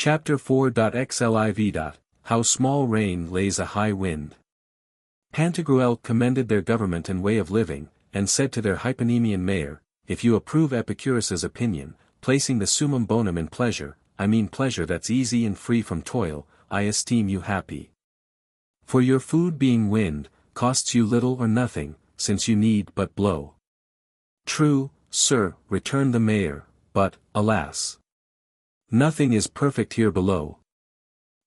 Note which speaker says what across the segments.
Speaker 1: Chapter 4.xliv. How small rain lays a high wind. Pantagruel commended their government and way of living, and said to their Hyponymian mayor, if you approve Epicurus's opinion, placing the summum bonum in pleasure, I mean pleasure that's easy and free from toil, I esteem you happy. For your food being wind, costs you little or nothing, since you need but blow. True, sir, returned the mayor, but, alas! Nothing is perfect here below.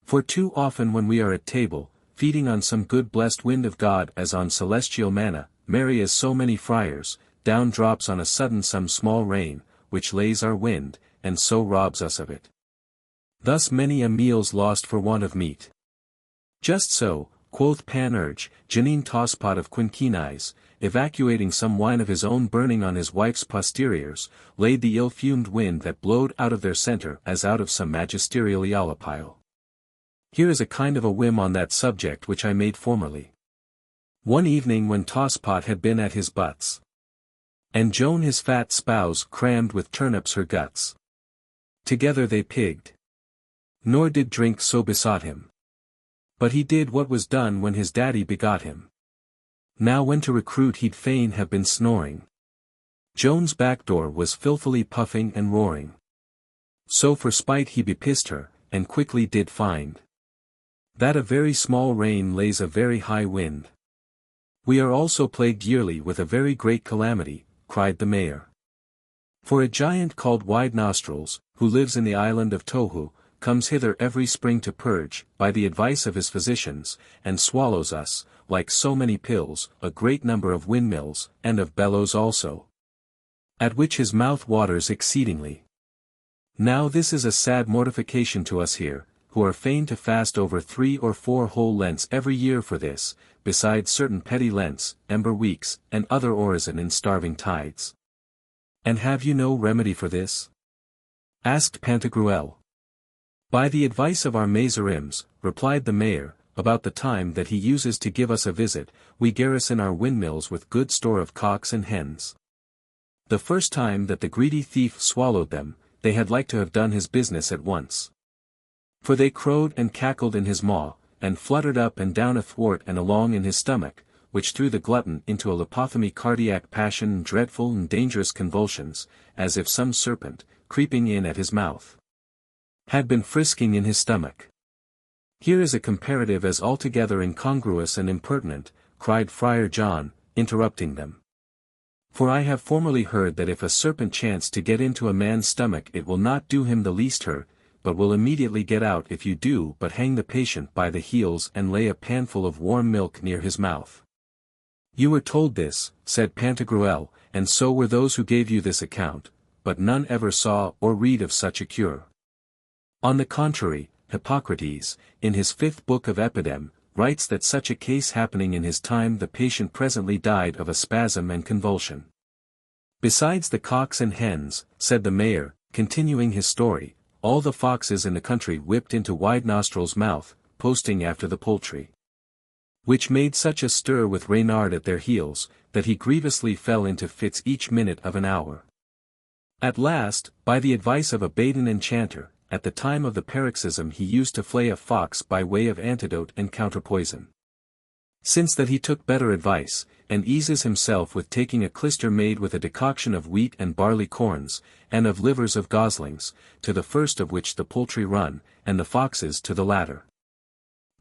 Speaker 1: For too often when we are at table, feeding on some good blessed wind of God as on celestial manna, merry as so many friars, down drops on a sudden some small rain, which lays our wind, and so robs us of it. Thus many a meal's lost for want of meat. Just so, quoth Panurge, Janine Tosspot of Quinquini's, evacuating some wine of his own burning on his wife's posteriors, laid the ill-fumed wind that blowed out of their centre as out of some magisterial eolipile. Here is a kind of a whim on that subject which I made formerly. One evening when Tosspot had been at his butts, and Joan his fat spouse crammed with turnips her guts, together they pigged. Nor did drink so besought him. But he did what was done when his daddy begot him. Now when to recruit he'd fain have been snoring. Joan's back door was filthily puffing and roaring. So for spite he bepissed her, and quickly did find that a very small rain lays a very high wind. We are also plagued yearly with a very great calamity, cried the mayor. For a giant called Wide Nostrils, who lives in the island of Tohu, comes hither every spring to purge, by the advice of his physicians, and swallows us, like so many pills, a great number of windmills, and of bellows also. At which his mouth waters exceedingly. Now this is a sad mortification to us here, who are fain to fast over 3 or 4 whole Lents every year for this, besides certain petty Lents, Ember weeks, and other orison in starving tides. And have you no remedy for this? Asked Pantagruel. By the advice of our Mazarims, replied the mayor, about the time that he uses to give us a visit, we garrison our windmills with good store of cocks and hens. The first time that the greedy thief swallowed them, they had like to have done his business at once. For they crowed and cackled in his maw, and fluttered up and down athwart and along in his stomach, which threw the glutton into a lobotomy cardiac passion and dreadful and dangerous convulsions, as if some serpent, creeping in at his mouth, had been frisking in his stomach. Here is a comparative as altogether incongruous and impertinent, cried Friar John, interrupting them. For I have formerly heard that if a serpent chance to get into a man's stomach it will not do him the least hurt, but will immediately get out if you do but hang the patient by the heels and lay a panful of warm milk near his mouth. You were told this, said Pantagruel, and so were those who gave you this account, but none ever saw or read of such a cure. On the contrary, Hippocrates, in his 5th book of Epidem, writes that such a case happening in his time the patient presently died of a spasm and convulsion. Besides the cocks and hens, said the mayor, continuing his story, all the foxes in the country whipped into Wide Nostril's mouth, posting after the poultry. Which made such a stir with Reynard at their heels, that he grievously fell into fits each minute of an hour. At last, by the advice of a Baden enchanter, at the time of the paroxysm he used to flay a fox by way of antidote and counterpoison. Since that he took better advice, and eases himself with taking a clyster made with a decoction of wheat and barley corns, and of livers of goslings, to the first of which the poultry run, and the foxes to the latter.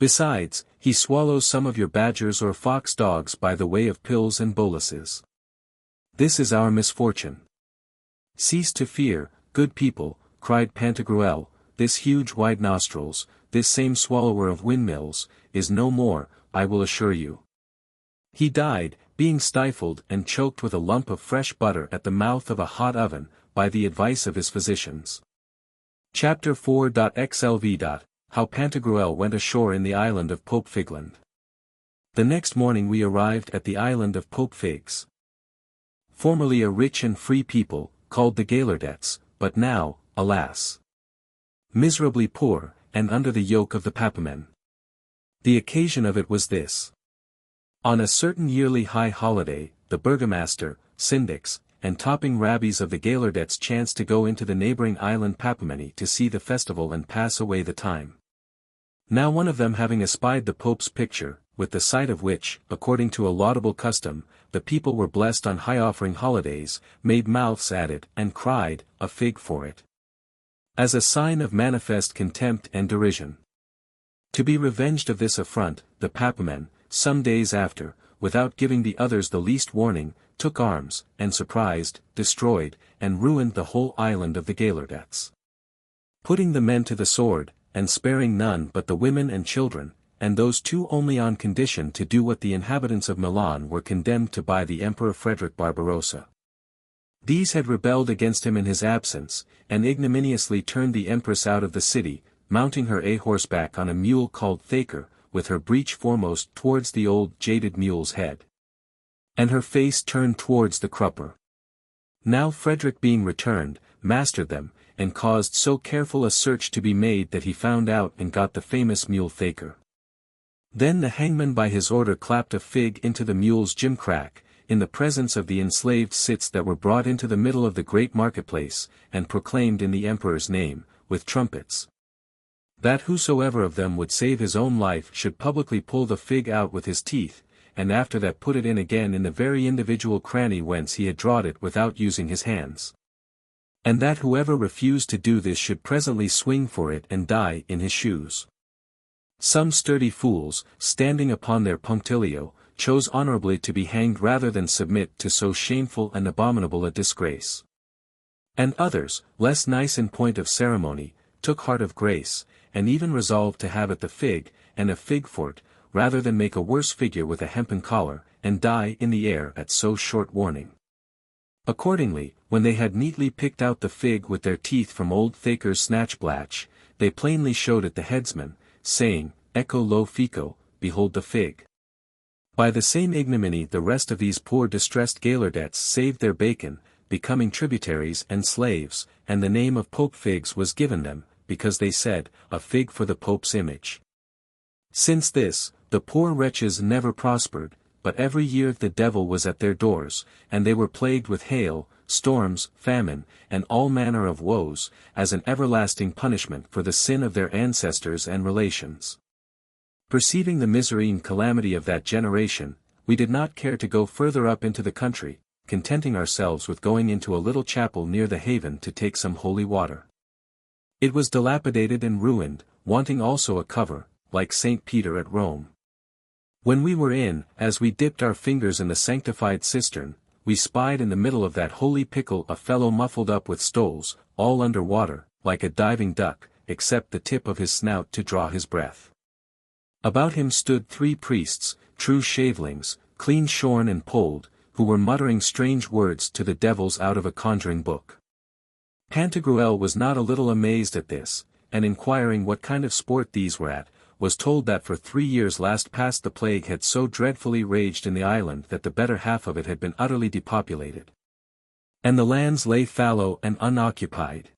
Speaker 1: Besides, he swallows some of your badgers or fox dogs by the way of pills and boluses. This is our misfortune. Cease to fear, good people, cried Pantagruel, this huge Wide Nostrils, this same swallower of windmills, is no more, I will assure you. He died, being stifled and choked with a lump of fresh butter at the mouth of a hot oven, by the advice of his physicians. Chapter 4.xlv. How Pantagruel went ashore in the island of Pope Figland. The next morning we arrived at the island of Pope Figs. Formerly a rich and free people, called the Gaillardettes, but now, alas, miserably poor, and under the yoke of the Papamen. The occasion of it was this. On a certain yearly high holiday, the burgomaster, syndics, and topping rabbies of the Gaillardettes chanced to go into the neighboring island Papamene to see the festival and pass away the time. Now one of them having espied the Pope's picture, with the sight of which, according to a laudable custom, the people were blessed on high-offering holidays, made mouths at it and cried, "A fig for it!" as a sign of manifest contempt and derision. To be revenged of this affront, the Papamen, some days after, without giving the others the least warning, took arms, and surprised, destroyed, and ruined the whole island of the Gaillardettes. Putting the men to the sword, and sparing none but the women and children, and those two only on condition to do what the inhabitants of Milan were condemned to by the Emperor Frederick Barbarossa. These had rebelled against him in his absence, and ignominiously turned the empress out of the city, mounting her a horseback on a mule called Thaker, with her breech foremost towards the old jaded mule's head, and her face turned towards the crupper. Now Frederick being returned, mastered them, and caused so careful a search to be made that he found out and got the famous mule Thaker. Then the hangman by his order clapped a fig into the mule's gimcrack, in the presence of the enslaved cits that were brought into the middle of the great marketplace, and proclaimed in the emperor's name, with trumpets, that whosoever of them would save his own life should publicly pull the fig out with his teeth, and after that put it in again in the very individual cranny whence he had drawed it without using his hands. And that whoever refused to do this should presently swing for it and die in his shoes. Some sturdy fools, standing upon their punctilio, chose honorably to be hanged rather than submit to so shameful and abominable a disgrace. And others, less nice in point of ceremony, took heart of grace, and even resolved to have it the fig, and a fig for't, rather than make a worse figure with a hempen collar, and die in the air at so short warning. Accordingly, when they had neatly picked out the fig with their teeth from old Thaker's snatch-blatch, they plainly showed it the headsman, saying, "Ecco lo fico, behold the fig." By the same ignominy the rest of these poor distressed Gaillardettes saved their bacon, becoming tributaries and slaves, and the name of Pope figs was given them, because they said, "A fig for the Pope's image." Since this, the poor wretches never prospered, but every year the devil was at their doors, and they were plagued with hail, storms, famine, and all manner of woes, as an everlasting punishment for the sin of their ancestors and relations. Perceiving the misery and calamity of that generation, we did not care to go further up into the country, contenting ourselves with going into a little chapel near the haven to take some holy water. It was dilapidated and ruined, wanting also a cover, like St. Peter at Rome. When we were in, as we dipped our fingers in the sanctified cistern, we spied in the middle of that holy pickle a fellow muffled up with stoles, all under water, like a diving duck, except the tip of his snout to draw his breath. About him stood 3 priests, true shavelings, clean shorn and polled, who were muttering strange words to the devils out of a conjuring book. Pantagruel was not a little amazed at this, and inquiring what kind of sport these were at, was told that for 3 years last past the plague had so dreadfully raged in the island that the better half of it had been utterly depopulated, and the lands lay fallow and unoccupied.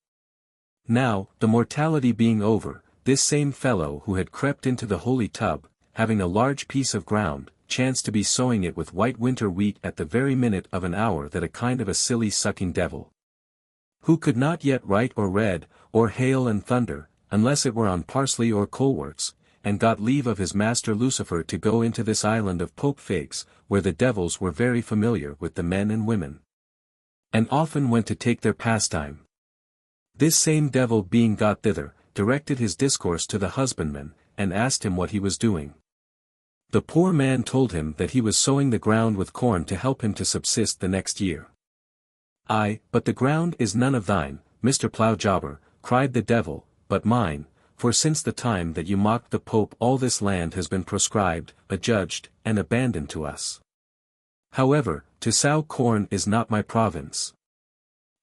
Speaker 1: Now, the mortality being over, this same fellow who had crept into the holy tub, having a large piece of ground, chanced to be sowing it with white winter wheat at the very minute of an hour that a kind of a silly sucking devil, who could not yet write or read, or hail and thunder, unless it were on parsley or coleworts, and got leave of his master Lucifer to go into this island of Pope figs, where the devils were very familiar with the men and women, and often went to take their pastime. This same devil being got thither, directed his discourse to the husbandman, and asked him what he was doing. The poor man told him that he was sowing the ground with corn to help him to subsist the next year. "Aye, but the ground is none of thine, Mr. Plowjobber," cried the devil, "but mine, for since the time that you mocked the Pope all this land has been proscribed, adjudged, and abandoned to us. However, to sow corn is not my province.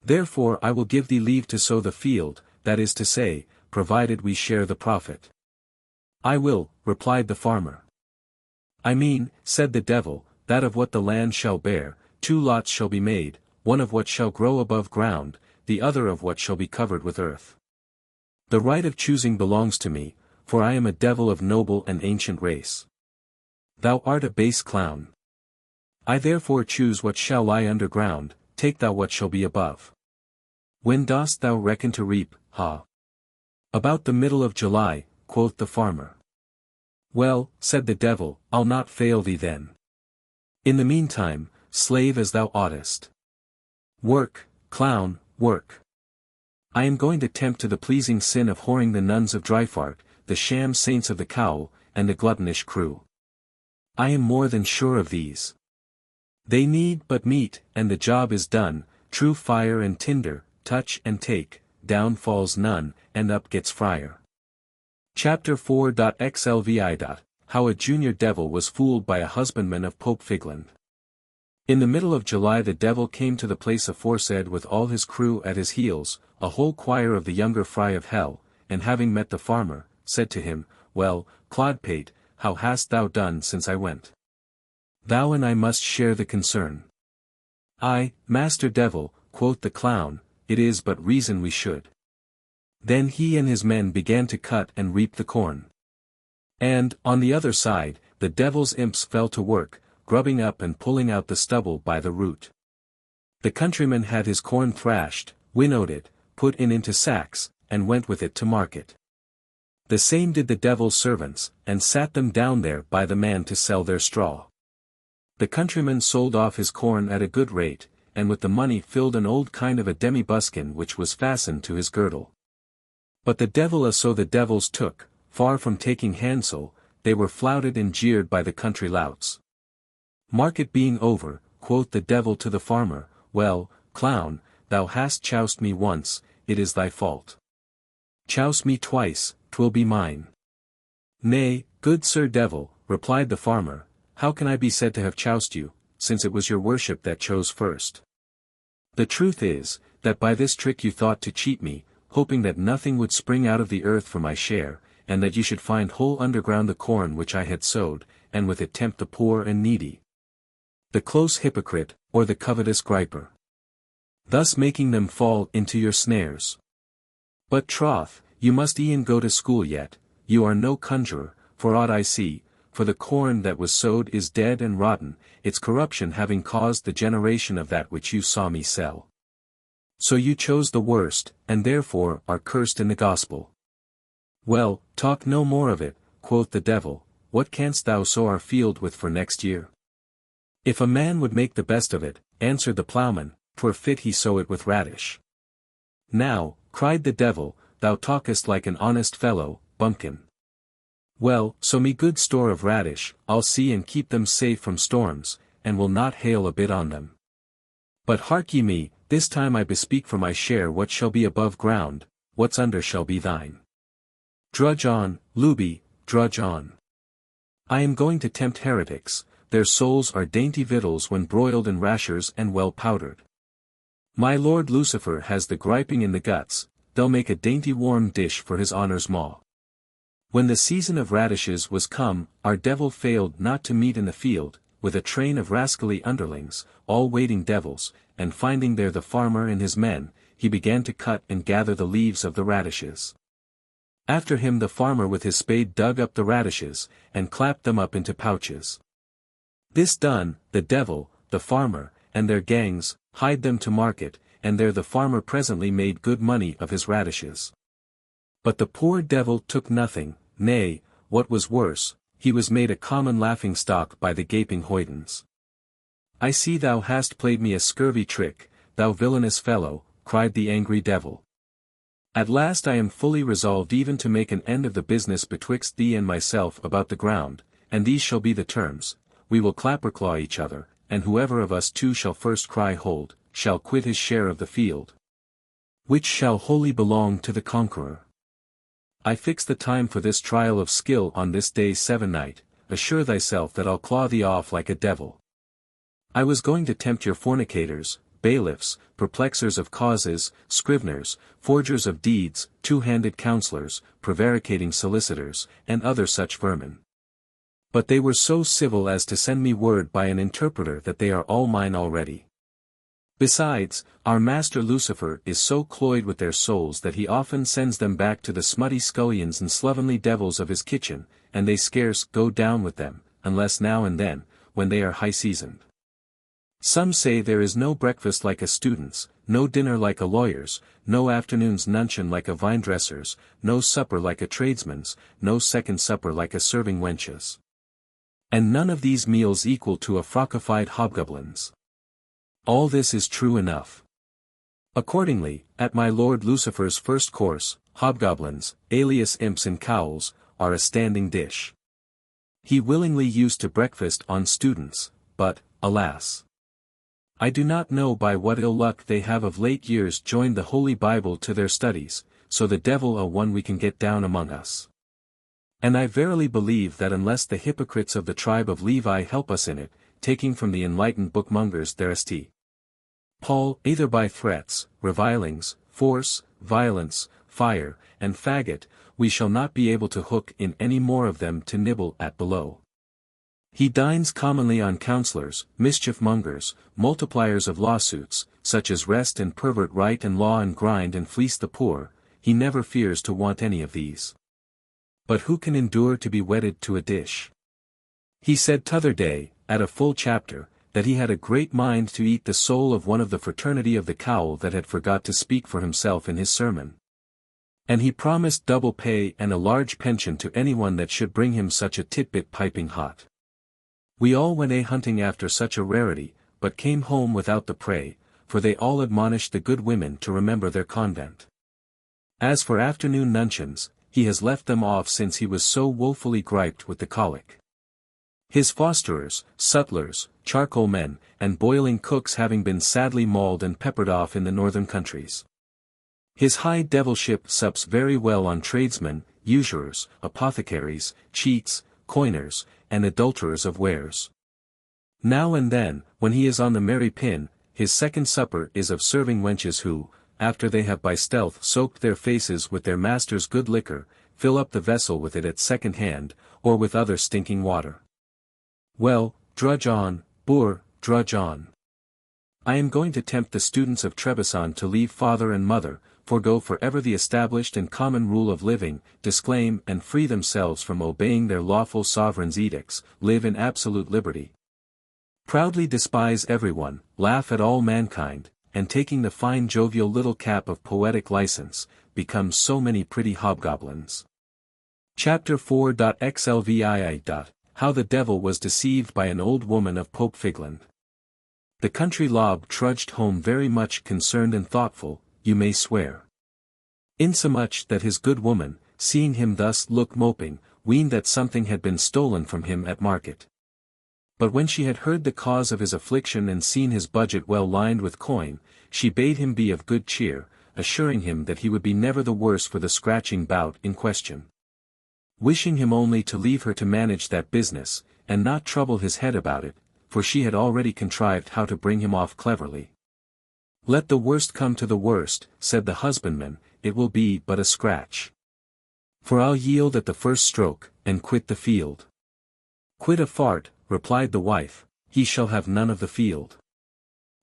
Speaker 1: Therefore I will give thee leave to sow the field, that is to say, provided we share the profit." "I will," replied the farmer. "I mean," said the devil, "that of what the land shall bear, 2 lots shall be made, one of what shall grow above ground, the other of what shall be covered with earth. The right of choosing belongs to me, for I am a devil of noble and ancient race. Thou art a base clown. I therefore choose what shall lie underground, take thou what shall be above. When dost thou reckon to reap, ha? About the middle of July, quoth the farmer. Well, said the devil, I'll not fail thee then. In the meantime, slave as thou oughtest. Work, clown, work. I am going to tempt to the pleasing sin of whoring the nuns of Dryfart, the sham saints of the cowl, and the gluttonish crew. I am more than sure of these. They need but meat, and the job is done, true fire and tinder, touch and take, down falls none, and up gets friar. Chapter 4.xlvi. How a junior devil was fooled by a husbandman of Pope Figland. In the middle of July the devil came to the place aforesaid with all his crew at his heels, a whole choir of the younger fry of hell, and having met the farmer, said to him, Well, clodpate, how hast thou done since I went? Thou and I must share the concern. Ay, master devil, quoth the clown, it is but reason we should. Then he and his men began to cut and reap the corn. And, on the other side, the devil's imps fell to work, grubbing up and pulling out the stubble by the root. The countryman had his corn thrashed, winnowed it, put into sacks, and went with it to market. The same did the devil's servants, and sat them down there by the man to sell their straw. The countryman sold off his corn at a good rate, and with the money filled an old kind of a demi-buskin which was fastened to his girdle. But the devil so the devils took, far from taking handsel, they were flouted and jeered by the country louts. Market being over, quoth the devil to the farmer, Well, clown, thou hast choused me once, it is thy fault. Chouse me twice, 'twill be mine. Nay, good sir devil, replied the farmer, how can I be said to have choused you, since it was your worship that chose first? The truth is, that by this trick you thought to cheat me, hoping that nothing would spring out of the earth for my share, and that you should find whole underground the corn which I had sowed, and with it tempt the poor and needy. The close hypocrite, or the covetous griper. Thus making them fall into your snares. But troth, you must e'en go to school yet, you are no conjurer, for aught I see, for the corn that was sowed is dead and rotten, its corruption having caused the generation of that which you saw me sell. So you chose the worst, and therefore are cursed in the gospel. Well, talk no more of it, quoth the devil, what canst thou sow our field with for next year? If a man would make the best of it, answered the ploughman, 'twere fit he sow it with radish. Now, cried the devil, thou talkest like an honest fellow, bumpkin. Well, sow me good store of radish, I'll see and keep them safe from storms, and will not hail a bit on them. But hark ye me, this time I bespeak for my share what shall be above ground, what's under shall be thine. Drudge on, Luby, drudge on. I am going to tempt heretics, their souls are dainty victuals when broiled in rashers and well powdered. My Lord Lucifer has the griping in the guts, they'll make a dainty warm dish for his honour's maw. When the season of radishes was come, our devil failed not to meet in the field, with a train of rascally underlings, all waiting devils, and finding there the farmer and his men, he began to cut and gather the leaves of the radishes. After him the farmer with his spade dug up the radishes, and clapped them up into pouches. This done, the devil, the farmer, and their gangs, hied them to market, and there the farmer presently made good money of his radishes. But the poor devil took nothing, nay, what was worse, he was made a common laughing-stock by the gaping hoydens. I see thou hast played me a scurvy trick, thou villainous fellow, cried the angry devil. At last I am fully resolved even to make an end of the business betwixt thee and myself about the ground, and these shall be the terms, we will clapper-claw each other, and whoever of us two shall first cry hold, shall quit his share of the field, which shall wholly belong to the conqueror. I fix the time for this trial of skill on this day sevennight, assure thyself that I'll claw thee off like a devil. I was going to tempt your fornicators, bailiffs, perplexers of causes, scriveners, forgers of deeds, two-handed counsellors, prevaricating solicitors, and other such vermin. But they were so civil as to send me word by an interpreter that they are all mine already. Besides, our master Lucifer is so cloyed with their souls that he often sends them back to the smutty scullions and slovenly devils of his kitchen, and they scarce go down with them, unless now and then, when they are high-seasoned. Some say there is no breakfast like a student's, no dinner like a lawyer's, no afternoon's nuncheon like a vinedresser's, no supper like a tradesman's, no second supper like a serving wench's. And none of these meals equal to a frockified hobgoblin's. All this is true enough. Accordingly, at my Lord Lucifer's first course, hobgoblins, alias imps in cowls, are a standing dish. He willingly used to breakfast on students, but, alas! I do not know by what ill luck they have of late years joined the Holy Bible to their studies, so the devil a one we can get down among us. And I verily believe that unless the hypocrites of the tribe of Levi help us in it, taking from the enlightened bookmongers their St. Paul, either by threats, revilings, force, violence, fire, and faggot, we shall not be able to hook in any more of them to nibble at below. He dines commonly on counselors, mischief-mongers, multipliers of lawsuits, such as wrest and pervert right and law and grind and fleece the poor. He never fears to want any of these. But who can endure to be wedded to a dish? He said t'other day, at a full chapter, that he had a great mind to eat the soul of one of the fraternity of the cowl that had forgot to speak for himself in his sermon. And he promised double pay and a large pension to anyone that should bring him such a titbit piping hot. We all went a-hunting after such a rarity, but came home without the prey, for they all admonished the good women to remember their convent. As for afternoon nuncheons, he has left them off since he was so woefully griped with the colic. His fosterers, sutlers, charcoal men, and boiling cooks having been sadly mauled and peppered off in the northern countries. His high devilship sups very well on tradesmen, usurers, apothecaries, cheats, coiners, and adulterers of wares. Now and then, when he is on the merry pin, his second supper is of serving wenches who, after they have by stealth soaked their faces with their master's good liquor, fill up the vessel with it at second hand, or with other stinking water. Well, drudge on, boor, drudge on. I am going to tempt the students of Trebizond to leave father and mother, forego forever the established and common rule of living, disclaim and free themselves from obeying their lawful sovereign's edicts, live in absolute liberty. Proudly despise everyone, laugh at all mankind, and taking the fine jovial little cap of poetic license, become so many pretty hobgoblins. Chapter 4.xlvii. How the Devil was deceived by an old woman of Pope Figland. The country lob trudged home very much concerned and thoughtful, you may swear. Insomuch that his good woman, seeing him thus look moping, weened that something had been stolen from him at market. But when she had heard the cause of his affliction and seen his budget well lined with coin, she bade him be of good cheer, assuring him that he would be never the worse for the scratching bout in question. Wishing him only to leave her to manage that business, and not trouble his head about it, for she had already contrived how to bring him off cleverly. Let the worst come to the worst, said the husbandman, it will be but a scratch. For I'll yield at the first stroke, and quit the field. Quit a fart, replied the wife, he shall have none of the field.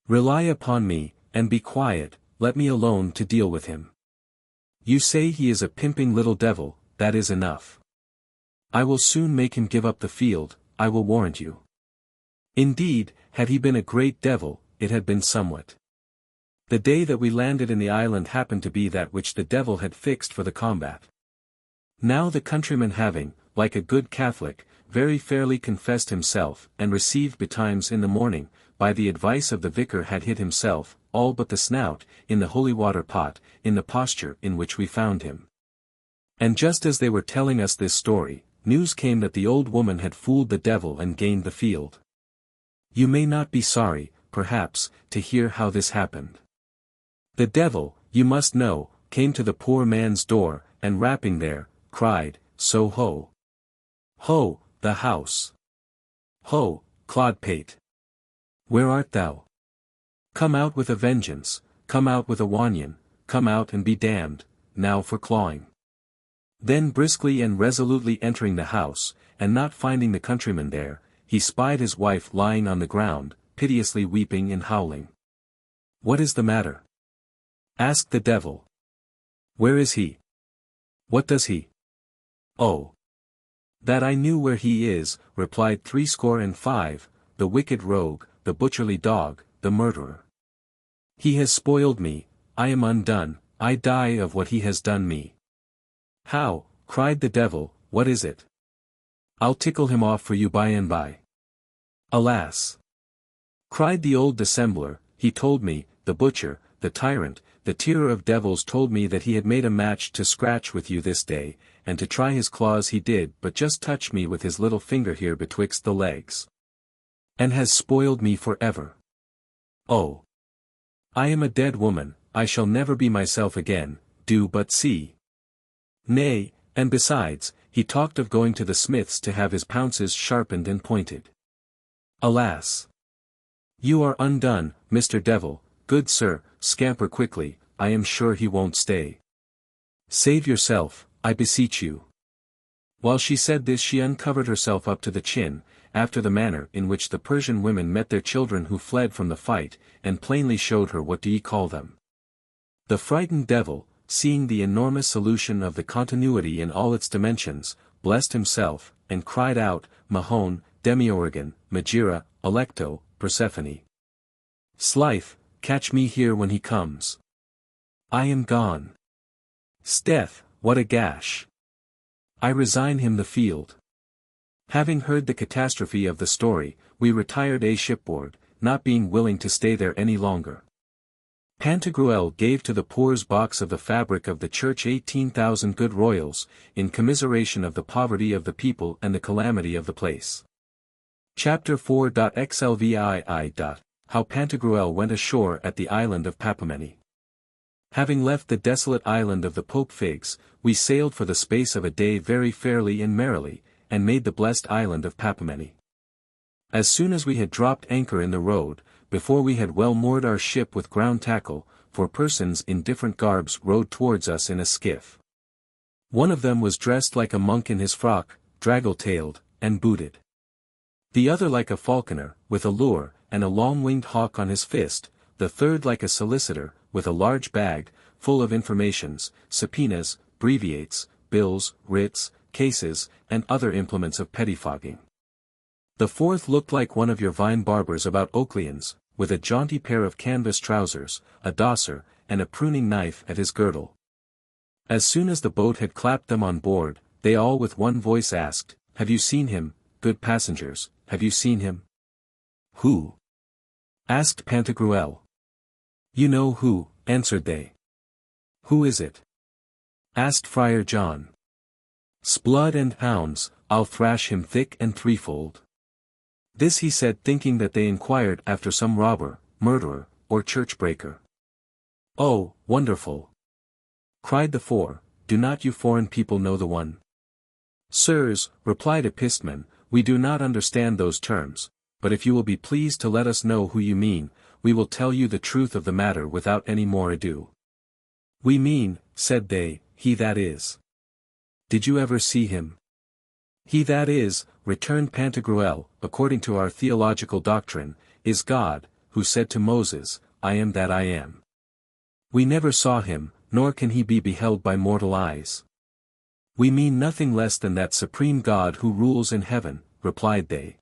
Speaker 1: Rely upon me, and be quiet, let me alone to deal with him. You say he is a pimping little devil, that is enough. I will soon make him give up the field, I will warrant you. Indeed, had he been a great devil, it had been somewhat. The day that we landed in the island happened to be that which the devil had fixed for the combat. Now the countryman having, like a good Catholic, very fairly confessed himself, and received betimes in the morning, by the advice of the vicar had hid himself, all but the snout, in the holy water pot, in the posture in which we found him. And just as they were telling us this story, news came that the old woman had fooled the devil and gained the field. You may not be sorry, perhaps, to hear how this happened. The devil, you must know, came to the poor man's door, and rapping there, cried, So ho! Ho, the house! Ho, clodpate! Where art thou? Come out with a vengeance, come out with a wannion, come out and be damned, now for clawing. Then briskly and resolutely entering the house, and not finding the countryman there, he spied his wife lying on the ground, piteously weeping and howling. What is the matter? Asked the devil. Where is he? What does he? Oh! That I knew where he is, replied 65, the wicked rogue, the butcherly dog, the murderer. He has spoiled me, I am undone, I die of what he has done me. How, cried the devil, what is it? I'll tickle him off for you by and by. Alas! Cried the old dissembler, he told me, the butcher, the tyrant, the terror of devils told me that he had made a match to scratch with you this day, and to try his claws he did but just touch me with his little finger here betwixt the legs. And has spoiled me for ever. Oh! I am a dead woman, I shall never be myself again, do but see. Nay, and besides, he talked of going to the smith's to have his pounces sharpened and pointed. Alas! You are undone, Mr. Devil, good sir, scamper quickly, I am sure he won't stay. Save yourself, I beseech you. While she said this she uncovered herself up to the chin, after the manner in which the Persian women met their children who fled from the fight, and plainly showed her what do ye call them. The frightened devil, seeing the enormous solution of the continuity in all its dimensions, blessed himself, and cried out, Mahon, Demiurgon, Magira, Alecto, Persephone. Slithe, catch me here when he comes. I am gone. S'death, what a gash! I resign him the field. Having heard the catastrophe of the story, we retired shipboard, not being willing to stay there any longer. Pantagruel gave to the poor's box of the fabric of the church 18,000 good royals, in commiseration of the poverty of the people and the calamity of the place. Chapter 4.xlvii. How Pantagruel went ashore at the island of Papamene. Having left the desolate island of the Pope Figs, we sailed for the space of a day very fairly and merrily, and made the blessed island of Papamene. As soon as we had dropped anchor in the road, before we had well moored our ship with ground tackle, 4 persons in different garbs rowed towards us in a skiff. One of them was dressed like a monk in his frock, draggle-tailed, and booted. The other like a falconer, with a lure, and a long-winged hawk on his fist, the third like a solicitor, with a large bag, full of informations, subpoenas, breviates, bills, writs, cases, and other implements of pettifogging. The fourth looked like one of your vine barbers about Oakleans, with a jaunty pair of canvas trousers, a dosser, and a pruning knife at his girdle. As soon as the boat had clapped them on board, they all with one voice asked, Have you seen him, good passengers, have you seen him? Who? Asked Pantagruel. You know who, answered they. Who is it? Asked Friar John. Sblood and hounds, I'll thrash him thick and threefold. This he said thinking that they inquired after some robber, murderer, or church-breaker. Oh, wonderful! Cried the 4, do not you foreign people know the one? Sirs, replied Epistemon, we do not understand those terms, but if you will be pleased to let us know who you mean, we will tell you the truth of the matter without any more ado. We mean, said they, he that is. Did you ever see him? He that is, returned Pantagruel, according to our theological doctrine, is God, who said to Moses, I am that I am. We never saw him, nor can he be beheld by mortal eyes. We mean nothing less than that supreme God who rules in heaven, replied they.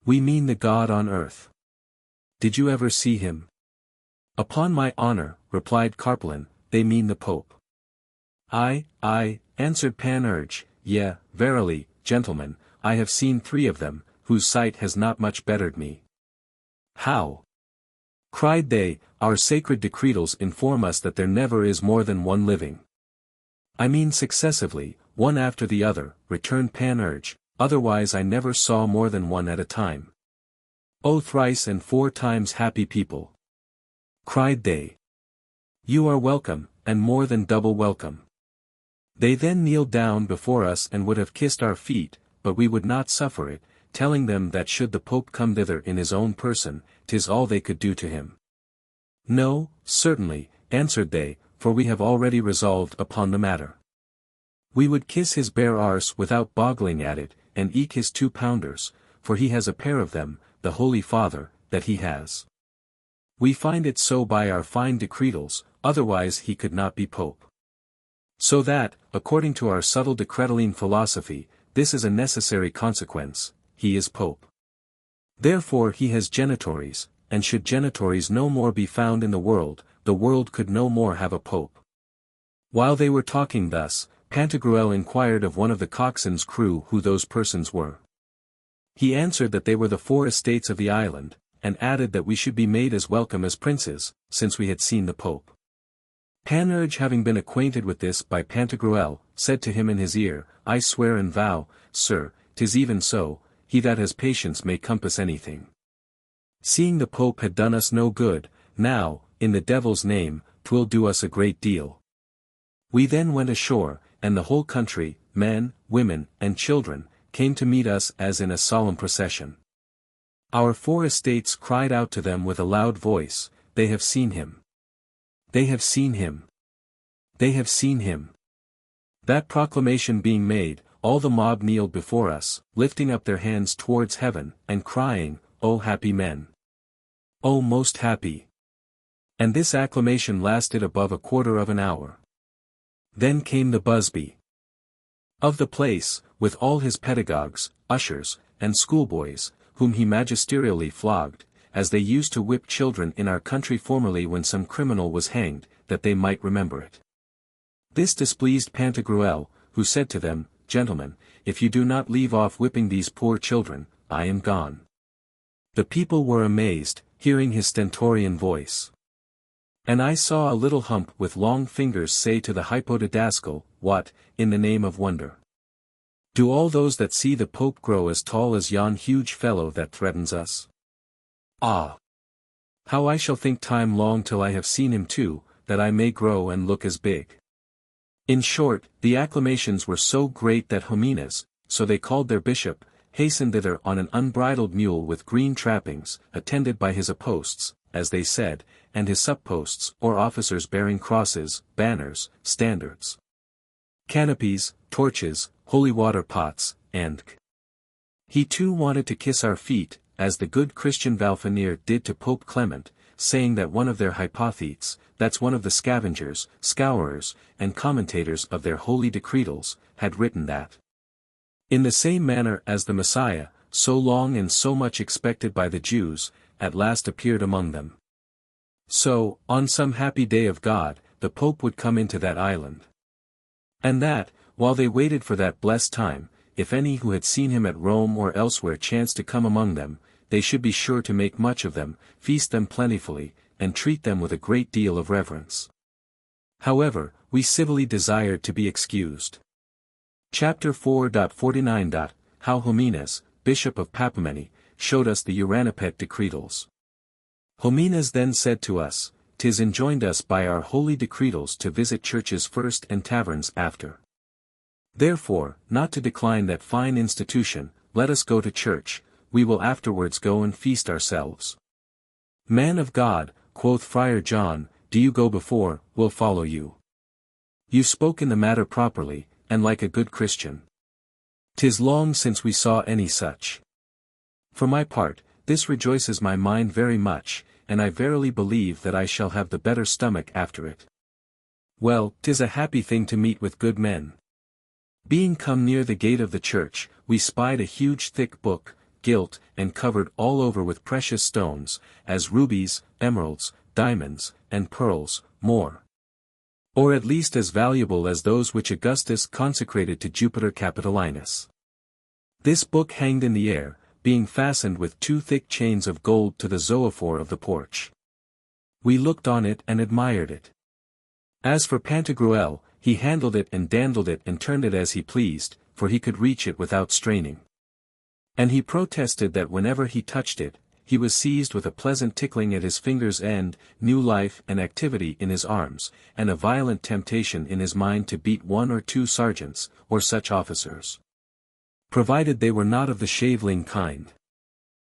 Speaker 1: We mean the God on earth. Did you ever see him? Upon my honor, replied Carpelin, they mean the Pope. I, answered Panurge, yea, verily, gentlemen, I have seen 3 of them, whose sight has not much bettered me. How? Cried they, our sacred decretals inform us that there never is more than one living. I mean successively, one after the other, returned Panurge, otherwise I never saw more than one at a time. O thrice and 4 times happy people! Cried they. You are welcome, and more than double welcome. They then kneeled down before us and would have kissed our feet, but we would not suffer it, telling them that should the Pope come thither in his own person, 'tis all they could do to him. No, certainly, answered they, for we have already resolved upon the matter. We would kiss his bare arse without boggling at it, and eke his 2-pounders, for he has a pair of them, the Holy Father, that he has. We find it so by our fine decretals, otherwise he could not be Pope. So that, according to our subtle decretaline philosophy, this is a necessary consequence, he is Pope. Therefore he has genitories, and should genitories no more be found in the world could no more have a pope. While they were talking thus, Pantagruel inquired of one of the coxswain's crew who those persons were. He answered that they were the 4 estates of the island, and added that we should be made as welcome as princes, since we had seen the pope. Panurge, having been acquainted with this by Pantagruel, said to him in his ear, I swear and vow, sir, 'tis even so, he that has patience may compass anything. Seeing the pope had done us no good, now, in the devil's name, 'twill do us a great deal. We then went ashore, and the whole country, men, women, and children, came to meet us as in a solemn procession. Our 4 estates cried out to them with a loud voice, They have seen him. They have seen him. They have seen him. That proclamation being made, all the mob kneeled before us, lifting up their hands towards heaven, and crying, O happy men! O most happy! And this acclamation lasted above a quarter of an hour. Then came the Busby of the place, with all his pedagogues, ushers, and schoolboys, whom he magisterially flogged, as they used to whip children in our country formerly when some criminal was hanged, that they might remember it. This displeased Pantagruel, who said to them, Gentlemen, if you do not leave off whipping these poor children, I am gone. The people were amazed, hearing his stentorian voice. And I saw a little hump with long fingers say to the hypodidascal, What, in the name of wonder, do all those that see the Pope grow as tall as yon huge fellow that threatens us? Ah! How I shall think time long till I have seen him too, that I may grow and look as big. In short, the acclamations were so great that Homines, so they called their bishop, hastened thither on an unbridled mule with green trappings, attended by his apposts, as they said, and his supposts or officers bearing crosses, banners, standards, canopies, torches, holy water pots, and he too wanted to kiss our feet, as the good Christian Valfenir did to Pope Clement, saying that one of their hypothetes, that's one of the scavengers, scourers, and commentators of their holy decretals, had written that in the same manner as the Messiah, so long and so much expected by the Jews, at last appeared among them. So, on some happy day of God, the Pope would come into that island. And that, while they waited for that blessed time, if any who had seen him at Rome or elsewhere chanced to come among them, they should be sure to make much of them, feast them plentifully, and treat them with a great deal of reverence. However, we civilly desired to be excused. Chapter 4.49. How Homines, Bishop of Papamene, showed us the Uranipet decretals. Homines then said to us, 'Tis enjoined us by our holy decretals to visit churches first and taverns after. Therefore, not to decline that fine institution, let us go to church, we will afterwards go and feast ourselves. Man of God, quoth Friar John, do you go before, we'll follow you. You spoke in the matter properly, and like a good Christian. 'Tis long since we saw any such. For my part, this rejoices my mind very much, and I verily believe that I shall have the better stomach after it. Well, 'tis a happy thing to meet with good men. Being come near the gate of the church, we spied a huge thick book, gilt, and covered all over with precious stones, as rubies, emeralds, diamonds, and pearls, more, or at least as valuable as those which Augustus consecrated to Jupiter Capitolinus. This book hanged in the air, being fastened with 2 thick chains of gold to the zoophore of the porch. We looked on it and admired it. As for Pantagruel, he handled it and dandled it and turned it as he pleased, for he could reach it without straining. And he protested that whenever he touched it, he was seized with a pleasant tickling at his fingers' end, new life and activity in his arms, and a violent temptation in his mind to beat 1 or 2 sergeants, or such officers, provided they were not of the shaveling kind.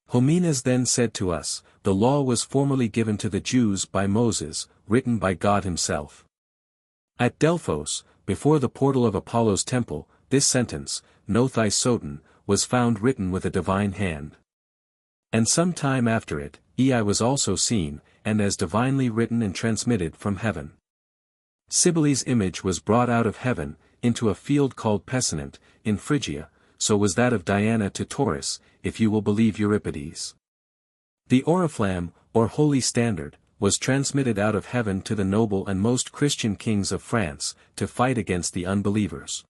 Speaker 1: Homines then said to us, the law was formerly given to the Jews by Moses, written by God himself. At Delphos, before the portal of Apollo's temple, this sentence, Nothai Soten, was found written with a divine hand. And some time after it, Ei was also seen, and as divinely written and transmitted from heaven. Cybele's image was brought out of heaven, into a field called Pessinent, in Phrygia, so was that of Diana to Taurus, if you will believe Euripides. The oriflamme, or holy standard, was transmitted out of heaven to the noble and most Christian kings of France, to fight against the unbelievers.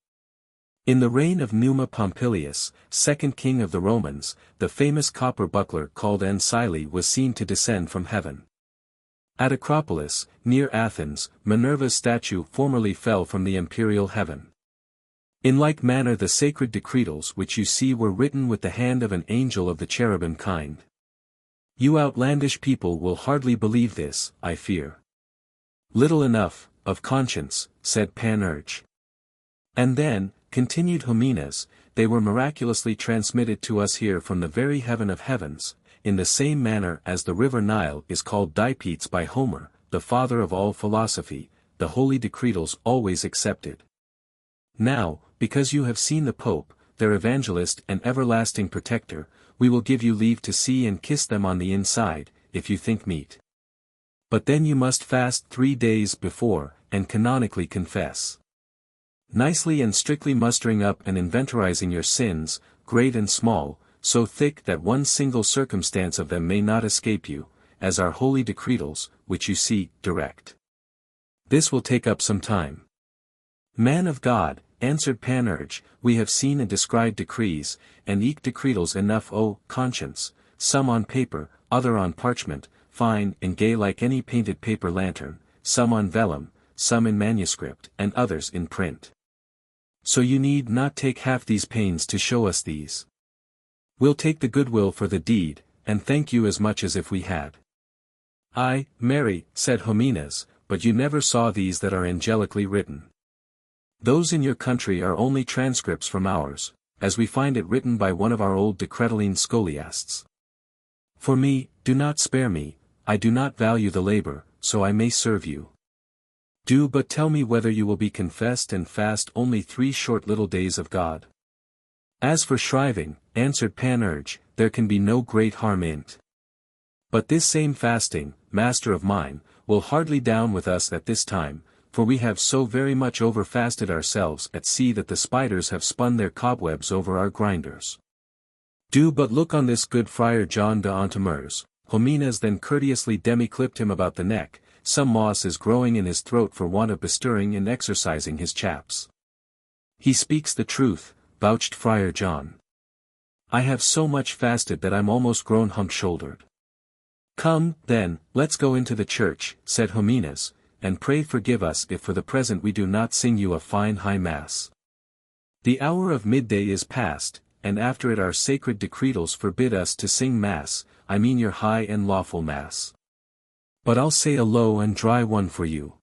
Speaker 1: In the reign of Numa Pompilius, second king of the Romans, the famous copper buckler called Ancile was seen to descend from heaven. At Acropolis, near Athens, Minerva's statue formerly fell from the imperial heaven. In like manner the sacred decretals which you see were written with the hand of an angel of the cherubim kind. You outlandish people will hardly believe this, I fear. Little enough, of conscience, said Panurge. And then, continued Humanes, they were miraculously transmitted to us here from the very heaven of heavens, in the same manner as the river Nile is called Dipetes by Homer, the father of all philosophy, the holy decretals always accepted. Now, because you have seen the Pope, their evangelist and everlasting protector, we will give you leave to see and kiss them on the inside, if you think meet. But then you must fast 3 days before, and canonically confess. Nicely and strictly mustering up and inventorizing your sins, great and small, so thick that one single circumstance of them may not escape you, as our holy decretals, which you see, direct. This will take up some time. Man of God, answered Panurge, we have seen and described decrees, and eke decretals enough o conscience, some on paper, other on parchment, fine and gay like any painted paper lantern, some on vellum, some in manuscript, and others in print. So you need not take half these pains to show us these. We'll take the goodwill for the deed, and thank you as much as if we had. Ay, marry, said Humanes, but you never saw these that are angelically written. Those in your country are only transcripts from ours, as we find it written by one of our old decretaline scholiasts. For me, do not spare me, I do not value the labor, so I may serve you. Do but tell me whether you will be confessed and fast only 3 short little days of God. As for shriving, answered Panurge, there can be no great harm in't. But this same fasting, master of mine, will hardly down with us at this time, for we have so very much over-fasted ourselves at sea that the spiders have spun their cobwebs over our grinders. Do but look on this good Friar John de Ontimers. Humanes then courteously demi-clipped him about the neck, some moss is growing in his throat for want of bestirring and exercising his chaps. He speaks the truth, vouched Friar John. I have so much fasted that I'm almost grown hump-shouldered. Come, then, let's go into the church, said Humanes, and pray forgive us if for the present we do not sing you a fine high mass. The hour of midday is past, and after it our sacred decretals forbid us to sing mass, I mean your high and lawful mass. But I'll say a low and dry one for you.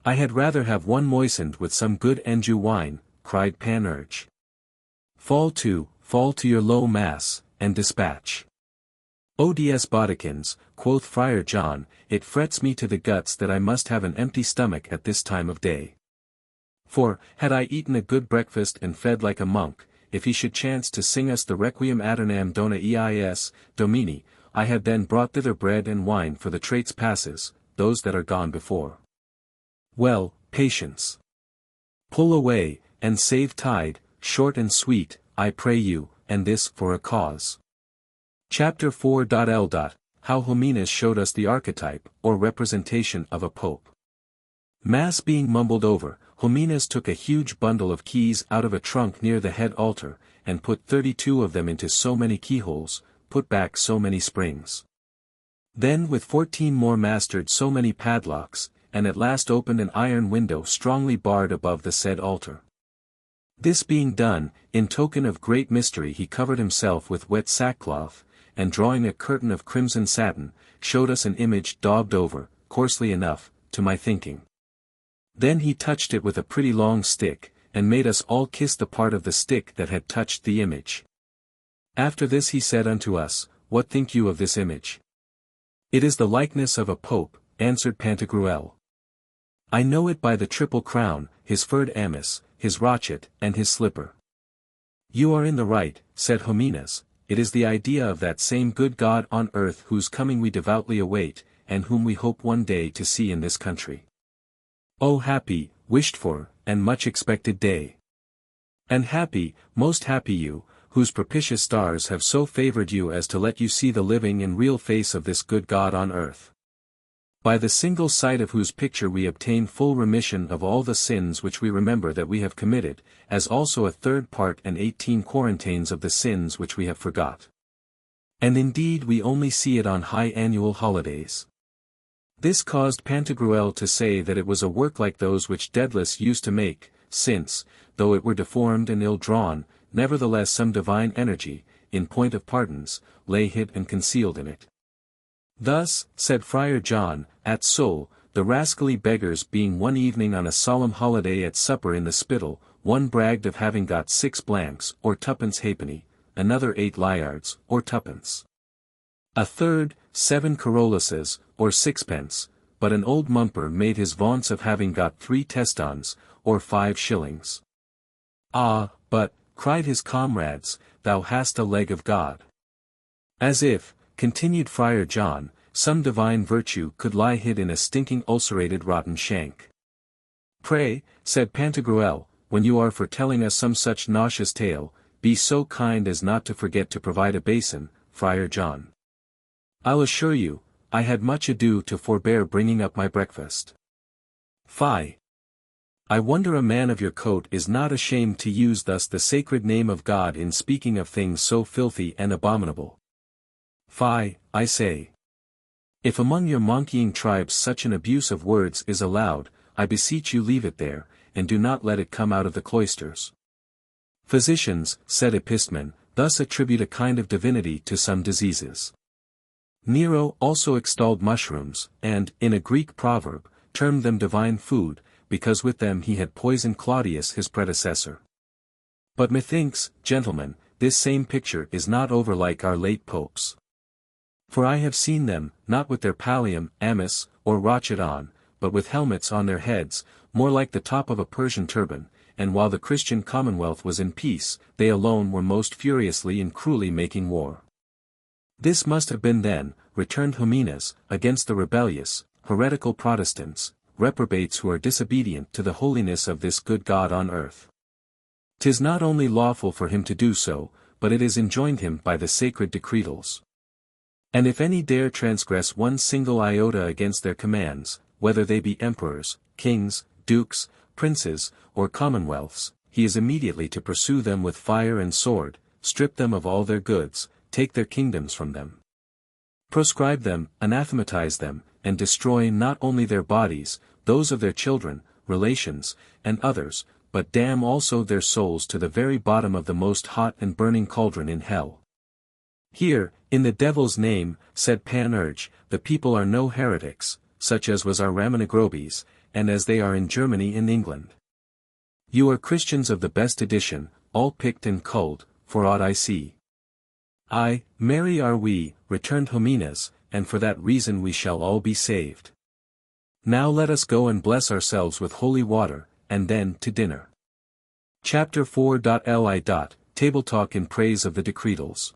Speaker 1: I had rather have one moistened with some good Anjou wine, cried Panurge. Fall to your low mass, and dispatch. Ods bodikins, quoth Friar John, it frets me to the guts that I must have an empty stomach at this time of day. For, had I eaten a good breakfast and fed like a monk, if he should chance to sing us the Requiem Adonam Dona Eis, Domini, I had then brought thither bread and wine for the traits passes, those that are gone before. Well, patience. Pull away, and save tide, short and sweet, I pray you, and this for a cause. Chapter 4.L. How Humanes showed us the archetype, or representation of a pope. Mass being mumbled over, Humanes took a huge bundle of keys out of a trunk near the head altar, and put 32 of them into so many keyholes, put back so many springs. Then with 14 more mastered so many padlocks, and at last opened an iron window strongly barred above the said altar. This being done, in token of great mystery he covered himself with wet sackcloth, and drawing a curtain of crimson satin, showed us an image daubed over, coarsely enough, to my thinking. Then he touched it with a pretty long stick, and made us all kiss the part of the stick that had touched the image. After this he said unto us, What think you of this image? It is the likeness of a pope, answered Pantagruel. I know it by the triple crown, his furred amice, his rochet, and his slipper. You are in the right, said Humanes, it is the idea of that same good God on earth whose coming we devoutly await, and whom we hope one day to see in this country. O happy, wished for, and much expected day! And happy, most happy you, whose propitious stars have so favored you as to let you see the living and real face of this good God on earth. By the single sight of whose picture we obtain full remission of all the sins which we remember that we have committed, as also a third part and 18 quarantaines of the sins which we have forgot. And indeed we only see it on high annual holidays. This caused Pantagruel to say that it was a work like those which Daedalus used to make, since, though it were deformed and ill-drawn, nevertheless some divine energy, in point of pardons, lay hid and concealed in it. Thus, said Friar John, at Seoul, the rascally beggars being one evening on a solemn holiday at supper in the Spittal, one bragged of having got 6 blancs or 2d halfpenny, another 8 liards, or 2d. A third, 7 caroluses, or 6d, but an old mumper made his vaunts of having got 3 testons, or 5 shillings. Ah, but, cried his comrades, thou hast a leg of God. As if, continued Friar John, some divine virtue could lie hid in a stinking ulcerated rotten shank. Pray, said Pantagruel, when you are for telling us some such nauseous tale, be so kind as not to forget to provide a basin, Friar John. I'll assure you, I had much ado to forbear bringing up my breakfast. Fie! I wonder a man of your coat is not ashamed to use thus the sacred name of God in speaking of things so filthy and abominable. Fie, I say. If among your monkeying tribes such an abuse of words is allowed, I beseech you leave it there, and do not let it come out of the cloisters. Physicians, said Epistemon, thus attribute a kind of divinity to some diseases. Nero also extolled mushrooms, and, in a Greek proverb, termed them divine food, because with them he had poisoned Claudius his predecessor. But methinks, gentlemen, this same picture is not over like our late popes. For I have seen them, not with their pallium, amice, or rochet on, but with helmets on their heads, more like the top of a Persian turban, and while the Christian commonwealth was in peace, they alone were most furiously and cruelly making war. This must have been then, returned Humanis, against the rebellious, heretical Protestants, reprobates who are disobedient to the holiness of this good God on earth. 'Tis not only lawful for him to do so, but it is enjoined him by the sacred decretals. And if any dare transgress one single iota against their commands, whether they be emperors, kings, dukes, princes, or commonwealths, he is immediately to pursue them with fire and sword, strip them of all their goods, take their kingdoms from them, proscribe them, anathematize them, and destroy not only their bodies, those of their children, relations, and others, but damn also their souls to the very bottom of the most hot and burning cauldron in hell. Here, in the devil's name, said Panurge, the people are no heretics, such as was our Ramanagrobes, and as they are in Germany and England. You are Christians of the best edition, all picked and culled, for aught I see. Aye, merry are we, returned Humanis, and for that reason we shall all be saved. Now let us go and bless ourselves with holy water, and then to dinner. Chapter 4.li. Table Talk in Praise of the Decretals.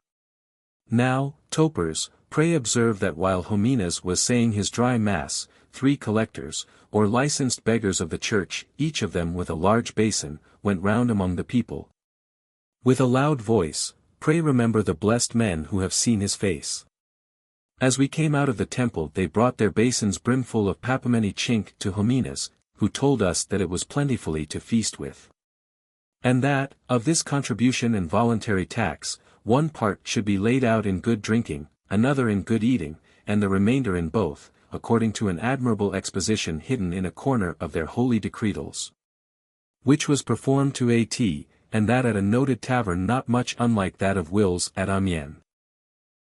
Speaker 1: Now, topers, pray observe that while Humanis was saying his dry mass, 3 collectors, or licensed beggars of the church, each of them with a large basin, went round among the people. With a loud voice, pray remember the blessed men who have seen his face. As we came out of the temple they brought their basins brimful of papameni chink to Humanis, who told us that it was plentifully to feast with. And that, of this contribution and voluntary tax, one part should be laid out in good drinking, another in good eating, and the remainder in both, according to an admirable exposition hidden in a corner of their holy decretals. Which was performed to A.T., and that at a noted tavern not much unlike that of Will's at Amiens.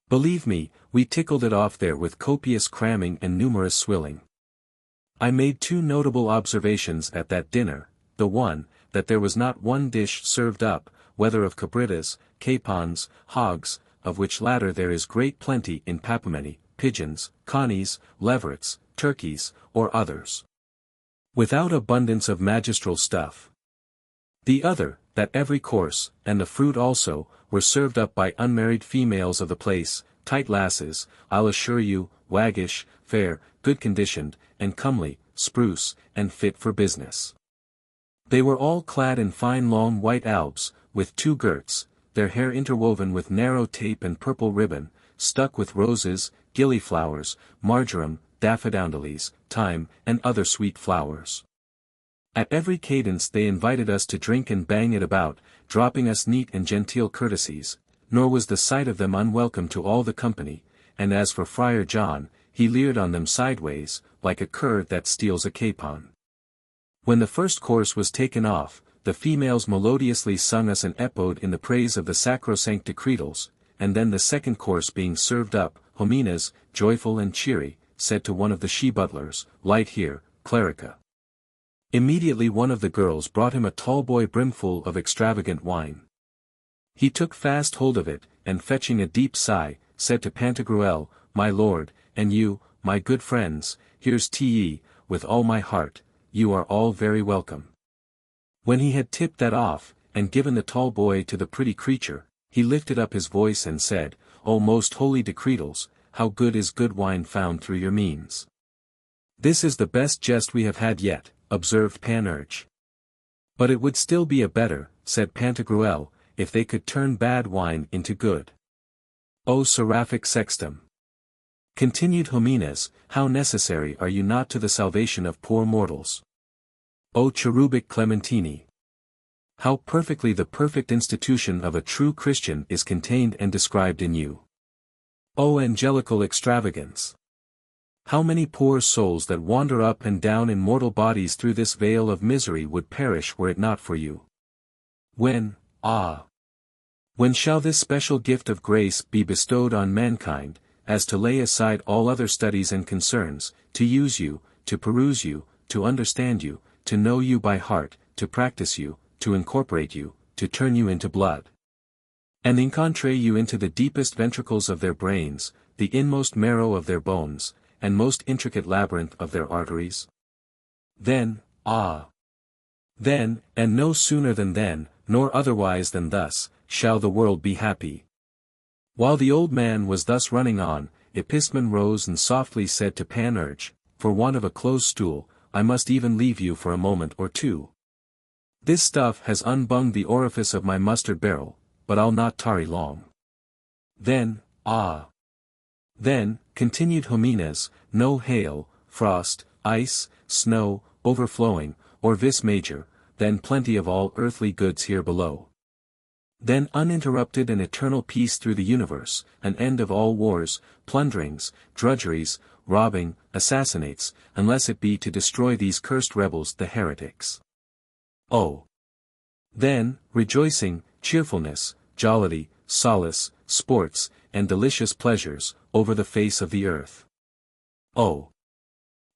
Speaker 1: Believe me, we tickled it off there with copious cramming and numerous swilling. I made 2 notable observations at that dinner, the one, that there was not one dish served up, whether of cabritas, capons, hogs, of which latter there is great plenty in papameni, pigeons, conies, leverets, turkeys, or others, without abundance of magistral stuff. The other, that every course, and the fruit also, were served up by unmarried females of the place, tight lasses, I'll assure you, waggish, fair, good-conditioned, and comely, spruce, and fit for business. They were all clad in fine long white albs, with 2 girts, their hair interwoven with narrow tape and purple ribbon, stuck with roses, gillyflowers, marjoram, daffodils, thyme, and other sweet flowers. At every cadence they invited us to drink and bang it about, dropping us neat and genteel courtesies, nor was the sight of them unwelcome to all the company, and as for Friar John, he leered on them sideways, like a cur that steals a capon. When the first course was taken off, the females melodiously sung us an epode in the praise of the sacrosanct decretals, and then the second course being served up, Homines, joyful and cheery, said to one of the she-butlers, "Light here, clerica." Immediately one of the girls brought him a tall boy brimful of extravagant wine. He took fast hold of it, and fetching a deep sigh, said to Pantagruel, "My lord, and you, my good friends, here's to ye, with all my heart, you are all very welcome." When he had tipped that off, and given the tall boy to the pretty creature, he lifted up his voice and said, "O most holy decretals, how good is good wine found through your means." "This is the best jest we have had yet," observed Panurge. "But it would still be a better," said Pantagruel, "if they could turn bad wine into good." "O seraphic sextum," continued Homines, "how necessary are you not to the salvation of poor mortals? O cherubic Clementini, how perfectly the perfect institution of a true Christian is contained and described in you. O angelical extravagance, how many poor souls that wander up and down in mortal bodies through this vale of misery would perish were it not for you. When shall this special gift of grace be bestowed on mankind, as to lay aside all other studies and concerns, to use you, to peruse you, to understand you, to know you by heart, to practice you, to incorporate you, to turn you into blood, and encontre you into the deepest ventricles of their brains, the inmost marrow of their bones, and most intricate labyrinth of their arteries? Then, and no sooner than then, nor otherwise than thus, shall the world be happy." While the old man was thus running on, Epistemon rose and softly said to Panurge, "For want of a close stool, I must even leave you for a moment or two. This stuff has unbunged the orifice of my mustard barrel, but I'll not tarry long." Then, continued Homines, no hail, frost, ice, snow, overflowing, or vis major, then plenty of all earthly goods here below. Then uninterrupted and eternal peace through the universe, an end of all wars, plunderings, drudgeries, robbing, assassinates, unless it be to destroy these cursed rebels the heretics. Then, rejoicing, cheerfulness, jollity, solace, sports, and delicious pleasures, over the face of the earth.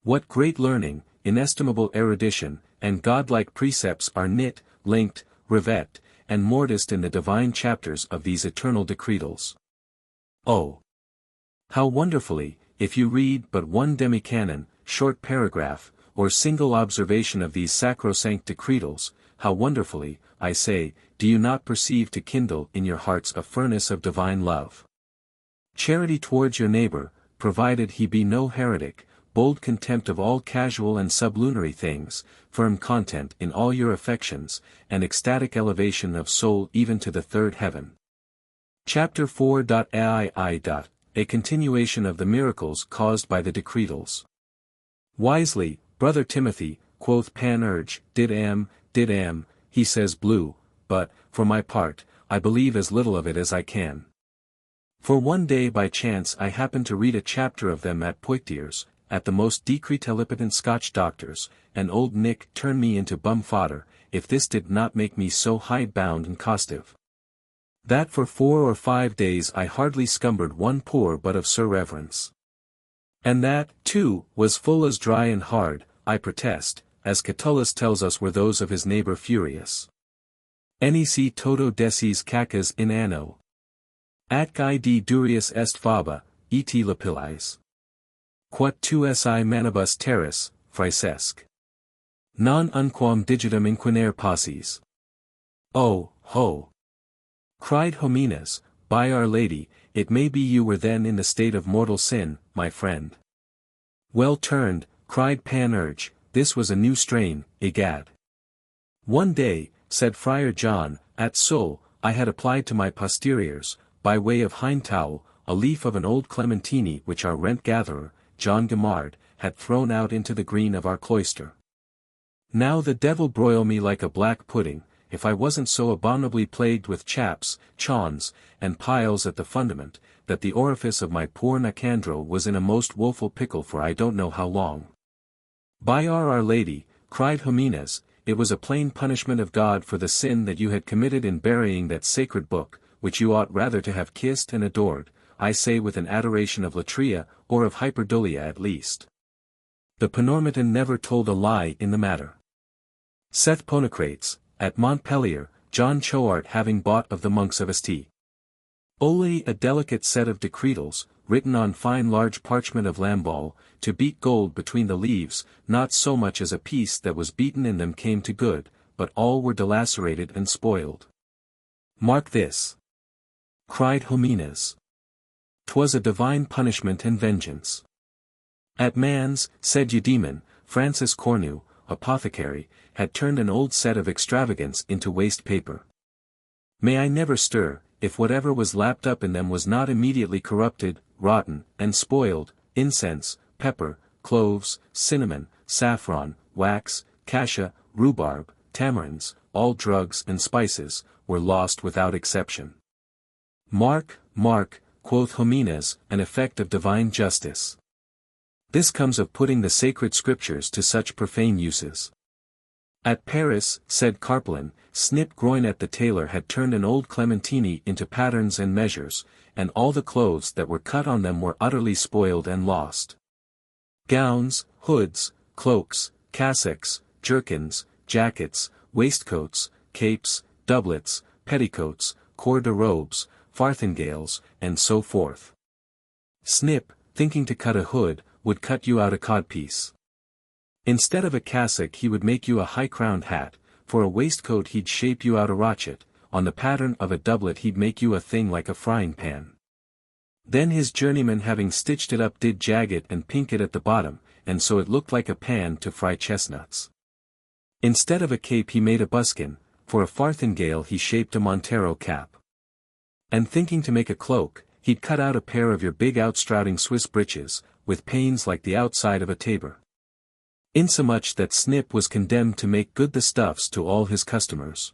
Speaker 1: What great learning, inestimable erudition, and godlike precepts are knit, linked, revet, and mortised in the divine chapters of these eternal decretals. How wonderfully, if you read but one demi-canon, short paragraph, or single observation of these sacrosanct decretals, how wonderfully, I say, do you not perceive to kindle in your hearts a furnace of divine love? Charity towards your neighbor, provided he be no heretic, bold contempt of all casual and sublunary things, firm content in all your affections, and ecstatic elevation of soul even to the third heaven. Chapter 4.ai. A continuation of the miracles caused by the decretals. "Wisely, brother Timothy," quoth Panurge, did am, he says blue, but, for my part, I believe as little of it as I can. For one day by chance I happened to read a chapter of them at Poictiers, at the most decretalipitant Scotch doctor's, and old Nick turned me into bum fodder, if this did not make me so hide-bound and costive, that for 4 or 5 days I hardly scumbered one pore but of Sir Reverence. And that, too, was full as dry and hard, I protest, as Catullus tells us were those of his neighbor Furius. Nec toto decis cacas in anno. Atque id durius est faba, et lapillis. Quat tu si manibus terris, Francesc. Non unquam digitum inquinere passis. Oh, ho! Cried Homines, by Our Lady, it may be you were then in the state of mortal sin, my friend. Well turned, cried Panurge, this was a new strain, egad. One day, said Friar John, at Seoul, I had applied to my posteriors, by way of hind towel, a leaf of an old clementine which our rent-gatherer, John Guimard, had thrown out into the green of our cloister. Now the devil broil me like a black pudding, if I wasn't so abominably plagued with chaps, chawns, and piles at the fundament, that the orifice of my poor Nicandro was in a most woeful pickle for I don't know how long. By Our Lady, cried Jimenez, it was a plain punishment of God for the sin that you had committed in burying that sacred book, which you ought rather to have kissed and adored, I say with an adoration of latria, or of hyperdulia at least. The Panormitan never told a lie in the matter. Saith Ponocrates, at Montpellier, John Chouart having bought of the monks of St. Only a delicate set of decretals, written on fine large parchment of Lamballe, to beat gold between the leaves, not so much as a piece that was beaten in them came to good, but all were delacerated and spoiled. Mark this! Cried Jimenez. 'Twas a divine punishment and vengeance. At Mans, said Eudaemon, Francis Cornu, apothecary, had turned an old set of extravagance into waste paper. May I never stir, if whatever was lapped up in them was not immediately corrupted, rotten, and spoiled, incense, pepper, cloves, cinnamon, saffron, wax, cassia, rhubarb, tamarinds, all drugs and spices, were lost without exception. Mark, quoth Jimenez, an effect of divine justice. This comes of putting the sacred scriptures to such profane uses. At Paris, said Carpelin, Snip Groinet the tailor had turned an old clementine into patterns and measures, and all the clothes that were cut on them were utterly spoiled and lost. Gowns, hoods, cloaks, cassocks, jerkins, jackets, waistcoats, capes, doublets, petticoats, corps de robes, farthingales, and so forth. Snip, thinking to cut a hood, would cut you out a codpiece. Instead of a cassock he would make you a high-crowned hat, for a waistcoat he'd shape you out a rochet, on the pattern of a doublet he'd make you a thing like a frying-pan. Then his journeyman having stitched it up did jag it and pink it at the bottom, and so it looked like a pan to fry chestnuts. Instead of a cape he made a buskin, for a farthingale he shaped a Montero cap. And thinking to make a cloak, he'd cut out a pair of your big outstrouting Swiss breeches, with panes like the outside of a tabor. Insomuch that Snip was condemned to make good the stuffs to all his customers.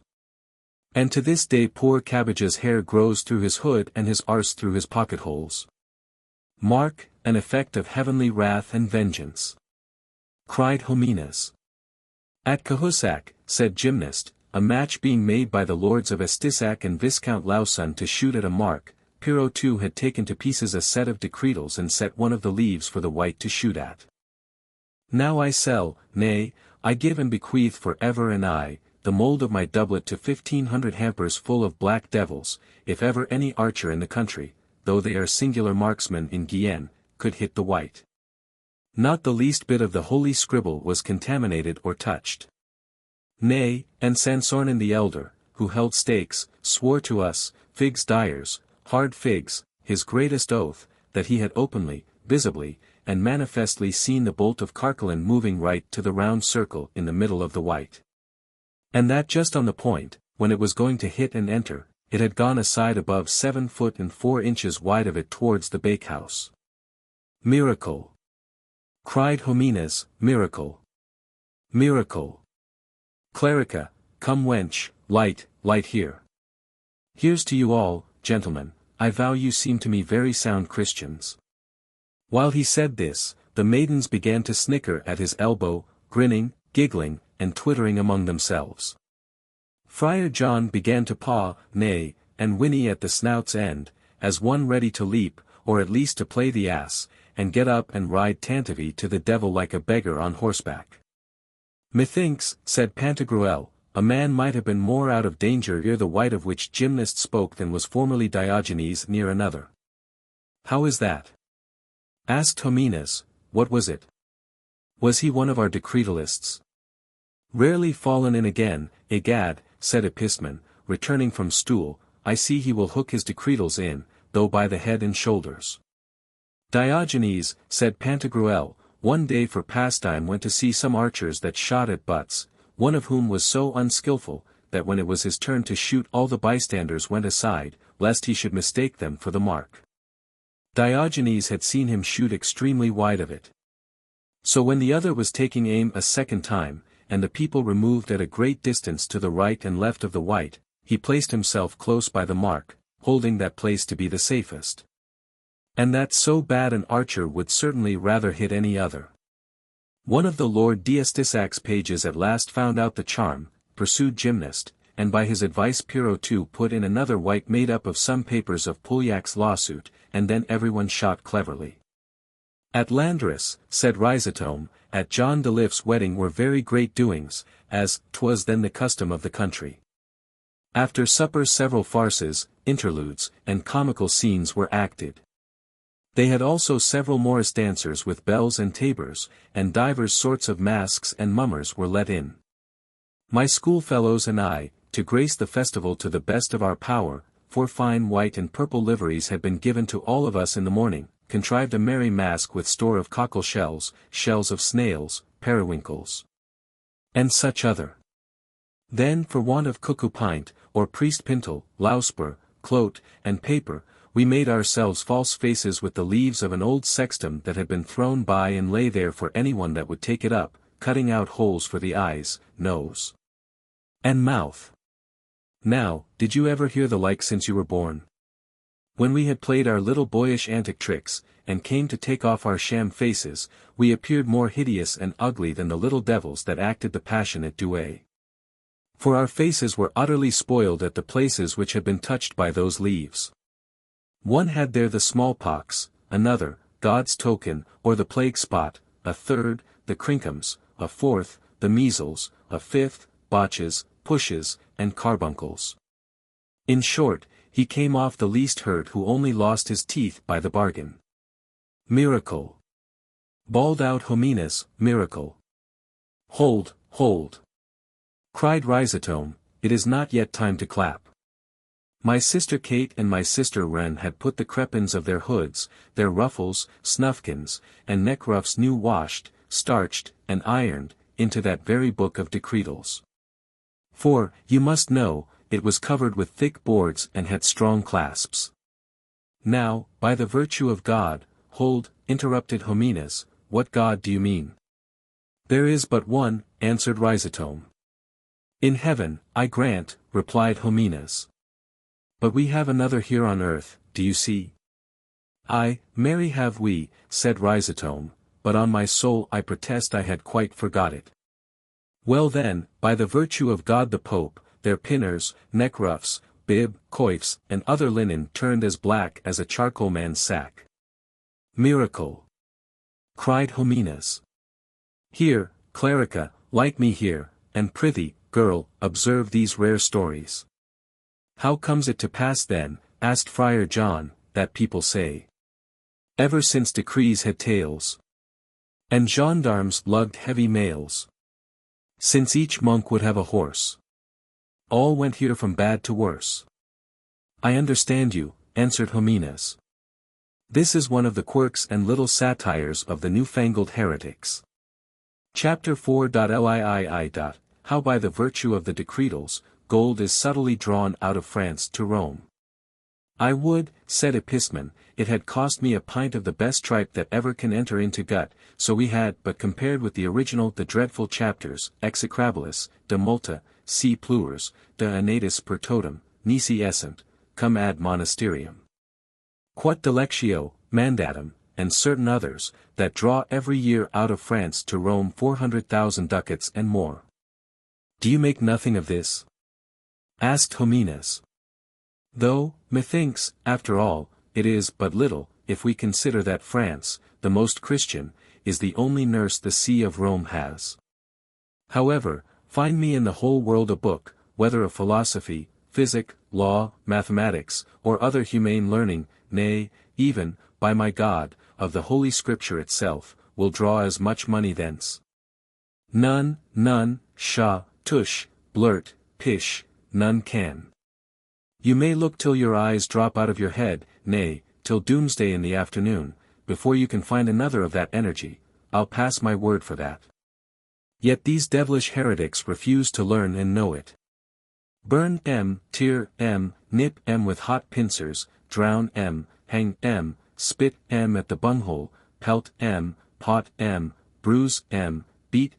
Speaker 1: And to this day poor Cabbage's hair grows through his hood and his arse through his pocket holes. Mark, an effect of heavenly wrath and vengeance. Cried Jimenez. At Cahusac, said Gymnast, a match being made by the lords of Estissac and Viscount Lauson to shoot at a mark, Pyrrho too had taken to pieces a set of decretals and set one of the leaves for the white to shoot at. Now I sell, nay, I give and bequeath for ever and aye, the mould of my doublet to 1500 hampers full of black devils, if ever any archer in the country, though they are singular marksmen in Guienne, could hit the white. Not the least bit of the holy scribble was contaminated or touched. Nay, and Sansornin the elder, who held stakes, swore to us, figs dyers, hard figs, his greatest oath, that he had openly, visibly, and manifestly seen the bolt of Carcolin moving right to the round circle in the middle of the white. And that just on the point, when it was going to hit and enter, it had gone aside above 7 foot and 4 inches wide of it towards the bakehouse. Miracle! Cried Jimenez, miracle! Miracle! Clerica, come wench, light here. Here's to you all, gentlemen, I vow you seem to me very sound Christians. While he said this, the maidens began to snicker at his elbow, grinning, giggling, and twittering among themselves. Friar John began to paw, neigh, and whinny at the snout's end, as one ready to leap, or at least to play the ass, and get up and ride Tantivy to the devil like a beggar on horseback. Methinks, said Pantagruel, a man might have been more out of danger ere the white of which Gymnast spoke than was formerly Diogenes near another. How is that? Asked Jimenez, what was it? Was he one of our decretalists? Rarely fallen in again, egad, said Epistemon, returning from stool, I see he will hook his decretals in, though by the head and shoulders. Diogenes, said Pantagruel, one day for pastime went to see some archers that shot at butts, one of whom was so unskilful, that when it was his turn to shoot all the bystanders went aside, lest he should mistake them for the mark. Diogenes had seen him shoot extremely wide of it. So when the other was taking aim a second time, and the people removed at a great distance to the right and left of the white, he placed himself close by the mark, holding that place to be the safest. And that so bad an archer would certainly rather hit any other. One of the Lord d'Estisac's pages at last found out the charm, pursued Gymnast, and by his advice Pyrrho too put in another white made up of some papers of Pouillac's lawsuit, and then everyone shot cleverly. At Landres, said Rhizotome, at John de Liff's wedding were very great doings, as 'twas then the custom of the country. After supper several farces, interludes, and comical scenes were acted. They had also several morris dancers with bells and tabors, and divers sorts of masks and mummers were let in. My schoolfellows and I, to grace the festival to the best of our power, 4 fine white and purple liveries had been given to all of us in the morning, contrived a merry mask with store of cockle shells, shells of snails, periwinkles, and such other. Then for want of cuckoo pint, or priest pintle, louspur, clote, and paper, we made ourselves false faces with the leaves of an old sextum that had been thrown by and lay there for anyone that would take it up, cutting out holes for the eyes, nose, and mouth. Now, did you ever hear the like since you were born? When we had played our little boyish antic tricks, and came to take off our sham faces, we appeared more hideous and ugly than the little devils that acted the passionate duet. For our faces were utterly spoiled at the places which had been touched by those leaves. One had there the smallpox, another, God's token, or the plague spot, a third, the crinkums, a fourth, the measles, a fifth, botches, pushes, and carbuncles. In short, he came off the least hurt who only lost his teeth by the bargain. Miracle! Bawled out Hominis, miracle! Hold, hold! Cried Rhizotome, it is not yet time to clap. My sister Kate and my sister Wren had put the crepins of their hoods, their ruffles, snuffkins, and neckruffs new washed, starched, and ironed, into that very book of decretals. For, you must know, it was covered with thick boards and had strong clasps. Now, by the virtue of God, hold, interrupted Hominis, what God do you mean? There is but one, answered Rhizotome. In heaven, I grant, replied Hominis. But we have another here on earth, do you see? Ay, marry have we, said Rhizotome, but on my soul I protest I had quite forgot it. Well then, by the virtue of God the Pope, their pinners, neckruffs, bib, coifs, and other linen turned as black as a charcoal man's sack. Miracle! Cried Hominis. Here, Clerica, like me here, and prithee, girl, observe these rare stories. How comes it to pass then, asked Friar John, that people say, ever since decrees had tails, and gendarmes lugged heavy mails, since each monk would have a horse, all went here from bad to worse? I understand you, answered Hominis. This is one of the quirks and little satires of the newfangled heretics. Chapter 4.Liii. How by the virtue of the decretals, gold is subtly drawn out of France to Rome. I would, said Epistemon, it had cost me a pint of the best tripe that ever can enter into gut, so we had but compared with the original the dreadful chapters, execrabilis, de multa, si plures, de annatis per totem, nisi essent, cum ad monasterium. Quot delectio, mandatum, and certain others, that draw every year out of France to Rome 400,000 ducats and more. Do you make nothing of this? Asked Hominis. Though, methinks, after all, it is but little, if we consider that France, the most Christian, is the only nurse the see of Rome has. However, find me in the whole world a book, whether of philosophy, physic, law, mathematics, or other humane learning, nay, even, by my God, of the Holy Scripture itself, will draw as much money thence. None, pshaw, tush, blurt, pish, none can. You may look till your eyes drop out of your head, nay, till doomsday in the afternoon, before you can find another of that energy, I'll pass my word for that. Yet these devilish heretics refuse to learn and know it. Burn tear nip with hot pincers, drown hang spit at the bunghole, pelt pot bruise beat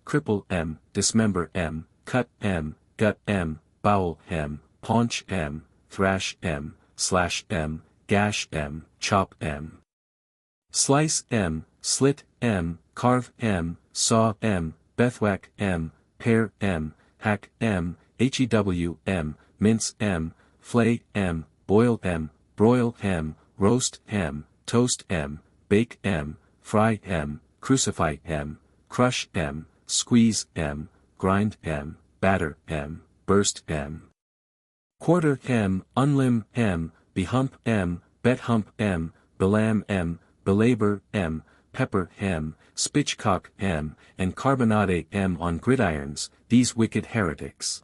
Speaker 1: cripple dismember cut gut bowel paunch thrash slash gash chop slice slit carve saw bethwack pear hack hew mince flay boil broil roast toast bake fry crucify crush squeeze grind batter burst quarter unlimb behump bet hump belam belabor pepper spitchcock and carbonade on gridirons, these wicked heretics.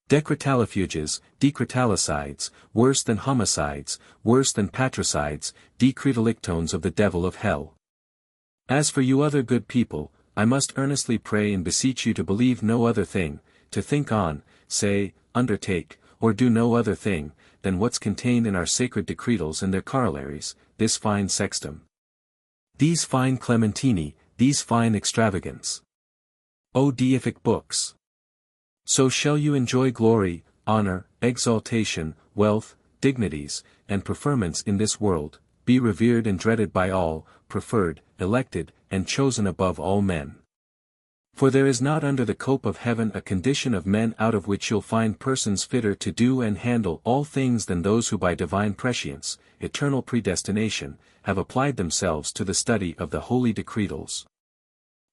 Speaker 1: Decretalifuges, decretalicides, worse than homicides, worse than patricides, decretalictones of the devil of hell. As for you other good people, I must earnestly pray and beseech you to believe no other thing, to think on, say, undertake, or do no other thing, than what's contained in our sacred decretals and their corollaries, this fine sextum. These fine clementini, these fine extravagants. O deific books! So shall you enjoy glory, honor, exaltation, wealth, dignities, and preferments in this world, be revered and dreaded by all, preferred, elected, and chosen above all men. For there is not under the cope of heaven a condition of men out of which you'll find persons fitter to do and handle all things than those who by divine prescience, eternal predestination, have applied themselves to the study of the holy decretals.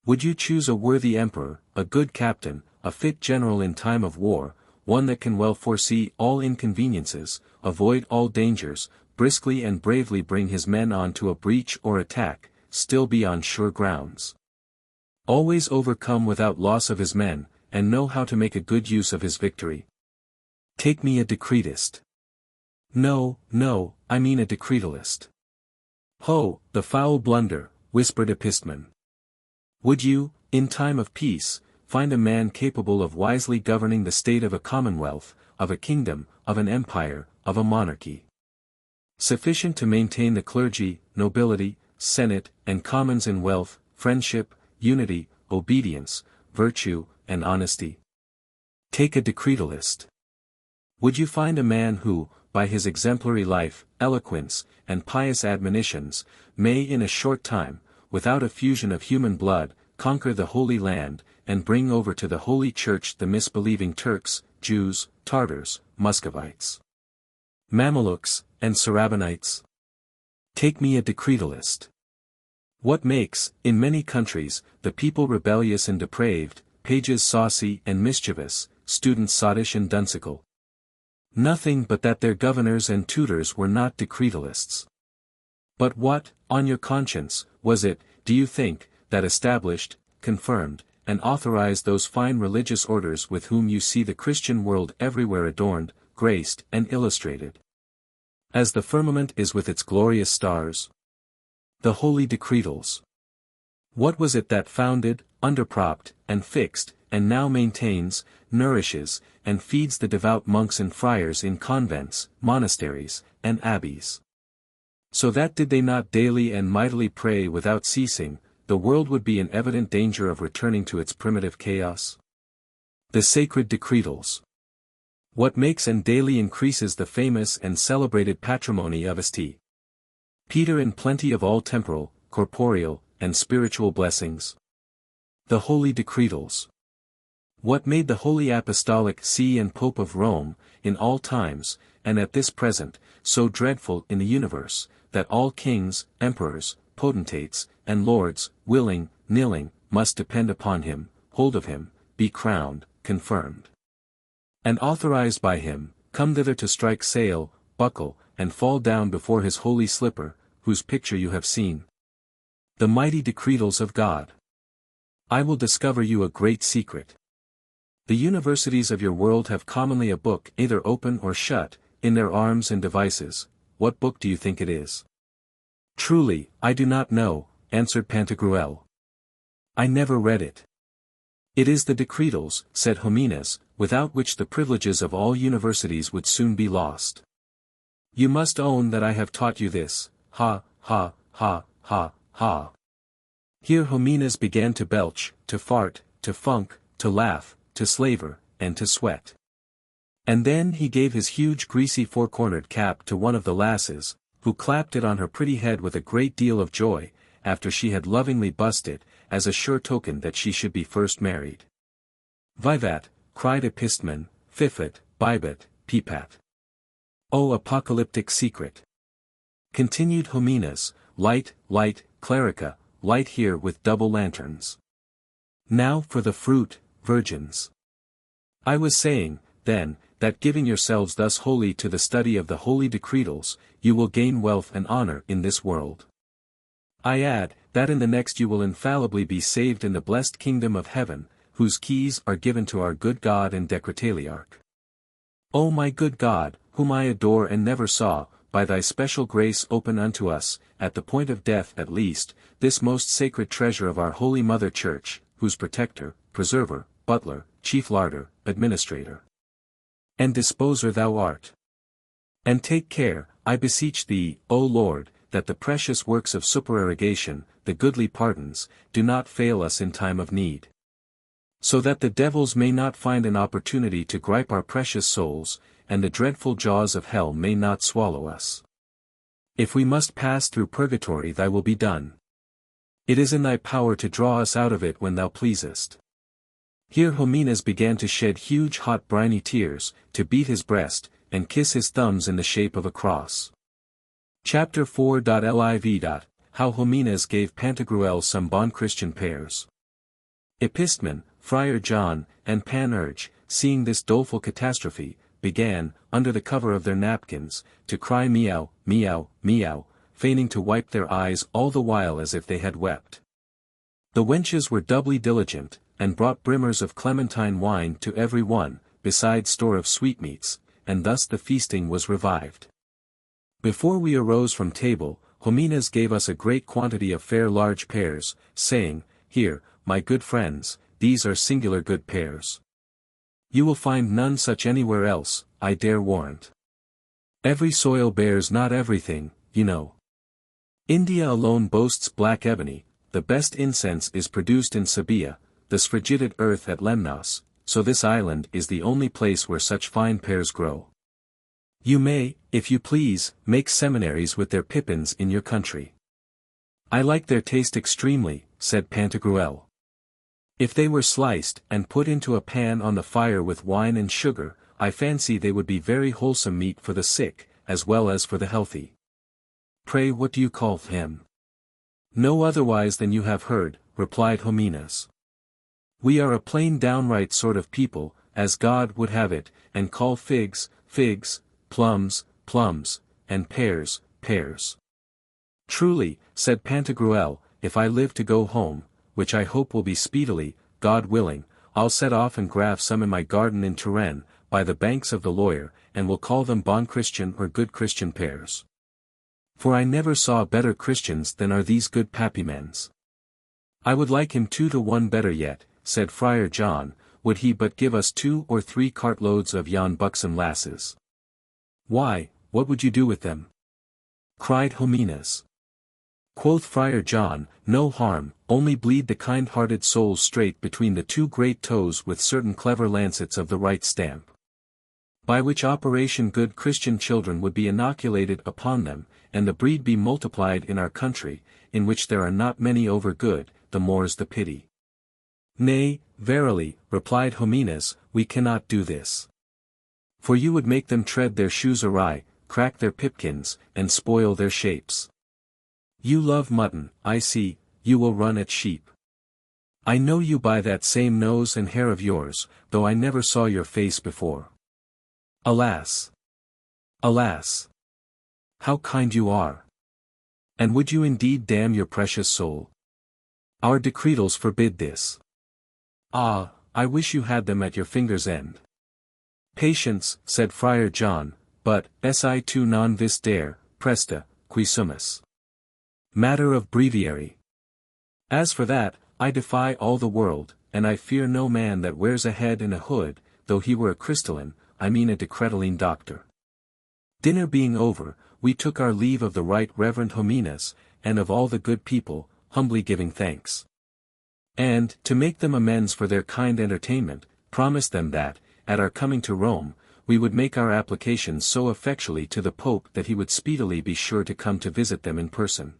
Speaker 1: Would you choose a worthy emperor, a good captain, a fit general in time of war, one that can well foresee all inconveniences, avoid all dangers, briskly and bravely bring his men on to a breach or attack, still be on sure grounds? Always overcome without loss of his men, and know how to make a good use of his victory. Take me a decretist. No, I mean a decretalist. Ho, the foul blunder, whispered Epistman. Would you, in time of peace, find a man capable of wisely governing the state of a commonwealth, of a kingdom, of an empire, of a monarchy? Sufficient to maintain the clergy, nobility, senate, and commons in wealth, friendship, unity, obedience, virtue, and honesty? Take a decretalist. Would you find a man who, by his exemplary life, eloquence, and pious admonitions, may in a short time, without effusion of human blood, conquer the Holy Land, and bring over to the Holy Church the misbelieving Turks, Jews, Tartars, Muscovites, Mamelukes, and Sarabanites? Take me a decretalist. What makes, in many countries, the people rebellious and depraved, pages saucy and mischievous, students sottish and dunsical? Nothing but that their governors and tutors were not decretalists. But what, on your conscience, was it, do you think, that established, confirmed, and authorized those fine religious orders with whom you see the Christian world everywhere adorned, graced, and illustrated? As the firmament is with its glorious stars? The holy decretals. What was it that founded, underpropped, and fixed, and now maintains, nourishes, and feeds the devout monks and friars in convents, monasteries, and abbeys? So that did they not daily and mightily pray without ceasing, the world would be in evident danger of returning to its primitive chaos? The sacred decretals. What makes and daily increases the famous and celebrated patrimony of St. Peter in plenty of all temporal, corporeal, and spiritual blessings? The holy decretals. What made the Holy Apostolic See and Pope of Rome, in all times, and at this present, so dreadful in the universe, that all kings, emperors, potentates, and lords, willing, nilling, must depend upon him, hold of him, be crowned, confirmed, and authorized by him, come thither to strike sail, buckle, and fall down before his holy slipper, whose picture you have seen? The mighty decretals of God. I will discover you a great secret. The universities of your world have commonly a book either open or shut, in their arms and devices. What book do you think it is? Truly, I do not know, answered Pantagruel. I never read it. It is the decretals, said Humanis, without which the privileges of all universities would soon be lost. You must own that I have taught you this, ha, ha, ha, ha, ha. Here Humanis began to belch, to fart, to funk, to laugh, to slaver, and to sweat. And then he gave his huge greasy four-cornered cap to one of the lasses, who clapped it on her pretty head with a great deal of joy, after she had lovingly bussed it, as a sure token that she should be first married. Vivat, cried Epistman, Fifat, Bibat, Peepat. O apocalyptic secret! Continued Humanis, light, light, clerica, light here with double lanterns. Now for the fruit, virgins. I was saying, then, that giving yourselves thus wholly to the study of the holy decretals, you will gain wealth and honor in this world. I add, that in the next you will infallibly be saved in the blessed kingdom of heaven, whose keys are given to our good God and decretaliarch. O my good God, whom I adore and never saw, by thy special grace open unto us, at the point of death at least, this most sacred treasure of our holy Mother Church, whose protector, preserver, butler, chief larder, administrator, and disposer thou art. And take care, I beseech thee, O Lord, that the precious works of supererogation, the goodly pardons, do not fail us in time of need. So that the devils may not find an opportunity to gripe our precious souls, and the dreadful jaws of hell may not swallow us. If we must pass through purgatory, thy will be done. It is in thy power to draw us out of it when thou pleasest. Here Humanis began to shed huge hot briny tears, to beat his breast, and kiss his thumbs in the shape of a cross. Chapter 4.liv. How Humanis gave Pantagruel some bon Christian pears. Epistman, Friar John, and Panurge, seeing this doleful catastrophe, began, under the cover of their napkins, to cry meow, meow, meow, feigning to wipe their eyes all the while as if they had wept. The wenches were doubly diligent, and brought brimmers of clementine wine to every one, besides store of sweetmeats, and thus the feasting was revived. Before we arose from table, Humanis gave us a great quantity of fair large pears, saying, Here, my good friends, these are singular good pears. You will find none such anywhere else, I dare warrant. Every soil bears not everything, you know. India alone boasts black ebony, the best incense is produced in Sabia, the sphrygited earth at Lemnos, so this island is the only place where such fine pears grow. You may, if you please, make seminaries with their pippins in your country. I like their taste extremely, said Pantagruel. If they were sliced, and put into a pan on the fire with wine and sugar, I fancy they would be very wholesome meat for the sick, as well as for the healthy. Pray what do you call them? No otherwise than you have heard, replied Humanis. We are a plain downright sort of people, as God would have it, and call figs, figs, plums, plums, and pears, pears. Truly, said Pantagruel, if I live to go home, which I hope will be speedily, God willing, I'll set off and graft some in my garden in Touraine, by the banks of the Loire, and will call them bon Christian or good Christian pears. For I never saw better Christians than are these good papimens. I would like him 2 to 1 better yet, said Friar John, would he but give us 2 or 3 cartloads of yon buxom lasses. Why, what would you do with them? Cried Humanis. Quoth Friar John, no harm, only bleed the kind-hearted souls straight between the 2 great toes with certain clever lancets of the right stamp. By which operation good Christian children would be inoculated upon them, and the breed be multiplied in our country, in which there are not many over good, the more's the pity. Nay, verily, replied Humanis, we cannot do this. For you would make them tread their shoes awry, crack their pipkins, and spoil their shapes. You love mutton, I see, you will run at sheep. I know you by that same nose and hair of yours, though I never saw your face before. Alas! Alas! How kind you are! And would you indeed damn your precious soul? Our decretals forbid this. Ah, I wish you had them at your finger's end. Patience, said Friar John, but, si tu non vis dare, presta, qui summus. Matter of breviary. As for that, I defy all the world, and I fear no man that wears a head and a hood, though he were a crystalline, I mean a decretaline doctor. Dinner being over, we took our leave of the right reverend Hominas, and of all the good people, humbly giving thanks. And, to make them amends for their kind entertainment, promised them that, at our coming to Rome, we would make our applications so effectually to the Pope that he would speedily be sure to come to visit them in person.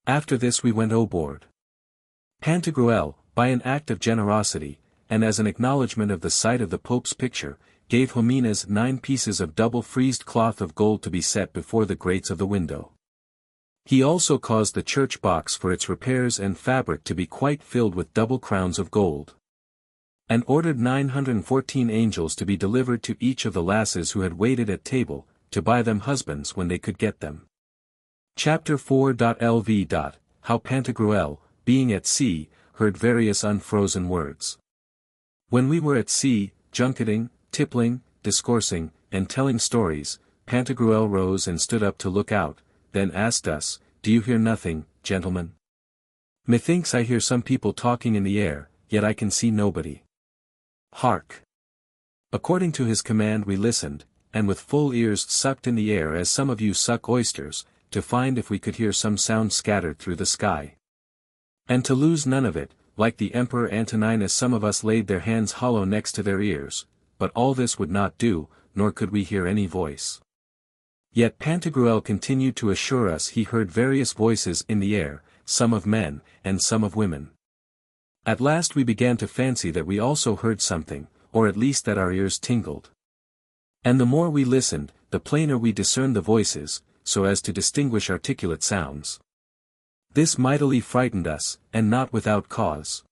Speaker 1: After this we went aboard. Pantagruel, by an act of generosity, and as an acknowledgment of the sight of the Pope's picture, gave Hominas 9 pieces of double friezed cloth of gold to be set before the grates of the window. He also caused the church box for its repairs and fabric to be quite filled with double crowns of gold. And ordered 914 angels to be delivered to each of the lasses who had waited at table, to buy them husbands when they could get them. Chapter 4.lv. How Pantagruel, being at sea, heard various unfrozen words. When we were at sea, junketing, tippling, discoursing, and telling stories, Pantagruel rose and stood up to look out, then asked us, "Do you hear nothing, gentlemen? Methinks I hear some people talking in the air, yet I can see nobody. Hark!" According to his command we listened, and with full ears sucked in the air as some of you suck oysters, to find if we could hear some sound scattered through the sky. And to lose none of it, like the Emperor Antoninus some of us laid their hands hollow next to their ears, but all this would not do, nor could we hear any voice. Yet Pantagruel continued to assure us he heard various voices in the air, some of men, and some of women. At last we began to fancy that we also heard something, or at least that our ears tingled. And the more we listened, the plainer we discerned the voices, so as to distinguish articulate sounds. This mightily frightened us, and not without cause.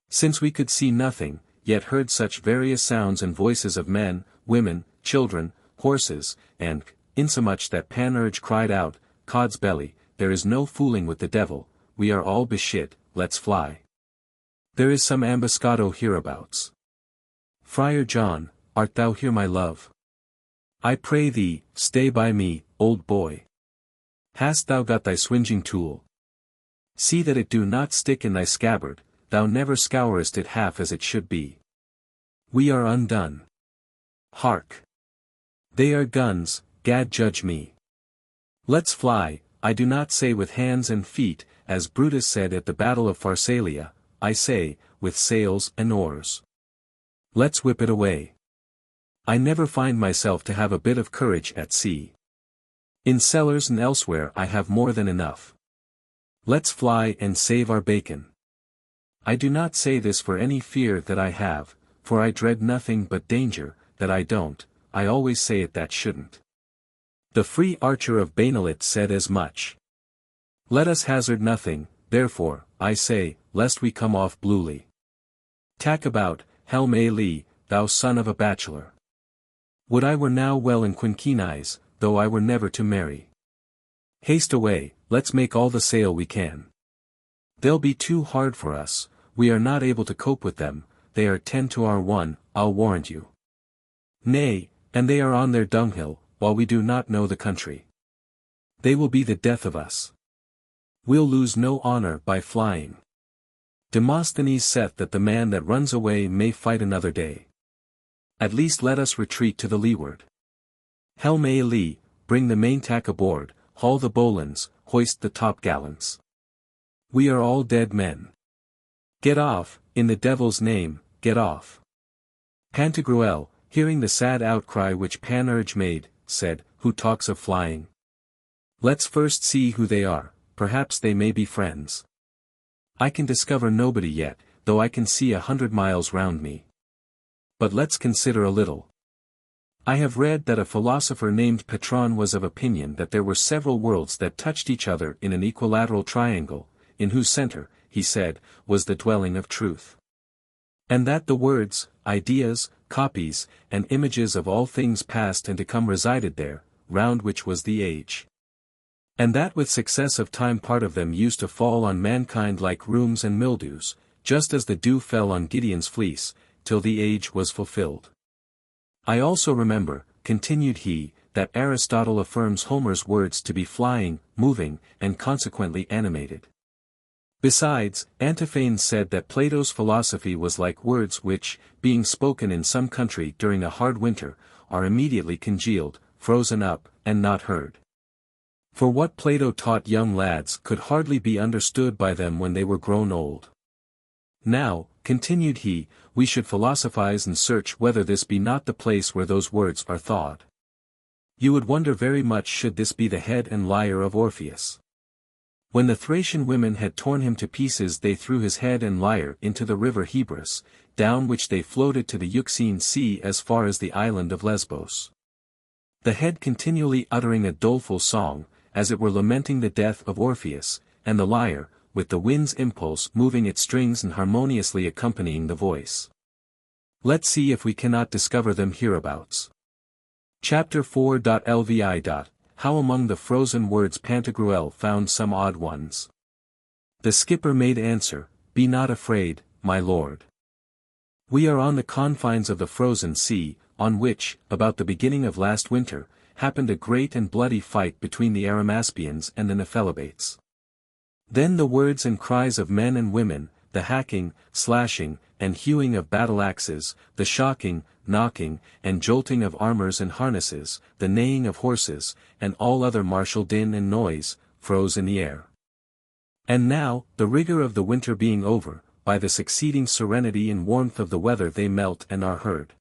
Speaker 1: Since we could see nothing, yet heard such various sounds and voices of men, women, children, horses, and, insomuch that Panurge cried out, "Cod's belly, there is no fooling with the devil, we are all beshit, let's fly. There is some ambuscado hereabouts. Friar John, art thou here, my love? I pray thee, stay by me, old boy. Hast thou got thy swinging tool? See that it do not stick in thy scabbard, thou never scourest it half as it should be. We are undone. Hark! They are guns, gad judge me. Let's fly, I do not say with hands and feet, as Brutus said at the battle of Pharsalia, I say, with sails and oars. Let's whip it away. I never find myself to have a bit of courage at sea. In cellars and elsewhere I have more than enough. Let's fly and save our bacon. I do not say this for any fear that I have, for I dread nothing but danger, that I don't, I always say it that shouldn't. The free archer of Bainalit said as much. Let us hazard nothing, therefore, I say, lest we come off bluely. Tack about, helm a lee, thou son of a bachelor. Would I were now well in quinquennise, though I were never to marry. Haste away, let's make all the sail we can. They'll be too hard for us, we are not able to cope with them, they are 10 to our 1, I'll warrant you. Nay, and they are on their dunghill, while we do not know the country. They will be the death of us. We'll lose no honor by flying. Demosthenes saith that the man that runs away may fight another day. At least let us retreat to the leeward. Helm a lee, bring the main-tack aboard, haul the bowlines, hoist the top-gallants. We are all dead men. Get off, in the devil's name, get off. Pantagruel, hearing the sad outcry which Panurge made, said, Who talks of flying? Let's first see who they are, perhaps they may be friends. I can discover nobody yet, though I can see 100 miles round me. But let's consider a little. I have read that a philosopher named Patron was of opinion that there were several worlds that touched each other in an equilateral triangle, in whose center, he said, was the dwelling of truth. And that the words, ideas, copies, and images of all things past and to come resided there, round which was the age. And that with success of time part of them used to fall on mankind like rheums and mildews, just as the dew fell on Gideon's fleece, till the age was fulfilled. I also remember, continued he, that Aristotle affirms Homer's words to be flying, moving, and consequently animated. Besides, Antiphanes said that Plato's philosophy was like words which, being spoken in some country during a hard winter, are immediately congealed, frozen up, and not heard. For what Plato taught young lads could hardly be understood by them when they were grown old. Now, continued he, we should philosophize and search whether this be not the place where those words are thought. You would wonder very much should this be the head and lyre of Orpheus. When the Thracian women had torn him to pieces, they threw his head and lyre into the river Hebrus, down which they floated to the Euxine Sea as far as the island of Lesbos. The head continually uttering a doleful song, as it were lamenting the death of Orpheus, and the lyre, with the wind's impulse moving its strings and harmoniously accompanying the voice. Let's see if we cannot discover them hereabouts. Chapter 4.lvi. How among the frozen words Pantagruel found some odd ones. The skipper made answer, "Be not afraid, my lord. We are on the confines of the frozen sea, on which, about the beginning of last winter, happened a great and bloody fight between the Arimaspians and the Nephelabates. Then the words and cries of men and women, the hacking, slashing, and hewing of battle-axes, the shocking, knocking, and jolting of armors and harnesses, the neighing of horses, and all other martial din and noise, froze in the air. And now, the rigor of the winter being over, by the succeeding serenity and warmth of the weather they melt and are heard.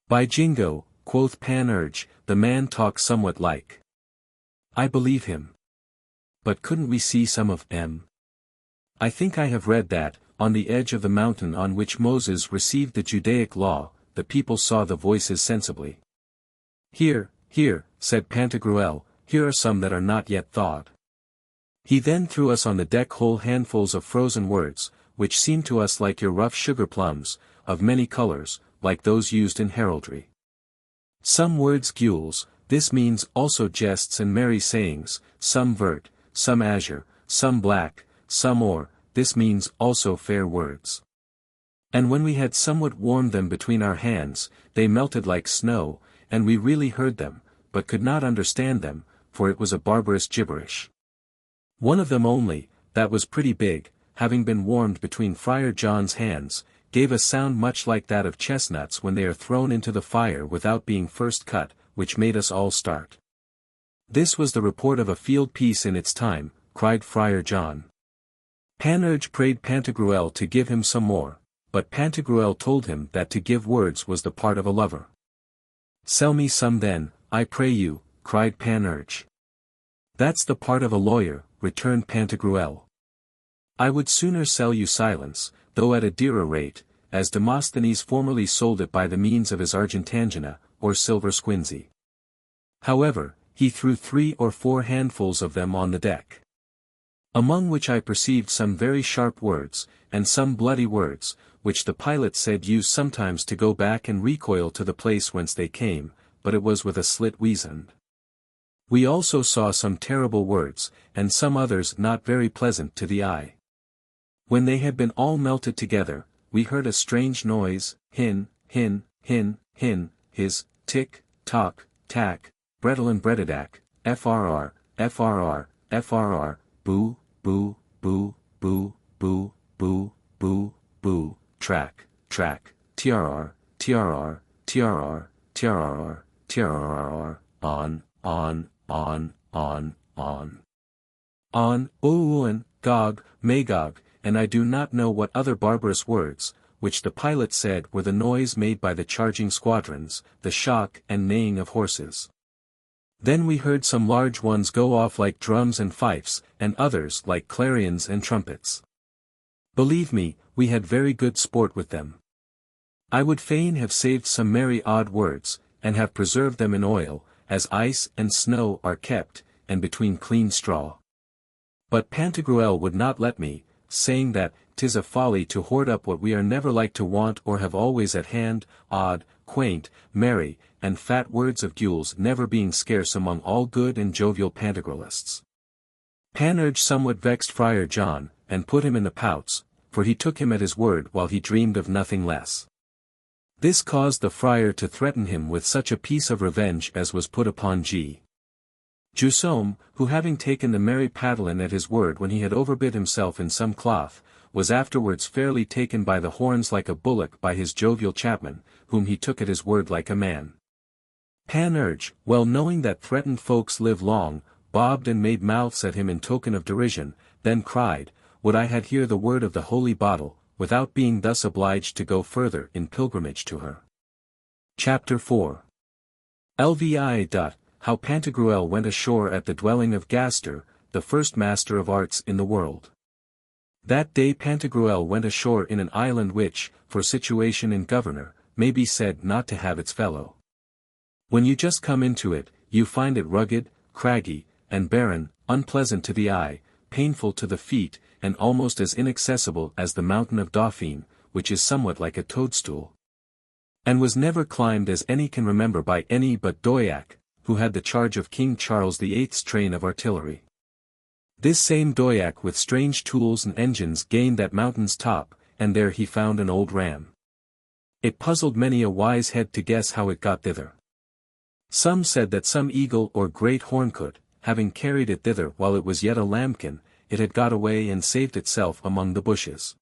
Speaker 1: By Jingo, quoth Panurge, the man talks somewhat like. I believe him. But couldn't we see some of M? I think I have read that, on the edge of the mountain on which Moses received the Judaic law, the people saw the voices sensibly. Here, said Pantagruel, here are some that are not yet thought. He then threw us on the deck whole handfuls of frozen words, which seemed to us like your rough sugar plums, of many colors, like those used in heraldry. Some words gules, this means also jests and merry sayings, some vert, some azure, some black, some or, this means also fair words. And when we had somewhat warmed them between our hands, they melted like snow, and we really heard them, but could not understand them, for it was a barbarous gibberish. One of them only, that was pretty big, having been warmed between Friar John's hands, gave a sound much like that of chestnuts when they are thrown into the fire without being first cut, which made us all start. This was the report of a field piece in its time, cried Friar John. Panurge prayed Pantagruel to give him some more, but Pantagruel told him that to give words was the part of a lover. Sell me some then, I pray you, cried Panurge. That's the part of a lawyer, returned Pantagruel. I would sooner sell you silence, though at a dearer rate, as Demosthenes formerly sold it by the means of his Argentangina, or silver squinsy. However, he threw 3 or 4 handfuls of them on the deck. Among which I perceived some very sharp words, and some bloody words, which the pilot said used sometimes to go back and recoil to the place whence they came, but it was with a slit weasand. We also saw some terrible words, and some others not very pleasant to the eye. When they had been all melted together, we heard a strange noise, hin, his, tick, tock, tack, brettle and brettadak, frr, boo, boo, boo, boo, boo, boo, boo, boo, track, trrr, on, Ouan, Gog, Magog, and I do not know what other barbarous words, which the pilot said were the noise made by the charging squadrons, the shock and neighing of horses. Then we heard some large ones go off like drums and fifes, and others like clarions and trumpets. Believe me, we had very good sport with them. I would fain have saved some merry odd words, and have preserved them in oil, as ice and snow are kept, and between clean straw. But Pantagruel would not let me, saying that 'tis a folly to hoard up what we are never like to want or have always at hand, odd, quaint, merry, and fat words of gules never being scarce among all good and jovial Pantagruelists. Panurge somewhat vexed Friar John, and put him in the pouts, for he took him at his word while he dreamed of nothing less. This caused the friar to threaten him with such a piece of revenge as was put upon G. Jusome, who having taken the merry Padelin at his word when he had overbid himself in some cloth, was afterwards fairly taken by the horns like a bullock by his jovial chapman, whom he took at his word like a man. Panurge, well knowing that threatened folks live long, bobbed and made mouths at him in token of derision, then cried, would I had here the word of the holy bottle, without being thus obliged to go further in pilgrimage to her. Chapter 4 Lvi. How Pantagruel went ashore at the dwelling of Gaster, the first master of arts in the world. That day Pantagruel went ashore in an island which, for situation and governor, may be said not to have its fellow. When you just come into it, you find it rugged, craggy, and barren, unpleasant to the eye, painful to the feet, and almost as inaccessible as the mountain of Dauphine, which is somewhat like a toadstool. And was never climbed as any can remember by any but Doyac, who had the charge of King Charles VIII's train of artillery. This same Doyac with strange tools and engines gained that mountain's top, and there he found an old ram. It puzzled many a wise head to guess how it got thither. Some said that some eagle or great horncoot, having carried it thither while it was yet a lambkin, it had got away and saved itself among the bushes.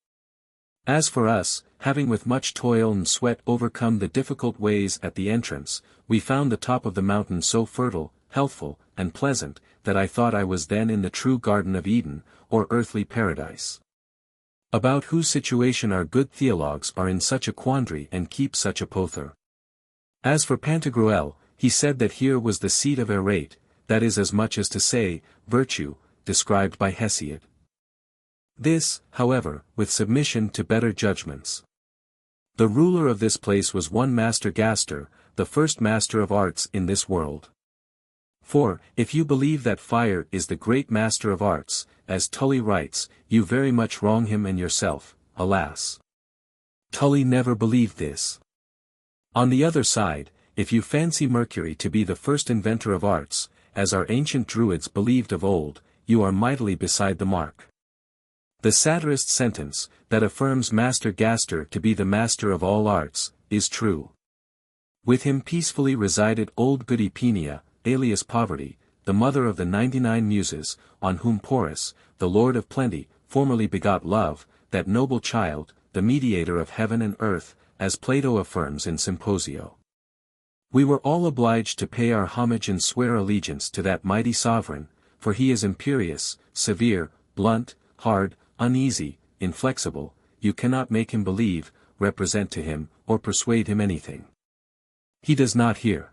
Speaker 1: As for us, having with much toil and sweat overcome the difficult ways at the entrance, we found the top of the mountain so fertile, healthful, and pleasant, that I thought I was then in the true Garden of Eden, or earthly paradise. About whose situation our good theologues are in such a quandary and keep such a pother. As for Pantagruel, he said that here was the seat of irreverent, that is as much as to say, virtue, described by Hesiod. This, however, with submission to better judgments. The ruler of this place was one Master Gaster, the first master of arts in this world. For, if you believe that fire is the great master of arts, as Tully writes, you very much wrong him and yourself, alas. Tully never believed this. On the other side, if you fancy Mercury to be the first inventor of arts, as our ancient Druids believed of old, you are mightily beside the mark. The satirist's sentence, that affirms Master Gaster to be the master of all arts, is true. With him peacefully resided old Goody Penia, alias Poverty, the mother of the 99 Muses, on whom Porus, the Lord of Plenty, formerly begot Love, that noble child, the mediator of heaven and earth, as Plato affirms in Symposio. We were all obliged to pay our homage and swear allegiance to that mighty sovereign, for he is imperious, severe, blunt, hard, uneasy, inflexible, you cannot make him believe, represent to him, or persuade him anything. He does not hear.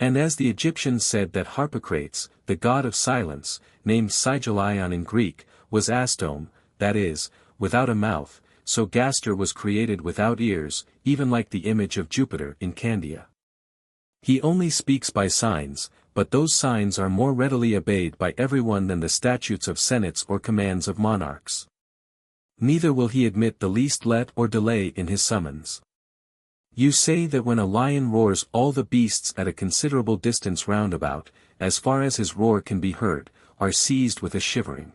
Speaker 1: And as the Egyptians said that Harpocrates, the god of silence, named Sigilion in Greek, was astome, that is, without a mouth, so Gaster was created without ears, even like the image of Jupiter in Candia. He only speaks by signs, but those signs are more readily obeyed by everyone than the statutes of senates or commands of monarchs. Neither will he admit the least let or delay in his summons. You say that when a lion roars all the beasts at a considerable distance round about, as far as his roar can be heard, are seized with a shivering.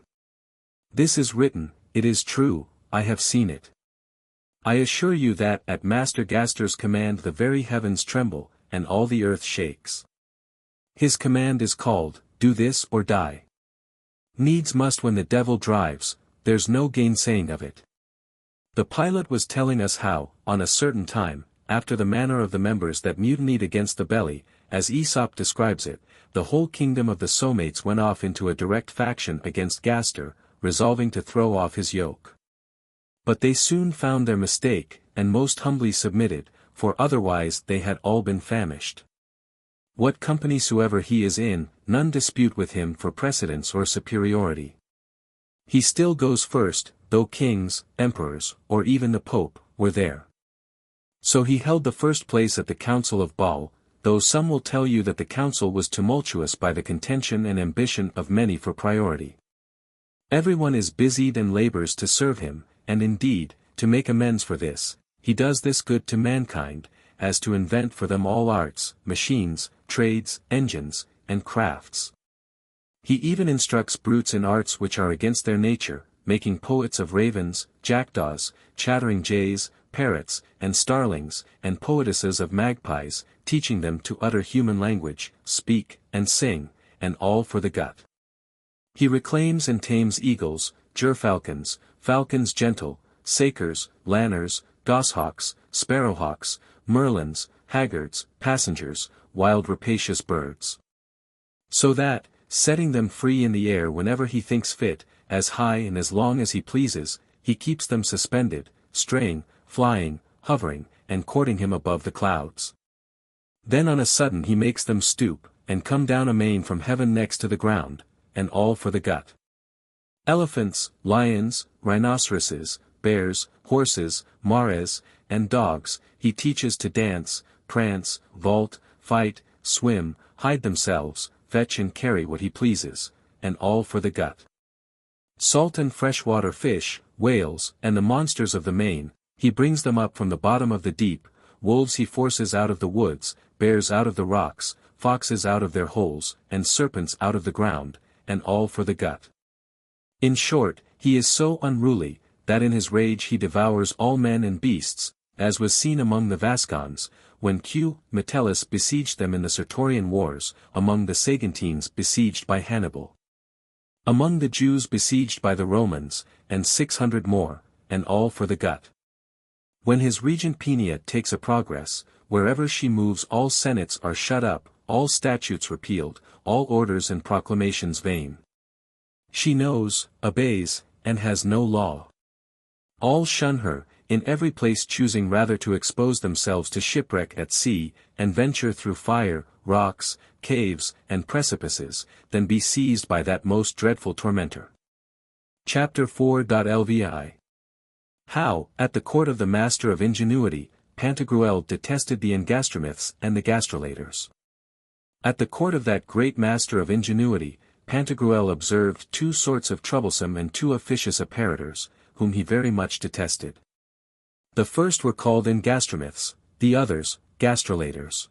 Speaker 1: This is written, it is true, I have seen it. I assure you that at Master Gaster's command the very heavens tremble, and all the earth shakes. His command is called, do this or die. Needs must when the devil drives, there's no gainsaying of it. The pilot was telling us how, on a certain time, after the manner of the members that mutinied against the belly, as Aesop describes it, the whole kingdom of the Somates went off into a direct faction against Gaster, resolving to throw off his yoke. But they soon found their mistake, and most humbly submitted, for otherwise they had all been famished. What company soever he is in, none dispute with him for precedence or superiority. He still goes first, though kings, emperors, or even the Pope, were there. So he held the first place at the Council of Ball, though some will tell you that the council was tumultuous by the contention and ambition of many for priority. Everyone is busied and labors to serve him, and indeed, to make amends for this, he does this good to mankind, as to invent for them all arts, machines, trades, engines, and crafts. He even instructs brutes in arts which are against their nature, making poets of ravens, jackdaws, chattering jays, parrots, and starlings, and poetesses of magpies, teaching them to utter human language, speak, and sing, and all for the gut. He reclaims and tames eagles, gerfalcons, falcons gentle, sakers, lanners, goshawks, sparrowhawks, merlins, haggards, passengers, wild rapacious birds. So that, setting them free in the air whenever he thinks fit, as high and as long as he pleases, he keeps them suspended, straying, flying, hovering, and courting him above the clouds. Then on a sudden he makes them stoop, and come down amain from heaven next to the ground, and all for the gut. Elephants, lions, rhinoceroses, bears, horses, mares, and dogs, he teaches to dance, prance, vault, fight, swim, hide themselves, fetch and carry what he pleases, and all for the gut. Salt and freshwater fish, whales, and the monsters of the main, he brings them up from the bottom of the deep, wolves he forces out of the woods, bears out of the rocks, foxes out of their holes, and serpents out of the ground, and all for the gut. In short, he is so unruly, that in his rage he devours all men and beasts, as was seen among the Vascons, when Q. Metellus besieged them in the Sertorian wars, among the Saguntines besieged by Hannibal, among the Jews besieged by the Romans, and 600 more, and all for the gut. When his regent Penia takes a progress, wherever she moves all senates are shut up, all statutes repealed, all orders and proclamations vain. She knows, obeys, and has no law. All shun her, in every place choosing rather to expose themselves to shipwreck at sea, and venture through fire, rocks, caves, and precipices, than be seized by that most dreadful tormentor. Chapter 4.lvi. How, at the court of the master of ingenuity, Pantagruel detested the engastromiths and the gastrolators. At the court of that great master of ingenuity, Pantagruel observed two sorts of troublesome and too officious apparitors, whom he very much detested. The first were called engastromiths, the others, gastrolators.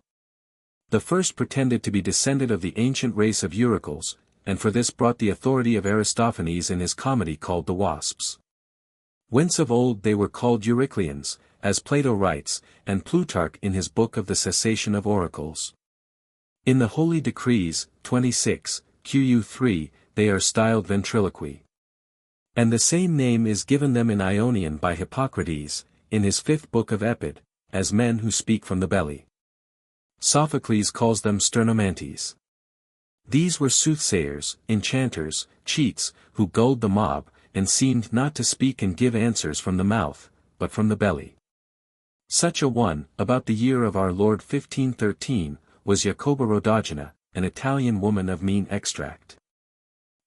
Speaker 1: The first pretended to be descended of the ancient race of Euricles, and for this brought the authority of Aristophanes in his comedy called The Wasps. Whence of old they were called Eurycleans, as Plato writes, and Plutarch in his book of the Cessation of Oracles. In the Holy Decrees, 26, Q.U.3, they are styled ventriloqui. And the same name is given them in Ionian by Hippocrates, in his 5th book of Epid, as men who speak from the belly. Sophocles calls them sternomantes. These were soothsayers, enchanters, cheats, who gulled the mob, and seemed not to speak and give answers from the mouth, but from the belly. Such a one, about the year of our Lord 1513, was Jacoba Rodogena, an Italian woman of mean extract.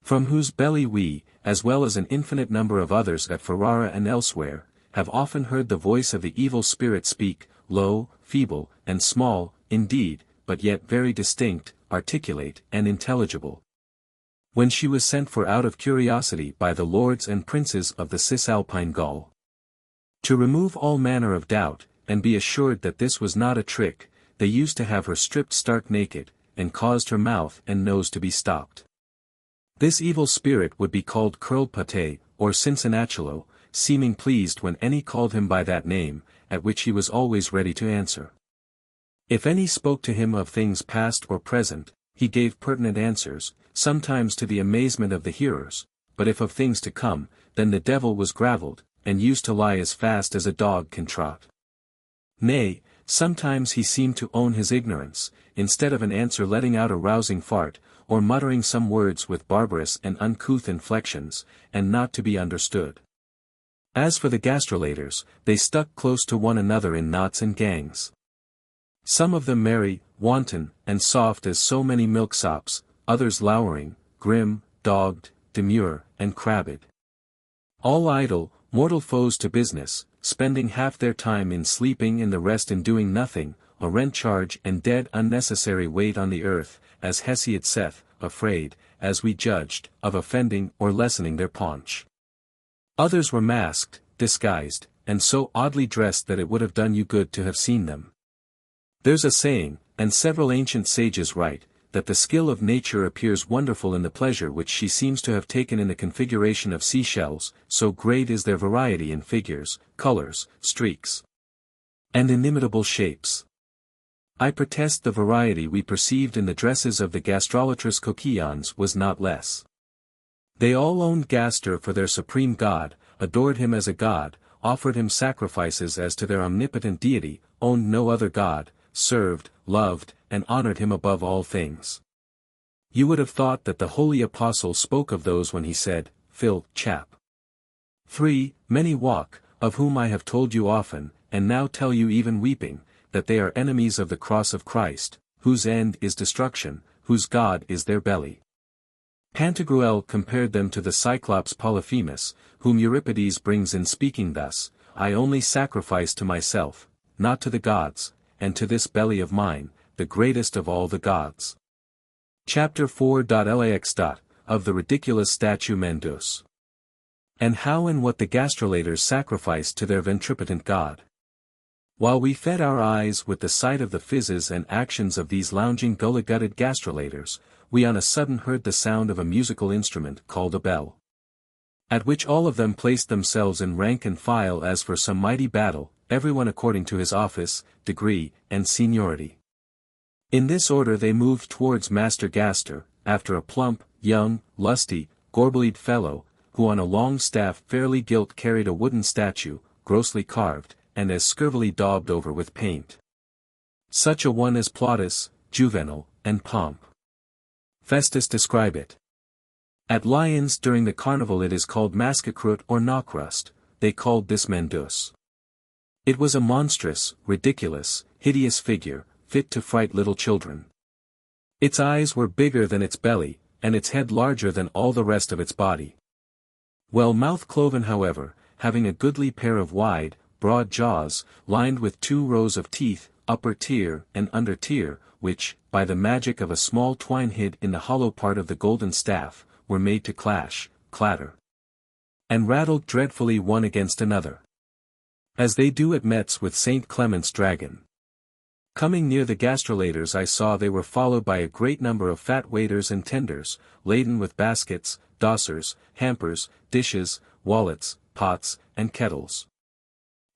Speaker 1: From whose belly we, as well as an infinite number of others at Ferrara and elsewhere, have often heard the voice of the evil spirit speak, low, feeble, and small, indeed, but yet very distinct, articulate, and intelligible. When she was sent for out of curiosity by the lords and princes of the Cisalpine Gaul. To remove all manner of doubt, and be assured that this was not a trick, they used to have her stripped stark naked, and caused her mouth and nose to be stopped. This evil spirit would be called curled pate, or Cincinnatulo, seeming pleased when any called him by that name, at which he was always ready to answer. If any spoke to him of things past or present, he gave pertinent answers, sometimes to the amazement of the hearers, but if of things to come, then the devil was gravelled, and used to lie as fast as a dog can trot. Nay, sometimes he seemed to own his ignorance, instead of an answer letting out a rousing fart, or muttering some words with barbarous and uncouth inflections, and not to be understood. As for the gastrolators, they stuck close to one another in knots and gangs. Some of them merry, wanton, and soft as so many milksops, others lowering, grim, dogged, demure, and crabbed. All idle, mortal foes to business, spending half their time in sleeping and the rest in doing nothing, a rent charge and dead unnecessary weight on the earth, as Hesiod saith, afraid, as we judged, of offending or lessening their paunch. Others were masked, disguised, and so oddly dressed that it would have done you good to have seen them. There's a saying, and several ancient sages write, that the skill of nature appears wonderful in the pleasure which she seems to have taken in the configuration of seashells, so great is their variety in figures, colors, streaks, and inimitable shapes. I protest the variety we perceived in the dresses of the gastrolatrous coquillons was not less. They all owned Gaster for their supreme god, adored him as a god, offered him sacrifices as to their omnipotent deity, owned no other god, served, loved, and honored him above all things. You would have thought that the holy apostle spoke of those when he said, "Phil, chap. 3, many walk, of whom I have told you often, and now tell you even weeping, that they are enemies of the cross of Christ, whose end is destruction, whose God is their belly." Pantagruel compared them to the Cyclops Polyphemus, whom Euripides brings in speaking thus, "I only sacrifice to myself, not to the gods, and to this belly of mine, the greatest of all the gods." Chapter 4.lax. Of the ridiculous statue Mandus. And how and what the gastrolators sacrificed to their ventripotent god. While we fed our eyes with the sight of the physes and actions of these lounging gully-gutted gastrolators, we on a sudden heard the sound of a musical instrument called a bell. At which all of them placed themselves in rank and file as for some mighty battle, everyone according to his office, degree, and seniority. In this order they moved towards Master Gaster, after a plump, young, lusty, gorbelied fellow, who on a long staff fairly gilt carried a wooden statue, grossly carved, and as scurvily daubed over with paint. Such a one as Plautus, Juvenal, and Pomp. Festus describe it. At Lyons during the carnival it is called mascacrut or knockrust, they called this Mandus. It was a monstrous, ridiculous, hideous figure, fit to fright little children. Its eyes were bigger than its belly, and its head larger than all the rest of its body. Well mouth cloven however, having a goodly pair of wide, broad jaws, lined with 2 rows of teeth, upper tier and under tier, which, by the magic of a small twine hid in the hollow part of the golden staff, were made to clash, clatter, and rattle dreadfully one against another, as they do at Metz with St. Clement's dragon. Coming near the gastrolators I saw they were followed by a great number of fat waiters and tenders, laden with baskets, dossers, hampers, dishes, wallets, pots, and kettles.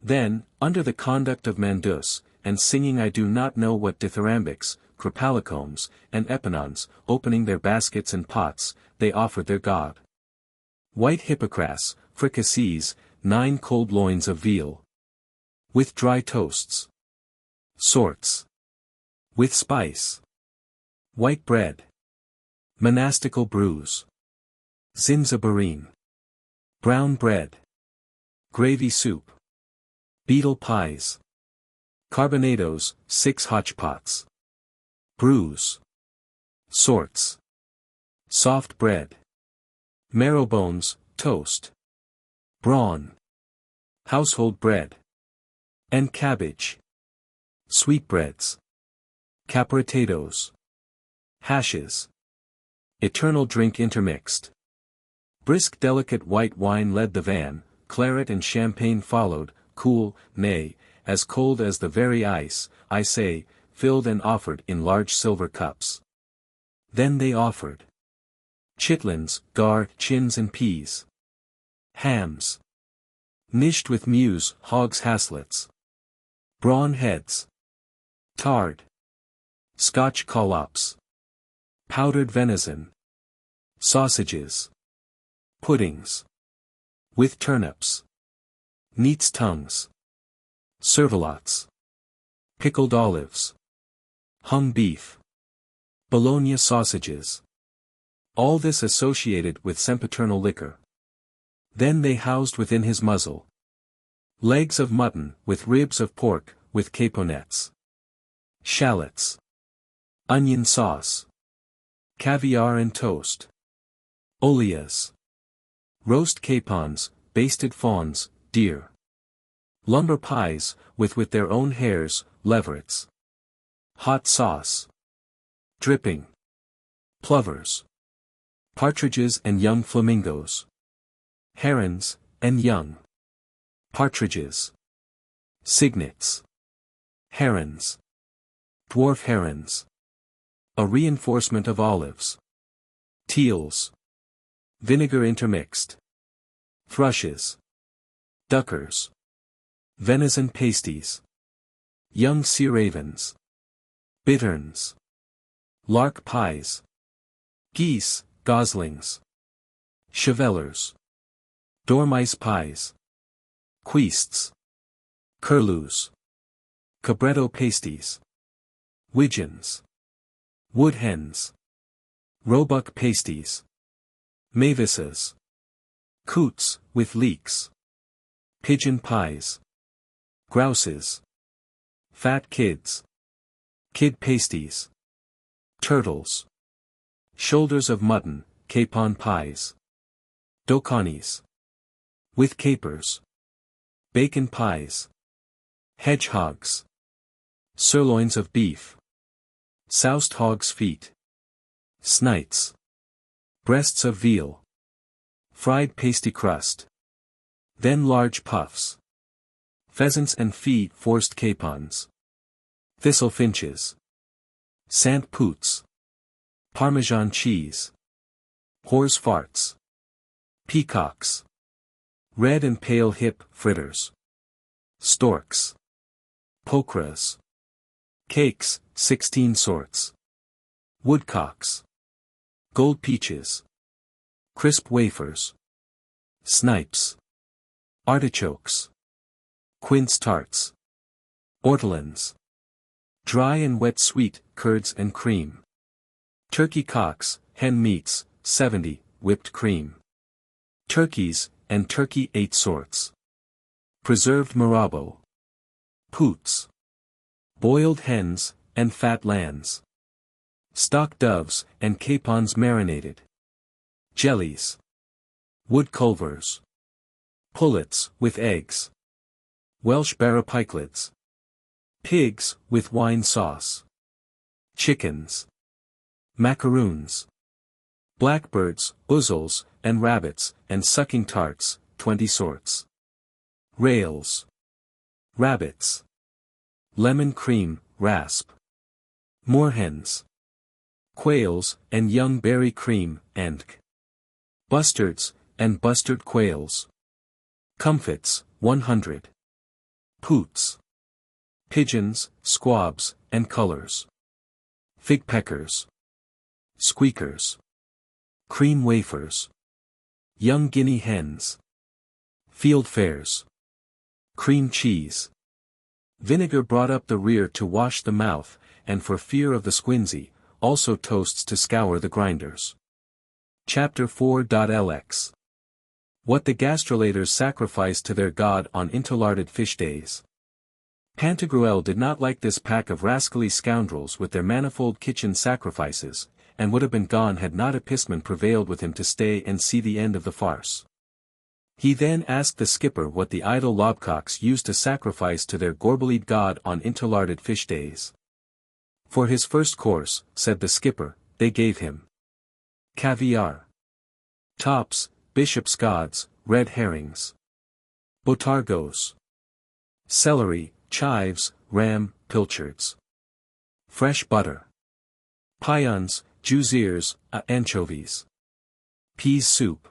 Speaker 1: Then, under the conduct of Mandus, and singing I do not know what dithyrambics, crepalicombs, and epinons, opening their baskets and pots, they offered their god. White hippocras, fricassees, 9 cold loins of veal. With dry toasts. Sorts. With spice. White bread. Monastical brews. Zinzabarine. Brown bread. Gravy soup. Beetle pies. Carbonados, 6 hotchpots. Brews. Sorts. Soft bread. Marrow bones, toast. Brawn. Household bread. And cabbage. Sweetbreads. Caporitados. Hashes. Eternal drink intermixed. Brisk delicate white wine led the van, claret and champagne followed, cool, nay, as cold as the very ice, I say, filled and offered in large silver cups. Then they offered chitlins, gar, chins and peas. Hams. Nished with mews, hogs' haslets. Brawn heads. Tard. Scotch collops. Powdered venison. Sausages. Puddings. With turnips. Neat's tongues. Servalots. Pickled olives. Hung beef. Bologna sausages. All this associated with sempiternal liquor. Then they housed within his muzzle legs of mutton, with ribs of pork, with caponets. Shallots. Onion sauce. Caviar and toast. Oleas. Roast capons, basted fawns, deer. Lumber pies, with their own hairs, leverets. Hot sauce. Dripping. Plovers. Partridges and young flamingos. Herons, and young. Partridges. Cygnets. Herons. Dwarf herons. A reinforcement of olives. Teals. Vinegar intermixed. Thrushes. Duckers. Venison pasties. Young sea ravens. bitterns, lark pies, geese, goslings, chevelers, dormice pies, queasts, curlews, cabretto pasties, widgeons, woodhens, roebuck pasties, mavises, coots with leeks, pigeon pies, grouses, fat kids, kid pasties, turtles, shoulders of mutton, capon pies, docanis, with capers, bacon pies, hedgehogs, sirloins of beef, soused hog's feet, snites, breasts of veal, fried pasty crust, then large puffs, pheasants and feet forced capons, thistle finches, sant poots, Parmesan cheese, horse farts, peacocks, red and pale hip fritters, storks, pokras, cakes, 16 sorts, woodcocks, gold peaches, crisp wafers, snipes, artichokes, quince tarts, ortolans, dry and wet sweet curds and cream, turkey cocks, hen meats, 70, whipped cream, turkeys, and turkey 8 sorts, preserved marabo, poots, boiled hens, and fat lambs, stock doves, and capons marinated, jellies, wood culvers, pullets, with eggs, Welsh barrapicelids, pigs, with wine sauce, chickens, macaroons, blackbirds, ouzels, and rabbits, and sucking tarts, 20 sorts, rails, rabbits, lemon cream, rasp, moorhens, quails, and young berry cream, and bustards, and bustard quails, comfits, 100, poots, pigeons, squabs, and colours, fig peckers, squeakers, cream wafers, young guinea hens, fieldfares, cream cheese. Vinegar brought up the rear to wash the mouth, and for fear of the squinsy, also toasts to scour the grinders. Chapter 4.lx. What the gastrolators sacrificed to their god on interlarded fish days. Pantagruel did not like this pack of rascally scoundrels with their manifold kitchen sacrifices, and would have been gone had not Episman prevailed with him to stay and see the end of the farce. He then asked the skipper what the idle lobcocks used to sacrifice to their gorbellied god on interlarded fish days. For his first course, said the skipper, they gave him caviar, tops, bishop's gods, red herrings, botargos, celery, chives, ram, pilchards, fresh butter, pions, jew's ears, anchovies, peas soup,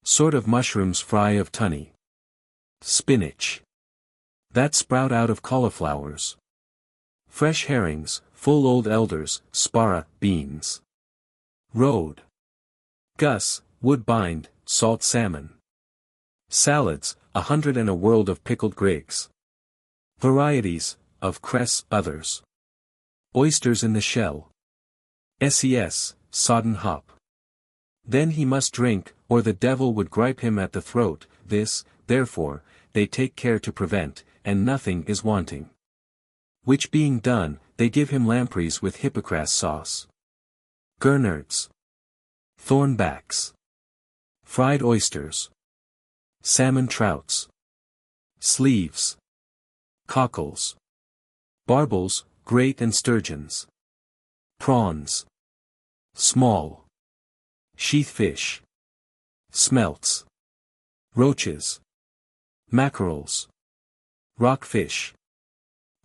Speaker 1: sort of mushrooms fry of tunny, spinach, that sprout out of cauliflowers, fresh herrings, full old elders, spara, beans, road, gus, woodbine, salt salmon, salads, 100 and a world of pickled grigs, varieties, of cress, others, oysters in the shell, ses, sodden hop. Then he must drink, or the devil would gripe him at the throat. This, therefore, they take care to prevent, and nothing is wanting. Which being done, they give him lampreys with hippocras sauce, gurnards, thornbacks, fried oysters, salmon trouts, sleeves, cockles, barbels, great and sturgeons, prawns, small, sheath fish, smelts, roaches, mackerels, rockfish,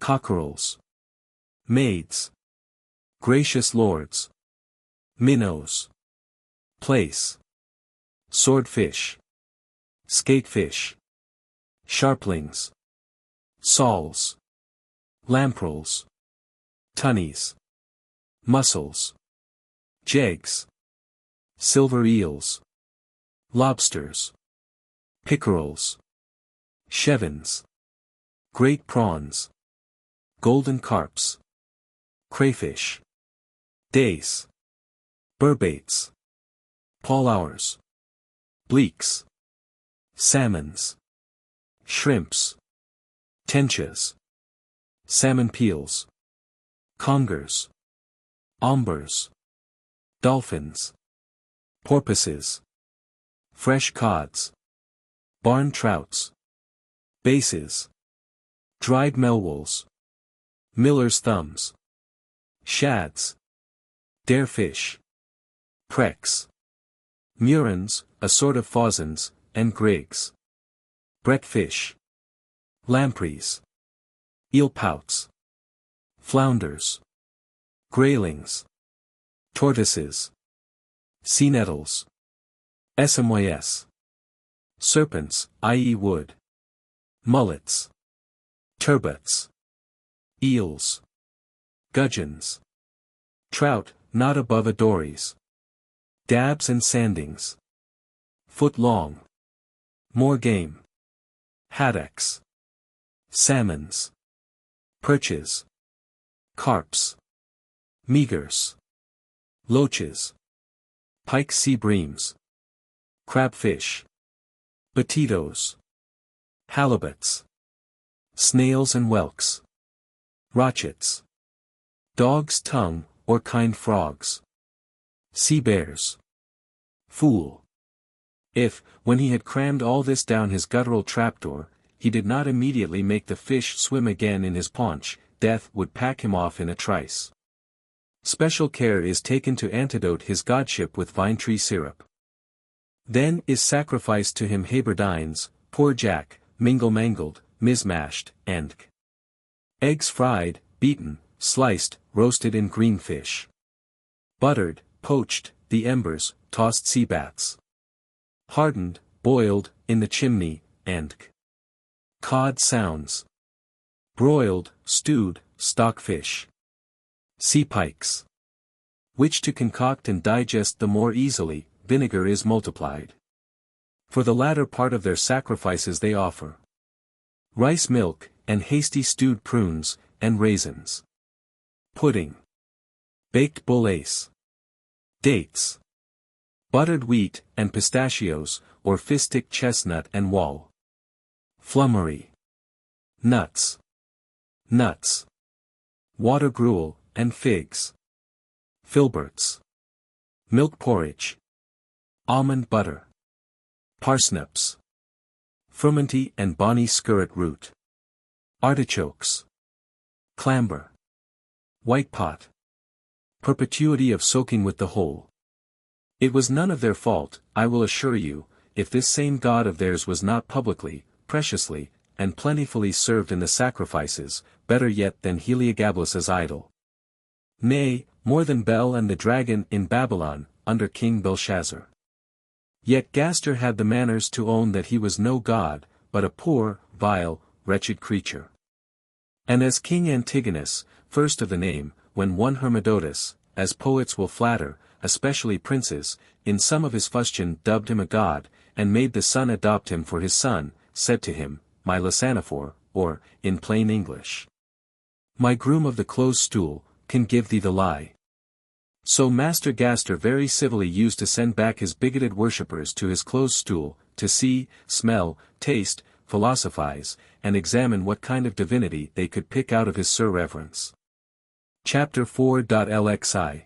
Speaker 1: cockerels, maids, gracious lords, minnows, plaice, swordfish, skatefish, sharplings, soles, lampreys, tunnies, mussels, jegs, silver eels, lobsters, pickerels, chevins, great prawns, golden carps, crayfish, dace, burbaits, paulowers, bleaks, salmons, shrimps, tenches, salmon peels, congers, ombers, dolphins, porpoises, fresh cods, barn trouts, bases, dried melwolls, miller's thumbs, shads, darefish, precks, murrens, a sort of fawsons, and grigs, brettfish, lampreys, eelpouts, flounders, graylings, tortoises, sea nettles, semoyes, serpents, i.e. wood, mullets, turbots, eels, gudgeons, trout, not above a dories, dabs and sandings, foot long, more game, haddocks, salmons, perches, carps, meagres, loaches, pike sea breams, crabfish, batidos, halibuts, snails and whelks, rochets, dog's tongue or kind frogs, sea bears, fool. If, when he had crammed all this down his guttural trapdoor, he did not immediately make the fish swim again in his paunch, death would pack him off in a trice. Special care is taken to antidote his godship with vine-tree syrup. Then is sacrificed to him haberdines, poor Jack, mingle-mangled, mismashed, and eggs fried, beaten, sliced, roasted in green fish, buttered, poached, the embers, tossed sea bats, hardened, boiled, in the chimney, and cod sounds, broiled, stewed, stockfish, sea pikes, which to concoct and digest the more easily, vinegar is multiplied. For the latter part of their sacrifices they offer rice milk, and hasty stewed prunes, and raisins, pudding, baked bullace, dates, buttered wheat, and pistachios, or fistic chestnut and wall, flummery, nuts, water gruel, and figs, filberts, milk porridge, almond butter, parsnips, frumenty and bonny skirret root, artichokes, clamber, white pot, perpetuity of soaking with the whole. It was none of their fault, I will assure you, if this same God of theirs was not publicly, preciously, and plentifully served in the sacrifices, better yet than Heliogabalus's idol. Nay, more than Bel and the dragon in Babylon, under King Belshazzar. Yet Gaster had the manners to own that he was no god, but a poor, vile, wretched creature. And as King Antigonus, first of the name, when one Hermodotus, as poets will flatter, especially princes, in some of his fustian dubbed him a god, and made the son adopt him for his son, said to him, my Lysanophore, or, in plain English, my groom of the close stool, can give thee the lie. So Master Gaster very civilly used to send back his bigoted worshippers to his close stool, to see, smell, taste, philosophize, and examine what kind of divinity they could pick out of his Sir Reverence. Chapter 4.lxi.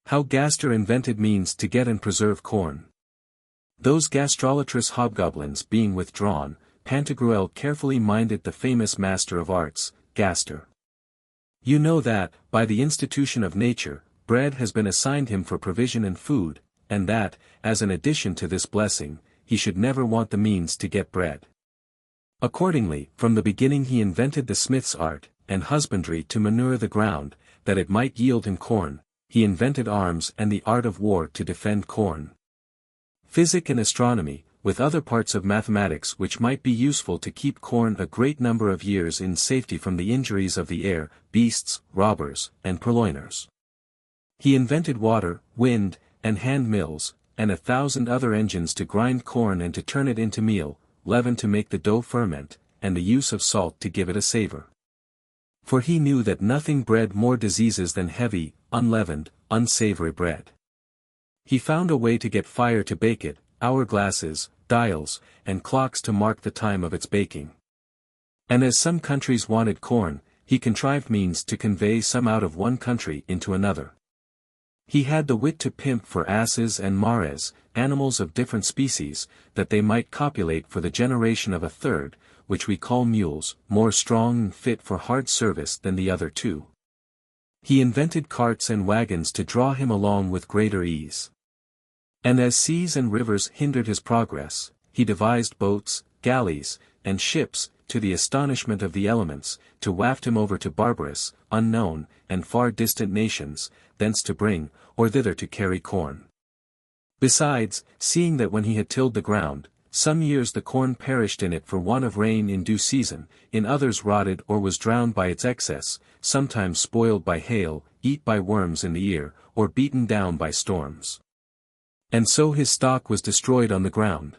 Speaker 1: How Gaster invented means to get and preserve corn. Those gastrolatrous hobgoblins being withdrawn, Pantagruel carefully minded the famous master of arts, Gaster. You know that, by the institution of nature, bread has been assigned him for provision and food, and that, as an addition to this blessing, he should never want the means to get bread. Accordingly, from the beginning he invented the smith's art, and husbandry to manure the ground, that it might yield him corn. He invented arms and the art of war to defend corn. Physic and astronomy, with other parts of mathematics which might be useful to keep corn a great number of years in safety from the injuries of the air, beasts, robbers, and purloiners. He invented water, wind, and hand mills, and 1,000 other engines to grind corn and to turn it into meal, leaven to make the dough ferment, and the use of salt to give it a savor. For he knew that nothing bred more diseases than heavy, unleavened, unsavory bread. He found a way to get fire to bake it, hourglasses, dials, and clocks to mark the time of its baking. And as some countries wanted corn, he contrived means to convey some out of one country into another. He had the wit to pimp for asses and mares, animals of different species, that they might copulate for the generation of a third, which we call mules, more strong and fit for hard service than the other two. He invented carts and wagons to draw him along with greater ease. And as seas and rivers hindered his progress, he devised boats, galleys, and ships, to the astonishment of the elements, to waft him over to barbarous, unknown, and far distant nations, thence to bring, or thither to carry corn. Besides, seeing that when he had tilled the ground, some years the corn perished in it for want of rain in due season, in others rotted or was drowned by its excess, sometimes spoiled by hail, eat by worms in the ear, or beaten down by storms. And so his stock was destroyed on the ground.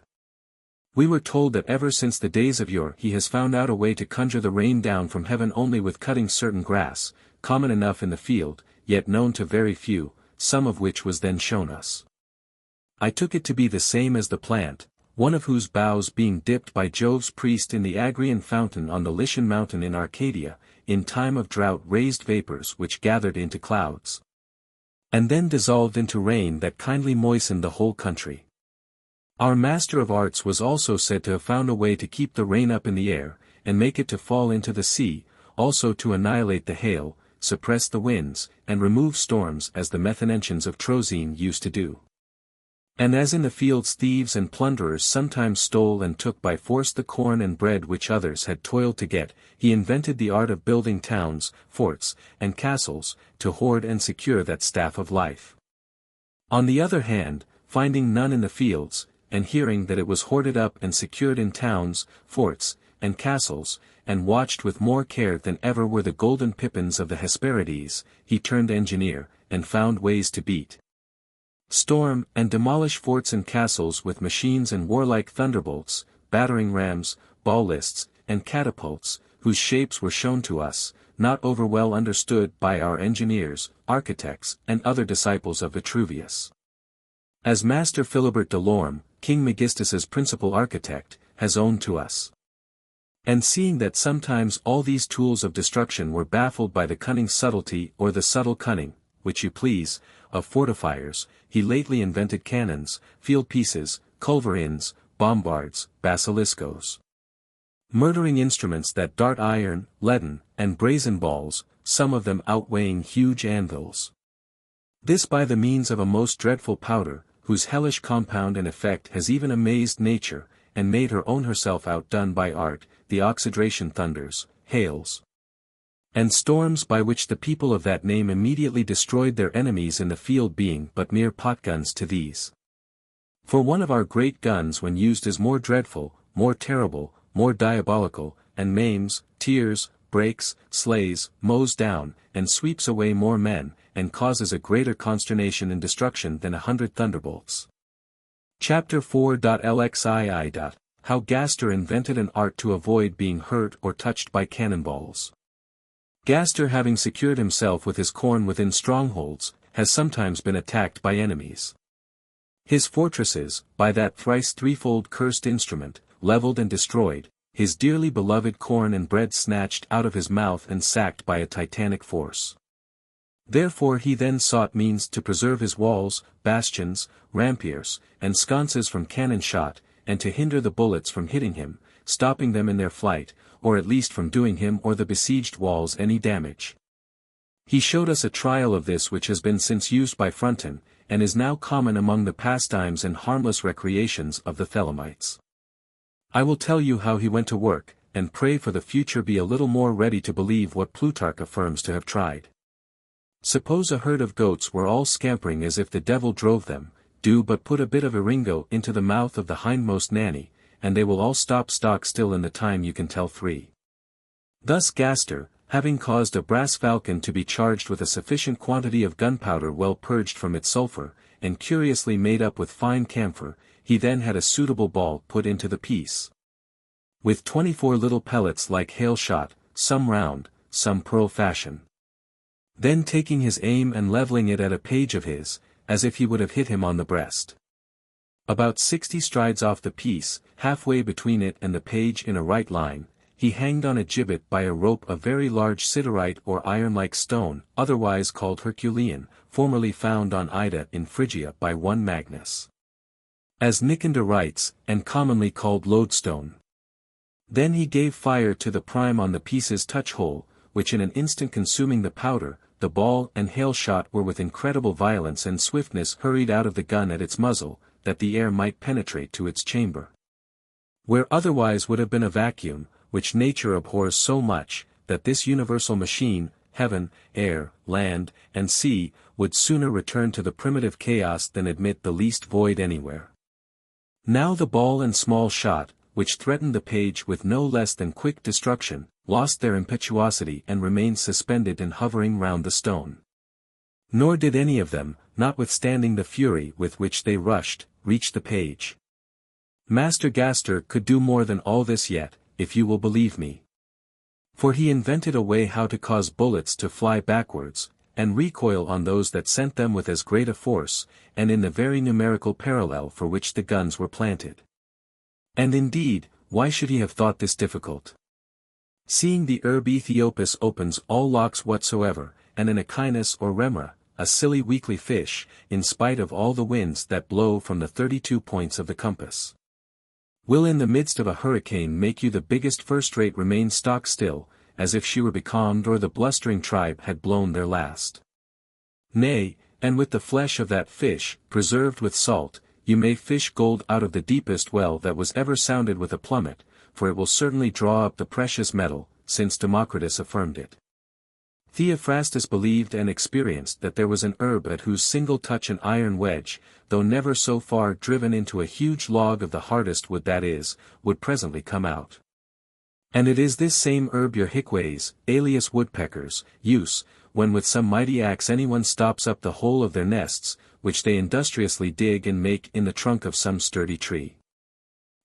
Speaker 1: We were told that ever since the days of yore he has found out a way to conjure the rain down from heaven only with cutting certain grass, common enough in the field, yet known to very few, some of which was then shown us. I took it to be the same as the plant, one of whose boughs being dipped by Jove's priest in the Agrian fountain on the Lycian mountain in Arcadia, in time of drought raised vapors which gathered into clouds, and then dissolved into rain that kindly moistened the whole country. Our master of arts was also said to have found a way to keep the rain up in the air, and make it to fall into the sea, also to annihilate the hail, suppress the winds, and remove storms as the Methanentians of Troezene used to do. And as in the fields thieves and plunderers sometimes stole and took by force the corn and bread which others had toiled to get, he invented the art of building towns, forts, and castles, to hoard and secure that staff of life. On the other hand, finding none in the fields, and hearing that it was hoarded up and secured in towns, forts, and castles, and watched with more care than ever were the golden pippins of the Hesperides, he turned engineer, and found ways to beat storm and demolish forts and castles with machines and warlike thunderbolts, battering rams, ballists, and catapults, whose shapes were shown to us, not over well understood by our engineers, architects, and other disciples of Vitruvius. As Master Philibert Delorme, King Megistus's principal architect, has owned to us. And seeing that sometimes all these tools of destruction were baffled by the cunning subtlety or the subtle cunning, which you please, of fortifiers, he lately invented cannons, field pieces, culverins, bombards, basiliscos. Murdering instruments that dart iron, leaden, and brazen balls, some of them outweighing huge anvils. This by the means of a most dreadful powder, whose hellish compound and effect has even amazed nature, and made her own herself outdone by art, the oxidration thunders, hails, and storms by which the people of that name immediately destroyed their enemies in the field being but mere pot-guns to these. For one of our great guns when used is more dreadful, more terrible, more diabolical, and maims, tears, breaks, slays, mows down, and sweeps away more men, and causes a greater consternation and destruction than 100 thunderbolts. Chapter 4.lxii. How Gaster invented an art to avoid being hurt or touched by cannonballs. Gaster, having secured himself with his corn within strongholds, has sometimes been attacked by enemies. His fortresses, by that thrice threefold cursed instrument, leveled and destroyed, his dearly beloved corn and bread snatched out of his mouth and sacked by a titanic force. Therefore he then sought means to preserve his walls, bastions, rampiers, and sconces from cannon shot, and to hinder the bullets from hitting him, stopping them in their flight, or at least from doing him or the besieged walls any damage. He showed us a trial of this which has been since used by Frontin, and is now common among the pastimes and harmless recreations of the Thelemites. I will tell you how he went to work, and pray for the future be a little more ready to believe what Plutarch affirms to have tried. Suppose a herd of goats were all scampering as if the devil drove them, do but put a bit of eringo into the mouth of the hindmost nanny, and they will all stop stock still in the time you can tell 3. Thus Gaster, having caused a brass falcon to be charged with a sufficient quantity of gunpowder well purged from its sulphur, and curiously made up with fine camphor, he then had a suitable ball put into the piece. With 24 little pellets like hail shot, some round, some pearl fashion. Then taking his aim and levelling it at a page of his, as if he would have hit him on the breast. About 60 strides off the piece, halfway between it and the page in a right line, he hanged on a gibbet by a rope a very large siderite or iron-like stone, otherwise called Herculean, formerly found on Ida in Phrygia by one Magnus, as Nicander writes, and commonly called lodestone. Then he gave fire to the prime on the piece's touch-hole, which in an instant consuming the powder, the ball and hail shot were with incredible violence and swiftness hurried out of the gun at its muzzle, that the air might penetrate to its chamber, where otherwise would have been a vacuum, which nature abhors so much, that this universal machine, heaven, air, land, and sea, would sooner return to the primitive chaos than admit the least void anywhere. Now the ball and small shot, which threatened the page with no less than quick destruction, lost their impetuosity and remained suspended and hovering round the stone. Nor did any of them, notwithstanding the fury with which they rushed, reach the page. Master Gaster could do more than all this yet, if you will believe me. For he invented a way how to cause bullets to fly backwards, and recoil on those that sent them with as great a force, and in the very numerical parallel for which the guns were planted. And indeed, why should he have thought this difficult? Seeing the herb Ethiopus opens all locks whatsoever, and an echinus or remora, a silly weakly fish, in spite of all the winds that blow from the 32 points of the compass, will in the midst of a hurricane make you the biggest first-rate remain stock still, as if she were becalmed or the blustering tribe had blown their last. Nay, and with the flesh of that fish, preserved with salt, you may fish gold out of the deepest well that was ever sounded with a plummet, for it will certainly draw up the precious metal, since Democritus affirmed it. Theophrastus believed and experienced that there was an herb at whose single touch an iron wedge, though never so far driven into a huge log of the hardest wood that is, would presently come out. And it is this same herb your hickways, alias woodpeckers, use, when with some mighty axe anyone stops up the hole of their nests, which they industriously dig and make in the trunk of some sturdy tree.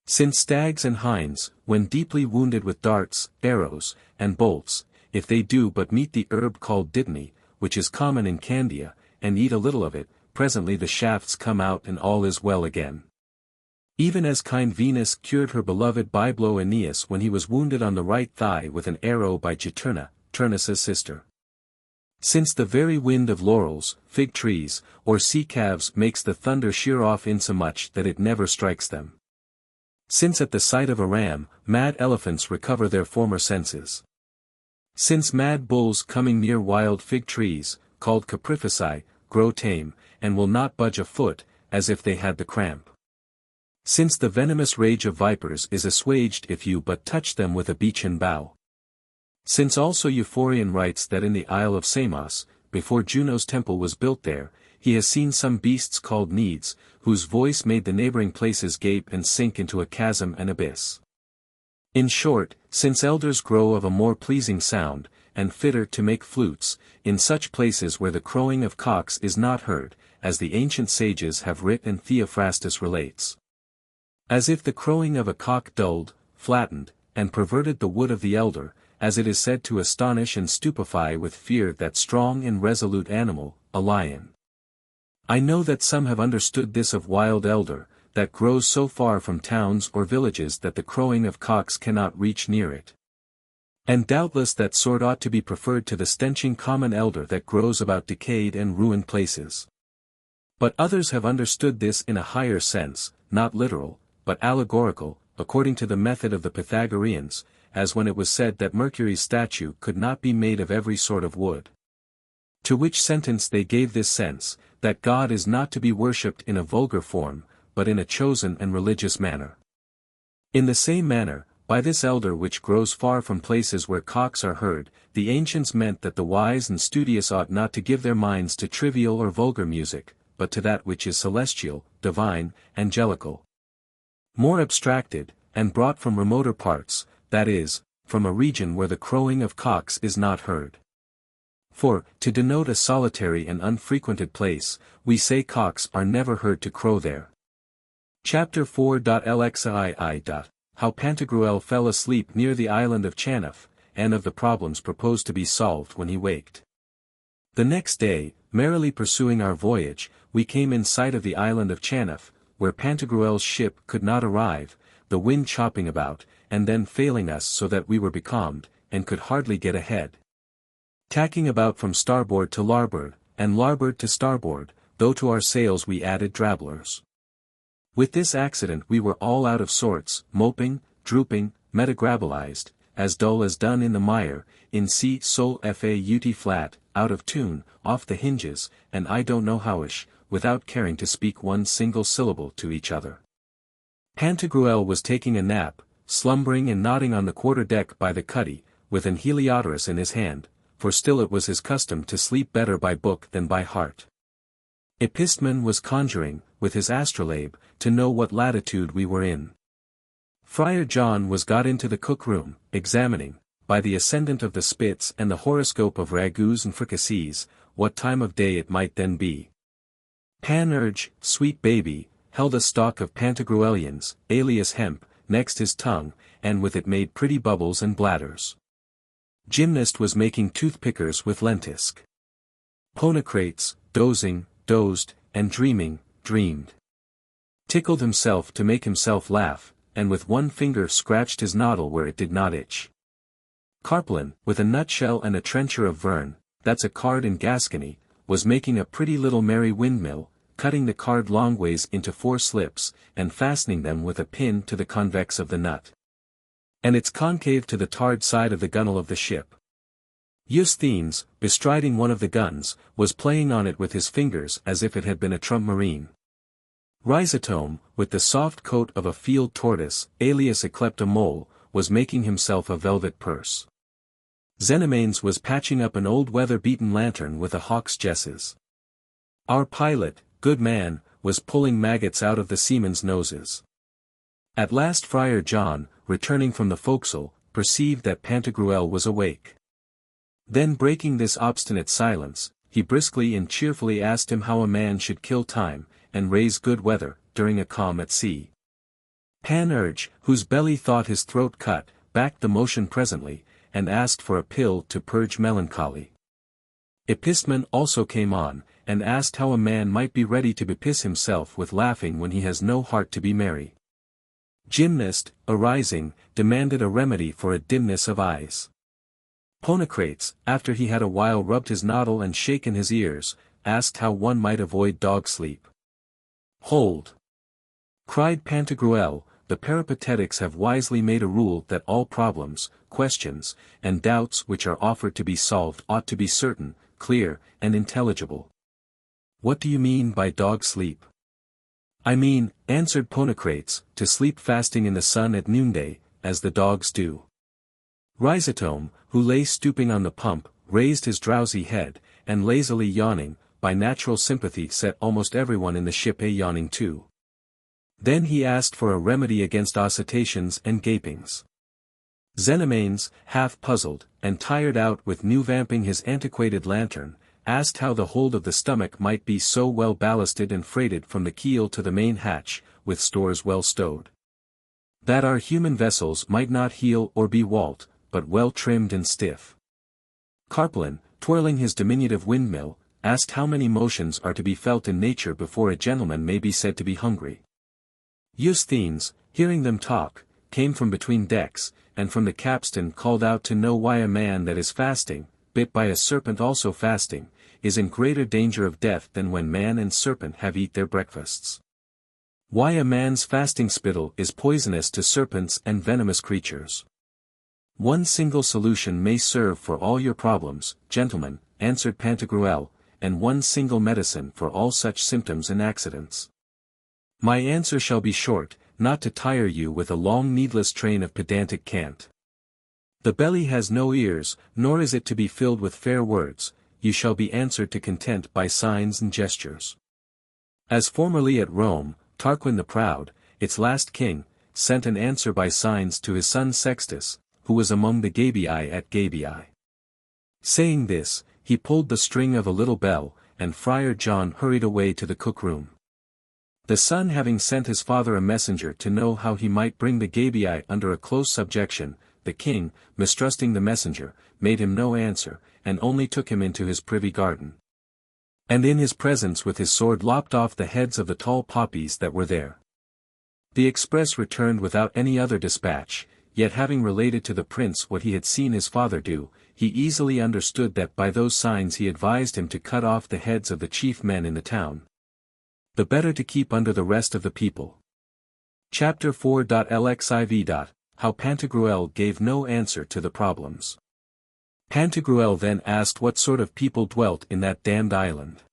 Speaker 1: Since stags and hinds, when deeply wounded with darts, arrows, and bolts, if they do but meet the herb called dittany, which is common in Candia, and eat a little of it, presently the shafts come out and all is well again. Even as kind Venus cured her beloved byblow Aeneas when he was wounded on the right thigh with an arrow by Juturna, Turnus' sister. Since the very wind of laurels, fig trees, or sea calves makes the thunder sheer off insomuch that it never strikes them. Since at the sight of a ram, mad elephants recover their former senses. Since mad bulls coming near wild fig trees, called caprifici, grow tame, and will not budge a foot, as if they had the cramp. Since the venomous rage of vipers is assuaged if you but touch them with a beechen bough. Since also Euphorion writes that in the Isle of Samos, before Juno's temple was built there, he has seen some beasts called needs, whose voice made the neighboring places gape and sink into a chasm and abyss. In short, since elders grow of a more pleasing sound, and fitter to make flutes, in such places where the crowing of cocks is not heard, as the ancient sages have writ and Theophrastus relates. As if the crowing of a cock dulled, flattened, and perverted the wood of the elder, as it is said to astonish and stupefy with fear that strong and resolute animal, a lion. I know that some have understood this of wild elder, that grows so far from towns or villages that the crowing of cocks cannot reach near it. And doubtless that sort ought to be preferred to the stenching common elder that grows about decayed and ruined places. But others have understood this in a higher sense, not literal, but allegorical, according to the method of the Pythagoreans, as when it was said that Mercury's statue could not be made of every sort of wood. To which sentence they gave this sense, that God is not to be worshipped in a vulgar form, but in a chosen and religious manner. In the same manner, by this elder which grows far from places where cocks are heard, the ancients meant that the wise and studious ought not to give their minds to trivial or vulgar music, but to that which is celestial, divine, angelical. More abstracted, and brought from remoter parts, that is, from a region where the crowing of cocks is not heard. For, to denote a solitary and unfrequented place, we say cocks are never heard to crow there. Chapter 4.lxii. How Pantagruel fell asleep near the island of Chanaf, and of the problems proposed to be solved when he waked. The next day, merrily pursuing our voyage, we came in sight of the island of Chanaf, where Pantagruel's ship could not arrive, the wind chopping about, and then failing us so that we were becalmed, and could hardly get ahead. Tacking about from starboard to larboard, and larboard to starboard, though to our sails we added drabblers. With this accident we were all out of sorts, moping, drooping, metagrabolized, as dull as done in the mire, in C sol faut flat, out of tune, off the hinges, and I don't know howish, without caring to speak one single syllable to each other. Pantagruel was taking a nap, slumbering and nodding on the quarter-deck by the cuddy, with an heliodorus in his hand, for still it was his custom to sleep better by book than by heart. Epistemon was conjuring, with his astrolabe, to know what latitude we were in. Friar John was got into the cook-room, examining, by the ascendant of the spits and the horoscope of ragouts and fricassees, what time of day it might then be. Panurge, sweet baby, held a stalk of Pantagruelians, alias hemp, next his tongue, and with it made pretty bubbles and bladders. Gymnast was making toothpickers with lentisk. Ponocrates, dozing, dozed, and dreaming, dreamed. Tickled himself to make himself laugh, and with one finger scratched his noddle where it did not itch. Carplin, with a nutshell and a trencher of vern, that's a card in Gascony, was making a pretty little merry windmill, cutting the card longways into 4 slips, and fastening them with a pin to the convex of the nut. And its concave to the tarred side of the gunwale of the ship. Eusthenes, bestriding one of the guns, was playing on it with his fingers as if it had been a trump marine. Rhizotome, with the soft coat of a field tortoise, alias a kleptomole, was making himself a velvet purse. Xenomanes was patching up an old weather-beaten lantern with a hawk's jesses. Our pilot, good man, was pulling maggots out of the seamen's noses. At last Friar John, returning from the forecastle, perceived that Pantagruel was awake. Then breaking this obstinate silence, he briskly and cheerfully asked him how a man should kill time, and raise good weather, during a calm at sea. Panurge, whose belly thought his throat cut, backed the motion presently, and asked for a pill to purge melancholy. Epistemon also came on, and asked how a man might be ready to bepiss himself with laughing when he has no heart to be merry. Gymnast, arising, demanded a remedy for a dimness of eyes. Ponocrates, after he had a while rubbed his noddle and shaken his ears, asked how one might avoid dog sleep. Hold! Cried Pantagruel, the Peripatetics have wisely made a rule that all problems, questions, and doubts which are offered to be solved ought to be certain, clear, and intelligible. What do you mean by dog sleep? I mean, answered Ponocrates, to sleep fasting in the sun at noonday, as the dogs do. Rhizotome, who lay stooping on the pump, raised his drowsy head, and lazily yawning, by natural sympathy set almost everyone in the ship yawning too. Then he asked for a remedy against oscitations and gapings. Xenomanes, half puzzled, and tired out with new vamping his antiquated lantern, asked how the hold of the stomach might be so well ballasted and freighted from the keel to the main hatch, with stores well stowed. That our human vessels might not heel or be walt, but well trimmed and stiff. Carplin, twirling his diminutive windmill, asked how many motions are to be felt in nature before a gentleman may be said to be hungry. Eusthenes, hearing them talk, came from between decks, and from the capstan called out to know why a man that is fasting, bit by a serpent also fasting, is in greater danger of death than when man and serpent have eat their breakfasts. Why a man's fasting spittle is poisonous to serpents and venomous creatures. One single solution may serve for all your problems, gentlemen, answered Pantagruel, and one single medicine for all such symptoms and accidents. My answer shall be short, not to tire you with a long needless train of pedantic cant. The belly has no ears, nor is it to be filled with fair words, you shall be answered to content by signs and gestures. As formerly at Rome, Tarquin the Proud, its last king, sent an answer by signs to his son Sextus, who was among the Gabii at Gabii. Saying this, he pulled the string of a little bell, and Friar John hurried away to the cook-room. The son having sent his father a messenger to know how he might bring the Gabii under a close subjection, the king, mistrusting the messenger, made him no answer, and only took him into his privy garden. And in his presence with his sword lopped off the heads of the tall poppies that were there. The express returned without any other dispatch, yet having related to the prince what he had seen his father do, he easily understood that by those signs he advised him to cut off the heads of the chief men in the town, the better to keep under the rest of the people. Chapter 4.lxiv. How Pantagruel gave no answer to the problems. Pantagruel then asked what sort of people dwelt in that damned island.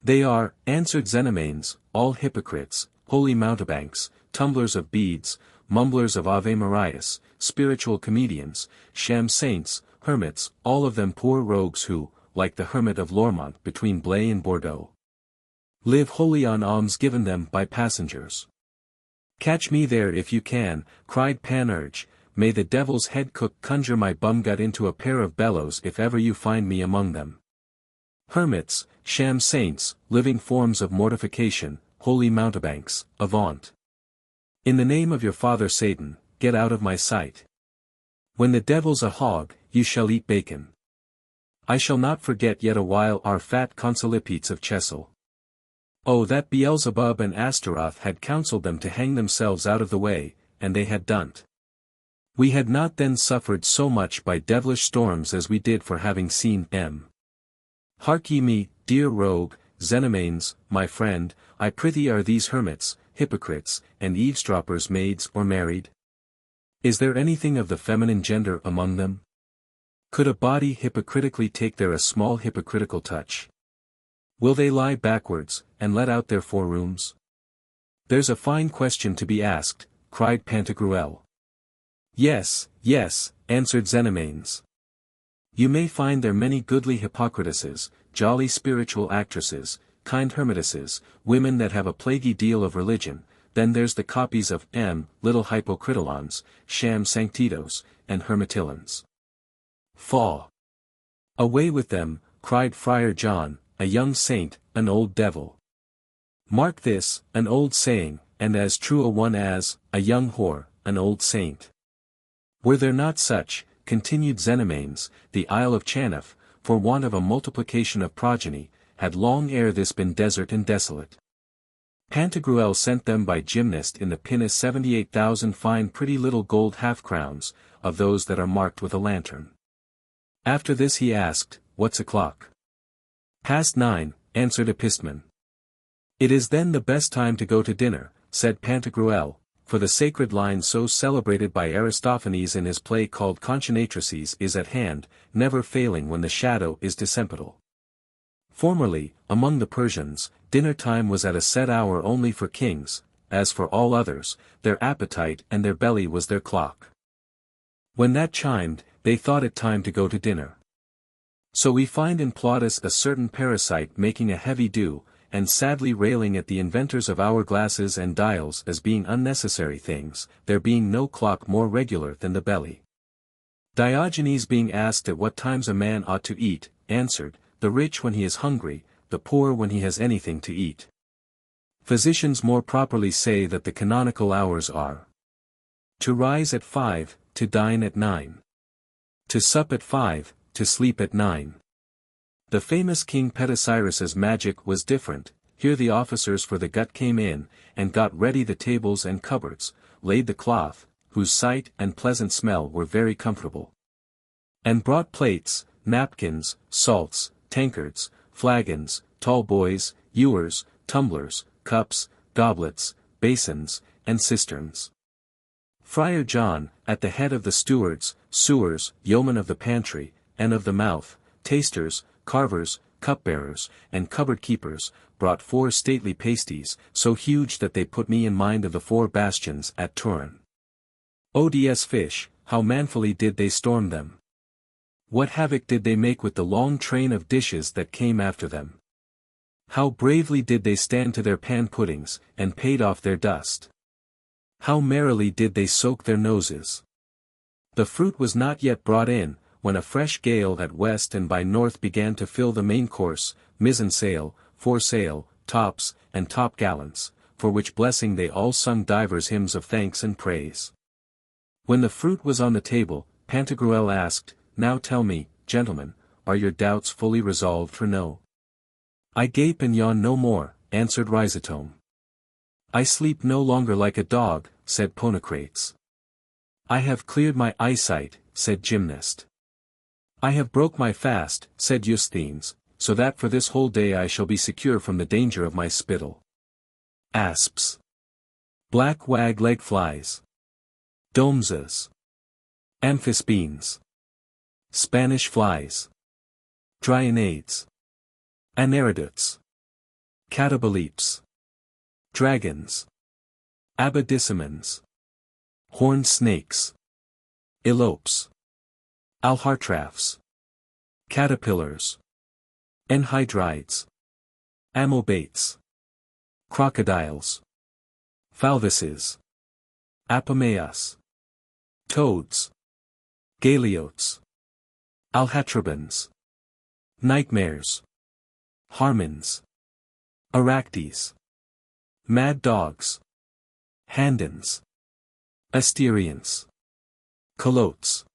Speaker 1: They are, answered Xenomanes, all hypocrites, holy mountebanks, tumblers of beads, mumblers of Ave Marias, spiritual comedians, sham saints, hermits, all of them poor rogues who, like the hermit of Lormont between Blaye and Bordeaux, live wholly on alms given them by passengers. Catch me there if you can, cried Panurge, may the devil's head cook conjure my bumgut into a pair of bellows if ever you find me among them. Hermits, sham saints, living forms of mortification, holy mountebanks, avaunt. In the name of your father Satan, get out of my sight. When the devil's a hog, you shall eat bacon. I shall not forget yet a while our fat consolipetes of Chesil. Oh, that Beelzebub and Astaroth had counselled them to hang themselves out of the way, and they had done't. We had not then suffered so much by devilish storms as we did for having seen M. Hark ye me, dear rogue, Xenomanes, my friend, I prithee are these hermits, hypocrites, and eavesdroppers maids or married? Is there anything of the feminine gender among them? Could a body hypocritically take there a small hypocritical touch? Will they lie backwards, and let out their forerooms? There's a fine question to be asked, cried Pantagruel. Yes, yes, answered Xenomanes. You may find there many goodly Hippocratesses, jolly spiritual actresses, kind hermitesses, women that have a plaguey deal of religion, then there's the copies of little hypocritolons, sham sanctitos, and hermitillans. Faugh! Away with them, cried Friar John, a young saint, an old devil. Mark this, an old saying, and as true a one as, a young whore, an old saint. Were there not such, continued Xenomanes, the Isle of Chanef, for want of a multiplication of progeny, had long ere this been desert and desolate. Pantagruel sent them by gymnast in the pinnace 78,000 fine pretty little gold half-crowns, of those that are marked with a lantern. After this he asked, what's o'clock? Past 9, answered Epistemon. It is then the best time to go to dinner, said Pantagruel, for the sacred line so celebrated by Aristophanes in his play called Conchinatrices is at hand, never failing when the shadow is decempital. Formerly, among the Persians, dinner time was at a set hour only for kings, as for all others, their appetite and their belly was their clock. When that chimed, they thought it time to go to dinner. So we find in Plautus a certain parasite making a heavy dew, and sadly railing at the inventors of hourglasses and dials as being unnecessary things, there being no clock more regular than the belly. Diogenes being asked at what times a man ought to eat, answered, the rich when he is hungry, the poor when he has anything to eat. Physicians more properly say that the canonical hours are to rise at 5, to dine at 9. To sup at 5, to sleep at 9. The famous King Petacyrus's magic was different. Here the officers for the gut came in, and got ready the tables and cupboards, laid the cloth, whose sight and pleasant smell were very comfortable, and brought plates, napkins, salts, tankards, flagons, tall boys, ewers, tumblers, cups, goblets, basins, and cisterns. Friar John, at the head of the stewards, sewers, yeomen of the pantry, and of the mouth, tasters, carvers, cupbearers, and cupboard-keepers, brought 4 stately pasties, so huge that they put me in mind of the 4 bastions at Turin. ODS fish, how manfully did they storm them! What havoc did they make with the long train of dishes that came after them! How bravely did they stand to their pan-puddings, and paid off their dust. How merrily did they soak their noses. The fruit was not yet brought in, when a fresh gale at west and by north began to fill the main course, mizzen sail, foresail, tops, and top-gallants, for which blessing they all sung divers hymns of thanks and praise. When the fruit was on the table, Pantagruel asked, "Now tell me, gentlemen, are your doubts fully resolved or no?" "I gape and yawn no more," answered Rhizotome. "I sleep no longer like a dog," said Ponocrates. "I have cleared my eyesight," said Gymnast. "I have broke my fast," said Eusthenes, "so that for this whole day I shall be secure from the danger of my spittle." Asps. Black wag-leg flies. Domesas. Amphisbeans. Spanish flies. Dryaenades. Aneridotes. Cataboleps. Dragons. Abydicimens. Horned snakes. Elopes. Alhartraphs. Caterpillars. Enhydrides. Amobates. Crocodiles. Falvises. Apomeas. Toads. Galeotes. Alhatrobans. Nightmares. Harmons. Aractes. Mad dogs. Handons. Asterians. Calotes.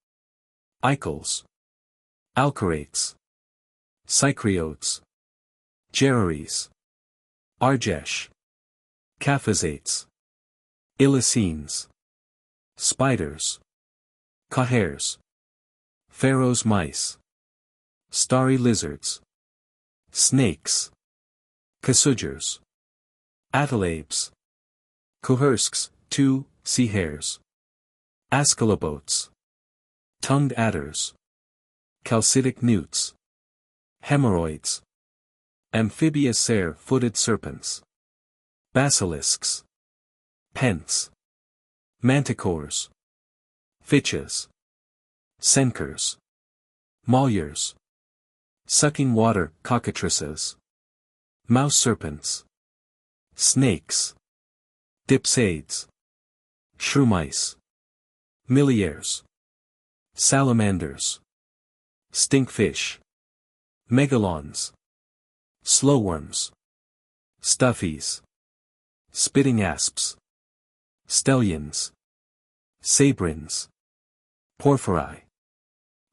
Speaker 1: Icals. Alcarates. Cycriodes. Gereres. Argesh. Caphazates. Illicenes. Spiders. Cahares. Pharaoh's mice. Starry lizards. Snakes. Casugers. Attalabes. Cohersks, 2, sea hares. Ascalobotes. Tongued adders. Chalcidic newts. Hemorrhoids. Amphibious sere-footed serpents. Basilisks. Pents. Manticores. Fitches. Senkers. Molyers. Sucking water cockatrices. Mouse serpents. Snakes. Dipsades. Shrewmice. Milliares. Salamanders. Stinkfish. Megalons. Slowworms. Stuffies. Spitting asps. Stellions. Sabrins. Porphyri.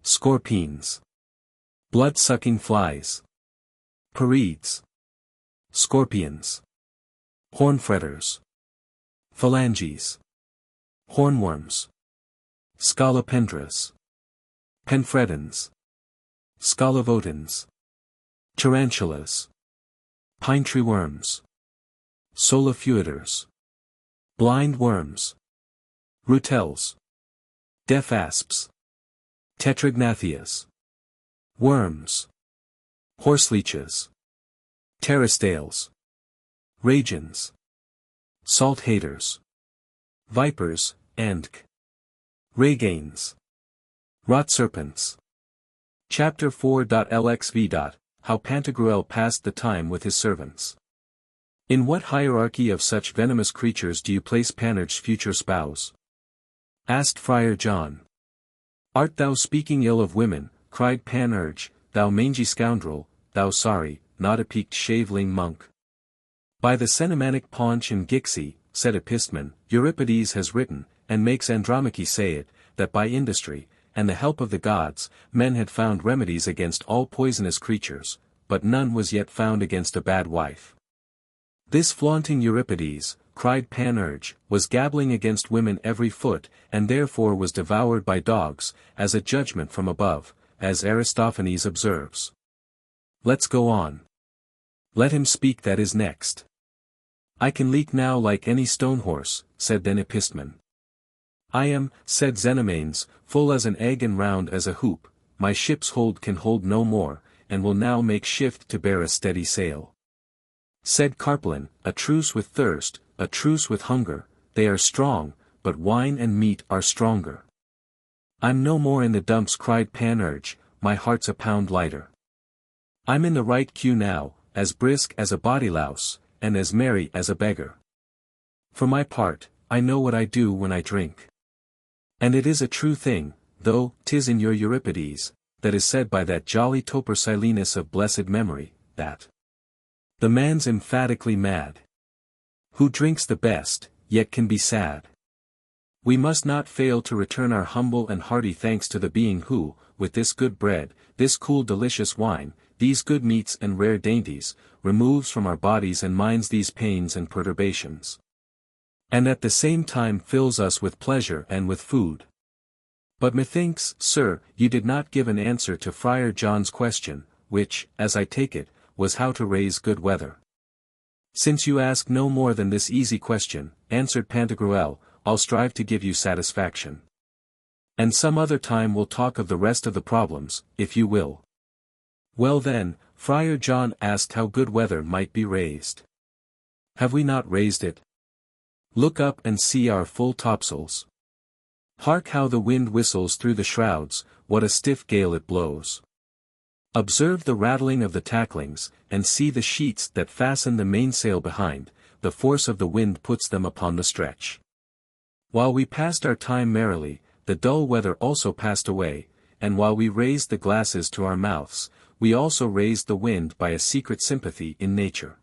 Speaker 1: Scorpines. Blood-sucking flies. Perids. Scorpions. Hornfretters. Phalanges. Hornworms. Scolopendras. Penfredens. Scolovotans. Tarantulas. Pine tree worms. Solifluiders. Blind worms. Rutels. Deaf asps. Tetragnathias. Worms. Horseleeches. Terrastales. Ragins. Salt haters. Vipers, and Ragains. Rot serpents. Chapter 4.lxv. How Pantagruel passed the time with his servants. In what hierarchy of such venomous creatures do you place Panurge's future spouse? Asked Friar John. Art thou speaking ill of women, cried Panurge, thou mangy scoundrel, thou sorry, not a peaked shaveling monk? By the Cenomannic Paunch and Gixi, said Epistemon, Euripides has written, and makes Andromache say it, that by industry, and the help of the gods, men had found remedies against all poisonous creatures, but none was yet found against a bad wife. This flaunting Euripides, cried Panurge, was gabbling against women every foot, and therefore was devoured by dogs, as a judgment from above, as Aristophanes observes. Let's go on. Let him speak that is next. I can leak now like any stone horse, said then Epistemon. I am, said Xenomanes, full as an egg and round as a hoop, my ship's hold can hold no more, and will now make shift to bear a steady sail. Said Carpalin, a truce with thirst, a truce with hunger, they are strong, but wine and meat are stronger. I'm no more in the dumps, cried Panurge, my heart's a pound lighter. I'm in the right queue now, as brisk as a body louse, and as merry as a beggar. For my part, I know what I do when I drink. And it is a true thing, though 'tis in your Euripides, that is said by that jolly toper Silenus of blessed memory, that the man's emphatically mad who drinks the best, yet can be sad. We must not fail to return our humble and hearty thanks to the being who, with this good bread, this cool delicious wine, these good meats and rare dainties, removes from our bodies and minds these pains and perturbations, and at the same time fills us with pleasure and with food. But methinks, sir, you did not give an answer to Friar John's question, which, as I take it, was how to raise good weather. Since you ask no more than this easy question, answered Pantagruel, I'll strive to give you satisfaction. And some other time we'll talk of the rest of the problems, if you will. Well then, Friar John asked how good weather might be raised. Have we not raised it? Look up and see our full topsails. Hark how the wind whistles through the shrouds, what a stiff gale it blows. Observe the rattling of the tacklings, and see the sheets that fasten the mainsail behind, the force of the wind puts them upon the stretch. While we passed our time merrily, the dull weather also passed away, and while we raised the glasses to our mouths, we also raised the wind by a secret sympathy in nature.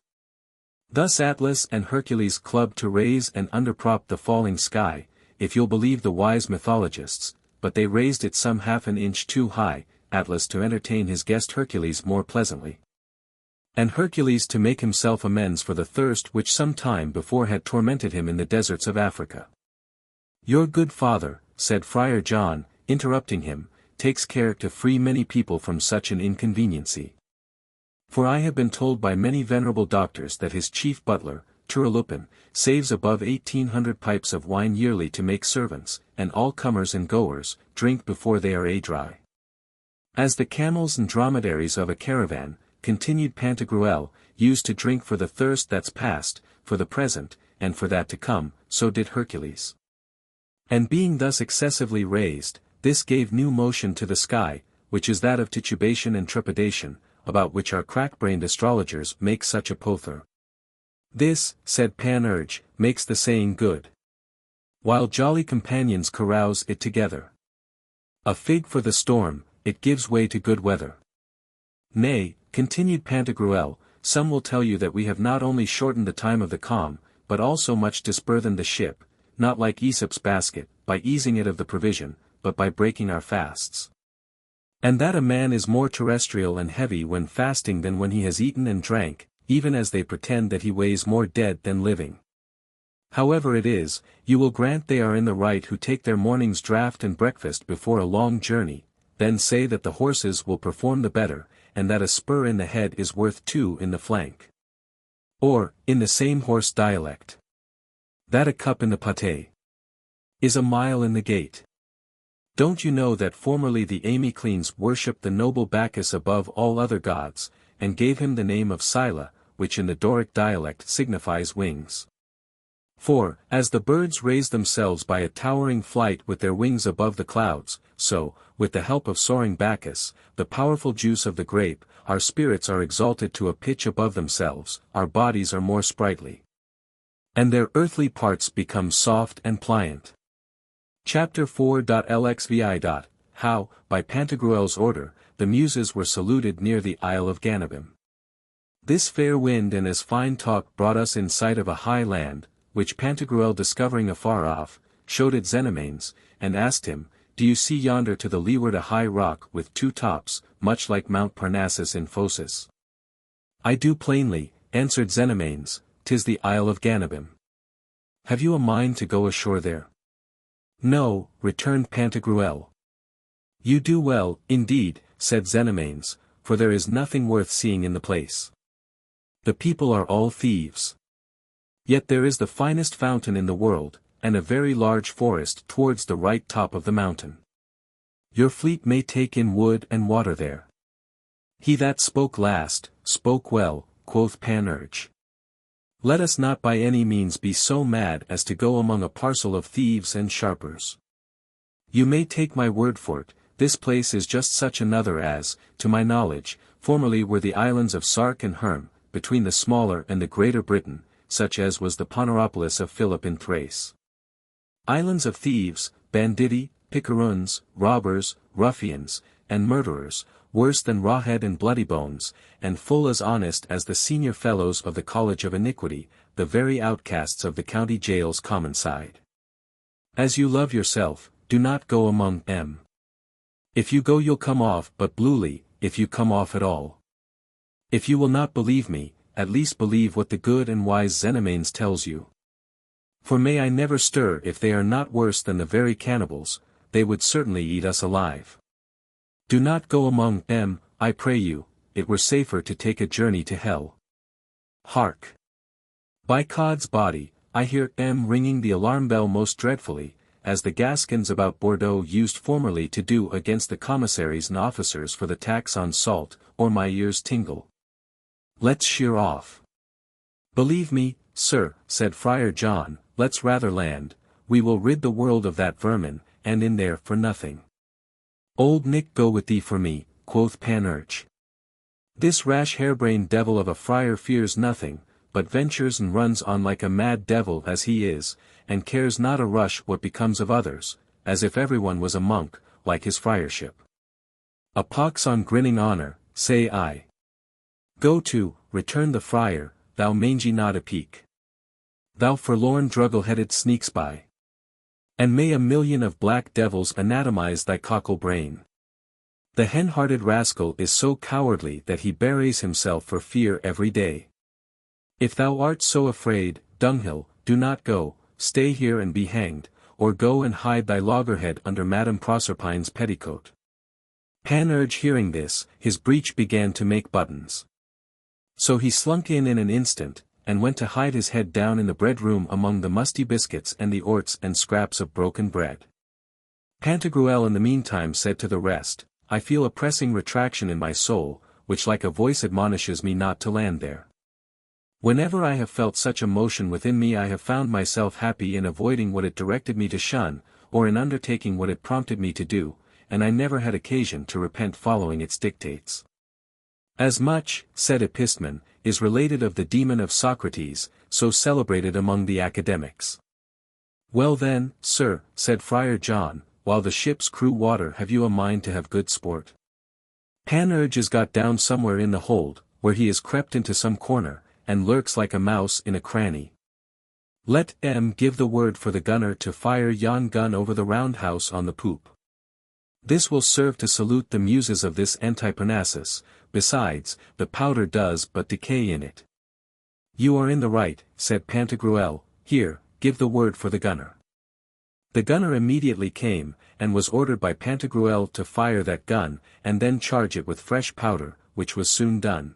Speaker 1: Thus Atlas and Hercules clubbed to raise and underprop the falling sky, if you'll believe the wise mythologists, but they raised it some half an inch too high, Atlas to entertain his guest Hercules more pleasantly, and Hercules to make himself amends for the thirst which some time before had tormented him in the deserts of Africa. Your good father, said Friar John, interrupting him, takes care to free many people from such an inconveniency. For I have been told by many venerable doctors that his chief butler, Turalupin, saves above 1,800 pipes of wine yearly to make servants, and all comers and goers, drink before they are dry. As the camels and dromedaries of a caravan, continued Pantagruel, used to drink for the thirst that's past, for the present, and for that to come, so did Hercules. And being thus excessively raised, this gave new motion to the sky, which is that of titubation and trepidation, about which our crack-brained astrologers make such a pother. This, said Panurge, makes the saying good, while jolly companions carouse it together. A fig for the storm, it gives way to good weather. Nay, continued Pantagruel, some will tell you that we have not only shortened the time of the calm, but also much disburthened the ship, not like Aesop's basket, by easing it of the provision, but by breaking our fasts. And that a man is more terrestrial and heavy when fasting than when he has eaten and drank, even as they pretend that he weighs more dead than living. However it is, you will grant they are in the right who take their morning's draught and breakfast before a long journey, then say that the horses will perform the better, and that a spur in the head is worth 2 in the flank. Or, in the same horse dialect, that a cup in the pate is a mile in the gate. Don't you know that formerly the Amyclenes worshipped the noble Bacchus above all other gods, and gave him the name of Scylla, which in the Doric dialect signifies wings? For, as the birds raise themselves by a towering flight with their wings above the clouds, so, with the help of soaring Bacchus, the powerful juice of the grape, our spirits are exalted to a pitch above themselves, our bodies are more sprightly, and their earthly parts become soft and pliant. Chapter 4.lxvi. How, by Pantagruel's order, the Muses were saluted near the Isle of Ganybim. This fair wind and as fine talk brought us in sight of a high land, which Pantagruel discovering afar off, showed it Xenomanes, and asked him, Do you see yonder to the leeward a high rock with 2 tops, much like Mount Parnassus in Phocis? I do plainly, answered Xenomanes, 'tis the Isle of Ganybim. Have you a mind to go ashore there? No, returned Pantagruel. You do well, indeed, said Xenomanes, for there is nothing worth seeing in the place. The people are all thieves. Yet there is the finest fountain in the world, and a very large forest towards the right top of the mountain. Your fleet may take in wood and water there. He that spoke last, spoke well, quoth Panurge. Let us not by any means be so mad as to go among a parcel of thieves and sharpers. You may take my word for it, this place is just such another as, to my knowledge, formerly were the islands of Sark and Herm, between the smaller and the greater Britain, such as was the Panopolis of Philip in Thrace. Islands of thieves, banditti, picaruns, robbers, ruffians, and murderers, worse than Rawhead and Bloodybones, and full as honest as the senior fellows of the College of Iniquity, the very outcasts of the county jail's common side. As you love yourself, do not go among them. If you go you'll come off but bluely, if you come off at all. If you will not believe me, at least believe what the good and wise Xenomanes tells you. For may I never stir if they are not worse than the very cannibals, they would certainly eat us alive. Do not go among them, I pray you, it were safer to take a journey to hell. Hark! By Cod's body, I hear ringing the alarm bell most dreadfully, as the Gascons about Bordeaux used formerly to do against the commissaries and officers for the tax on salt, or my ears tingle. Let's sheer off. Believe me, sir, said Friar John, let's rather land, we will rid the world of that vermin, and in there for nothing. Old Nick go with thee for me, quoth Panurge. This rash harebrained devil of a friar fears nothing, but ventures and runs on like a mad devil as he is, and cares not a rush what becomes of others, as if everyone was a monk, like his friarship. A pox on grinning honor, say I. Go to, returned the friar, thou mangy not a peak. Thou forlorn druggle-headed sneak-spy. And may a million of black devils anatomize thy cockle brain. The hen-hearted rascal is so cowardly that he buries himself for fear every day. If thou art so afraid, dunghill, do not go, stay here and be hanged, or go and hide thy loggerhead under Madame Proserpine's petticoat. Panurge hearing this, his breech began to make buttons. So he slunk in an instant, and went to hide his head down in the bread-room among the musty biscuits and the orts and scraps of broken bread. Pantagruel in the meantime said to the rest, I feel a pressing retraction in my soul, which like a voice admonishes me not to land there. Whenever I have felt such a motion within me I have found myself happy in avoiding what it directed me to shun, or in undertaking what it prompted me to do, and I never had occasion to repent following its dictates. As much, said Epistemon, is related of the demon of Socrates, so celebrated among the academics. Well then, sir, said Friar John, while the ship's crew water have you a mind to have good sport? Panurge is got down somewhere in the hold, where he is crept into some corner, and lurks like a mouse in a cranny. Let give the word for the gunner to fire yon gun over the roundhouse on the poop. This will serve to salute the muses of this Antiparnassus, besides, the powder does but decay in it. You are in the right, said Pantagruel, here, give the word for the gunner. The gunner immediately came, and was ordered by Pantagruel to fire that gun, and then charge it with fresh powder, which was soon done.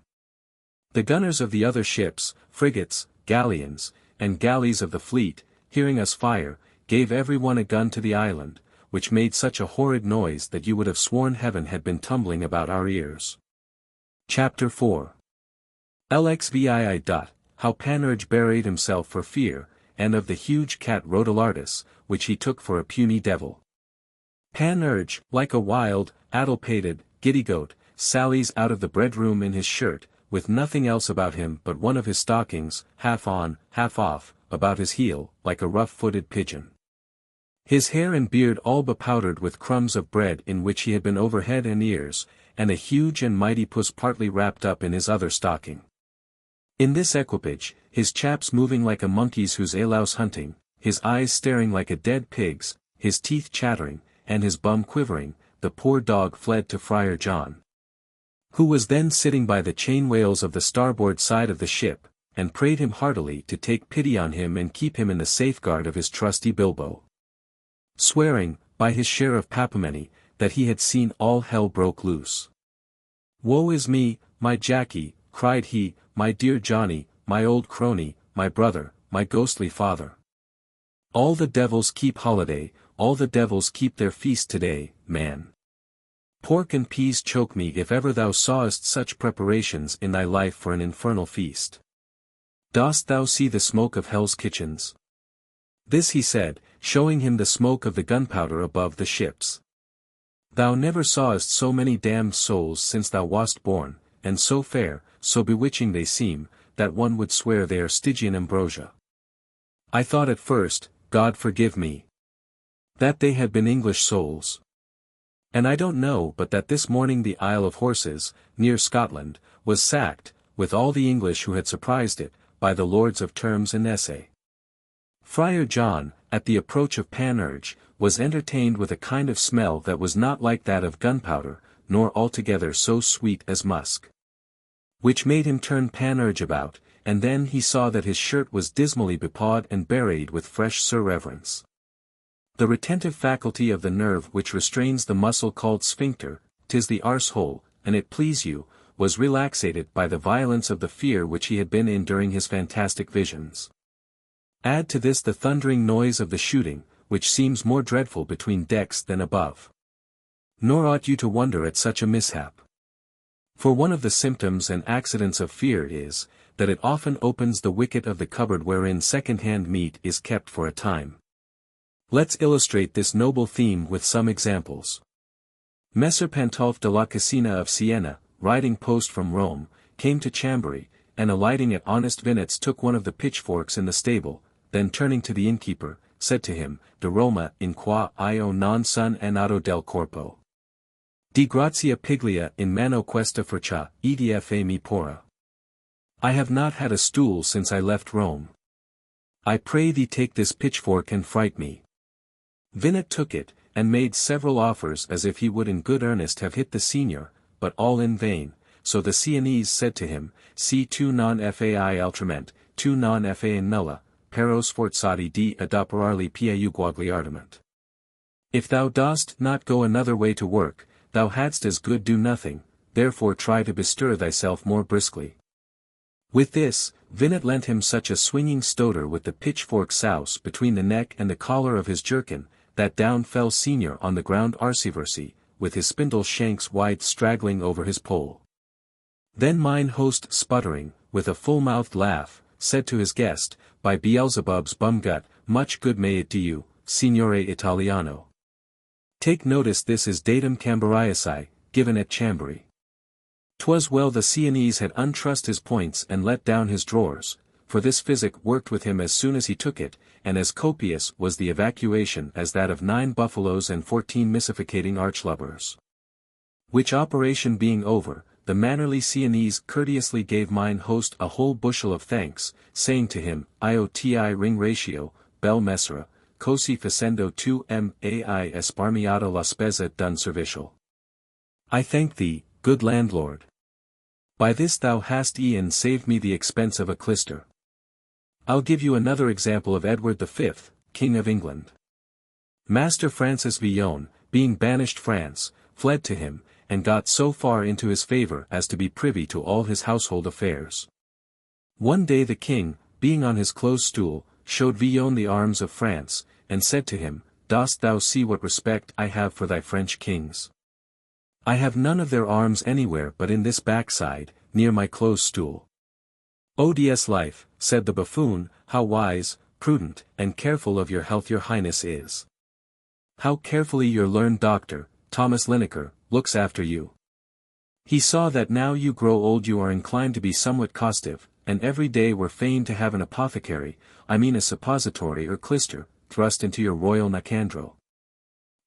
Speaker 1: The gunners of the other ships, frigates, galleons, and galleys of the fleet, hearing us fire, gave every one a gun to the island, which made such a horrid noise that you would have sworn heaven had been tumbling about our ears. Chapter 4 LXVII. How Panurge buried himself for fear, and of the huge cat Rhodolartus, which he took for a puny devil. Panurge, like a wild, addle-pated, giddy goat, sallies out of the bread-room in his shirt, with nothing else about him but one of his stockings, half on, half off, about his heel, like a rough-footed pigeon. His hair and beard all bepowdered with crumbs of bread in which he had been over head and ears, and a huge and mighty puss partly wrapped up in his other stocking. In this equipage, his chaps moving like a monkey's whose alouse hunting, his eyes staring like a dead pig's, his teeth chattering, and his bum quivering, the poor dog fled to Friar John, who was then sitting by the chainwales of the starboard side of the ship, and prayed him heartily to take pity on him and keep him in the safeguard of his trusty Bilbo. Swearing, by his share of papimony, that he had seen all hell broke loose. Woe is me, my Jacky, cried he, my dear Johnny, my old crony, my brother, my ghostly father. All the devils keep holiday, all the devils keep their feast today, man. Pork and peas choke me if ever thou sawest such preparations in thy life for an infernal feast. Dost thou see the smoke of hell's kitchens? This he said, showing him the smoke of the gunpowder above the ships. Thou never sawest so many damned souls since thou wast born, and so fair, so bewitching they seem, that one would swear they are Stygian ambrosia. I thought at first, God forgive me, that they had been English souls. And I don't know but that this morning the Isle of Horses, near Scotland, was sacked, with all the English who had surprised it, by the lords of Termes and Essay. Friar John, at the approach of Panurge, was entertained with a kind of smell that was not like that of gunpowder, nor altogether so sweet as musk. Which made him turn Panurge about, and then he saw that his shirt was dismally bepawed and bewrayed with fresh surreverence. The retentive faculty of the nerve which restrains the muscle called sphincter, 'tis the arse-hole, and it please you, was relaxated by the violence of the fear which he had been in during his fantastic visions. Add to this the thundering noise of the shooting, which seems more dreadful between decks than above. Nor ought you to wonder at such a mishap. For one of the symptoms and accidents of fear is, that it often opens the wicket of the cupboard wherein second-hand meat is kept for a time. Let's illustrate this noble theme with some examples. Messer Pandolf de la Casina of Siena, riding post from Rome, came to Chambéry, and alighting at honest Vinet's took one of the pitchforks in the stable, then turning to the innkeeper, said to him, De Roma in qua io non son anato del corpo. Di grazia piglia in mano questa furcia, edf mi pora. I have not had a stool since I left Rome. I pray thee take this pitchfork and fright me. Vinet took it, and made several offers as if he would in good earnest have hit the senior, but all in vain, so the Sienese said to him, Si tu non fai altrament, tu non fai nulla, pero sforzati di adoperarli più guagliardament. If thou dost not go another way to work, thou hadst as good do nothing, therefore try to bestir thyself more briskly. With this, Vinet lent him such a swinging stoter with the pitchfork souse between the neck and the collar of his jerkin, that down fell senior on the ground arsiversy, with his spindle shanks wide straggling over his pole. Then mine host sputtering, with a full-mouthed laugh, said to his guest, By Beelzebub's bum-gut, much good may it do you, Signore Italiano. Take notice this is datum Cambariaci, given at Chambéry. 'Twas well the Sienese had untrussed his points and let down his drawers, for this physic worked with him as soon as he took it, and as copious was the evacuation as that of 9 buffaloes and 14 mystificating archlubbers. Which operation being over, the mannerly Sienese courteously gave mine host a whole bushel of thanks, saying to him, Ioti ring ratio, bel messera, cosi facendo tu mai esparmiata la spesa d'un servicial. I thank thee, good landlord. By this thou hast e'en saved me the expense of a clyster. I'll give you another example of Edward V, King of England. Master Francis Villon, being banished France, fled to him, and got so far into his favour as to be privy to all his household affairs. One day the king, being on his close stool, showed Villon the arms of France, and said to him, Dost thou see what respect I have for thy French kings? I have none of their arms anywhere but in this backside, near my close stool. ODS life, said the buffoon, how wise, prudent, and careful of your health your highness is. How carefully your learned doctor, Thomas Linacre, looks after you. He saw that now you grow old you are inclined to be somewhat costive, and every day were fain to have an apothecary, I mean a suppository or clyster, thrust into your royal Nicandro.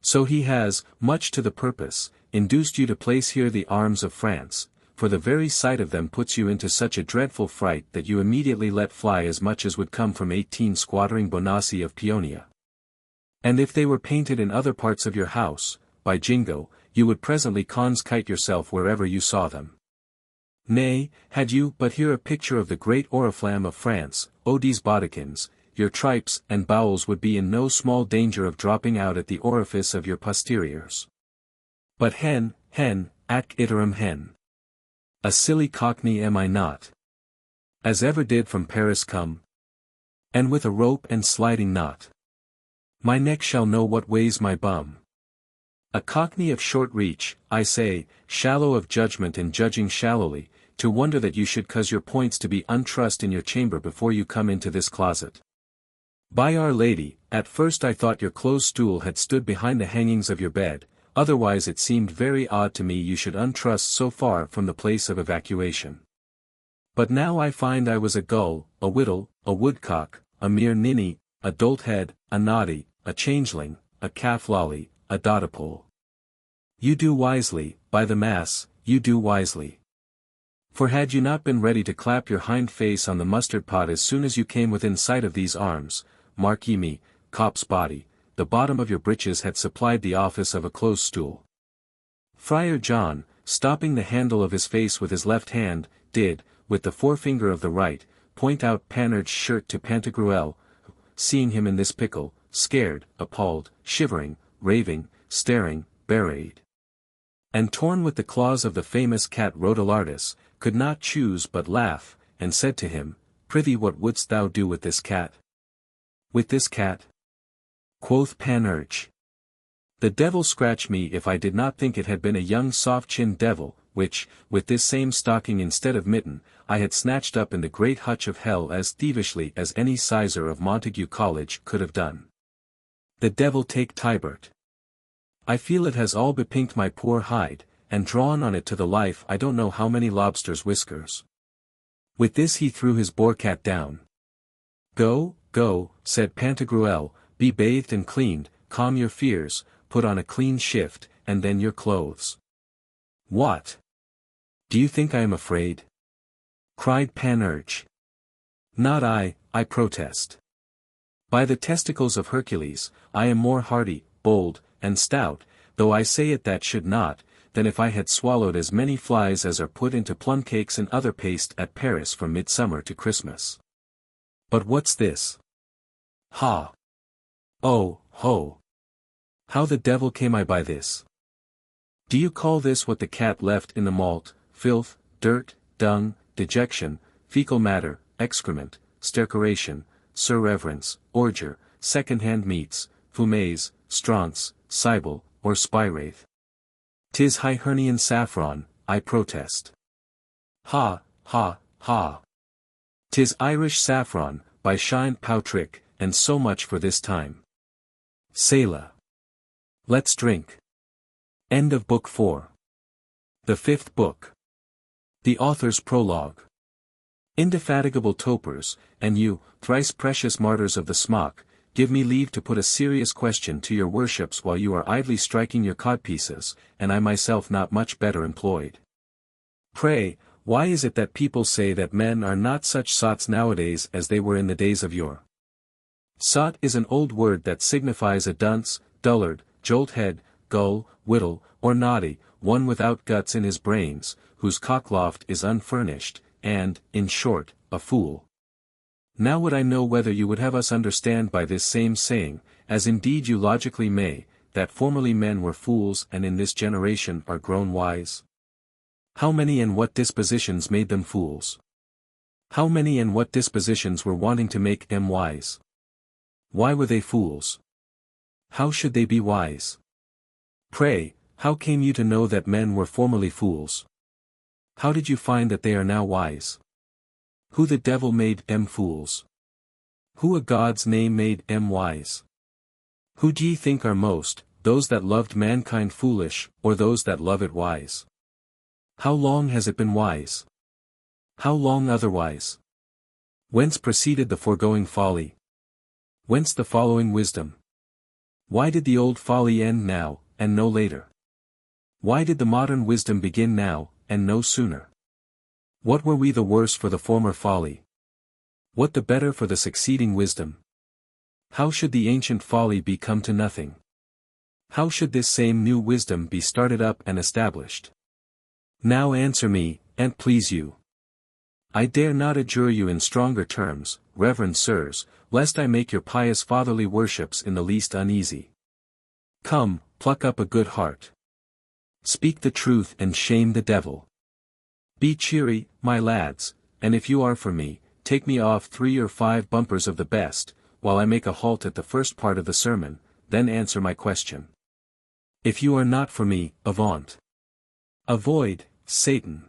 Speaker 1: So he has, much to the purpose, induced you to place here the arms of France, for the very sight of them puts you into such a dreadful fright that you immediately let fly as much as would come from 18 squattering Bonassi of Peonia. And if they were painted in other parts of your house, by Jingo, you would presently kite yourself wherever you saw them. Nay, had you but here a picture of the great oriflamme of France, Odie's bodikins, your tripes and bowels would be in no small danger of dropping out at the orifice of your posteriors. But hen, ac iterum hen. A silly cockney am I not? As ever did from Paris come? And with a rope and sliding knot. My neck shall know what weighs my bum. A cockney of short reach, I say, shallow of judgment and judging shallowly, to wonder that you should cause your points to be untrussed in your chamber before you come into this closet. By Our Lady, at first I thought your close stool had stood behind the hangings of your bed, otherwise it seemed very odd to me you should untruss so far from the place of evacuation. But now I find I was a gull, a whittle, a woodcock, a mere ninny, a dolt-head, a noddy, a changeling, a calf-lolly, a dodipole. You do wisely, by the mass, you do wisely. For had you not been ready to clap your hind face on the mustard pot as soon as you came within sight of these arms, mark ye me, cop's body, the bottom of your breeches had supplied the office of a close stool. Friar John, stopping the handle of his face with his left hand, did, with the forefinger of the right, point out Panurge's shirt to Pantagruel, who, seeing him in this pickle, scared, appalled, shivering, raving, staring, bewrayed, and torn with the claws of the famous cat Rotelardus, could not choose but laugh, and said to him, Prithee, what wouldst thou do with this cat? With this cat? Quoth Panurge. The devil scratch me if I did not think it had been a young soft-chinned devil, which, with this same stocking instead of mitten, I had snatched up in the great hutch of hell as thievishly as any sizer of Montague College could have done. The devil take Tybert. I feel it has all bepinked my poor hide, and drawn on it to the life I don't know how many lobsters' whiskers. With this he threw his boar-cat down. Go, go, said Pantagruel, be bathed and cleaned, calm your fears, put on a clean shift, and then your clothes. What? Do you think I am afraid? Cried Panurge. Not I protest. By the testicles of Hercules, I am more hardy, bold, and stout, though I say it that should not, than if I had swallowed as many flies as are put into plum cakes and other paste at Paris from midsummer to Christmas. But what's this? Ha! Oh, ho! How the devil came I by this? Do you call this what the cat left in the malt, filth, dirt, dung, dejection, fecal matter, excrement, stercoration, surreverence, ordure, second-hand meats, fumes, straunce, cybele, or spirate? 'Tis Hibernian saffron, I protest. Ha, ha, ha! 'Tis Irish saffron, by Shine Pautrick, and so much for this time. Selah. Let's drink. End of Book 4. The Fifth Book. The Author's Prologue. Indefatigable topers, and you, thrice precious martyrs of the smock, give me leave to put a serious question to your worships while you are idly striking your codpieces, and I myself not much better employed. Pray, why is it that people say that men are not such sots nowadays as they were in the days of yore? Sot is an old word that signifies a dunce, dullard, jolt-head, gull, whittle, or noddy, one without guts in his brains, whose cockloft is unfurnished, and, in short, a fool. Now would I know whether you would have us understand by this same saying, as indeed you logically may, that formerly men were fools and in this generation are grown wise? How many and what dispositions made them fools? How many and what dispositions were wanting to make them wise? Why were they fools? How should they be wise? Pray, how came you to know that men were formerly fools? How did you find that they are now wise? Who the devil made them fools? Who a God's name made them wise? Who d'ye think are most, those that loved mankind foolish, or those that love it wise? How long has it been wise? How long otherwise? Whence proceeded the foregoing folly? Whence the following wisdom? Why did the old folly end now, and no later? Why did the modern wisdom begin now, and no sooner? What were we the worse for the former folly? What the better for the succeeding wisdom? How should the ancient folly be come to nothing? How should this same new wisdom be started up and established? Now answer me, an't please you. I dare not adjure you in stronger terms, reverend sirs, lest I make your pious fatherly worships in the least uneasy. Come, pluck up a good heart. Speak the truth and shame the devil. Be cheery, my lads, and if you are for me, take me off 3 or 5 bumpers of the best, while I make a halt at the first part of the sermon, then answer my question. If you are not for me, avaunt. Avoid, Satan.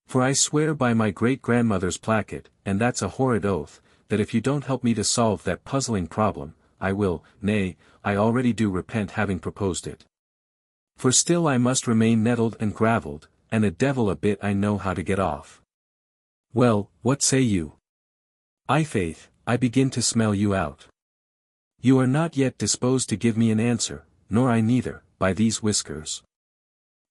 Speaker 1: For I swear by my great-grandmother's placket, and that's a horrid oath, that if you don't help me to solve that puzzling problem, I will, nay, I already do repent having proposed it. For still I must remain nettled and gravelled, and a devil a bit I know how to get off. Well, what say you? I' faith, I begin to smell you out. You are not yet disposed to give me an answer, nor I neither, by these whiskers.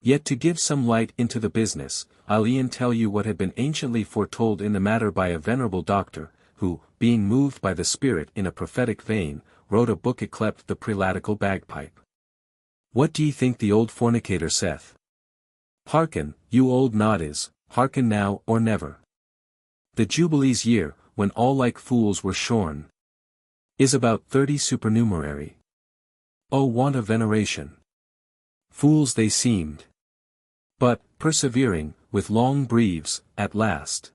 Speaker 1: Yet to give some light into the business, I'll e'en tell you what had been anciently foretold in the matter by a venerable doctor, who, being moved by the Spirit in a prophetic vein, wrote a book yclept the Prelatical Bagpipe. What d'ye think the old fornicator saith? Hearken, you old noddies, hearken now or never. The Jubilee's year, when all like fools were shorn, is about 30 supernumerary. O want of veneration! Fools they seemed. But, persevering, with long breves, at last.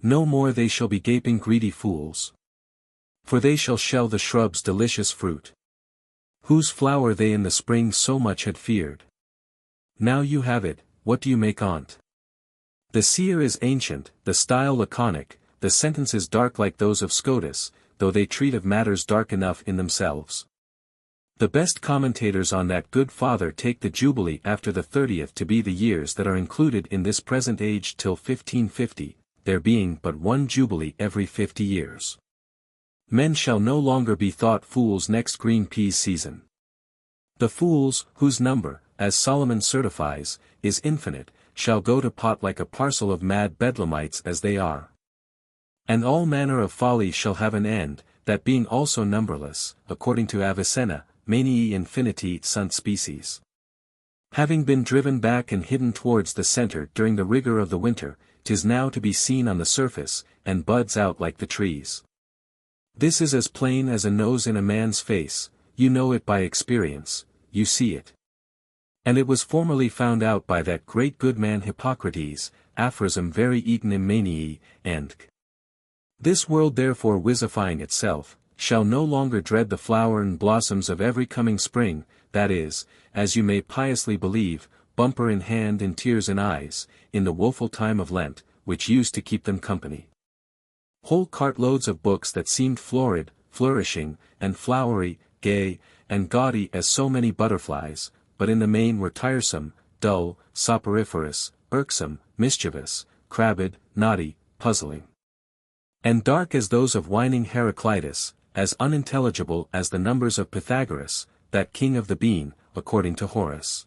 Speaker 1: No more they shall be gaping greedy fools. For they shall shell the shrub's delicious fruit, whose flower they in the spring so much had feared. Now you have it, what do you make on't? The seer is ancient, the style laconic, the sentences dark like those of Scotus, though they treat of matters dark enough in themselves. The best commentators on that good father take the Jubilee after the 30th to be the years that are included in this present age till 1550, there being but one Jubilee every 50 years. Men shall no longer be thought fools next green peas season. The fools, whose number, as Solomon certifies, is infinite, shall go to pot like a parcel of mad bedlamites as they are. And all manner of folly shall have an end, that being also numberless, according to Avicenna, maniae infiniti sunt species. Having been driven back and hidden towards the centre during the rigour of the winter, 'tis now to be seen on the surface, and buds out like the trees. This is as plain as a nose in a man's face, you know it by experience, you see it. And it was formerly found out by that great good man Hippocrates, aphorism very eaten in maniae, and this world therefore wizifying itself, shall no longer dread the flower and blossoms of every coming spring, that is, as you may piously believe, bumper in hand and tears in eyes, in the woeful time of Lent, which used to keep them company. Whole cartloads of books that seemed florid, flourishing, and flowery, gay, and gaudy as so many butterflies, but in the main were tiresome, dull, soporiferous, irksome, mischievous, crabbed, naughty, puzzling, and dark as those of whining Heraclitus, as unintelligible as the numbers of Pythagoras, that king of the bean, according to Horace.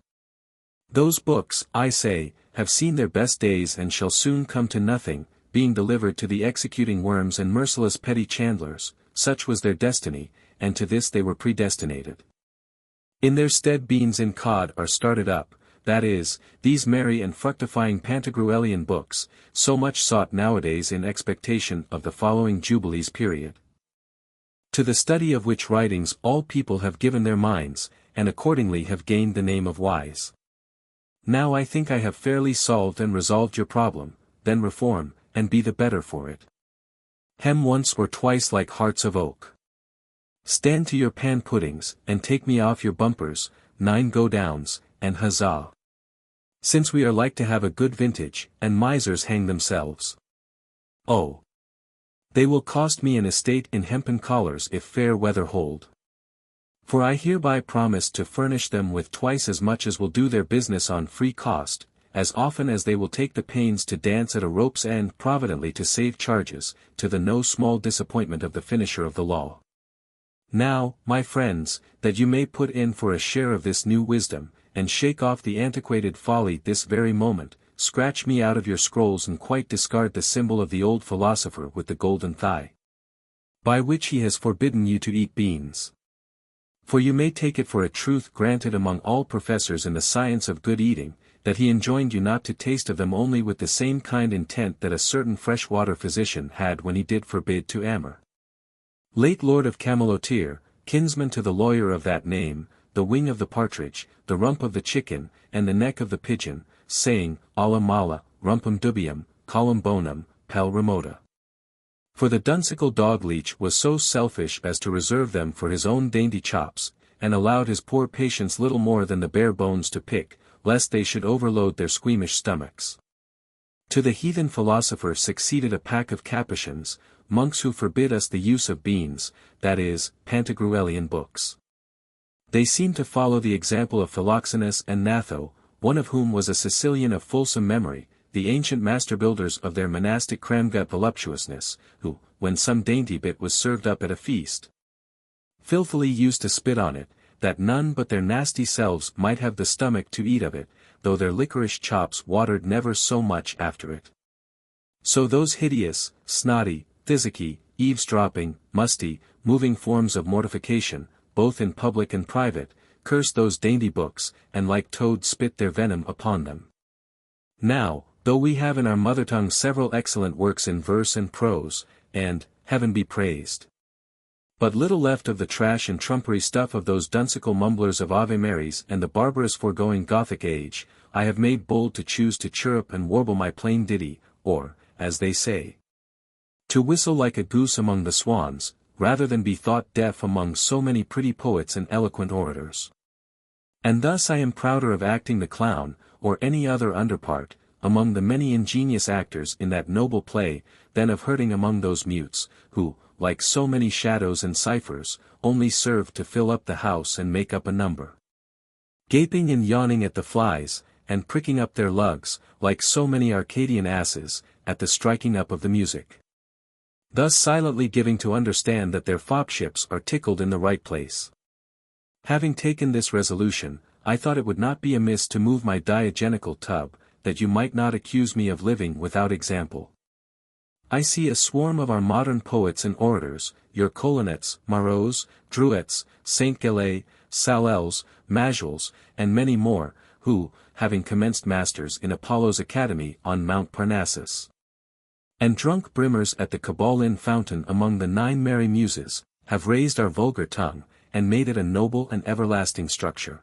Speaker 1: Those books, I say, have seen their best days and shall soon come to nothing, being delivered to the executing worms and merciless petty chandlers, such was their destiny, and to this they were predestinated. In their stead beans and cod are started up, that is, these merry and fructifying Pantagruelian books, so much sought nowadays in expectation of the following Jubilees period. To the study of which writings all people have given their minds, and accordingly have gained the name of wise. Now I think I have fairly solved and resolved your problem, then reform, and be the better for it. Hem once or twice like hearts of oak. Stand to your pan puddings, and take me off your bumpers, 9 go downs, and huzzah. Since we are like to have a good vintage, and misers hang themselves. Oh! They will cost me an estate in hempen collars if fair weather hold. For I hereby promise to furnish them with twice as much as will do their business on free cost, as often as they will take the pains to dance at a rope's end providently to save charges, to the no small disappointment of the finisher of the law. Now, my friends, that you may put in for a share of this new wisdom, and shake off the antiquated folly this very moment, scratch me out of your scrolls and quite discard the symbol of the old philosopher with the golden thigh, by which he has forbidden you to eat beans. For you may take it for a truth granted among all professors in the science of good eating, that he enjoined you not to taste of them only with the same kind intent that a certain freshwater physician had when he did forbid to Amer, late Lord of Camelotier, kinsman to the lawyer of that name, the wing of the partridge, the rump of the chicken, and the neck of the pigeon, saying, alla mala, rumpum dubium, collum bonum, pel remota. For the dunsical dog-leech was so selfish as to reserve them for his own dainty chops, and allowed his poor patients little more than the bare bones to pick, lest they should overload their squeamish stomachs. To the heathen philosopher succeeded a pack of Capuchins, monks who forbid us the use of beans, that is, Pantagruelian books. They seem to follow the example of Philoxenus and Gnatho, one of whom was a Sicilian of fulsome memory, the ancient master-builders of their monastic cramgut voluptuousness, who, when some dainty bit was served up at a feast, filthily used to spit on it, that none but their nasty selves might have the stomach to eat of it, though their liquorish chops watered never so much after it. So those hideous, snotty, physicky, eavesdropping, musty, moving forms of mortification, both in public and private, curse those dainty books, and like toads spit their venom upon them. Now, though we have in our mother tongue several excellent works in verse and prose, and, heaven be praised, but little left of the trash and trumpery stuff of those dunsical mumblers of Ave Marys and the barbarous foregoing Gothic age, I have made bold to choose to chirrup and warble my plain ditty, or, as they say, to whistle like a goose among the swans, rather than be thought deaf among so many pretty poets and eloquent orators. And thus I am prouder of acting the clown, or any other underpart, among the many ingenious actors in that noble play, than of hurting among those mutes, who, like so many shadows and ciphers, only serve to fill up the house and make up a number. Gaping and yawning at the flies, and pricking up their lugs, like so many Arcadian asses, at the striking up of the music. Thus silently giving to understand that their fopships are tickled in the right place. Having taken this resolution, I thought it would not be amiss to move my diegenical tub, that you might not accuse me of living without example. I see a swarm of our modern poets and orators, your Colinets, Marots, Druets, Saint Galais, Salels, Majels, and many more, who, having commenced masters in Apollo's academy on Mount Parnassus, and drunk brimmers at the Cabalin fountain among the 9 merry muses, have raised our vulgar tongue, and made it a noble and everlasting structure.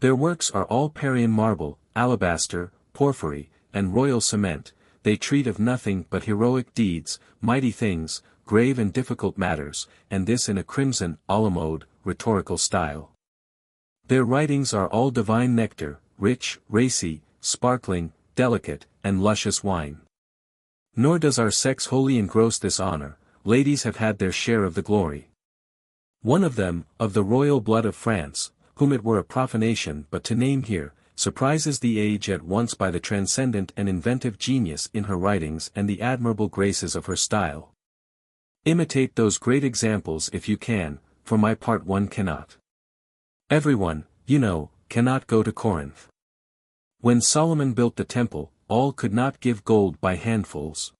Speaker 1: Their works are all Parian marble, alabaster, porphyry, and royal cement. They treat of nothing but heroic deeds, mighty things, grave and difficult matters, and this in a crimson, a la mode, rhetorical style. Their writings are all divine nectar, rich, racy, sparkling, delicate, and luscious wine. Nor does our sex wholly engross this honor, ladies have had their share of the glory. One of them, of the royal blood of France, whom it were a profanation but to name here, surprises the age at once by the transcendent and inventive genius in her writings and the admirable graces of her style. Imitate those great examples if you can, for my part one cannot. Everyone, you know, cannot go to Corinth. When Solomon built the temple, all could not give gold by handfuls.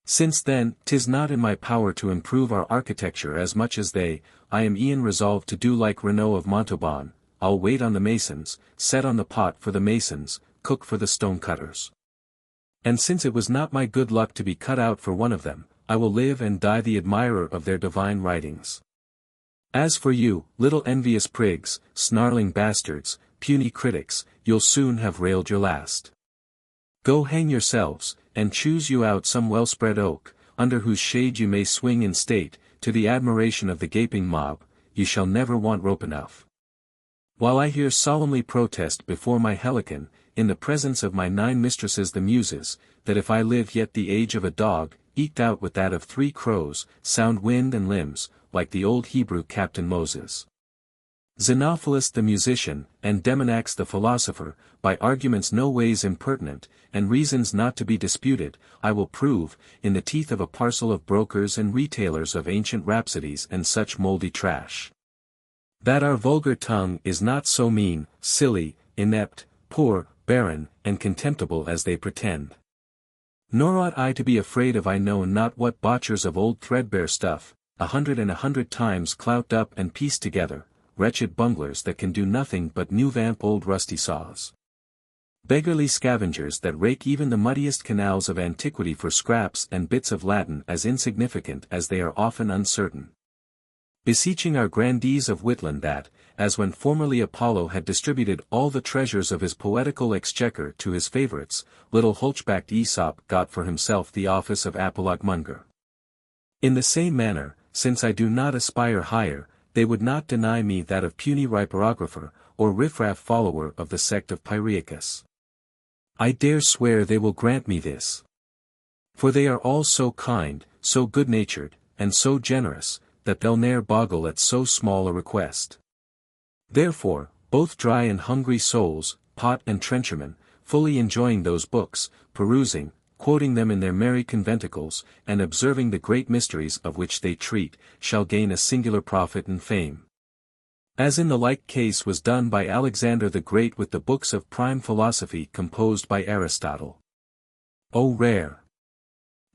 Speaker 1: Since then, 'tis not in my power to improve our architecture as much as they, I am e'en resolved to do like Renaud of Montauban. I'll wait on the masons, set on the pot for the masons, cook for the stone cutters. And since it was not my good luck to be cut out for one of them, I will live and die the admirer of their divine writings. As for you, little envious prigs, snarling bastards, puny critics, you'll soon have railed your last. Go hang yourselves, and choose you out some well-spread oak, under whose shade you may swing in state, to the admiration of the gaping mob. You shall never want rope enough. While I here solemnly protest before my Helicon, in the presence of my 9 mistresses the Muses, that if I live yet the age of a dog, eked out with that of 3 crows, sound wind and limbs, like the old Hebrew Captain Moses, Xenophilus the musician, and Demonax the philosopher, by arguments no ways impertinent, and reasons not to be disputed, I will prove, in the teeth of a parcel of brokers and retailers of ancient rhapsodies and such mouldy trash, that our vulgar tongue is not so mean, silly, inept, poor, barren, and contemptible as they pretend. Nor ought I to be afraid of I know not what botchers of old threadbare stuff, 100 times clout up and pieced together, wretched bunglers that can do nothing but new vamp old rusty saws. Beggarly scavengers that rake even the muddiest canals of antiquity for scraps and bits of Latin as insignificant as they are often uncertain. Beseeching our grandees of Whitland that, as when formerly Apollo had distributed all the treasures of his poetical exchequer to his favourites, little hunchbacked Aesop got for himself the office of apologmonger. In the same manner, since I do not aspire higher, they would not deny me that of puny riperographer, or riffraff follower of the sect of Pyriacus. I dare swear they will grant me this. For they are all so kind, so good-natured, and so generous, that they'll ne'er boggle at so small a request. Therefore, both dry and hungry souls, pot and trenchermen, fully enjoying those books, perusing, quoting them in their merry conventicles, and observing the great mysteries of which they treat, shall gain a singular profit and fame. As in the like case was done by Alexander the Great with the books of prime philosophy composed by Aristotle. O rare!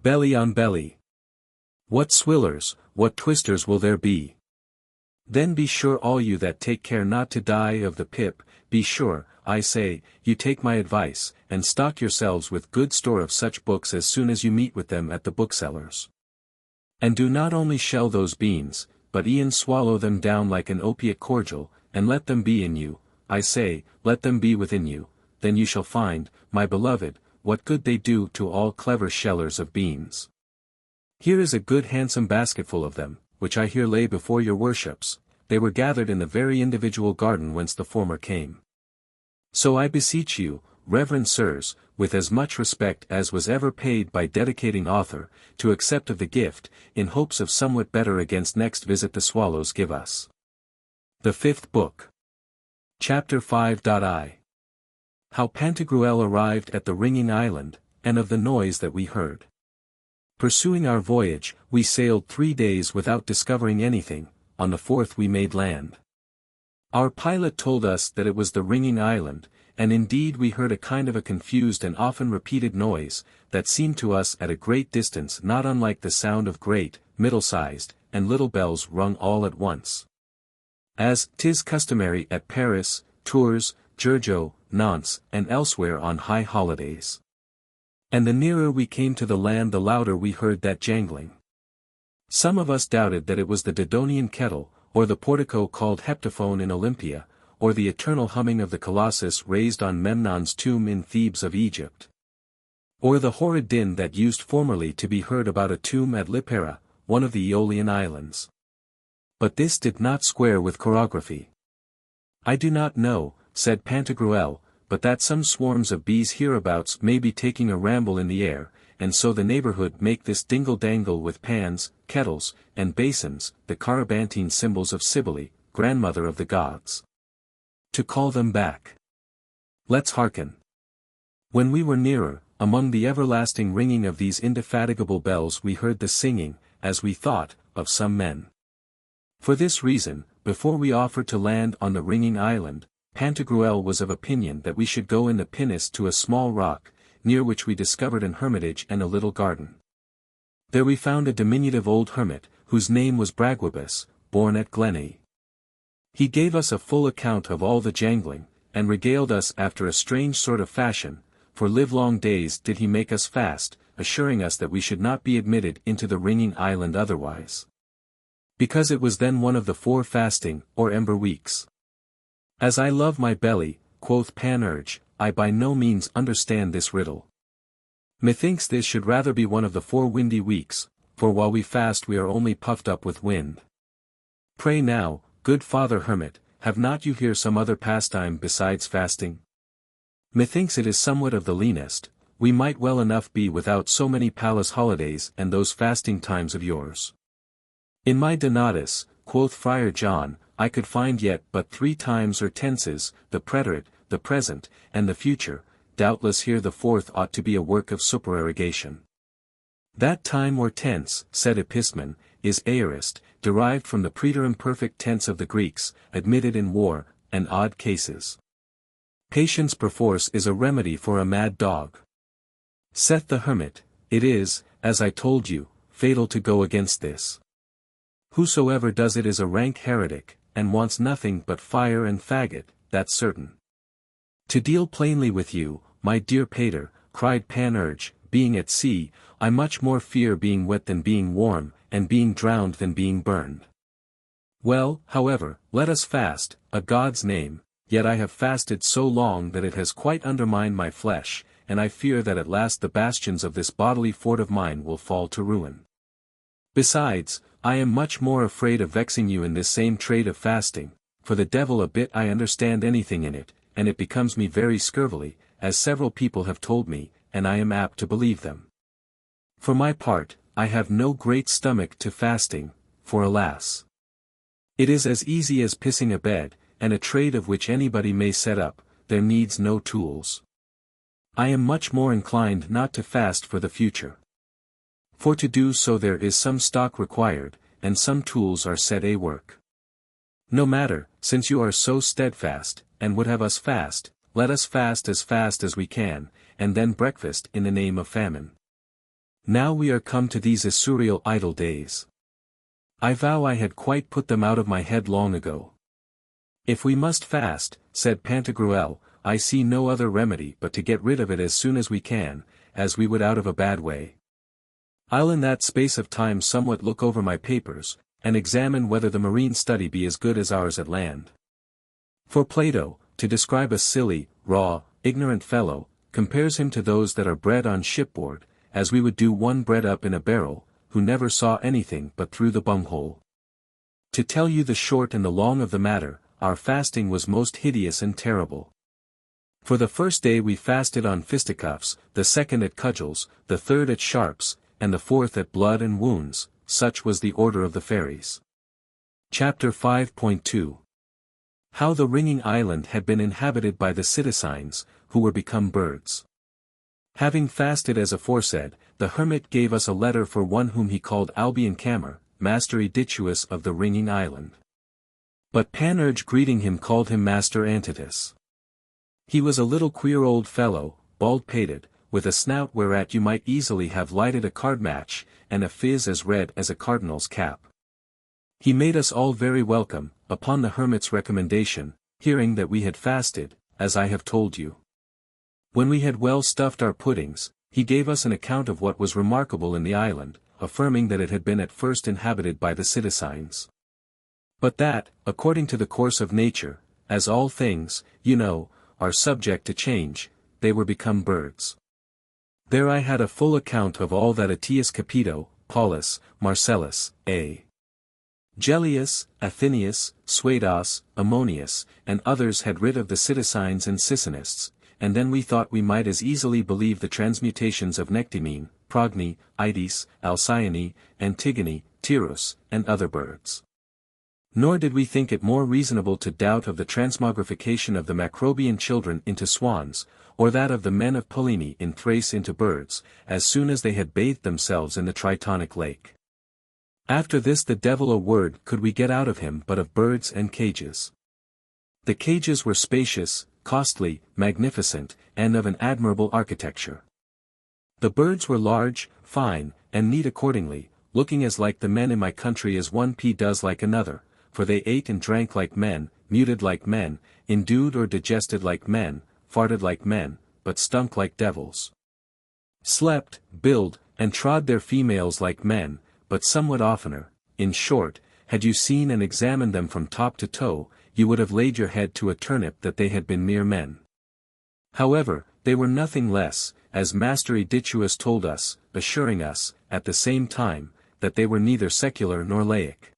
Speaker 1: Belly on belly! What swillers, what twisters will there be? Then be sure all you that take care not to die of the pip, be sure, I say, you take my advice, and stock yourselves with good store of such books as soon as you meet with them at the booksellers. And do not only shell those beans, but e'en swallow them down like an opiate cordial, and let them be in you, I say, let them be within you, then you shall find, my beloved, what good they do to all clever shellers of beans. Here is a good handsome basketful of them, which I here lay before your worships. They were gathered in the very individual garden whence the former came. So I beseech you, reverend sirs, with as much respect as was ever paid by dedicating author, to accept of the gift, in hopes of somewhat better against next visit the swallows give us. The Fifth Book. Chapter 5. How Pantagruel arrived at the ringing island, and of the noise that we heard. Pursuing our voyage, we sailed 3 days without discovering anything. On the 4th we made land. Our pilot told us that it was the ringing island, and indeed we heard a kind of a confused and often repeated noise, that seemed to us at a great distance not unlike the sound of great, middle-sized, and little bells rung all at once. As 'tis customary at Paris, Tours, Giorgio, Nantes, and elsewhere on high holidays. And the nearer we came to the land the louder we heard that jangling. Some of us doubted that it was the Dodonian kettle, or the portico called heptaphone in Olympia, or the eternal humming of the colossus raised on Memnon's tomb in Thebes of Egypt. Or the horrid din that used formerly to be heard about a tomb at Lipara, one of the Aeolian islands. But this did not square with chorography. I do not know, said Pantagruel, but that some swarms of bees hereabouts may be taking a ramble in the air, and so the neighborhood make this dingle-dangle with pans, kettles, and basins, the Carabantine symbols of Cybele, grandmother of the gods. To call them back. Let's hearken. When we were nearer, among the everlasting ringing of these indefatigable bells we heard the singing, as we thought, of some men. For this reason, before we offered to land on the ringing island, Pantagruel was of opinion that we should go in the pinnace to a small rock, near which we discovered an hermitage and a little garden. There we found a diminutive old hermit, whose name was Braguibus, born at Gleney. He gave us a full account of all the jangling, and regaled us after a strange sort of fashion, for livelong days did he make us fast, assuring us that we should not be admitted into the ringing island otherwise. Because it was then one of the 4 fasting, or ember weeks. As I love my belly, quoth Panurge, I by no means understand this riddle. Methinks this should rather be one of the 4 windy weeks, for while we fast we are only puffed up with wind. Pray now, good Father Hermit, have not you here some other pastime besides fasting? Methinks it is somewhat of the leanest, we might well enough be without so many palace holidays and those fasting times of yours. In my Donatus, quoth Friar John, I could find yet but 3 times or tenses, the preterite, the present, and the future. Doubtless here the 4th ought to be a work of supererogation. That time or tense, said Epistemon, is aorist, derived from the preterimperfect tense of the Greeks, admitted in war, and odd cases. Patience perforce is a remedy for a mad dog. Saith the hermit, it is, as I told you, fatal to go against this. Whosoever does it is a rank heretic, and wants nothing but fire and faggot, that's certain. To deal plainly with you, my dear Pater, cried Panurge, being at sea, I much more fear being wet than being warm, and being drowned than being burned. Well, however, let us fast, a God's name, yet I have fasted so long that it has quite undermined my flesh, and I fear that at last the bastions of this bodily fort of mine will fall to ruin. Besides, I am much more afraid of vexing you in this same trade of fasting, for the devil a bit I understand anything in it, and it becomes me very scurvily, as several people have told me, and I am apt to believe them. For my part, I have no great stomach to fasting, for alas! It is as easy as pissing a bed, and a trade of which anybody may set up, there needs no tools. I am much more inclined not to fast for the future. For to do so there is some stock required, and some tools are set a work. No matter, since you are so steadfast, and would have us fast, let us fast as we can, and then breakfast in the name of famine. Now we are come to these Isurial idle days. I vow I had quite put them out of my head long ago. If we must fast, said Pantagruel, I see no other remedy but to get rid of it as soon as we can, as we would out of a bad way. I'll in that space of time somewhat look over my papers, and examine whether the marine study be as good as ours at land. For Plato, to describe a silly, raw, ignorant fellow, compares him to those that are bred on shipboard, as we would do one bred up in a barrel, who never saw anything but through the bunghole. To tell you the short and the long of the matter, our fasting was most hideous and terrible. For the first day we fasted on fisticuffs, the second at cudgels, the third at sharps, and the fourth at blood and wounds, such was the order of the fairies. Chapter 5.2 How the ringing island had been inhabited by the citizens, who were become birds. Having fasted as aforesaid, the hermit gave us a letter for one whom he called Albion Camer, Master Edituus of the ringing island. But Panurge greeting him called him Master Antitus. He was a little queer old fellow, bald-pated, with a snout whereat you might easily have lighted a card-match, and a phiz as red as a cardinal's cap. He made us all very welcome, upon the hermit's recommendation, hearing that we had fasted, as I have told you. When we had well stuffed our puddings, he gave us an account of what was remarkable in the island, affirming that it had been at first inhabited by the citizens. But that, according to the course of nature, as all things, you know, are subject to change, they were become birds. There I had a full account of all that Aetius Capito, Paulus, Marcellus, A. Gellius, Athenius, Suedas, Ammonius, and others had writ of the citizens and Sicinists, and then we thought we might as easily believe the transmutations of Nectimene, Progny, Ides, Alcyone, Antigone, Tyrrhus, and other birds. Nor did we think it more reasonable to doubt of the transmogrification of the Macrobian children into swans, or that of the men of Pellene in Thrace into birds, as soon as they had bathed themselves in the Tritonic lake. After this the devil a word could we get out of him but of birds and cages. The cages were spacious, costly, magnificent, and of an admirable architecture. The birds were large, fine, and neat accordingly, looking as like the men in my country as one pea does like another, for they ate and drank like men, muted like men, endued or digested like men, farted like men, but stunk like devils. Slept, billed, and trod their females like men, but somewhat oftener. In short, had you seen and examined them from top to toe, you would have laid your head to a turnip that they had been mere men. However, they were nothing less, as Master Edituus told us, assuring us, at the same time, that they were neither secular nor laic.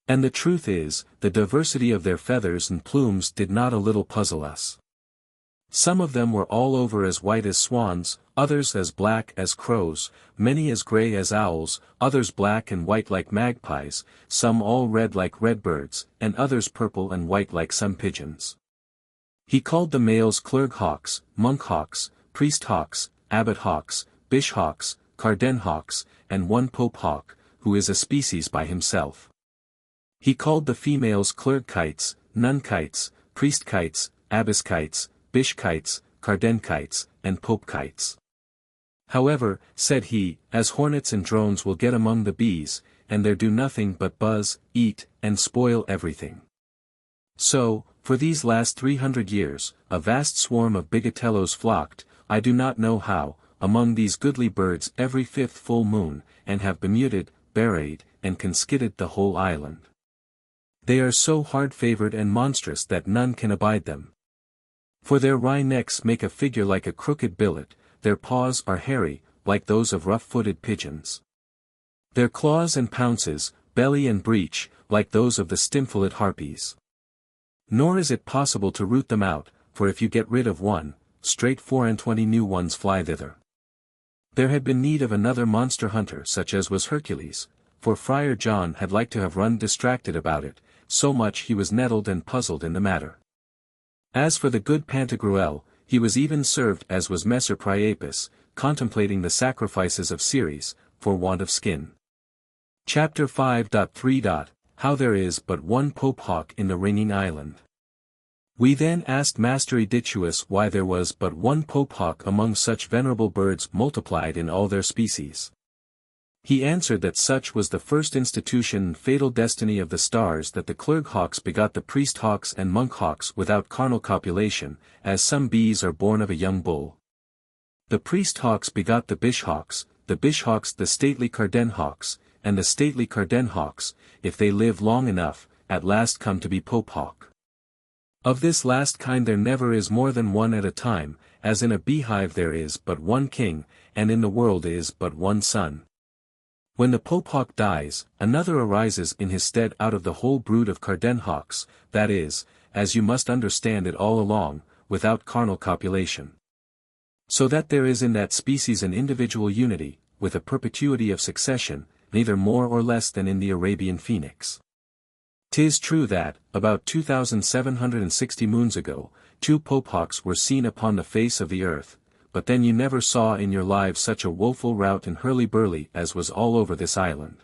Speaker 1: And the truth is, the diversity of their feathers and plumes did not a little puzzle us. Some of them were all over as white as swans, others as black as crows, many as grey as owls, others black and white like magpies, some all red like redbirds, and others purple and white like some pigeons. He called the males clerg hawks, monk hawks, priest hawks, abbot hawks, bish hawks, carden hawks, and one pope hawk, who is a species by himself. He called the females clerg kites, nun kites, priest kites, abbess kites, bish kites, carden kites, and pope kites. However, said he, as hornets and drones will get among the bees, and there do nothing but buzz, eat, and spoil everything. So, for these last 300 years, a vast swarm of bigatellos flocked, I do not know how, among these goodly birds every 5th full moon, and have bemuted, bewrayed, and conskitted the whole island. They are so hard-favoured and monstrous that none can abide them. For their wry necks make a figure like a crooked billet, their paws are hairy, like those of rough-footed pigeons. Their claws and pounces, belly and breech, like those of the stymphalid harpies. Nor is it possible to root them out, for if you get rid of one, straight 24 new ones fly thither. There had been need of another monster hunter such as was Hercules, for Friar John had like to have run distracted about it, so much he was nettled and puzzled in the matter. As for the good Pantagruel, he was even served as was Messer Priapus, contemplating the sacrifices of Ceres, for want of skin. Chapter 5.3. How there is but one Pope hawk in the ringing island. We then asked Master Aedicius why there was but one Pope hawk among such venerable birds multiplied in all their species. He answered that such was the first institution and fatal destiny of the stars, that the clerk hawks begot the priest hawks and monk hawks without carnal copulation, as some bees are born of a young bull. The priest hawks begot the bish hawks the stately carden hawks, and the stately carden hawks, if they live long enough, at last come to be Pope hawk. Of this last kind there never is more than one at a time, as in a beehive there is but one king, and in the world is but one sun. When the Pope hawk dies, another arises in his stead out of the whole brood of carden hawks, that is, as you must understand it all along, without carnal copulation. So that there is in that species an individual unity, with a perpetuity of succession, neither more or less than in the Arabian phoenix. 'Tis true that, about 2,760 moons ago, 2 Pope hawks were seen upon the face of the earth, but then you never saw in your lives such a woeful rout and hurly-burly as was all over this island.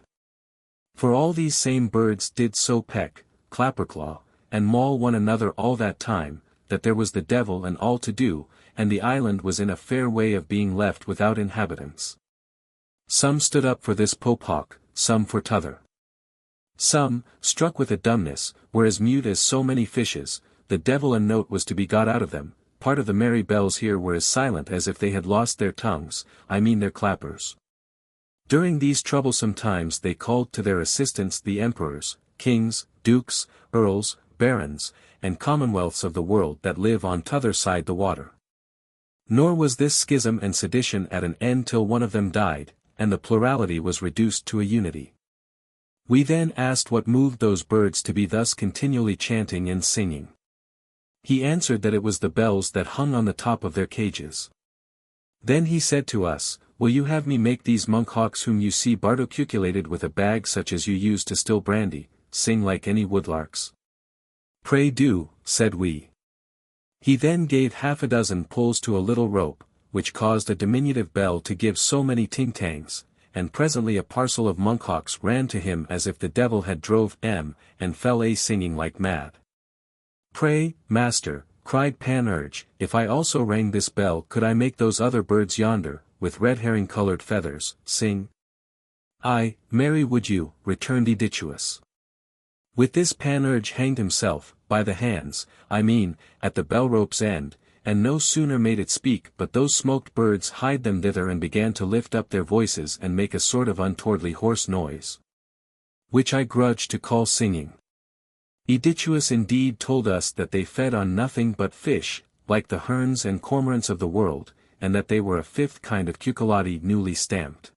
Speaker 1: For all these same birds did so peck, clapperclaw, and maul one another all that time, that there was the devil and all to do, and the island was in a fair way of being left without inhabitants. Some stood up for this Pope hawk, some for t'other. Some, struck with a dumbness, were as mute as so many fishes, the devil a note was to be got out of them. Part of the merry bells here were as silent as if they had lost their tongues, I mean their clappers. During these troublesome times they called to their assistance the emperors, kings, dukes, earls, barons, and commonwealths of the world that live on t'other side the water. Nor was this schism and sedition at an end till one of them died, and the plurality was reduced to a unity. We then asked what moved those birds to be thus continually chanting and singing. He answered that it was the bells that hung on the top of their cages. Then he said to us, "Will you have me make these monk hawks whom you see bardocuculated with a bag such as you use to still brandy, sing like any woodlarks?" "Pray do," said we. He then gave 6 pulls to a little rope, which caused a diminutive bell to give so many ting-tangs, and presently a parcel of monk hawks ran to him as if the devil had drove and fell singing like mad. "Pray, master," cried Panurge, "if I also rang this bell could I make those other birds yonder, with red herring-coloured feathers, sing?" "Ay, marry would you," returned Aedicius. With this Panurge hanged himself, by the hands, I mean, at the bell-rope's end, and no sooner made it speak but those smoked birds hied them thither and began to lift up their voices and make a sort of untowardly hoarse noise, which I grudge to call singing. Aedicius indeed told us that they fed on nothing but fish, like the herons and cormorants of the world, and that they were a 5th kind of cucolotti newly stamped.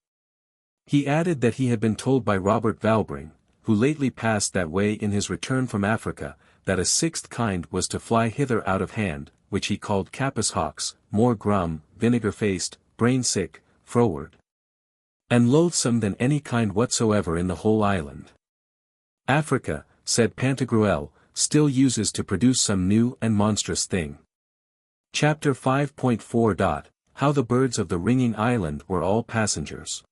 Speaker 1: He added that he had been told by Robert Valbring, who lately passed that way in his return from Africa, that a 6th kind was to fly hither out of hand, which he called capus hawks, more grum, vinegar-faced, brain-sick, froward, and loathsome than any kind whatsoever in the whole island. Africa, said Pantagruel, still uses to produce some new and monstrous thing. Chapter 5.4. How the birds of the ringing island were all passengers.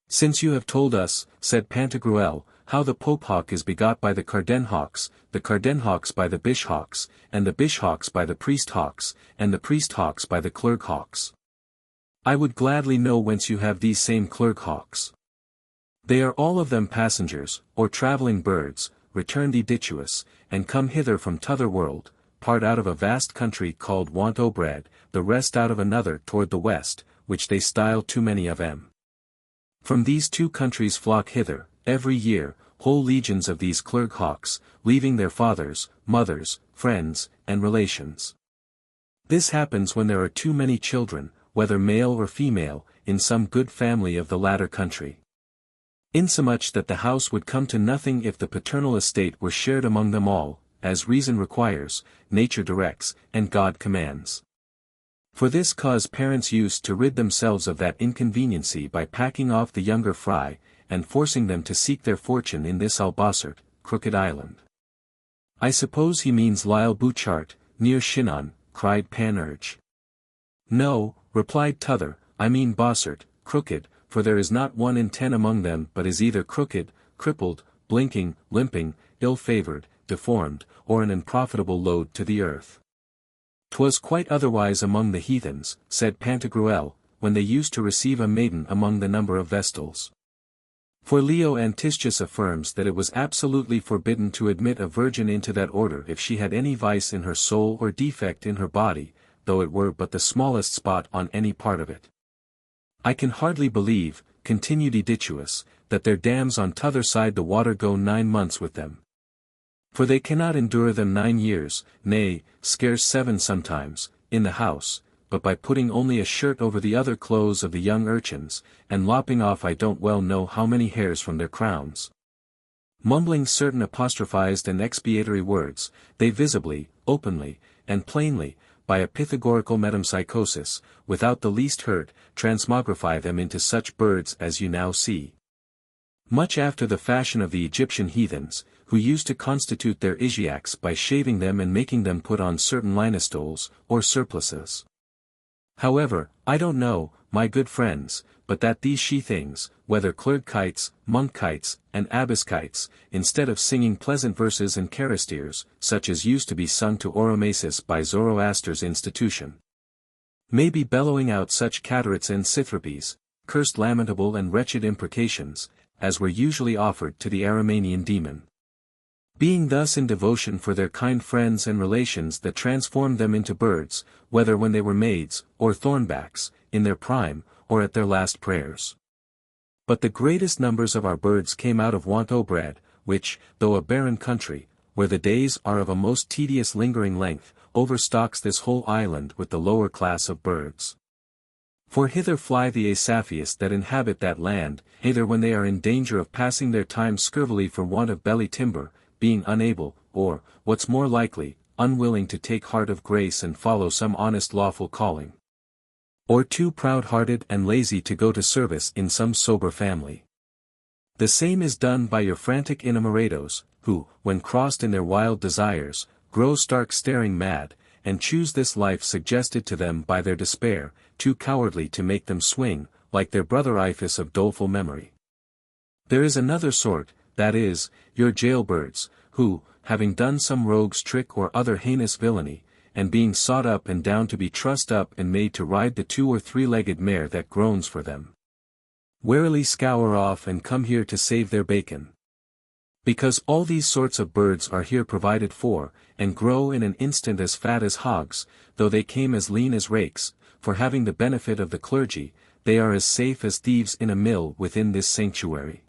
Speaker 1: Since you have told us, said Pantagruel, how the Pope hawk is begot by the carden hawks by the bish hawks, and the bish hawks by the priest hawks, and the priest hawks by the clerk hawks. I would gladly know whence you have these same clerk hawks. They are all of them passengers, or travelling birds, returned Aedicius, and come hither from t'other world, part out of a vast country called Wantobrad, the rest out of another toward the west, which they style too many of em. From these 2 countries flock hither, every year, whole legions of these clerk hawks, leaving their fathers, mothers, friends, and relations. This happens when there are too many children, whether male or female, in some good family of the latter country. Insomuch that the house would come to nothing if the paternal estate were shared among them all, as reason requires, nature directs, and God commands. For this cause parents used to rid themselves of that inconveniency by packing off the younger fry, and forcing them to seek their fortune in this Albasert, crooked island. I suppose he means L'Isle Bouchart, near Chinon, cried Panurge. No, replied t'other, I mean bossart, crooked, for there is not 1 in 10 among them but is either crooked, crippled, blinking, limping, ill-favoured, deformed, or an unprofitable load to the earth. 'Twas quite otherwise among the heathens, said Pantagruel, when they used to receive a maiden among the number of vestals. For Leo Antistius affirms that it was absolutely forbidden to admit a virgin into that order if she had any vice in her soul or defect in her body, though it were but the smallest spot on any part of it. I can hardly believe, continued Aedicius, that their dams on t'other side the water go 9 months with them. For they cannot endure them 9 years, nay, scarce 7 sometimes, in the house, but by putting only a shirt over the other clothes of the young urchins, and lopping off I don't well know how many hairs from their crowns. Mumbling certain apostrophized and expiatory words, they visibly, openly, and plainly, by a Pythagorical metempsychosis, without the least hurt, transmogrify them into such birds as you now see. Much after the fashion of the Egyptian heathens, who used to constitute their Isiacs by shaving them and making them put on certain linostoles, or surplices. However, I don't know, my good friends, but that these she-things, whether clergykites, monkkites, and abbesskites, instead of singing pleasant verses and charisteres, such as used to be sung to Oromasis by Zoroaster's institution, may be bellowing out such cataracts and cithropes, cursed lamentable and wretched imprecations, as were usually offered to the Aromanian demon. Being thus in devotion for their kind friends and relations that transformed them into birds, whether when they were maids, or thornbacks, in their prime, or at their last prayers. But the greatest numbers of our birds came out of Wantobrad, which, though a barren country, where the days are of a most tedious lingering length, overstocks this whole island with the lower class of birds. For hither fly the Asaphius that inhabit that land, hither when they are in danger of passing their time scurvily for want of belly timber, being unable, or, what's more likely, unwilling to take heart of grace and follow some honest lawful calling. Or too proud-hearted and lazy to go to service in some sober family. The same is done by your frantic inamorados, who, when crossed in their wild desires, grow stark staring mad, and choose this life suggested to them by their despair, too cowardly to make them swing, like their brother Iphis of doleful memory. There is another sort, that is, your jailbirds, who, having done some rogue's trick or other heinous villainy, and being sought up and down to be trussed up and made to ride the 2 or 3-legged mare that groans for them, warily scour off and come here to save their bacon. Because all these sorts of birds are here provided for, and grow in an instant as fat as hogs, though they came as lean as rakes, for having the benefit of the clergy, they are as safe as thieves in a mill within this sanctuary.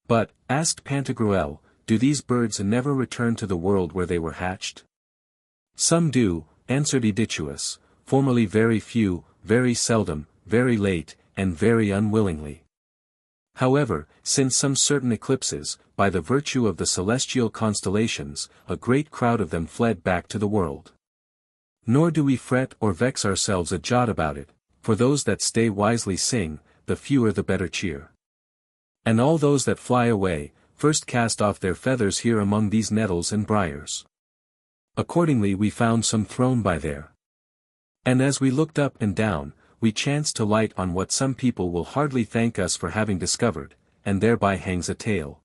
Speaker 1: But, asked Pantagruel, do these birds never return to the world where they were hatched? Some do, answered Aedicius, formerly very few, very seldom, very late, and very unwillingly. However, since some certain eclipses, by the virtue of the celestial constellations, a great crowd of them fled back to the world. Nor do we fret or vex ourselves a jot about it, for those that stay wisely sing, the fewer the better cheer. And all those that fly away, first cast off their feathers here among these nettles and briars. Accordingly we found some thrown by there. And as we looked up and down, we chanced to light on what some people will hardly thank us for having discovered, and thereby hangs a tale.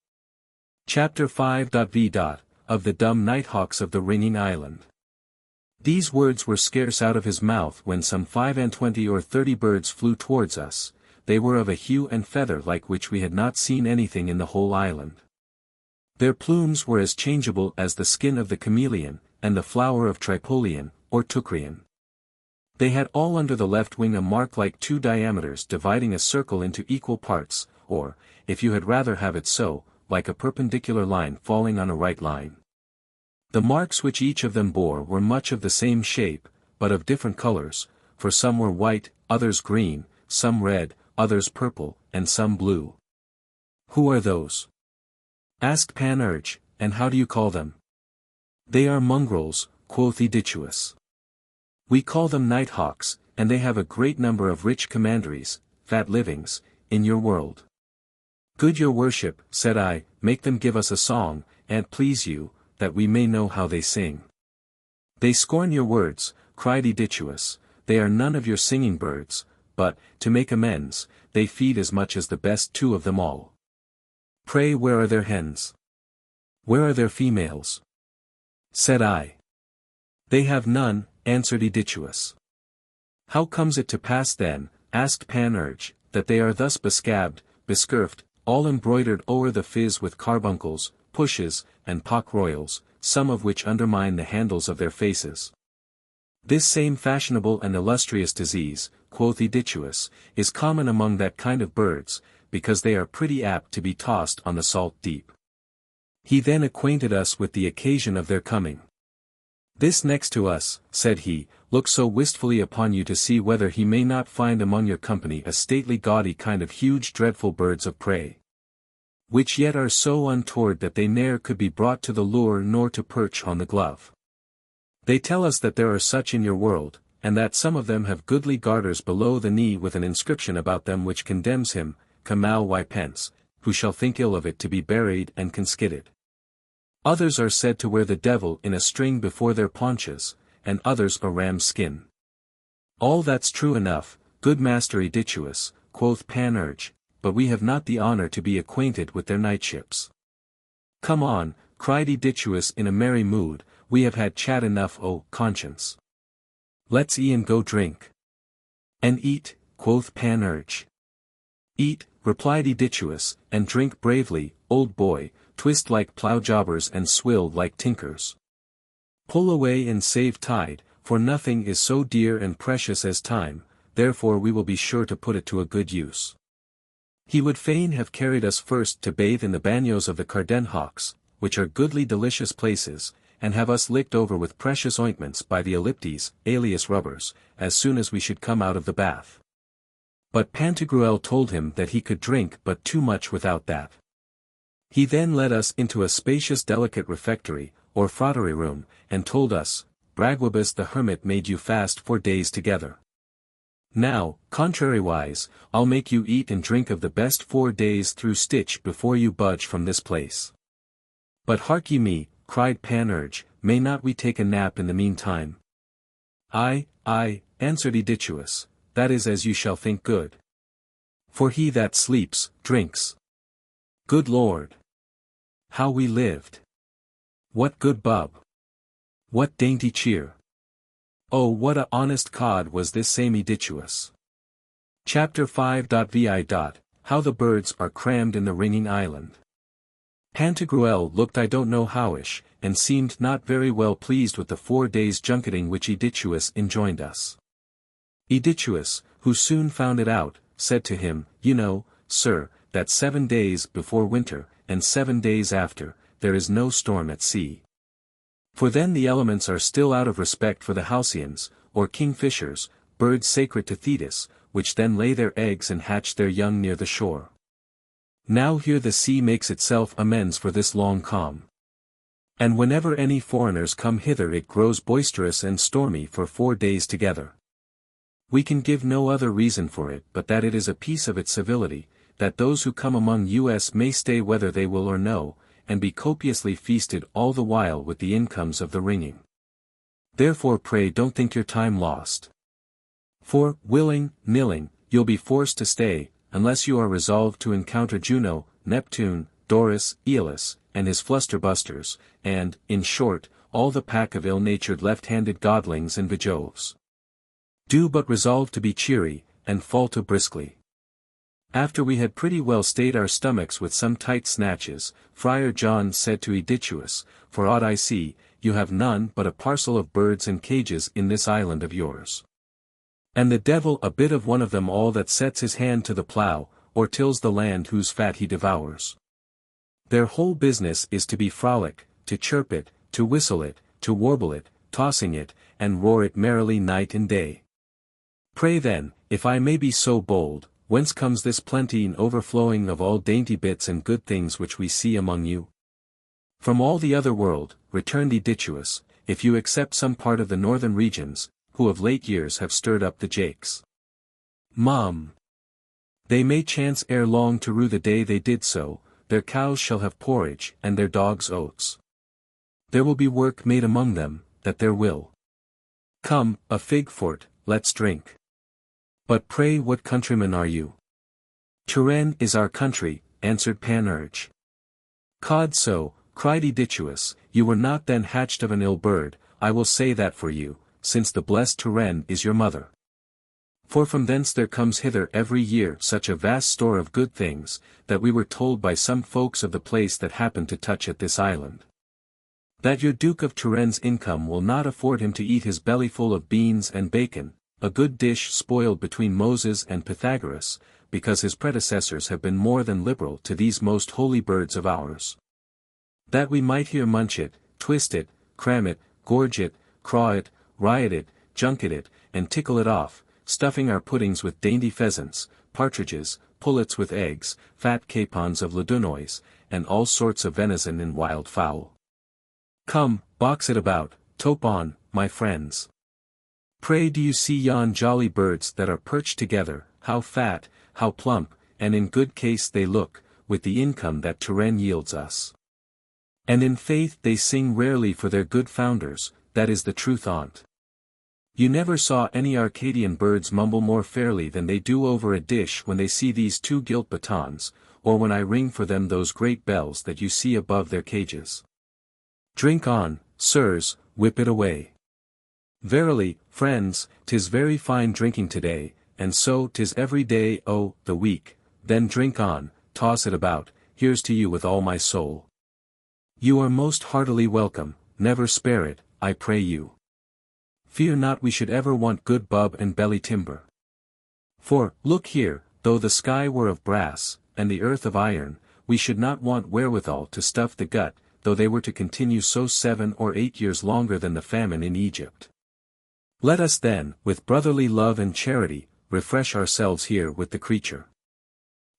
Speaker 1: Chapter 5.v. Of the dumb nighthawks of the ringing island. These words were scarce out of his mouth when some 25 or 30 birds flew towards us. They were of a hue and feather like which we had not seen anything in the whole island. Their plumes were as changeable as the skin of the chameleon, and the flower of Tripolian, or Teucrian. They had all under the left wing a mark like 2 diameters dividing a circle into equal parts, or, if you had rather have it so, like a perpendicular line falling on a right line. The marks which each of them bore were much of the same shape, but of different colors, for some were white, others green, some red, others purple, and some blue. Who are those? Asked Panurge, and how do you call them? They are mongrels, quoth Aedicius. We call them nighthawks, and they have a great number of rich commanderies, fat livings, in your world. Good your worship, said I, make them give us a song, an't please you, that we may know how they sing. They scorn your words, cried Aedituus, they are none of your singing birds, but, to make amends, they feed as much as the best two of them all. Pray where are their hens? Where are their females? Said I. They have none, answered Aedituus. How comes it to pass then, asked Panurge, that they are thus bescabbed, bescurfed, all embroidered o'er the phiz with carbuncles, pushes, and pock royals, some of which undermine the handles of their faces? This same fashionable and illustrious disease, quoth Aedituus, is common among that kind of birds, because they are pretty apt to be tossed on the salt deep. He then acquainted us with the occasion of their coming. This next to us, said he, looks so wistfully upon you to see whether he may not find among your company a stately gaudy kind of huge dreadful birds of prey, which yet are so untoward that they ne'er could be brought to the lure nor to perch on the glove. They tell us that there are such in your world, and that some of them have goodly garters below the knee with an inscription about them which condemns him, Camal y pence, who shall think ill of it to be buried and conskitted. Others are said to wear the devil in a string before their paunches, and others a ram's skin. All that's true enough, good master Aedituus, quoth Panurge, but we have not the honor to be acquainted with their knightships. Come on, cried Aedituus in a merry mood, we have had chat enough o' conscience. Let's e'en go drink. And eat, quoth Panurge. Eat, replied Aedituus, and drink bravely, old boy, twist like plough-jobbers and swill like tinkers. Pull away and save tide, for nothing is so dear and precious as time, therefore we will be sure to put it to a good use. He would fain have carried us first to bathe in the bagnios of the Cardenhawks, which are goodly delicious places, and have us licked over with precious ointments by the elliptes, alias rubbers, as soon as we should come out of the bath. But Pantagruel told him that he could drink but too much without that. He then led us into a spacious delicate refectory, or frottery room, and told us, Braguibus the hermit made you fast 4 days together. Now, contrariwise, I'll make you eat and drink of the best 4 days through stitch before you budge from this place. But hark ye me, cried Panurge, may not we take a nap in the meantime? Aye, answered Aedituus, that is as you shall think good. For he that sleeps, drinks. Good Lord! How we lived! What good bub! What dainty cheer! Oh, what a honest cod was this same Aedituus! Chapter 5.vi. How the birds are crammed in the ringing island. Pantagruel looked I don't know howish, and seemed not very well pleased with the 4 days' junketing which Aedituus enjoined us. Aedituus, who soon found it out, said to him, You know, sir, that 7 days before winter, and 7 days after, there is no storm at sea. For then the elements are still out of respect for the halcyons, or kingfishers, birds sacred to Thetis, which then lay their eggs and hatch their young near the shore. Now here the sea makes itself amends for this long calm. And whenever any foreigners come hither it grows boisterous and stormy for 4 days together. We can give no other reason for it but that it is a piece of its civility, that those who come among us may stay whether they will or no, and be copiously feasted all the while with the incomes of the ringing. Therefore pray don't think your time lost. For, willing, nilling, you'll be forced to stay, unless you are resolved to encounter Juno, Neptune, Doris, Aeolus, and his flusterbusters, and, in short, all the pack of ill-natured left-handed godlings and Vijoves. Do but resolve to be cheery, and fall to briskly. After we had pretty well stayed our stomachs with some tight snatches, Friar John said to Aedituus, For aught I see, you have none but a parcel of birds and cages in this island of yours. And the devil a bit of one of them all that sets his hand to the plough, or tills the land whose fat he devours. Their whole business is to be frolic, to chirp it, to whistle it, to warble it, tossing it, and roar it merrily night and day. Pray then, if I may be so bold, whence comes this plenty and overflowing of all dainty bits and good things which we see among you? From all the other world, returned Aedituus, if you except some part of the northern regions, who of late years have stirred up the jakes. Mum. They may chance ere long to rue the day they did so, their cows shall have porridge, and their dogs oats. There will be work made among them, that there will. Come, a fig fort, let's drink. But pray what countrymen are you? Touraine is our country, answered Panurge. Cod so, cried Aedicus, you were not then hatched of an ill bird, I will say that for you, since the blessed Touraine is your mother. For from thence there comes hither every year such a vast store of good things, that we were told by some folks of the place that happened to touch at this island, that your Duke of Touraine's income will not afford him to eat his bellyful of beans and bacon, a good dish spoiled between Moses and Pythagoras, because his predecessors have been more than liberal to these most holy birds of ours. That we might here munch it, twist it, cram it, gorge it, craw it, riot it, junket it, and tickle it off, stuffing our puddings with dainty pheasants, partridges, pullets with eggs, fat capons of Ladunois, and all sorts of venison and wild fowl. Come, box it about, tope on, my friends. Pray do you see yon jolly birds that are perched together, how fat, how plump, and in good case they look, with the income that Touraine yields us. And in faith they sing rarely for their good founders, that is the truth on't. You never saw any Arcadian birds mumble more fairly than they do over a dish when they see these two gilt batons, or when I ring for them those great bells that you see above their cages. Drink on, sirs, whip it away. Verily, friends, 'tis very fine drinking today, and so 'tis every day o' the week, then drink on, toss it about, here's to you with all my soul. You are most heartily welcome, never spare it, I pray you. Fear not we should ever want good bub and belly timber. For, look here, though the sky were of brass, and the earth of iron, we should not want wherewithal to stuff the gut, though they were to continue so 7 or 8 years longer than the famine in Egypt. Let us then, with brotherly love and charity, refresh ourselves here with the creature.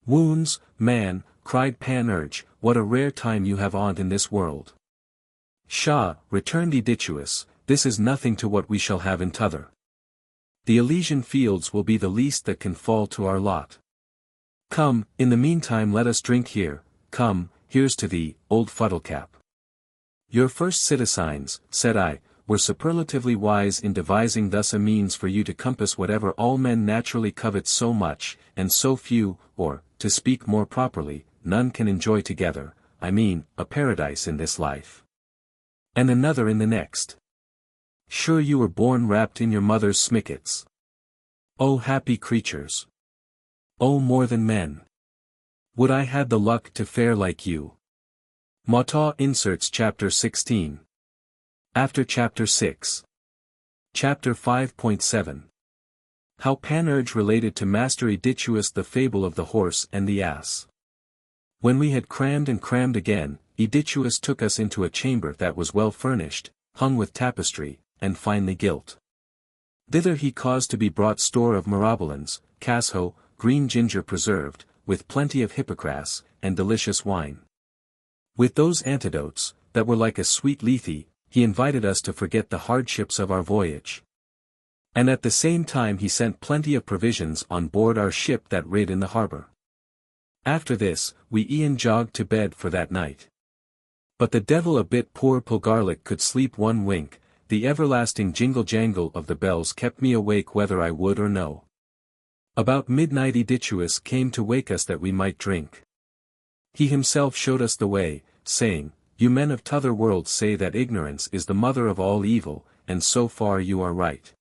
Speaker 1: Wounds, man, cried Panurge, what a rare time you have on't in this world. Pshaw, returned Aedicus, this is nothing to what we shall have in t'other. The Elysian fields will be the least that can fall to our lot. Come, in the meantime let us drink here, come, here's to thee, old Fuddlecap. Your first citizens, said I, were superlatively wise in devising thus a means for you to compass whatever all men naturally covet so much, and so few, or, to speak more properly, none can enjoy together, I mean, a paradise in this life, and another in the next. Sure you were born wrapped in your mother's smickets. O happy creatures! O more than men! Would I had the luck to fare like you. Mauta inserts chapter 16. After chapter 6. Chapter 5.7. How Panurge related to Master Aedicus the fable of the horse and the ass. When we had crammed and crammed again, Aedicus took us into a chamber that was well furnished, hung with tapestry, and finely gilt. Thither he caused to be brought store of myrobalans, casho, green ginger preserved, with plenty of hippocras, and delicious wine. With those antidotes, that were like a sweet lethe, he invited us to forget the hardships of our voyage. And at the same time he sent plenty of provisions on board our ship that rid in the harbor. After this, we e'en jogged to bed for that night. But the devil a bit poor Pulgarlic could sleep one wink, the everlasting jingle-jangle of the bells kept me awake whether I would or no. About midnight Aedicus came to wake us that we might drink. He himself showed us the way, saying, You men of t'other world say that ignorance is the mother of all evil, and so far you are right.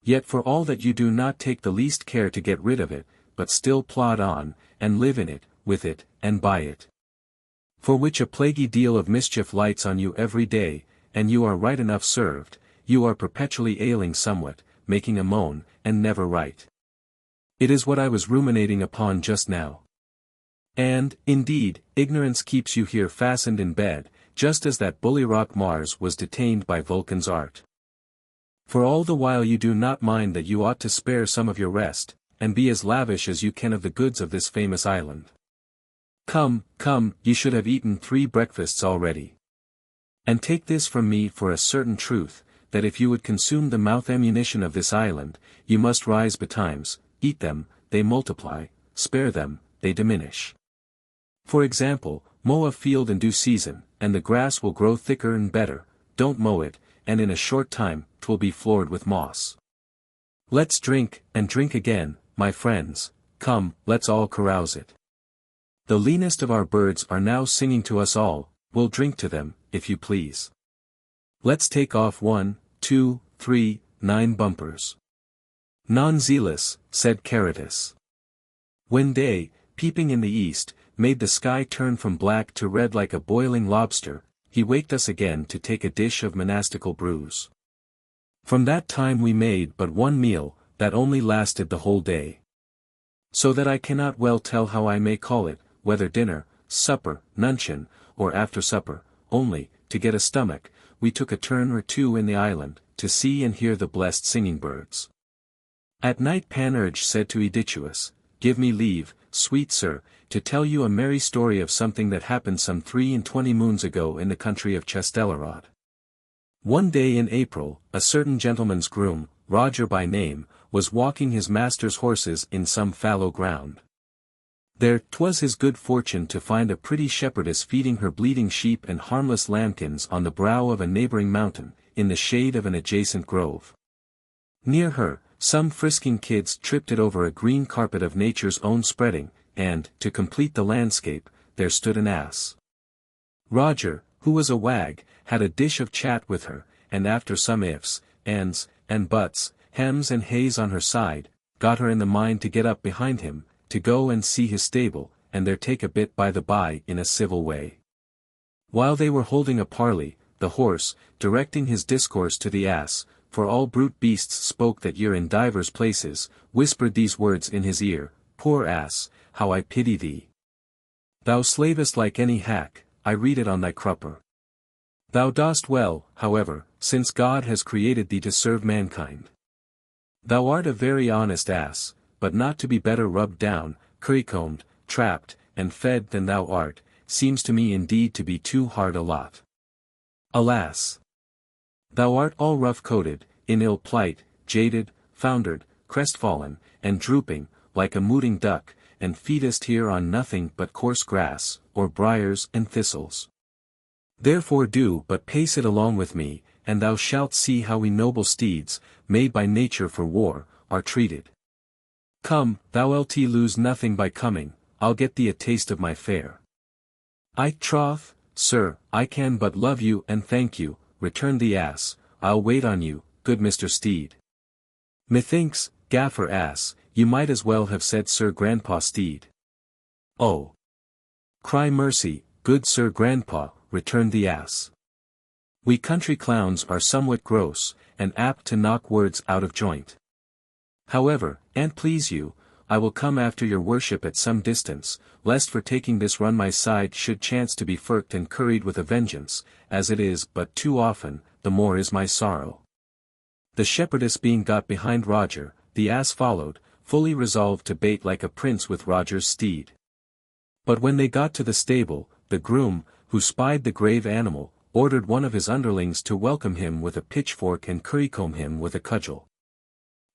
Speaker 1: Yet for all that you do not take the least care to get rid of it, but still plod on, and live in it, with it, and by it. For which a plaguy deal of mischief lights on you every day, and you are right enough served, you are perpetually ailing somewhat, making a moan, and never right. It is what I was ruminating upon just now. And, indeed, ignorance keeps you here fastened in bed, just as that bully rock Mars was detained by Vulcan's art. For all the while you do not mind that you ought to spare some of your rest, and be as lavish as you can of the goods of this famous island. Come, come, ye should have eaten 3 breakfasts already. And take this from me for a certain truth, that if you would consume the mouth ammunition of this island, you must rise betimes, eat them, they multiply, spare them, they diminish. For example, mow a field in due season, and the grass will grow thicker and better, don't mow it, and in a short time, 'twill be floored with moss. Let's drink, and drink again, my friends, come, let's all carouse it. The leanest of our birds are now singing to us all, we'll drink to them, if you please. Let's take off 1, 2, 3, 9 bumpers. Non zealous, said Caratus. When day, peeping in the east, made the sky turn from black to red like a boiling lobster, he waked us again to take a dish of monastical brews. From that time we made but one meal, that only lasted the whole day. So that I cannot well tell how I may call it, whether dinner, supper, nuncheon, or after supper, only, to get a stomach, we took a turn or two in the island, to see and hear the blessed singing birds. At night Panurge said to Aedicus, Give me leave, sweet sir, to tell you a merry story of something that happened some 23 moons ago in the country of Chastelerod. One day in April, a certain gentleman's groom, Roger by name, was walking his master's horses in some fallow ground. There 'twas his good fortune to find a pretty shepherdess feeding her bleating sheep and harmless lambkins on the brow of a neighboring mountain, in the shade of an adjacent grove. Near her, some frisking kids tripped it over a green carpet of nature's own spreading, and, to complete the landscape, there stood an ass. Roger, who was a wag, had a dish of chat with her, and after some ifs, ands, and buts, hems and hays on her side, got her in the mind to get up behind him, to go and see his stable, and there take a bit by the by in a civil way. While they were holding a parley, the horse, directing his discourse to the ass, for all brute beasts spoke that year in divers places, whispered these words in his ear, Poor ass, how I pity thee. Thou slavest like any hack, I read it on thy crupper. Thou dost well, however, since God has created thee to serve mankind. Thou art a very honest ass, but not to be better rubbed down, currycombed, trapped, and fed than thou art, seems to me indeed to be too hard a lot. Alas! Thou art all rough-coated, in ill plight, jaded, foundered, crestfallen, and drooping, like a mooting duck, and feedest here on nothing but coarse grass, or briars and thistles. Therefore do but pace it along with me, and thou shalt see how we noble steeds, made by nature for war, are treated. Come, thou'lt lose nothing by coming, I'll get thee a taste of my fare. I troth, sir, I can but love you and thank you, returned the ass, I'll wait on you, good Mr. Steed. Methinks, Gaffer Ass, you might as well have said Sir Grandpa Steed. Oh! Cry mercy, good Sir Grandpa, returned the ass. We country clowns are somewhat gross, and apt to knock words out of joint. However, an't please you, I will come after your worship at some distance, lest for taking this run my side should chance to be firked and curried with a vengeance, as it is but too often, the more is my sorrow. The shepherdess being got behind Roger, the ass followed, fully resolved to bait like a prince with Roger's steed. But when they got to the stable, the groom, who spied the grave animal, ordered one of his underlings to welcome him with a pitchfork and currycomb him with a cudgel.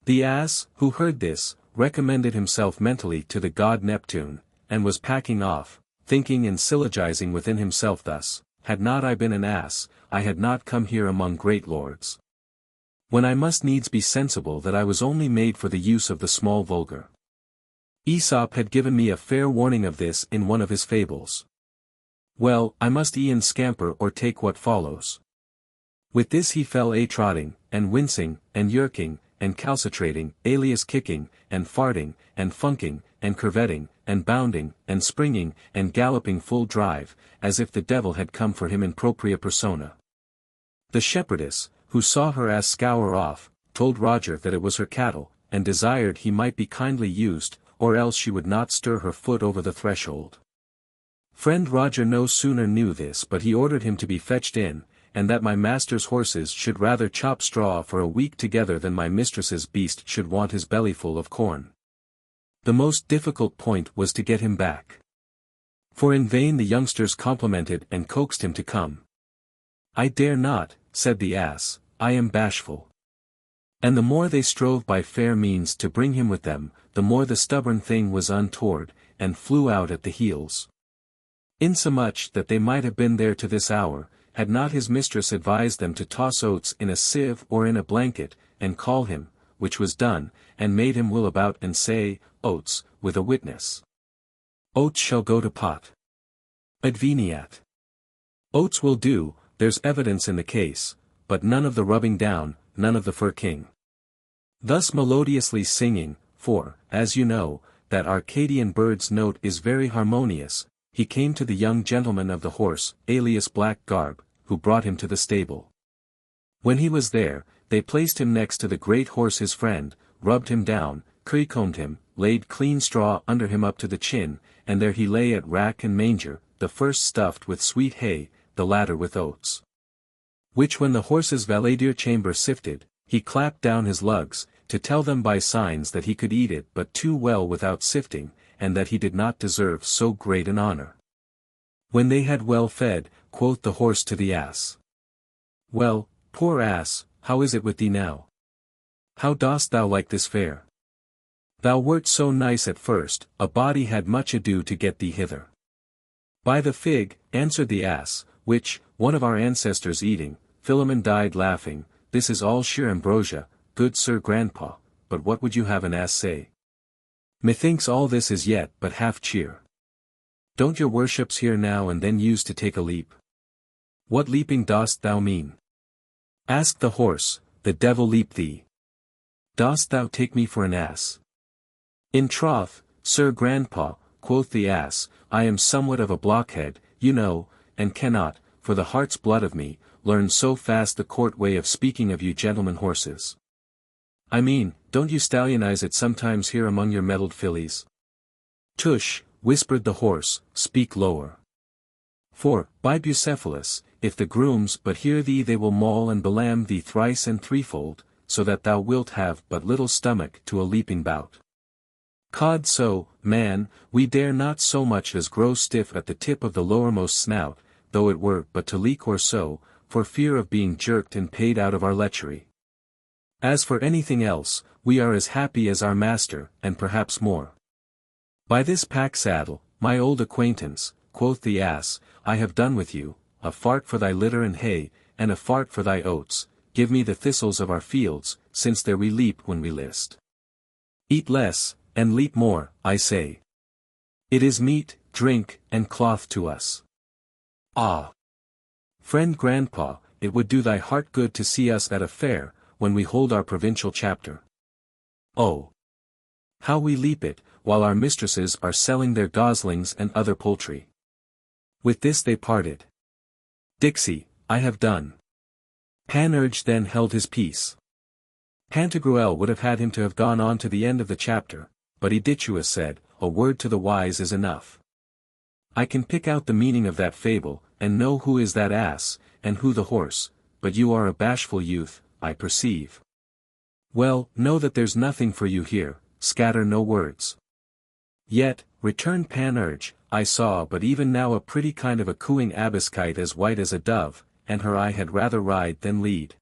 Speaker 1: The ass, who heard this, recommended himself mentally to the god Neptune, and was packing off, thinking and syllogizing within himself thus, Had not I been an ass, I had not come here among great lords. When I must needs be sensible that I was only made for the use of the small vulgar. Aesop had given me a fair warning of this in one of his fables. Well, I must e'en scamper or take what follows. With this he fell a-trotting, and wincing, and yerking, and calcitrating, alias kicking, and farting, and funking, and curvetting, and bounding, and springing, and galloping full drive, as if the devil had come for him in propria persona. The shepherdess, who saw her ass scour off, told Roger that it was her cattle, and desired he might be kindly used, or else she would not stir her foot over the threshold. Friend Roger no sooner knew this but he ordered him to be fetched in, and that my master's horses should rather chop straw for a week together than my mistress's beast should want his bellyful of corn. The most difficult point was to get him back. For in vain the youngsters complimented and coaxed him to come. I dare not, said the ass, I am bashful. And the more they strove by fair means to bring him with them, the more the stubborn thing was untoward, and flew out at the heels. Insomuch that they might have been there to this hour, had not his mistress advised them to toss oats in a sieve or in a blanket, and call him, which was done, and made him will about and say, Oats, with a witness. Oats shall go to pot. Adveniat. Oats will do, there's evidence in the case, but none of the rubbing down, none of the fur king. Thus melodiously singing, for, as you know, that Arcadian bird's note is very harmonious, he came to the young gentleman of the horse, alias Black Garb, who brought him to the stable. When he was there, they placed him next to the great horse his friend, rubbed him down, currycombed him, laid clean straw under him up to the chin, and there he lay at rack and manger, the first stuffed with sweet hay, the latter with oats. Which when the horse's valet chamber sifted, he clapped down his lugs, to tell them by signs that he could eat it but too well without sifting, and that he did not deserve so great an honor. When they had well fed, quoth the horse to the ass. Well, poor ass, how is it with thee now? How dost thou like this fare? Thou wert so nice at first, a body had much ado to get thee hither. By the fig, answered the ass, which, one of our ancestors eating, Philemon died laughing, this is all sheer ambrosia, good Sir Grandpa, but what would you have an ass say? Methinks all this is yet but half cheer. Don't your worships here now and then use to take a leap? What leaping dost thou mean? Ask the horse, the devil leap thee. Dost thou take me for an ass? In troth, Sir Grandpa, quoth the ass, I am somewhat of a blockhead, you know, and cannot, for the heart's blood of me, learn so fast the court way of speaking of you gentlemen horses. I mean, don't you stallionize it sometimes here among your meddled fillies? Tush, whispered the horse, speak lower. For, by Bucephalus, if the grooms but hear thee they will maul and belam thee thrice and threefold, so that thou wilt have but little stomach to a leaping bout. Cod so, man, we dare not so much as grow stiff at the tip of the lowermost snout, though it were but to leak or so, for fear of being jerked and paid out of our lechery. As for anything else, we are as happy as our master, and perhaps more. By this pack saddle, my old acquaintance, quoth the ass, I have done with you, a fart for thy litter and hay, and a fart for thy oats, give me the thistles of our fields, since there we leap when we list. Eat less, and leap more, I say. It is meat, drink, and cloth to us. Ah! Friend Grandpa, it would do thy heart good to see us at a fair, when we hold our provincial chapter. Oh! How we leap it, while our mistresses are selling their goslings and other poultry. With this they parted. Dixie, I have done. Panurge then held his peace. Pantagruel would have had him to have gone on to the end of the chapter, but Edituus said, a word to the wise is enough. I can pick out the meaning of that fable, and know who is that ass, and who the horse, but you are a bashful youth, I perceive. Well, know that there's nothing for you here, scatter no words. Yet, returned Panurge, I saw but even now a pretty kind of a cooing abiskite as white as a dove, and her eye had rather ride than lead.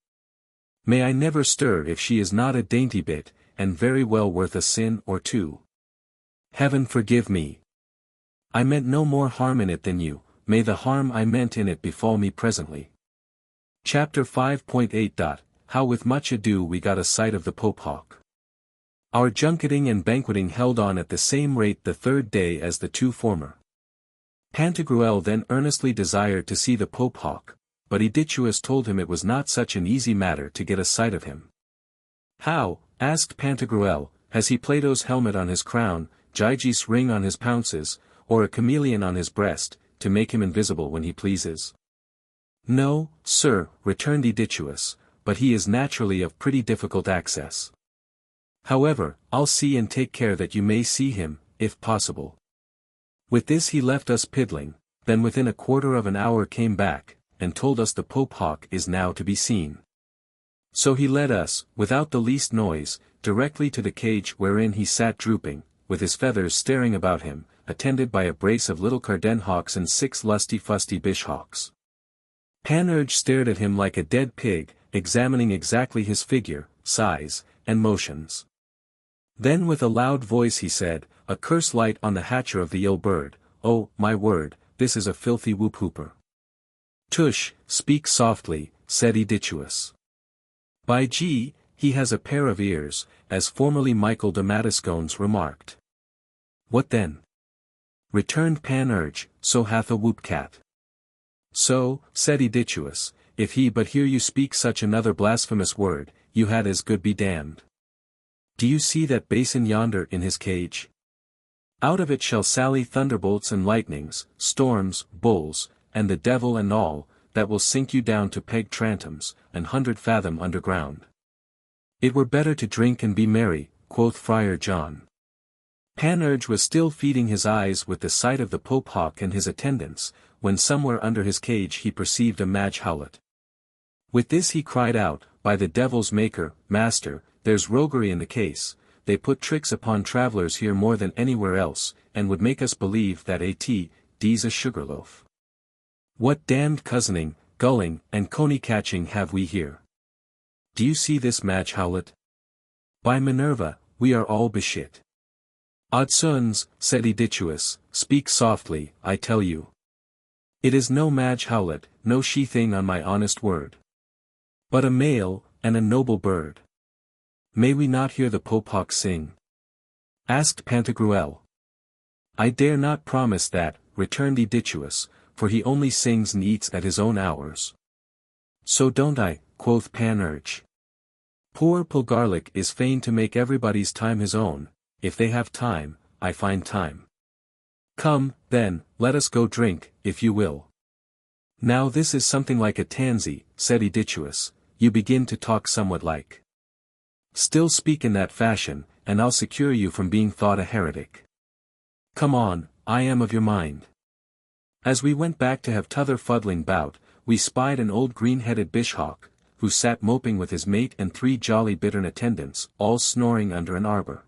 Speaker 1: May I never stir if she is not a dainty bit, and very well worth a sin or two. Heaven forgive me. I meant no more harm in it than you, may the harm I meant in it befall me presently. Chapter 5.8. How with much ado we got a sight of the Pope Hawk. Our junketing and banqueting held on at the same rate the third day as the two former. Pantagruel then earnestly desired to see the Pope Hawk, but Edituus told him it was not such an easy matter to get a sight of him. How, asked Pantagruel, has he Plato's helmet on his crown, Gyges' ring on his pounces, or a chameleon on his breast, to make him invisible when he pleases? No, sir, returned Edituus, but he is naturally of pretty difficult access. However, I'll see and take care that you may see him, if possible. With this he left us piddling, then within a quarter of an hour came back, and told us the Pope Hawk is now to be seen. So he led us, without the least noise, directly to the cage wherein he sat drooping, with his feathers staring about him, attended by a brace of little carden hawks and 6 lusty-fusty bish-hawks. Panurge stared at him like a dead pig, examining exactly his figure, size, and motions. Then with a loud voice he said, a curse light on the hatcher of the ill bird, oh, my word, this is a filthy whoop-hooper. Tush, speak softly, said Aedicus. By G, he has a pair of ears, as formerly Michael de Matascones remarked. What then? Returned Panurge, so hath a whoop cat. So, said Aedicus, if he but hear you speak such another blasphemous word, you had as good be damned. Do you see that basin yonder in his cage? Out of it shall sally thunderbolts and lightnings, storms, bulls, and the devil and all, that will sink you down to peg trantums, 100 fathom underground. It were better to drink and be merry, quoth Friar John. Panurge was still feeding his eyes with the sight of the Pope Hawk and his attendants, when somewhere under his cage he perceived a maj howlet. With this he cried out, by the devil's maker, master, there's roguery in the case, they put tricks upon travellers here more than anywhere else, and would make us believe that D's a sugarloaf. What damned cozening, gulling, and coney catching have we here? Do you see this maj howlet? By Minerva, we are all beshit. Oddsons, said Aedicus, speak softly, I tell you. It is no maj howlet, no she thing on my honest word. But a male, and a noble bird. May we not hear the Pope Hawk sing? Asked Pantagruel. I dare not promise that, returned Aedicus, for he only sings and eats at his own hours. So don't I, quoth Panurge. Poor Pulgarlic is fain to make everybody's time his own, if they have time, I find time. Come, then, let us go drink, if you will. Now this is something like a tansy, said Aedicus, you begin to talk somewhat like. Still speak in that fashion, and I'll secure you from being thought a heretic. Come on, I am of your mind. As we went back to have t'other fuddling bout, we spied an old green-headed bishhawk, who sat moping with his mate and 3 jolly bittern attendants, all snoring under an arbor.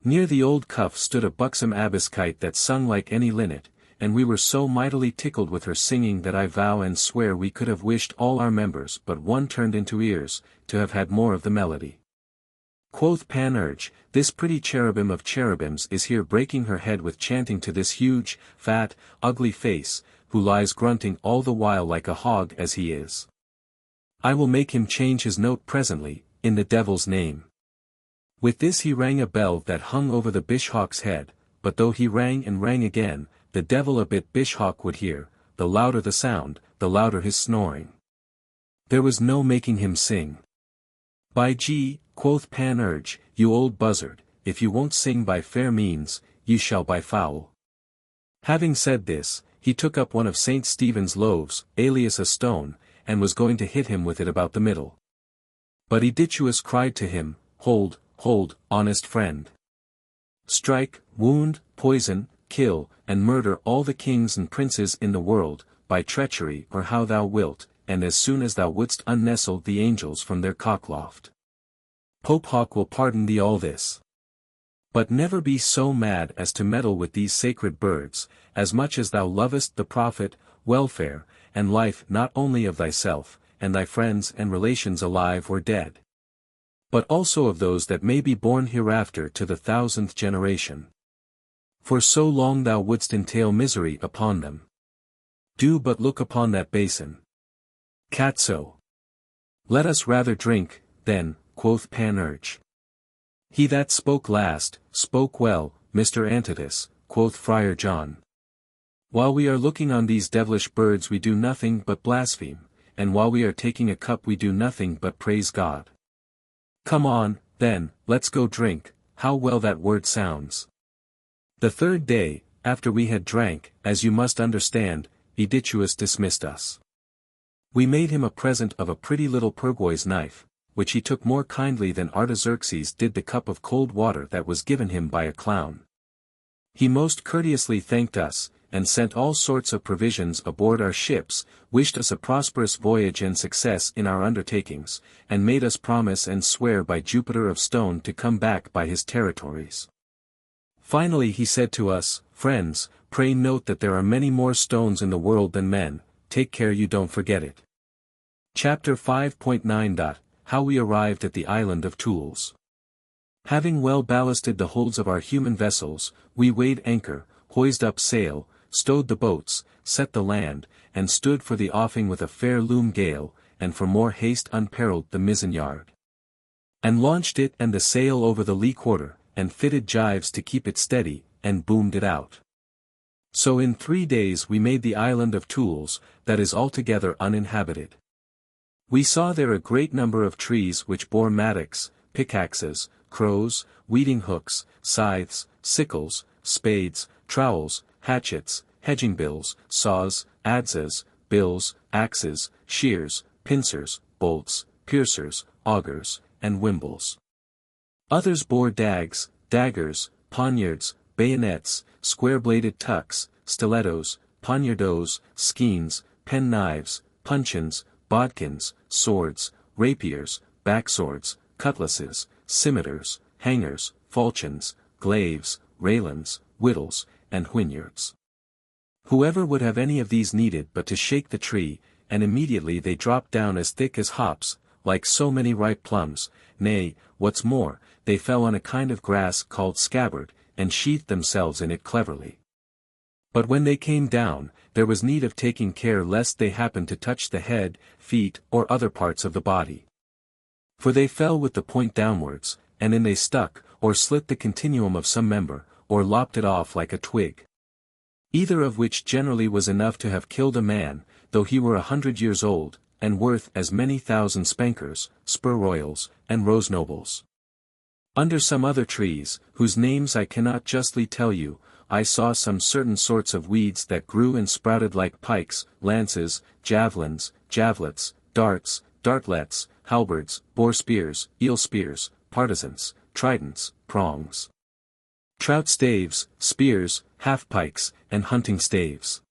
Speaker 1: Near the old cuff stood a buxom abiskite that sung like any linnet, and we were so mightily tickled with her singing that I vow and swear we could have wished all our members but one turned into ears, to have had more of the melody. Quoth Panurge, this pretty cherubim of cherubims is here breaking her head with chanting to this huge, fat, ugly face, who lies grunting all the while like a hog as he is. I will make him change his note presently, in the devil's name. With this he rang a bell that hung over the bishhawk's head, but though he rang and rang again, the devil a bit bishhawk would hear, the louder the sound, the louder his snoring. There was no making him sing. By G, quoth Panurge, you old buzzard, if you won't sing by fair means, you shall by foul. Having said this, he took up one of St. Stephen's loaves, alias a stone, and was going to hit him with it about the middle. But Aedicus cried to him, hold, honest friend. Strike, wound, poison, kill, and murder all the kings and princes in the world, by treachery or how thou wilt, and as soon as thou wouldst unnestle the angels from their cockloft. Pope Hawk will pardon thee all this. But never be so mad as to meddle with these sacred birds, as much as thou lovest the profit, welfare, and life not only of thyself, and thy friends and relations alive or dead, but also of those that may be born hereafter to the 1000th generation. For so long thou wouldst entail misery upon them. Do but look upon that basin. Catso. Let us rather drink, then, quoth Panurge. He that spoke last, spoke well, Mr. Antitus, quoth Friar John. While we are looking on these devilish birds we do nothing but blaspheme, and while we are taking a cup we do nothing but praise God. Come on, then, let's go drink, how well that word sounds. The 3rd day, after we had drank, as you must understand, Aedicus dismissed us. We made him a present of a pretty little pergoy's knife, which he took more kindly than Artaxerxes did the cup of cold water that was given him by a clown. He most courteously thanked us, and sent all sorts of provisions aboard our ships, wished us a prosperous voyage and success in our undertakings, and made us promise and swear by Jupiter of Stone to come back by his territories. Finally he said to us, friends, pray note that there are many more stones in the world than men, take care you don't forget it. Chapter 5.9. How we arrived at the island of Tools. Having well ballasted the holds of our human vessels, we weighed anchor, hoised up sail, stowed the boats, set the land, and stood for the offing with a fair loom gale, and for more haste unperilled the mizzen yard. And launched it and the sail over the lee quarter, and fitted gyves to keep it steady, and boomed it out. So in 3 days we made the island of Tools, that is altogether uninhabited. We saw there a great number of trees which bore mattocks, pickaxes, crows, weeding hooks, scythes, sickles, spades, trowels, hatchets, hedging bills, saws, adzes, bills, axes, shears, pincers, bolts, piercers, augers, and wimbles. Others bore dags, daggers, poniards, bayonets, square-bladed tucks, stilettos, poniardos, skeins, pen-knives, puncheons, bodkins, swords, rapiers, backswords, cutlasses, scimitars, hangers, falchions, glaives, railins, whittles, and whinyards. Whoever would have any of these needed but to shake the tree, and immediately they dropped down as thick as hops, like so many ripe plums, nay, what's more, they fell on a kind of grass called scabbard, and sheathed themselves in it cleverly. But when they came down, there was need of taking care lest they happened to touch the head, feet, or other parts of the body. For they fell with the point downwards, and in they stuck, or slit the continuum of some member, or lopped it off like a twig. Either of which generally was enough to have killed a man, though he were 100 years old, and worth as many thousand spankers, spur royals, and rose nobles. Under some other trees, whose names I cannot justly tell you, I saw some certain sorts of weeds that grew and sprouted like pikes, lances, javelins, javelets, darts, dartlets, halberds, boar spears, eel spears, partisans, tridents, prongs, trout staves, spears, half-pikes, and hunting staves.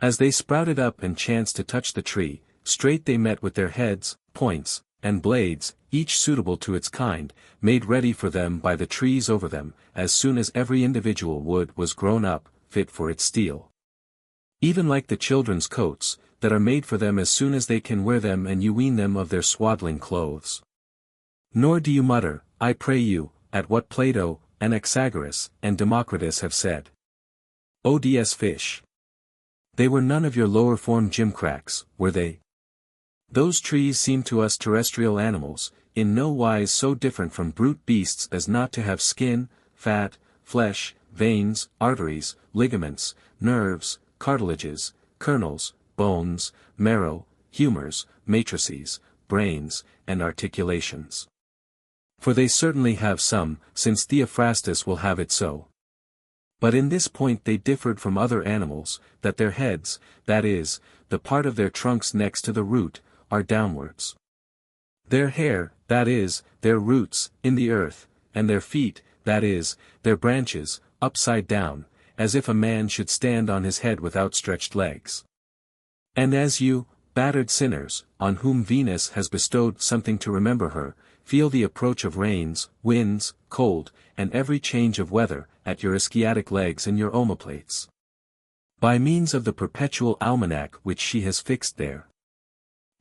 Speaker 1: As they sprouted up and chanced to touch the tree, straight they met with their heads, points, and blades, each suitable to its kind, made ready for them by the trees over them, as soon as every individual wood was grown up, fit for its steel. Even like the children's coats, that are made for them as soon as they can wear them, and you wean them of their swaddling clothes. Nor do you mutter, I pray you, at what Plato, Anaxagoras, and Democritus have said. Ods fish. They were none of your lower form gimcracks, were they? Those trees seem to us terrestrial animals, in no wise so different from brute beasts as not to have skin, fat, flesh, veins, arteries, ligaments, nerves, cartilages, kernels, bones, marrow, humours, matrices, brains, and articulations. For they certainly have some, since Theophrastus will have it so. But in this point they differed from other animals, that their heads, that is, the part of their trunks next to the root, are downwards. Their hair, that is, their roots, in the earth, and their feet, that is, their branches, upside down, as if a man should stand on his head with outstretched legs. And as you, battered sinners, on whom Venus has bestowed something to remember her, feel the approach of rains, winds, cold, and every change of weather, at your ischiatic legs and your omoplates. By means of the perpetual almanac which she has fixed there.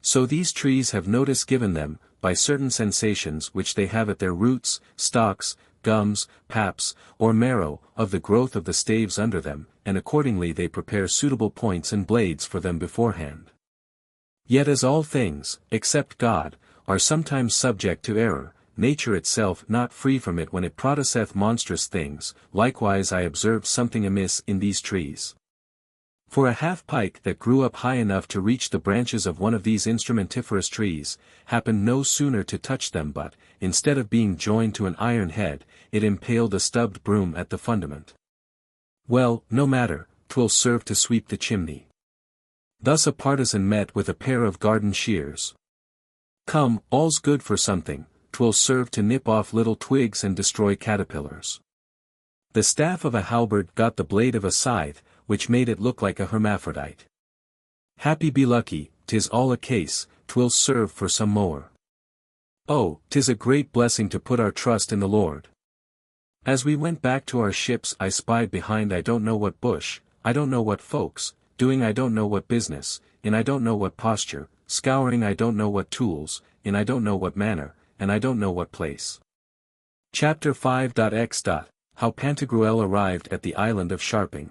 Speaker 1: So these trees have notice given them, by certain sensations which they have at their roots, stalks, gums, paps, or marrow, of the growth of the staves under them, and accordingly they prepare suitable points and blades for them beforehand. Yet as all things, except God, are sometimes subject to error, nature itself not free from it when it produceth monstrous things, likewise I observed something amiss in these trees. For a half-pike that grew up high enough to reach the branches of one of these instrumentiferous trees, happened no sooner to touch them but, instead of being joined to an iron head, it impaled a stubbed broom at the fundament. Well, no matter, 'twill serve to sweep the chimney. Thus a partisan met with a pair of garden shears. Come, all's good for something, 'twill serve to nip off little twigs and destroy caterpillars. The staff of a halberd got the blade of a scythe, which made it look like a hermaphrodite. Happy be lucky, 'tis all a case, 'twill serve for some mower. Oh, 'tis a great blessing to put our trust in the Lord. As we went back to our ships I spied behind I don't know what bush, I don't know what folks, doing I don't know what business, in I don't know what posture, scouring I don't know what tools, in I don't know what manner, and I don't know what place. Chapter 5.x. How Pantagruel arrived at the island of Sharping.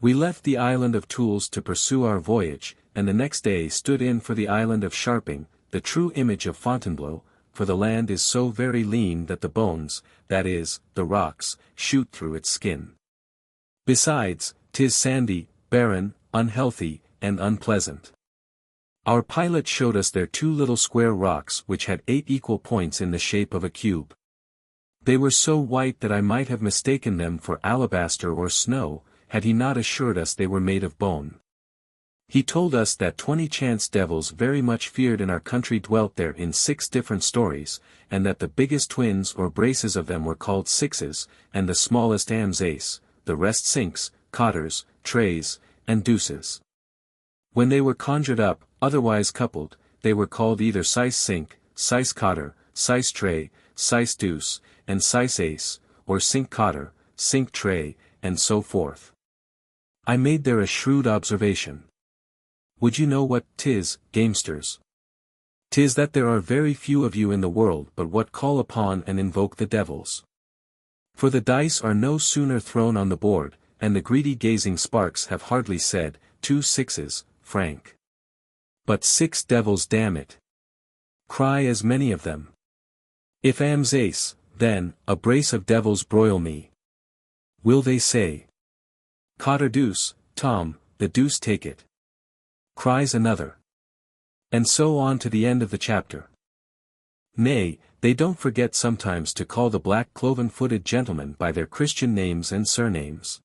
Speaker 1: We left the island of Tools to pursue our voyage, and the next day stood in for the island of Sharping, the true image of Fontainebleau, for the land is so very lean that the bones, that is, the rocks, shoot through its skin. Besides, 'tis sandy, barren, unhealthy, and unpleasant. Our pilot showed us there 2 little square rocks which had 8 equal points in the shape of a cube. They were so white that I might have mistaken them for alabaster or snow, had he not assured us they were made of bone. He told us that 20 chance devils very much feared in our country dwelt there in 6 different stories, and that the biggest twins or braces of them were called sixes, and the smallest ace, the rest sinks, cotters, trays, and deuces. When they were conjured up, otherwise coupled, they were called either sice sink, sice cotter, sice tray, sice deuce, and sice ace, or sink cotter, sink tray, and so forth. I made there a shrewd observation. Would you know what 'tis, gamesters? 'Tis that there are very few of you in the world but what call upon and invoke the devils. For the dice are no sooner thrown on the board, and the greedy gazing sparks have hardly said, 2 sixes, frank. But 6 devils, damn it. Cry as many of them. If am's ace, then, a brace of devils broil me. Will they say? Cotter deuce, Tom, the deuce take it. Cries another. And so on to the end of the chapter. Nay, they don't forget sometimes to call the black cloven-footed gentlemen by their Christian names and surnames.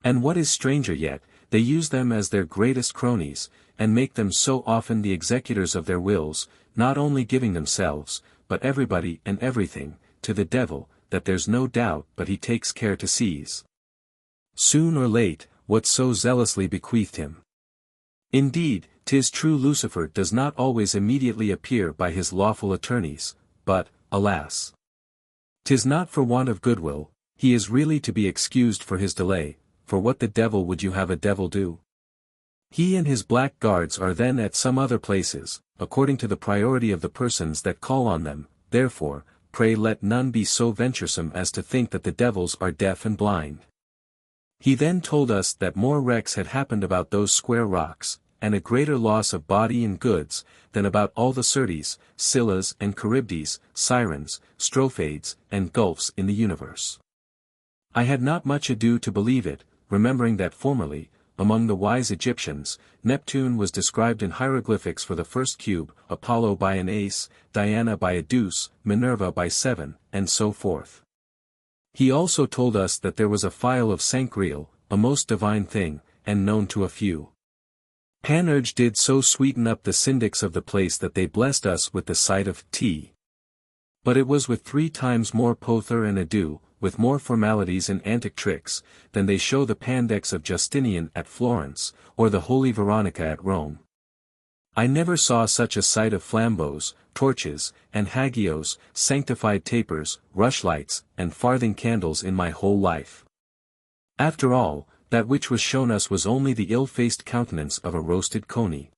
Speaker 1: And what is stranger yet, they use them as their greatest cronies, and make them so often the executors of their wills, not only giving themselves, but everybody and everything, to the devil, that there's no doubt but he takes care to seize, soon or late, what so zealously bequeathed him. Indeed, 'tis true Lucifer does not always immediately appear by his lawful attorneys, but, alas! 'Tis not for want of goodwill, he is really to be excused for his delay, for what the devil would you have a devil do? He and his black guards are then at some other places, according to the priority of the persons that call on them, therefore, pray let none be so venturesome as to think that the devils are deaf and blind. He then told us that more wrecks had happened about those square rocks, and a greater loss of body and goods, than about all the Syrtes, Scyllas and Charybdis, Sirens, Strophades, and Gulfs in the universe. I had not much ado to believe it, remembering that formerly, among the wise Egyptians, Neptune was described in hieroglyphics for the first cube, Apollo by an ace, Diana by a deuce, Minerva by 7, and so forth. He also told us that there was a phial of Sancreal, a most divine thing, and known to a few. Panurge did so sweeten up the syndics of the place that they blessed us with the sight of tea. But it was with 3 times more pother and ado, with more formalities and antic tricks, than they show the Pandects of Justinian at Florence, or the Holy Veronica at Rome. I never saw such a sight of flambeaux, torches, and hagios, sanctified tapers, rushlights, and farthing candles in my whole life. After all, that which was shown us was only the ill-faced countenance of a roasted coney.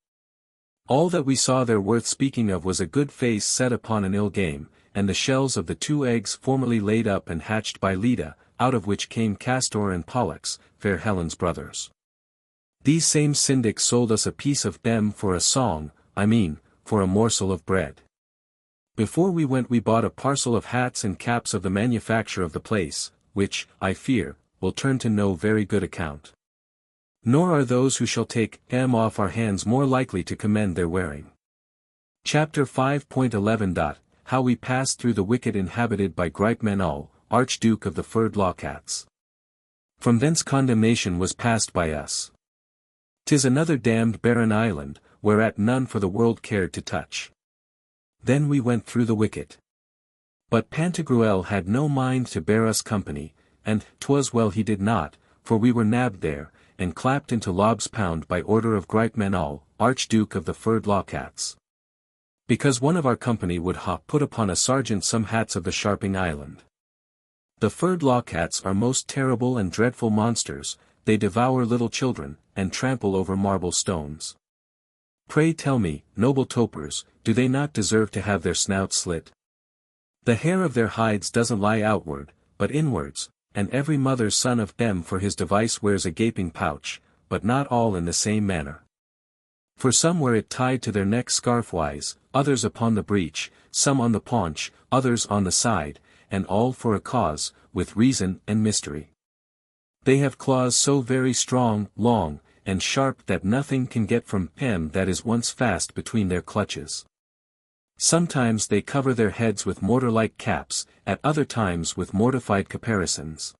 Speaker 1: All that we saw there worth speaking of was a good face set upon an ill game, and the shells of the 2 eggs formerly laid up and hatched by Leda, out of which came Castor and Pollux, fair Helen's brothers. These same syndics sold us a piece of bem for a song, for a morsel of bread. Before we went we bought a parcel of hats and caps of the manufacture of the place, which, I fear, will turn to no very good account. Nor are those who shall take them off our hands more likely to commend their wearing. Chapter 5.11. How we passed through the wicket inhabited by Gripmenol, Archduke of the Furred Locats. From thence condemnation was passed by us. 'Tis another damned barren island, whereat none for the world cared to touch. Then we went through the wicket. But Pantagruel had no mind to bear us company, and 'twas well he did not, for we were nabbed there, and clapped into Lob's Pound by order of Gripmenol, Archduke of the Furred Locats. Because one of our company would put upon a sergeant some hats of the Sharping Island. The Furred Locats are most terrible and dreadful monsters, they devour little children, and trample over marble stones. Pray tell me, noble topers, do they not deserve to have their snouts slit? The hair of their hides doesn't lie outward, but inwards, and every mother's son of M for his device wears a gaping pouch, but not all in the same manner. For some wear it tied to their neck scarf-wise, others upon the breech, some on the paunch, others on the side, and all for a cause, with reason and mystery. They have claws so very strong, long, and sharp that nothing can get from M that is once fast between their clutches. Sometimes they cover their heads with mortar-like caps, at other times with mortified caparisons.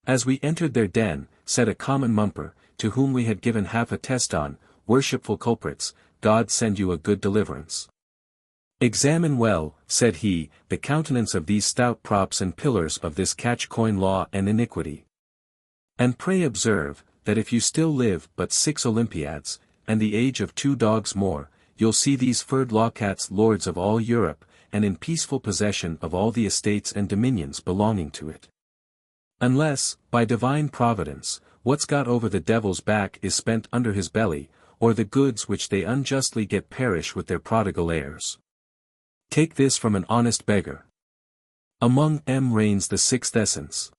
Speaker 1: As we entered their den, said a common mumper, to whom we had given half a teston, worshipful culprits, God send you a good deliverance. Examine well, said he, the countenance of these stout props and pillars of this catch-coin law and iniquity. And pray observe, that if you still live but 6 Olympiads, and the age of 2 dogs more, you'll see these furred lawcats lords of all Europe, and in peaceful possession of all the estates and dominions belonging to it. Unless, by divine providence, what's got over the devil's back is spent under his belly, or the goods which they unjustly get perish with their prodigal heirs. Take this from an honest beggar. Among M reigns the 6th essence.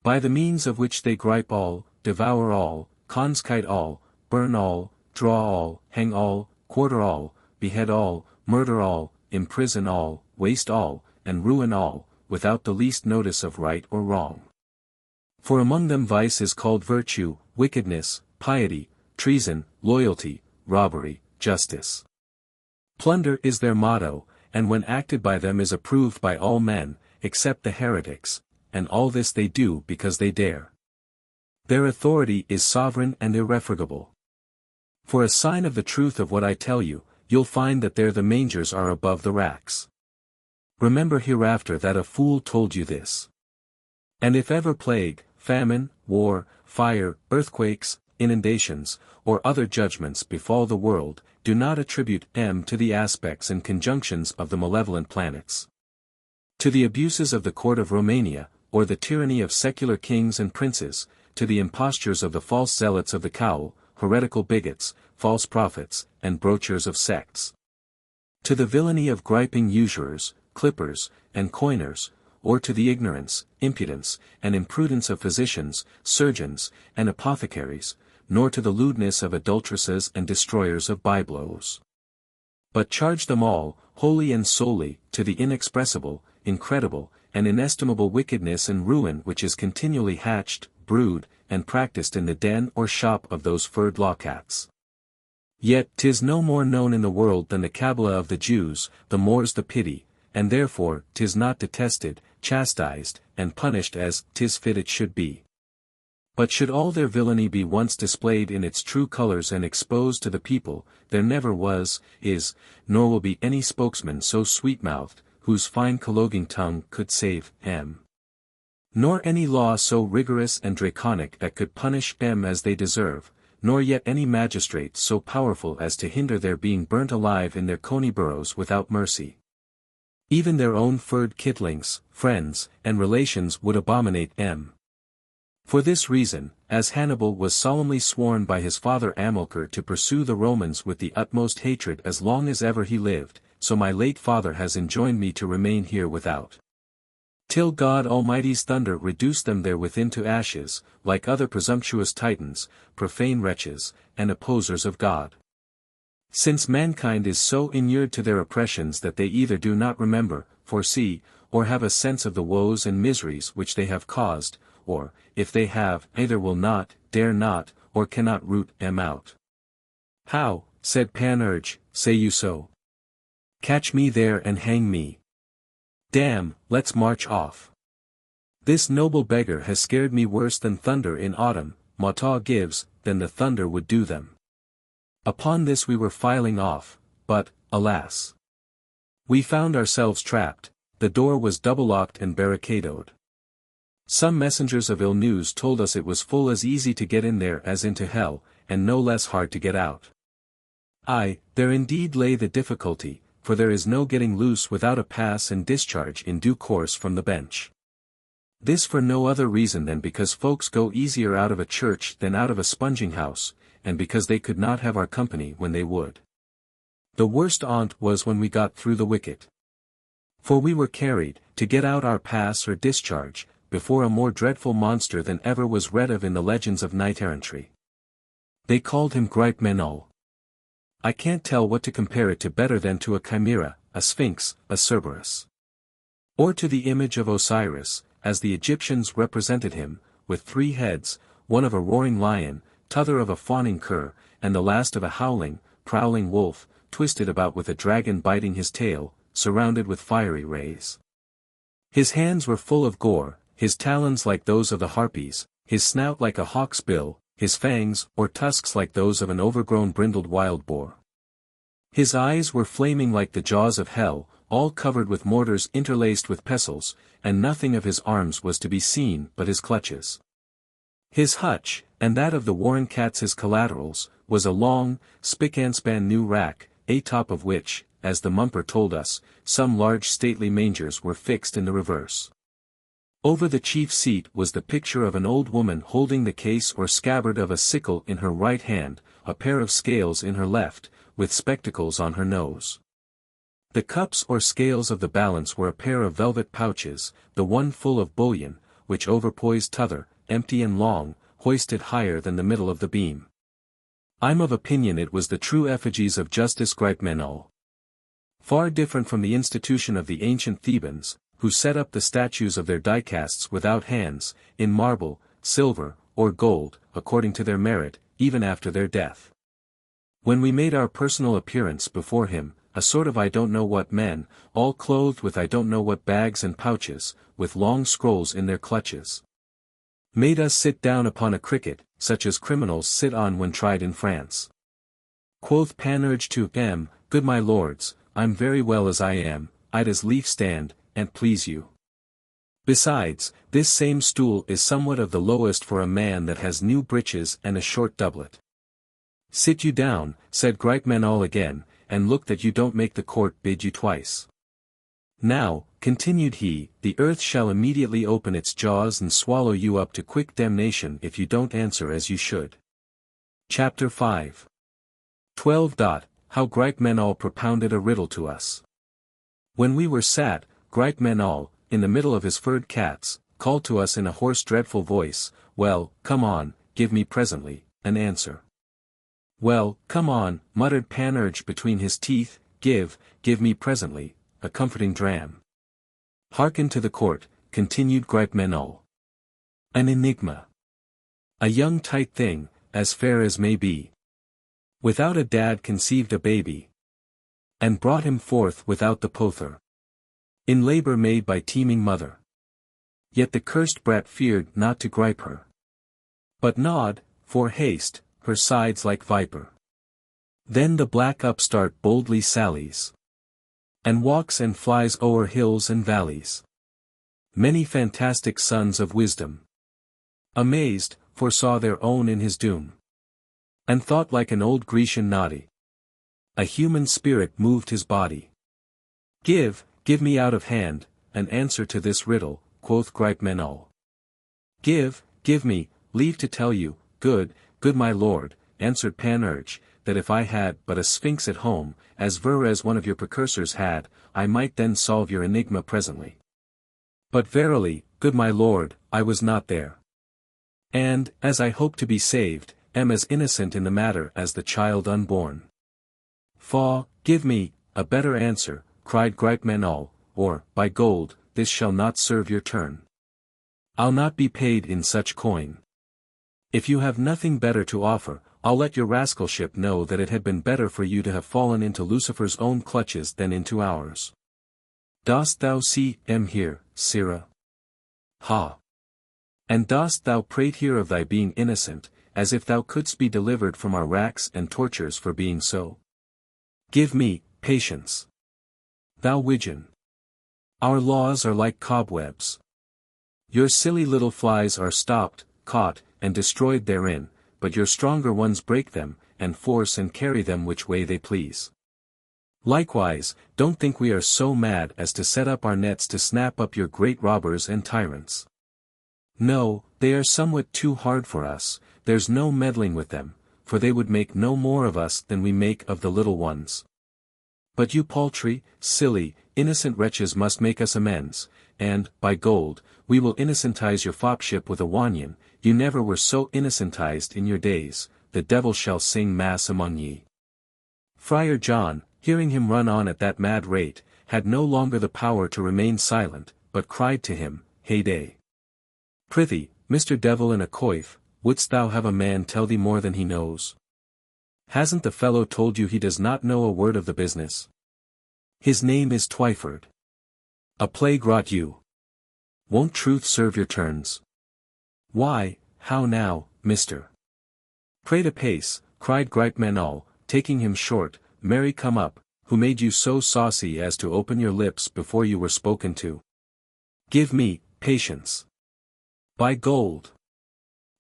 Speaker 1: By the means of which they gripe all, devour all, confiscate all, burn all, draw all, hang all, quarter all, behead all, murder all, imprison all, waste all, and ruin all, without the least notice of right or wrong. For among them vice is called virtue, wickedness, piety, treason, loyalty, robbery, justice. Plunder is their motto, and when acted by them is approved by all men, except the heretics, and all this they do because they dare. Their authority is sovereign and irrefragable. For a sign of the truth of what I tell you, you'll find that there the mangers are above the racks. Remember hereafter that a fool told you this. And if ever plague, famine, war, fire, earthquakes, inundations, or other judgments befall the world, do not attribute M to the aspects and conjunctions of the malevolent planets. To the abuses of the court of Romania, or the tyranny of secular kings and princes, to the impostures of the false zealots of the cowl, heretical bigots, false prophets, and broachers of sects. To the villainy of griping usurers, clippers, and coiners, or to the ignorance, impudence, and imprudence of physicians, surgeons, and apothecaries, nor to the lewdness of adulteresses and destroyers of byblows. But charge them all, wholly and solely, to the inexpressible, incredible, and inestimable wickedness and ruin which is continually hatched, brewed, and practiced in the den or shop of those furred lawcats. Yet 'tis no more known in the world than the Kabbalah of the Jews, the more's the pity, and therefore 'tis not detested, chastised, and punished as 'tis fit it should be. But should all their villainy be once displayed in its true colors and exposed to the people, there never was, is, nor will be any spokesman so sweet-mouthed, whose fine colloguing tongue could save M. Nor any law so rigorous and draconic that could punish M as they deserve, nor yet any magistrate so powerful as to hinder their being burnt alive in their coney burrows without mercy. Even their own furred kittlings, friends, and relations would abominate M. For this reason, as Hannibal was solemnly sworn by his father Amilcar to pursue the Romans with the utmost hatred as long as ever he lived, so my late father has enjoined me to remain here without, till God Almighty's thunder reduce them there within to ashes, like other presumptuous titans, profane wretches, and opposers of God. Since mankind is so inured to their oppressions that they either do not remember, foresee, or have a sense of the woes and miseries which they have caused, or, if they have, either will not, dare not, or cannot root M out. How, said Panurge, say you so? Catch me there and hang me. Damn, let's march off. This noble beggar has scared me worse than thunder in autumn, Mataw gives, than the thunder would do them. Upon this we were filing off, but, alas! We found ourselves trapped, the door was double-locked and barricadoed. Some messengers of ill news told us it was full as easy to get in there as into hell, and no less hard to get out. Aye, there indeed lay the difficulty, for there is no getting loose without a pass and discharge in due course from the bench. This for no other reason than because folks go easier out of a church than out of a sponging house, and because they could not have our company when they would. The worst on't was when we got through the wicket. For we were carried, to get out our pass or discharge, before a more dreadful monster than ever was read of in the legends of knight-errantry. They called him Gripe Menol. I can't tell what to compare it to better than to a chimera, a sphinx, a Cerberus. Or to the image of Osiris, as the Egyptians represented him, with 3 heads, one of a roaring lion, t'other of a fawning cur, and the last of a howling, prowling wolf, twisted about with a dragon biting his tail, surrounded with fiery rays. His hands were full of gore, his talons like those of the harpies, his snout like a hawk's bill, his fangs or tusks like those of an overgrown brindled wild boar. His eyes were flaming like the jaws of hell, all covered with mortars interlaced with pestles, and nothing of his arms was to be seen but his clutches. His hutch, and that of the warren cats his collaterals, was a long, spick-and-span new rack, atop of which, as the mumper told us, some large stately mangers were fixed in the reverse. Over the chief seat was the picture of an old woman holding the case or scabbard of a sickle in her right hand, a pair of scales in her left, with spectacles on her nose. The cups or scales of the balance were a pair of velvet pouches, the one full of bullion, which overpoised t'other, empty and long, hoisted higher than the middle of the beam. I'm of opinion it was the true effigies of Justice Gripe Menol. Far different from the institution of the ancient Thebans, who set up the statues of their die-casts without hands, in marble, silver, or gold, according to their merit, even after their death. When we made our personal appearance before him, a sort of I don't know what men, all clothed with I don't know what bags and pouches, with long scrolls in their clutches, made us sit down upon a cricket, such as criminals sit on when tried in France. Quoth Panurge to them, Good my lords, I'm very well as I am, I'd as lief stand, and please you. Besides, this same stool is somewhat of the lowest for a man that has new breeches and a short doublet. Sit you down, said Gripe Menol again, and look that you don't make the court bid you twice. Now, continued he, the earth shall immediately open its jaws and swallow you up to quick damnation if you don't answer as you should. Chapter 5. 12. How Gripe Menol propounded a riddle to us. When we were sat, Gripe Menol, in the middle of his furred cats, called to us in a hoarse dreadful voice, Well, come on, give me presently an answer. Well, come on, muttered Panurge between his teeth, give me presently, a comforting dram. Hearken to the court, continued Gripe Menol. An enigma. A young tight thing, as fair as may be. Without a dad conceived a baby. And brought him forth without the pother. In labor made by teeming mother. Yet the cursed brat feared not to gripe her. But gnawed, for haste, her sides like viper. Then the black upstart boldly sallies. And walks and flies o'er hills and valleys. Many fantastic sons of wisdom, amazed, foresaw their own in his doom. And thought like an old Grecian noddy. A human spirit moved his body. Give me out of hand, an answer to this riddle, quoth Gripe Menol. Give me, leave to tell you, good my lord, answered Panurge, that if I had but a sphinx at home, as ver as one of your precursors had, I might then solve your enigma presently. But verily, good my lord, I was not there. And, as I hope to be saved, am as innocent in the matter as the child unborn. Faugh, give me, a better answer, cried Gripe Menol, or, by gold, this shall not serve your turn. I'll not be paid in such coin. If you have nothing better to offer, I'll let your rascalship know that it had been better for you to have fallen into Lucifer's own clutches than into ours. Dost thou see here, Sirrah? Ha! And dost thou prate here of thy being innocent, as if thou couldst be delivered from our racks and tortures for being so? Give me patience. Thou widgeon. Our laws are like cobwebs. Your silly little flies are stopped, caught, and destroyed therein, but your stronger ones break them, and force and carry them which way they please. Likewise, don't think we are so mad as to set up our nets to snap up your great robbers and tyrants. No, they are somewhat too hard for us, there's no meddling with them, for they would make no more of us than we make of the little ones. But you paltry, silly, innocent wretches must make us amends, and, by gold, we will innocentize your fopship with a wannion, you never were so innocentized in your days, the devil shall sing mass among ye. Friar John, hearing him run on at that mad rate, had no longer the power to remain silent, but cried to him, Heyday! Prithee, Mr. Devil in a coif, wouldst thou have a man tell thee more than he knows? Hasn't the fellow told you he does not know a word of the business? His name is Twyford. A plague rot you! Won't truth serve your turns? Why, how now, mister? Pray to pace, cried Gripmanol, taking him short, marry come up, who made you so saucy as to open your lips before you were spoken to? Give me, patience. By gold!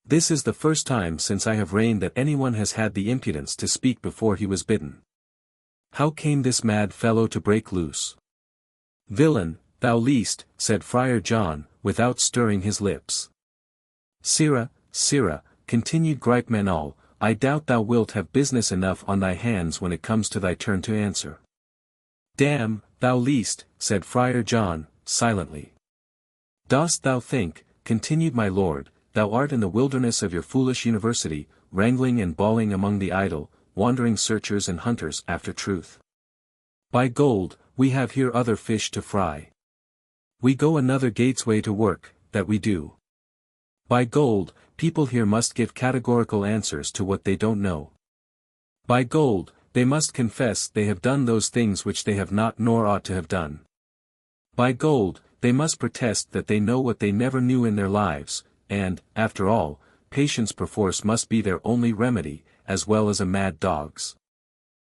Speaker 1: This is the first time since I have reigned that anyone has had the impudence to speak before he was bidden. How came this mad fellow to break loose? Villain, thou least, said Friar John, without stirring his lips. Sirrah, sirrah, continued Gripmanol, I doubt thou wilt have business enough on thy hands when it comes to thy turn to answer. Damn, thou least, said Friar John, silently. Dost thou think, continued my lord, thou art in the wilderness of your foolish university, wrangling and bawling among the idle, wandering searchers and hunters after truth? By gold, we have here other fish to fry. We go another gate's way to work, that we do. By gold, people here must give categorical answers to what they don't know. By gold, they must confess they have done those things which they have not nor ought to have done. By gold, they must protest that they know what they never knew in their lives, and, after all, patience perforce must be their only remedy, as well as a mad dog's.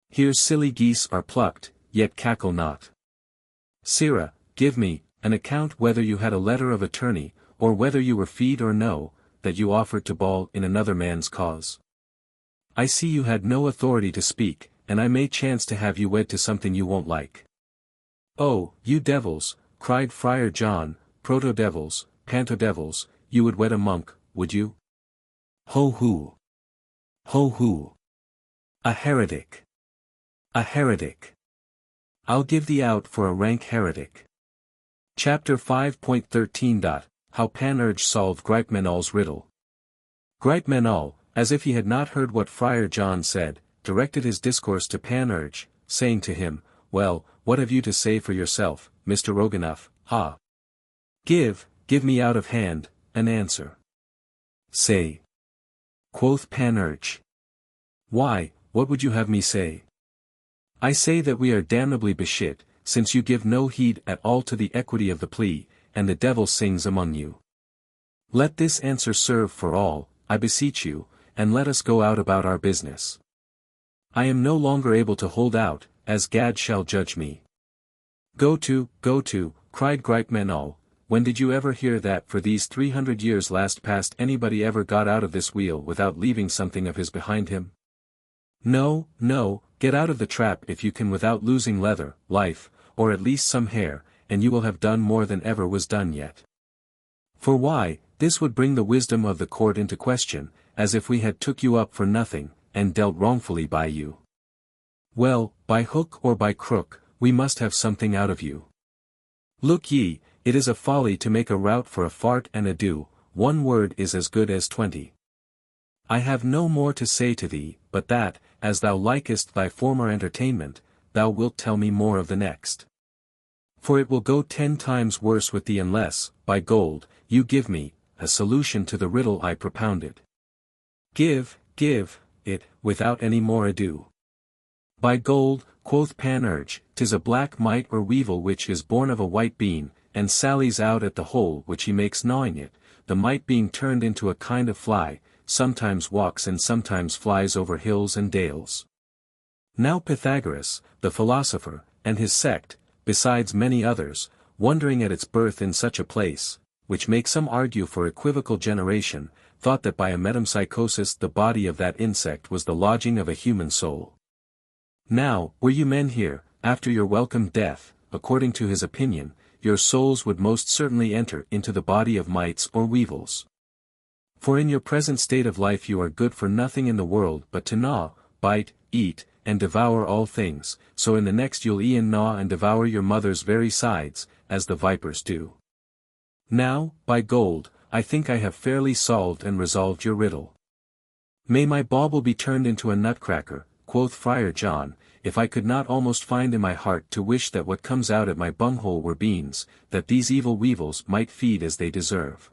Speaker 1: Here silly geese are plucked, yet cackle not. Sirrah, give me, an account whether you had a letter of attorney, or whether you were feed or no, that you offered to bawl in another man's cause. I see you had no authority to speak, and I may chance to have you wed to something you won't like. Oh, you devils, cried Friar John, proto-devils, panto-devils, you would wed a monk, would you? Ho-hoo! Ho-hoo! A heretic! A heretic! I'll give thee out for a rank heretic. Chapter 5.13. How Panurge solved Gripmanol's riddle. Gripmanol, as if he had not heard what Friar John said, directed his discourse to Panurge, saying to him, Well, what have you to say for yourself, Mr. Roganuff, ha? Give me out of hand, an answer. Say. Quoth Panurge. Why, what would you have me say? I say that we are damnably beshit, since you give no heed at all to the equity of the plea, and the devil sings among you. Let this answer serve for all, I beseech you, and let us go out about our business. I am no longer able to hold out, as Gad shall judge me. Go to, cried Gripmanol, when did you ever hear that for these 300 years last past anybody ever got out of this wheel without leaving something of his behind him? No, get out of the trap if you can without losing leather, life, or at least some hair, and you will have done more than ever was done yet. For why, this would bring the wisdom of the court into question, as if we had took you up for nothing, and dealt wrongfully by you. Well, by hook or by crook, we must have something out of you. Look ye, it is a folly to make a rout for a fart and a do, one word is as good as 20. I have no more to say to thee, but that, as thou likest thy former entertainment, thou wilt tell me more of the next. For it will go 10 times worse with thee unless, by gold, you give me, a solution to the riddle I propounded. Give it, without any more ado. By gold, quoth Panurge, 'tis a black mite or weevil which is born of a white bean, and sallies out at the hole which he makes gnawing it, the mite being turned into a kind of fly, sometimes walks and sometimes flies over hills and dales. Now Pythagoras, the philosopher, and his sect, besides many others, wondering at its birth in such a place, which makes some argue for equivocal generation, thought that by a metempsychosis the body of that insect was the lodging of a human soul. Now, were you men here, after your welcome death, according to his opinion, your souls would most certainly enter into the body of mites or weevils. For in your present state of life you are good for nothing in the world but to gnaw, bite, eat, and devour all things, so in the next you'll e'en gnaw and devour your mother's very sides, as the vipers do. Now, by gold, I think I have fairly solved and resolved your riddle. May my bauble be turned into a nutcracker, quoth Friar John, if I could not almost find in my heart to wish that what comes out at my bunghole were beans, that these evil weevils might feed as they deserve.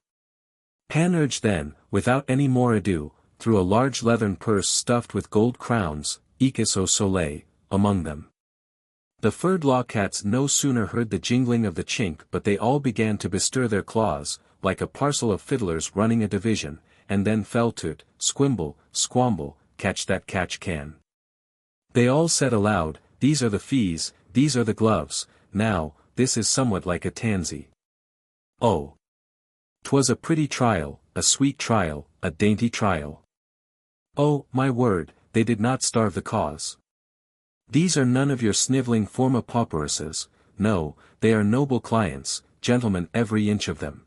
Speaker 1: Panurge then, without any more ado, threw a large leathern purse stuffed with gold crowns, equus au soleil, among them. The furred law-cats no sooner heard the jingling of the chink but they all began to bestir their claws, like a parcel of fiddlers running a division, and then fell to't, squimble, squamble, catch that catch can. They all said aloud, these are the fees, these are the gloves, now, this is somewhat like a tansy. Oh! 'Twas a pretty trial, a sweet trial, a dainty trial. Oh, my word, they did not starve the cause. These are none of your snivelling forma pauperuses, no, they are noble clients, gentlemen every inch of them.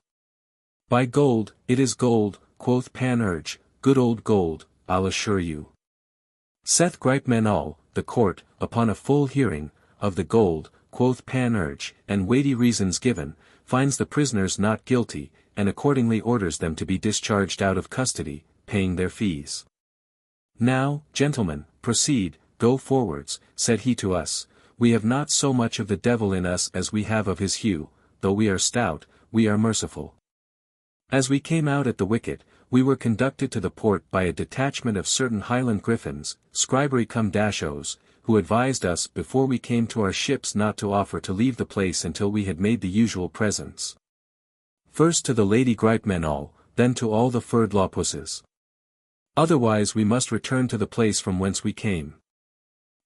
Speaker 1: By gold, it is gold, quoth Panurge, good old gold, I'll assure you. Saith gripe men all, the court, upon a full hearing, of the gold, quoth Panurge, and weighty reasons given, finds the prisoners not guilty, and accordingly orders them to be discharged out of custody, paying their fees. Now, gentlemen, proceed, go forwards, said he to us, we have not so much of the devil in us as we have of his hue, though we are stout, we are merciful. As we came out at the wicket, we were conducted to the port by a detachment of certain Highland griffins, scribery cum dashos, who advised us before we came to our ships not to offer to leave the place until we had made the usual presents. First to the Lady Gripe men all, then to all the furred lawpusses. Otherwise we must return to the place from whence we came.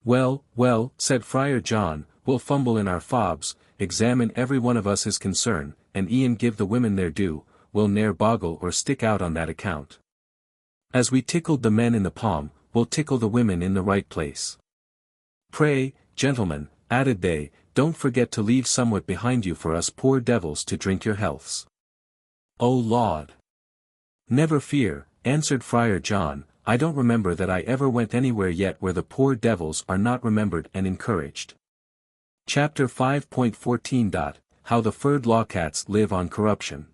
Speaker 1: Well, well, said Friar John, we'll fumble in our fobs, examine every one of us his concern, and e'en give the women their due, we'll ne'er boggle or stick out on that account. As we tickled the men in the palm, we'll tickle the women in the right place. Pray, gentlemen, added they, don't forget to leave somewhat behind you for us poor devils to drink your healths. O Laud! Never fear, answered Friar John, I don't remember that I ever went anywhere yet where the poor devils are not remembered and encouraged. Chapter 5.14. How the furred lawcats live on corruption.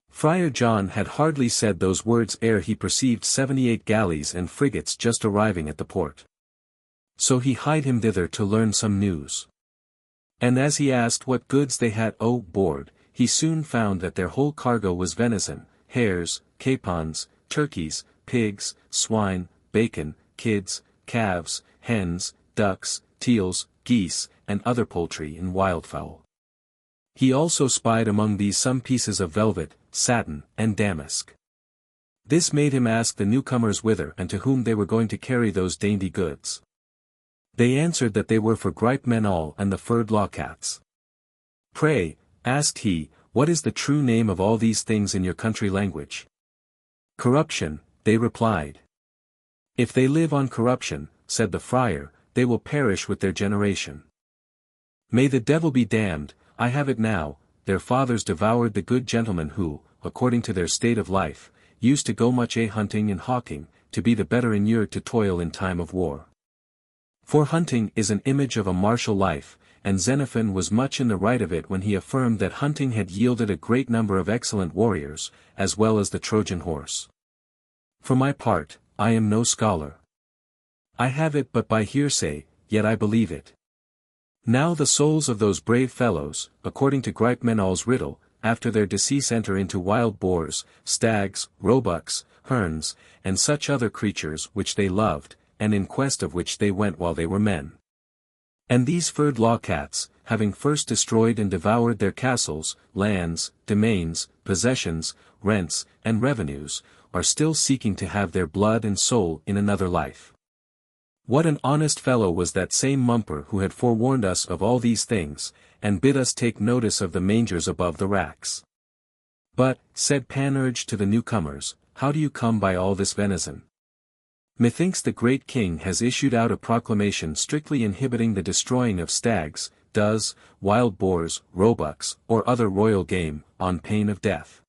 Speaker 1: Friar John had hardly said those words ere he perceived 78 galleys and frigates just arriving at the port. So he hied him thither to learn some news. And as he asked what goods they had aboard, he soon found that their whole cargo was venison, hares, capons, turkeys, pigs, swine, bacon, kids, calves, hens, ducks, teals, geese, and other poultry and wildfowl. He also spied among these some pieces of velvet, satin, and damask. This made him ask the newcomers whither and to whom they were going to carry those dainty goods. They answered that they were for gripe men all and the furred lawcats. Pray, asked he, what is the true name of all these things in your country language? Corruption, they replied. If they live on corruption, said the friar, they will perish with their generation. May the devil be damned, I have it now, their fathers devoured the good gentlemen who, according to their state of life, used to go much hunting and hawking, to be the better inured to toil in time of war. For hunting is an image of a martial life, and Xenophon was much in the right of it when he affirmed that hunting had yielded a great number of excellent warriors, as well as the Trojan horse. For my part, I am no scholar. I have it but by hearsay, yet I believe it. Now the souls of those brave fellows, according to Gripe Menal's riddle, after their decease enter into wild boars, stags, roebucks, herns, and such other creatures which they loved, and in quest of which they went while they were men. And these furred lawcats, having first destroyed and devoured their castles, lands, domains, possessions, rents, and revenues, are still seeking to have their blood and soul in another life. What an honest fellow was that same Mumper who had forewarned us of all these things, and bid us take notice of the mangers above the racks. But, said Panurge to the newcomers, how do you come by all this venison? Methinks the great king has issued out a proclamation strictly inhibiting the destroying of stags, does, wild boars, roebucks, or other royal game, on pain of death.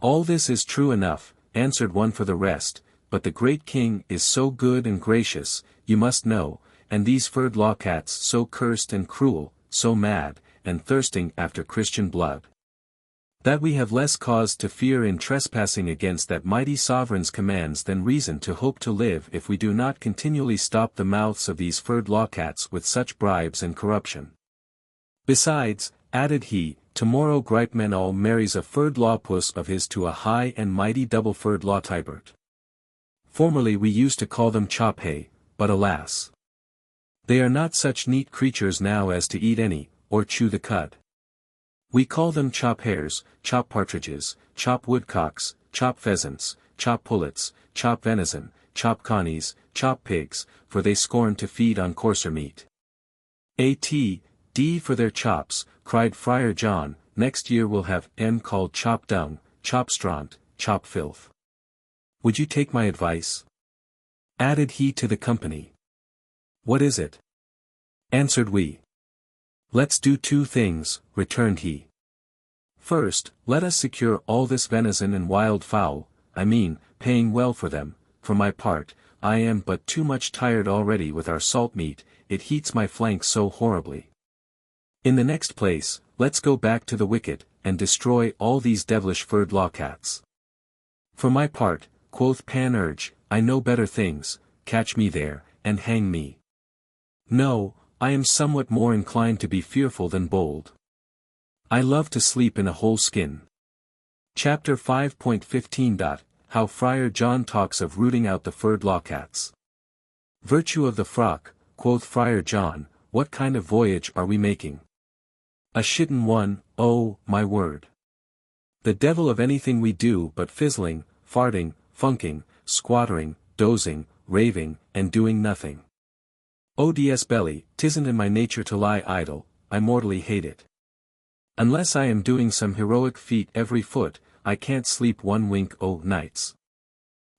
Speaker 1: All this is true enough, answered one for the rest, but the great king is so good and gracious, you must know, and these furred lawcats so cursed and cruel, so mad, and thirsting after Christian blood. That we have less cause to fear in trespassing against that mighty sovereign's commands than reason to hope to live if we do not continually stop the mouths of these furred lawcats with such bribes and corruption. Besides, added he, tomorrow Gripeman all marries a furred lawpuss of his to a high and mighty double-furred lawtibert. Formerly we used to call them chop-hay, but alas! They are not such neat creatures now as to eat any, or chew the cud. We call them chop-hares, chop-partridges, chop-woodcocks, chop-pheasants, chop-pullets, chop-venison, chop-connies, chop-pigs, for they scorn to feed on coarser meat. A.T.D. for their chops, cried Friar John, next year we'll have M called chop-dung, chop-straunt, chop-filth. Would you take my advice? Added he to the company. What is it? Answered we. Let's do two things, returned he. First, let us secure all this venison and wild fowl, I mean, paying well for them. For my part, I am but too much tired already with our salt meat, it heats my flanks so horribly. In the next place, let's go back to the wicket, and destroy all these devilish furred lawcats. For my part, quoth Panurge, I know better things, catch me there, and hang me. No, I am somewhat more inclined to be fearful than bold. I love to sleep in a whole skin. Chapter 5.15. How Friar John talks of rooting out the furred lawcats. Virtue of the frock, quoth Friar John, what kind of voyage are we making? A shitten one, oh, my word. The devil of anything we do but fizzling, farting, funking, squattering, dozing, raving, and doing nothing. O.D.S. belly, 'tisn't in my nature to lie idle, I mortally hate it. Unless I am doing some heroic feat every foot, I can't sleep one wink o' nights.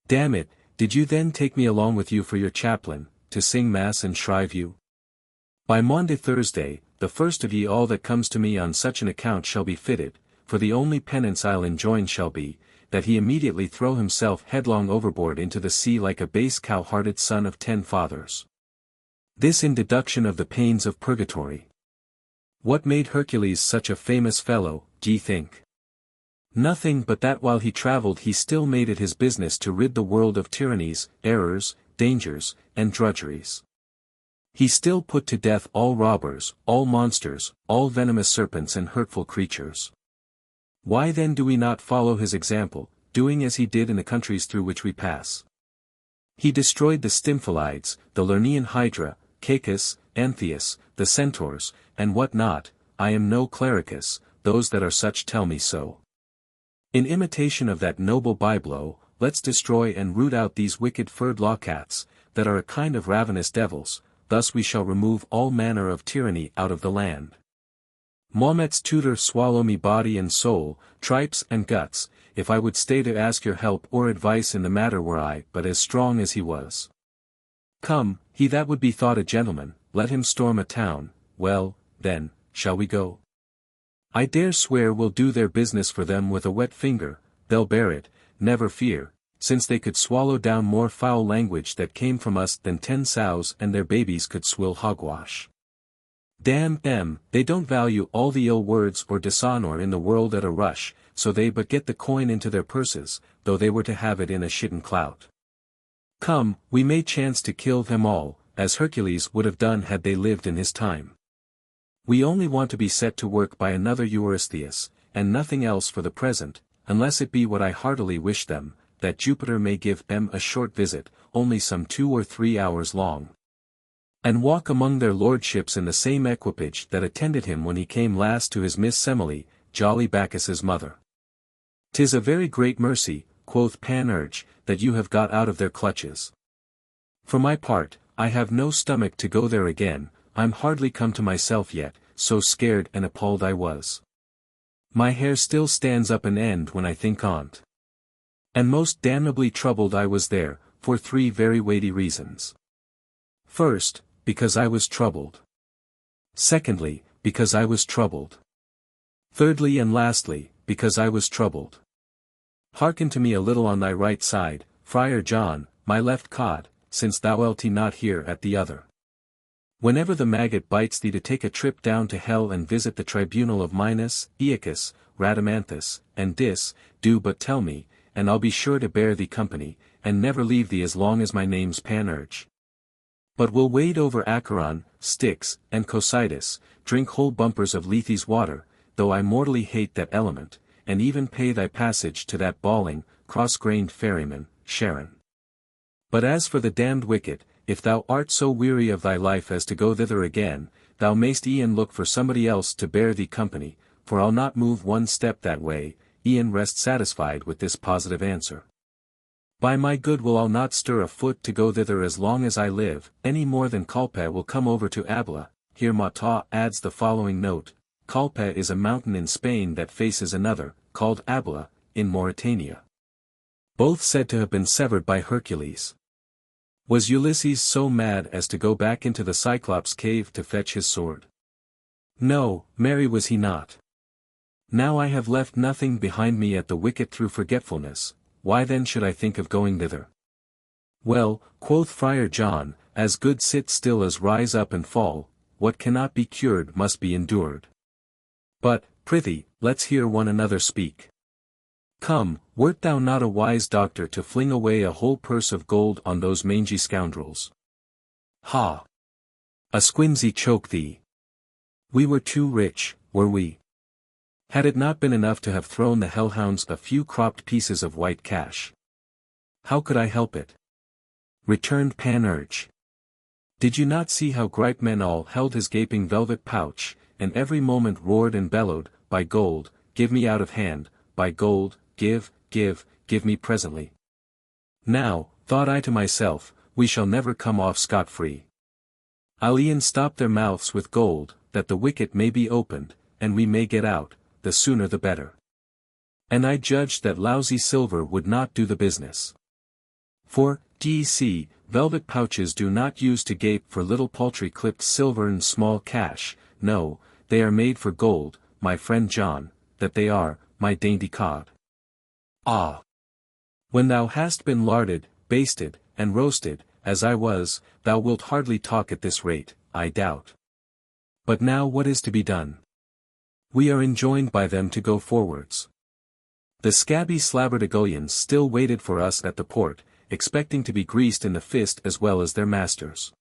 Speaker 1: Damn it, did you then take me along with you for your chaplain, to sing mass and shrive you? By Maundy Thursday, the first of ye all that comes to me on such an account shall be fitted, for the only penance I'll enjoin shall be, that he immediately throw himself headlong overboard into the sea like a base cow-hearted son of 10 fathers. This in deduction of the pains of purgatory. What made Hercules such a famous fellow, d'ye think? Nothing but that while he travelled he still made it his business to rid the world of tyrannies, errors, dangers, and drudgeries. He still put to death all robbers, all monsters, all venomous serpents and hurtful creatures. Why then do we not follow his example, doing as he did in the countries through which we pass? He destroyed the Stymphalides, the Lernaean Hydra, Cacus, Antheus, the centaurs, and what not. I am no clericus, those that are such tell me so. In imitation of that noble byblow, let's destroy and root out these wicked furred lawcats, that are a kind of ravenous devils, thus we shall remove all manner of tyranny out of the land. Mahomet's tutor swallow me body and soul, tripes and guts, if I would stay to ask your help or advice in the matter were I but as strong as he was. Come, he that would be thought a gentleman, let him storm a town, well, then, shall we go? I dare swear we'll do their business for them with a wet finger, they'll bear it, never fear, since they could swallow down more foul language that came from us than 10 sows and their babies could swill hogwash. Damn them, they don't value all the ill words or dishonour in the world at a rush, so they but get the coin into their purses, though they were to have it in a shitten clout. Come, we may chance to kill them all, as Hercules would have done had they lived in his time. We only want to be set to work by another Eurystheus, and nothing else for the present, unless it be what I heartily wish them, that Jupiter may give them a short visit, only some 2 or 3 hours long. And walk among their lordships in the same equipage that attended him when he came last to his Miss Semele, jolly Bacchus's mother. 'Tis a very great mercy, quoth Panurge, that you have got out of their clutches. For my part, I have no stomach to go there again, I'm hardly come to myself yet, so scared and appalled I was. My hair still stands up an end when I think on't. And most damnably troubled I was there, for 3 very weighty reasons. First, because I was troubled. Secondly, because I was troubled. Thirdly and lastly, because I was troubled. Hearken to me a little on thy right side, Friar John, my left cod, since thou wilt not hear at the other. Whenever the maggot bites thee to take a trip down to hell and visit the tribunal of Minos, Aeacus, Rhadamanthus, and Dis, do but tell me, and I'll be sure to bear thee company, and never leave thee as long as my name's Panurge. But we'll wade over Acheron, Styx, and Cocytus, drink whole bumpers of Lethe's water, though I mortally hate that element, and even pay thy passage to that bawling, cross-grained ferryman, Charon. But as for the damned wicked, if thou art so weary of thy life as to go thither again, thou mayst e'en look for somebody else to bear thee company, for I'll not move one step that way. E'en rest satisfied with this positive answer. By my good will I'll not stir a foot to go thither as long as I live, any more than Calpe will come over to Abla. Here Mata adds the following note: Calpe is a mountain in Spain that faces another, called Abla, in Mauritania. Both said to have been severed by Hercules. Was Ulysses so mad as to go back into the Cyclops' cave to fetch his sword? No, marry was he not. Now I have left nothing behind me at the wicket through forgetfulness, why then should I think of going thither? Well, quoth Friar John, as good sit still as rise up and fall, what cannot be cured must be endured. But, prithee, let's hear one another speak. Come, wert thou not a wise doctor to fling away a whole purse of gold on those mangy scoundrels? Ha! A squinsy choke thee! We were too rich, were we? Had it not been enough to have thrown the hellhounds a few cropped pieces of white cash? How could I help it? Returned Panurge. Did you not see how Gripemenol held his gaping velvet pouch, and every moment roared and bellowed, by gold, give me out of hand, by gold, give me presently. Now, thought I to myself, we shall never come off scot-free. I'll e'en stop their mouths with gold, that the wicket may be opened, and we may get out, the sooner the better. And I judged that lousy silver would not do the business. For, d'ye see, velvet pouches do not use to gape for little paltry clipped silver and small cash, no, they are made for gold, my friend John, that they are, my dainty cod. Ah! When thou hast been larded, basted, and roasted, as I was, thou wilt hardly talk at this rate, I doubt. But now what is to be done? We are enjoined by them to go forwards. The scabby Slabberdagolians still waited for us at the port, expecting to be greased in the fist as well as their masters.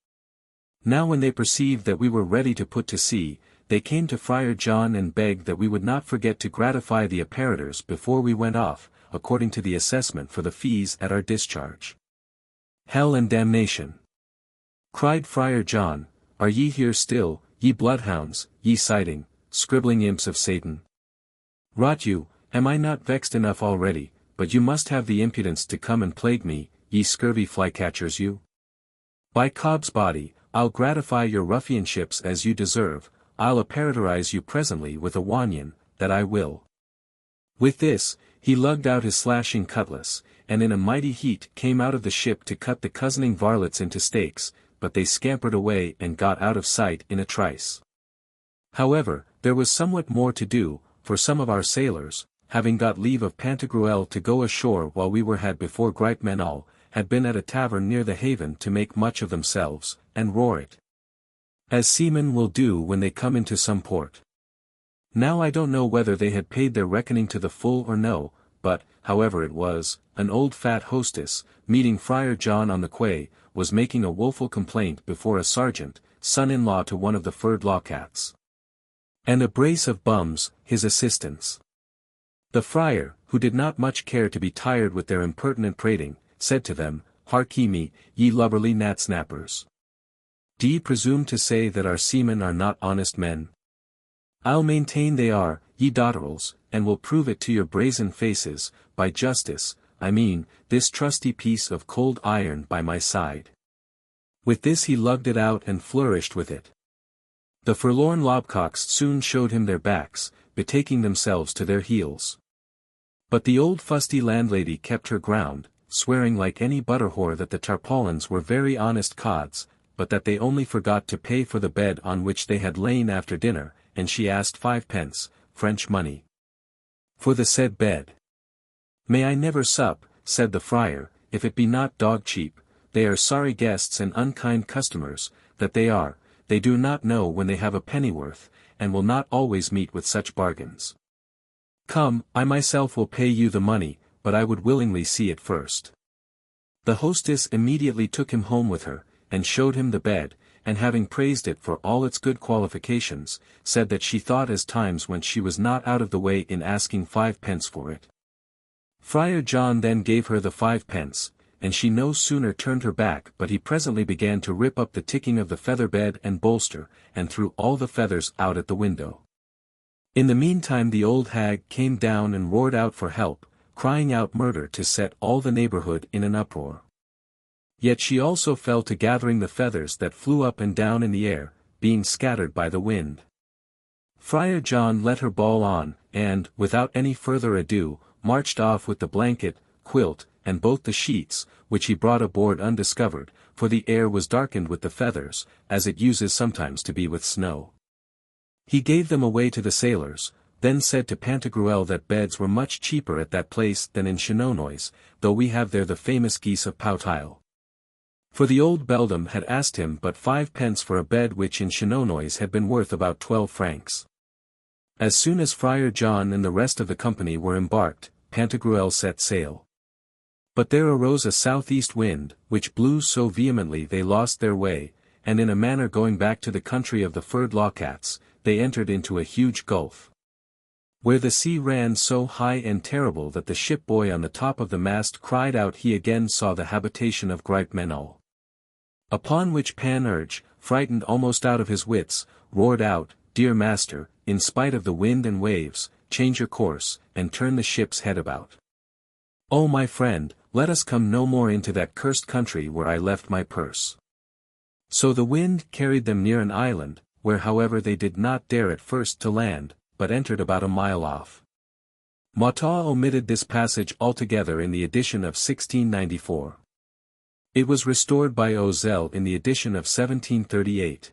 Speaker 1: Now when they perceived that we were ready to put to sea, they came to Friar John and begged that we would not forget to gratify the apparitors before we went off, according to the assessment for the fees at our discharge. Hell and damnation! Cried Friar John, are ye here still, ye bloodhounds, ye sighting, scribbling imps of Satan? Rot you, am I not vexed enough already, but you must have the impudence to come and plague me, ye scurvy flycatchers you? By Cobb's body, I'll gratify your ruffianships as you deserve, I'll apparitorize you presently with a wannion, that I will. With this, he lugged out his slashing cutlass, and in a mighty heat came out of the ship to cut the cozening varlets into steaks, but they scampered away and got out of sight in a trice. However, there was somewhat more to do, for some of our sailors, having got leave of Pantagruel to go ashore while we were had before Gripemenol, had been at a tavern near the haven to make much of themselves, and roar it. As seamen will do when they come into some port. Now I don't know whether they had paid their reckoning to the full or no, but, however it was, an old fat hostess, meeting Friar John on the quay, was making a woeful complaint before a sergeant, son-in-law to one of the furred lawcats. And a brace of bums, his assistants. The friar, who did not much care to be tired with their impertinent prating, said to them, Hark ye me, ye lubberly gnat-snappers. Do ye presume to say that our seamen are not honest men? I'll maintain they are, ye dotterels, and will prove it to your brazen faces, by justice, I mean, this trusty piece of cold iron by my side. With this he lugged it out and flourished with it. The forlorn lobcocks soon showed him their backs, betaking themselves to their heels. But the old fusty landlady kept her ground, swearing like any butter whore that the tarpaulins were very honest cods, but that they only forgot to pay for the bed on which they had lain after dinner, and she asked 5 pence, French money, for the said bed. May I never sup, said the friar, if it be not dog cheap, they are sorry guests and unkind customers, that they are, they do not know when they have a pennyworth, and will not always meet with such bargains. Come, I myself will pay you the money, but I would willingly see it first. The hostess immediately took him home with her, and showed him the bed, and having praised it for all its good qualifications, said that she thought as times when she was not out of the way in asking 5 pence for it. Friar John then gave her the 5 pence, and she no sooner turned her back but he presently began to rip up the ticking of the feather bed and bolster, and threw all the feathers out at the window. In the meantime the old hag came down and roared out for help, crying out murder to set all the neighborhood in an uproar. Yet she also fell to gathering the feathers that flew up and down in the air, being scattered by the wind. Friar John let her bawl on, and, without any further ado, marched off with the blanket, quilt, and both the sheets, which he brought aboard undiscovered, for the air was darkened with the feathers, as it uses sometimes to be with snow. He gave them away to the sailors, then said to Pantagruel that beds were much cheaper at that place than in Chenonnois, though we have there the famous geese of Poutile. For the old beldam had asked him but 5 pence for a bed which in Chenonnois had been worth about 12 francs. As soon as Friar John and the rest of the company were embarked, Pantagruel set sail. But there arose a southeast wind, which blew so vehemently they lost their way, and in a manner going back to the country of the furred lawcats, they entered into a huge gulf, where the sea ran so high and terrible that the ship-boy on the top of the mast cried out he again saw the habitation of Gripe-Menol. Upon which Panurge, frightened almost out of his wits, roared out, Dear master, in spite of the wind and waves, change your course, and turn the ship's head about. O my friend, let us come no more into that cursed country where I left my purse. So the wind carried them near an island, where however they did not dare at first to land, but entered about a mile off. Mautain omitted this passage altogether in the edition of 1694. It was restored by Ozell in the edition of 1738.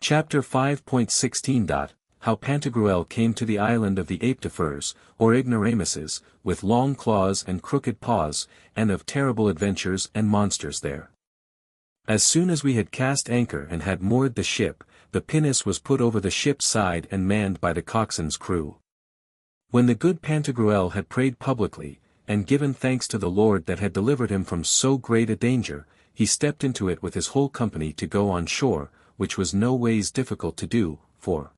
Speaker 1: Chapter 5.16. How Pantagruel came to the island of the Aptefers, or ignoramuses, with long claws and crooked paws, and of terrible adventures and monsters there. As soon as we had cast anchor and had moored the ship, the pinnace was put over the ship's side and manned by the coxswain's crew. When the good Pantagruel had prayed publicly, and given thanks to the Lord that had delivered him from so great a danger, he stepped into it with his whole company to go on shore, which was no ways difficult to do, for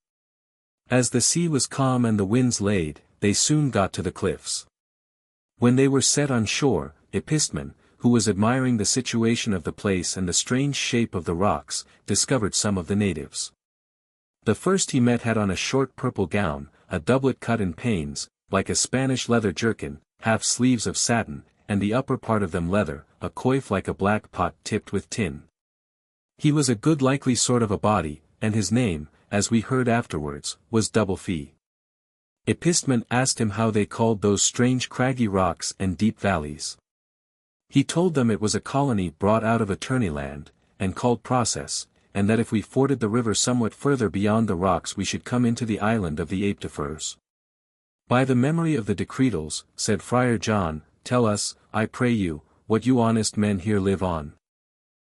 Speaker 1: as the sea was calm and the winds laid, they soon got to the cliffs. When they were set on shore, Epistemon, who was admiring the situation of the place and the strange shape of the rocks, discovered some of the natives. The first he met had on a short purple gown, a doublet cut in panes, like a Spanish leather jerkin, half sleeves of satin, and the upper part of them leather, a coif like a black pot tipped with tin. He was a good likely sort of a body, and his name, as we heard afterwards, was Double Fee. Epistemon asked him how they called those strange craggy rocks and deep valleys. He told them it was a colony brought out of Attorneyland, and called Process, and that if we forded the river somewhat further beyond the rocks we should come into the island of the Aptefers. By the memory of the decretals, said Friar John, tell us, I pray you, what you honest men here live on.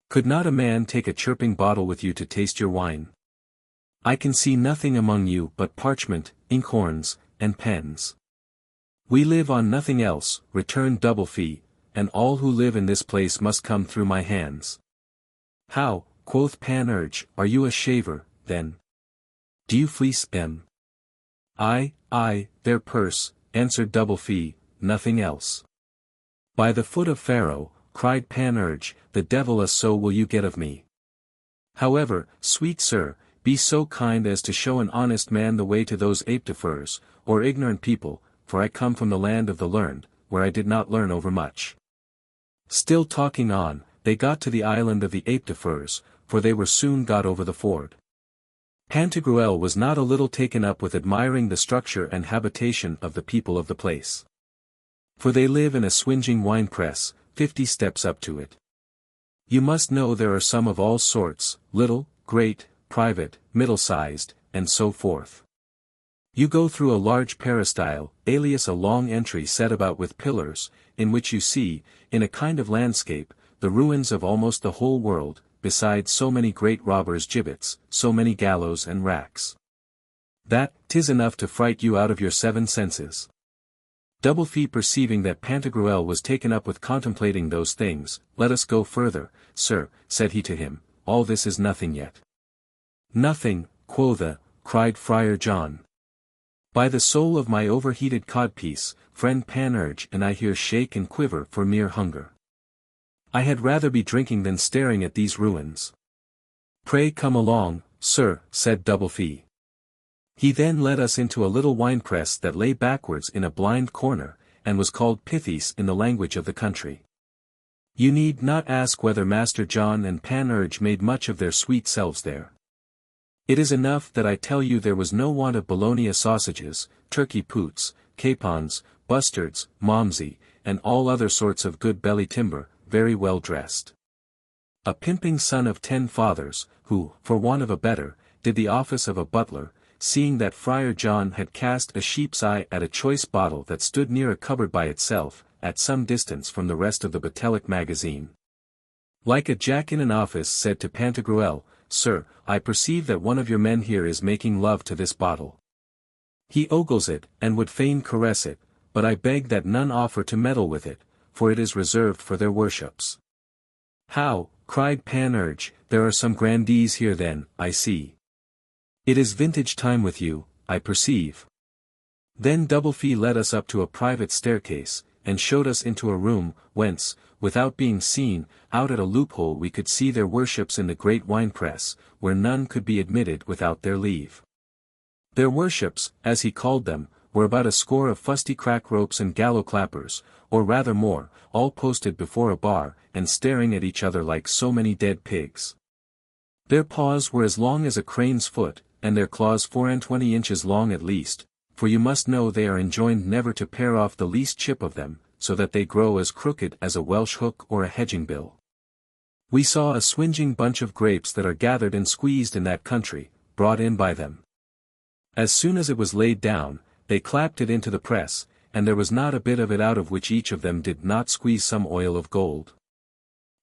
Speaker 1: Could not a man take a chirping bottle with you to taste your wine? I can see nothing among you but parchment, inkhorns, and pens. We live on nothing else, returned Double Fee, and all who live in this place must come through my hands. How, quoth Panurge, are you a shaver, then? Do you fleece them? Aye, their purse, answered Double Fee, nothing else. By the foot of Pharaoh, cried Panurge, the devil a so will you get of me. However, sweet sir, be so kind as to show an honest man the way to those Aptefers, or ignorant people, for I come from the land of the learned, where I did not learn overmuch. Still talking on, they got to the island of the Aptefers, for they were soon got over the ford. Pantagruel was not a little taken up with admiring the structure and habitation of the people of the place. For they live in a swinging wine-press, 50 steps up to it. You must know there are some of all sorts, little, great, private, middle-sized, and so forth. You go through a large peristyle, alias a long entry set about with pillars, in which you see, in a kind of landscape, the ruins of almost the whole world, besides so many great robbers' gibbets, so many gallows and racks. That, 'tis enough to fright you out of your 7 senses. Doublefee perceiving that Pantagruel was taken up with contemplating those things, let us go further, sir, said he to him, all this is nothing yet. Nothing, quotha, cried Friar John. By the soul of my overheated codpiece, friend Panurge and I here shake and quiver for mere hunger. I had rather be drinking than staring at these ruins. Pray come along, sir, said Doublefee. He then led us into a little winepress that lay backwards in a blind corner, and was called Pithies in the language of the country. You need not ask whether Master John and Panurge made much of their sweet selves there. It is enough that I tell you there was no want of Bologna sausages, turkey poots, capons, bustards, momsey, and all other sorts of good belly timber, very well dressed. A pimping son of 10 fathers, who, for want of a better, did the office of a butler, seeing that Friar John had cast a sheep's eye at a choice bottle that stood near a cupboard by itself, at some distance from the rest of the Botellic magazine. Like a jack in an office said to Pantagruel, Sir, I perceive that one of your men here is making love to this bottle. He ogles it, and would fain caress it, but I beg that none offer to meddle with it, for it is reserved for their worships. How, cried Panurge, there are some grandees here then, I see. It is vintage time with you, I perceive. Then Doublefee led us up to a private staircase, and showed us into a room, whence, without being seen, out at a loophole we could see their worships in the great winepress, where none could be admitted without their leave. Their worships, as he called them, were about a score of fusty crack ropes and gallow clappers, or rather more, all posted before a bar, and staring at each other like so many dead pigs. Their paws were as long as a crane's foot, and their claws 24 inches long at least, for you must know they are enjoined never to pare off the least chip of them, so that they grow as crooked as a Welsh hook or a hedging bill. We saw a swinging bunch of grapes that are gathered and squeezed in that country, brought in by them. As soon as it was laid down, they clapped it into the press, and there was not a bit of it out of which each of them did not squeeze some oil of gold.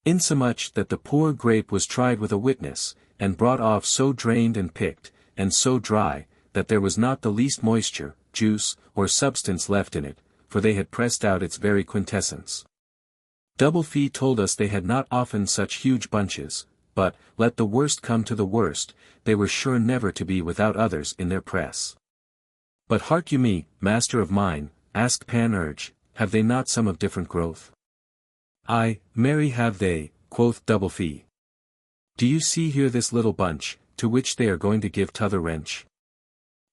Speaker 1: Insomuch that the poor grape was tried with a witness, and brought off so drained and picked, and so dry, that there was not the least moisture, juice, or substance left in it, for they had pressed out its very quintessence. Doublefee told us they had not often such huge bunches, but, let the worst come to the worst, they were sure never to be without others in their press. But hark you me, master of mine, asked Panurge, have they not some of different growth? Ay, marry have they, quoth Doublefee. Do you see here this little bunch, to which they are going to give t'other wrench?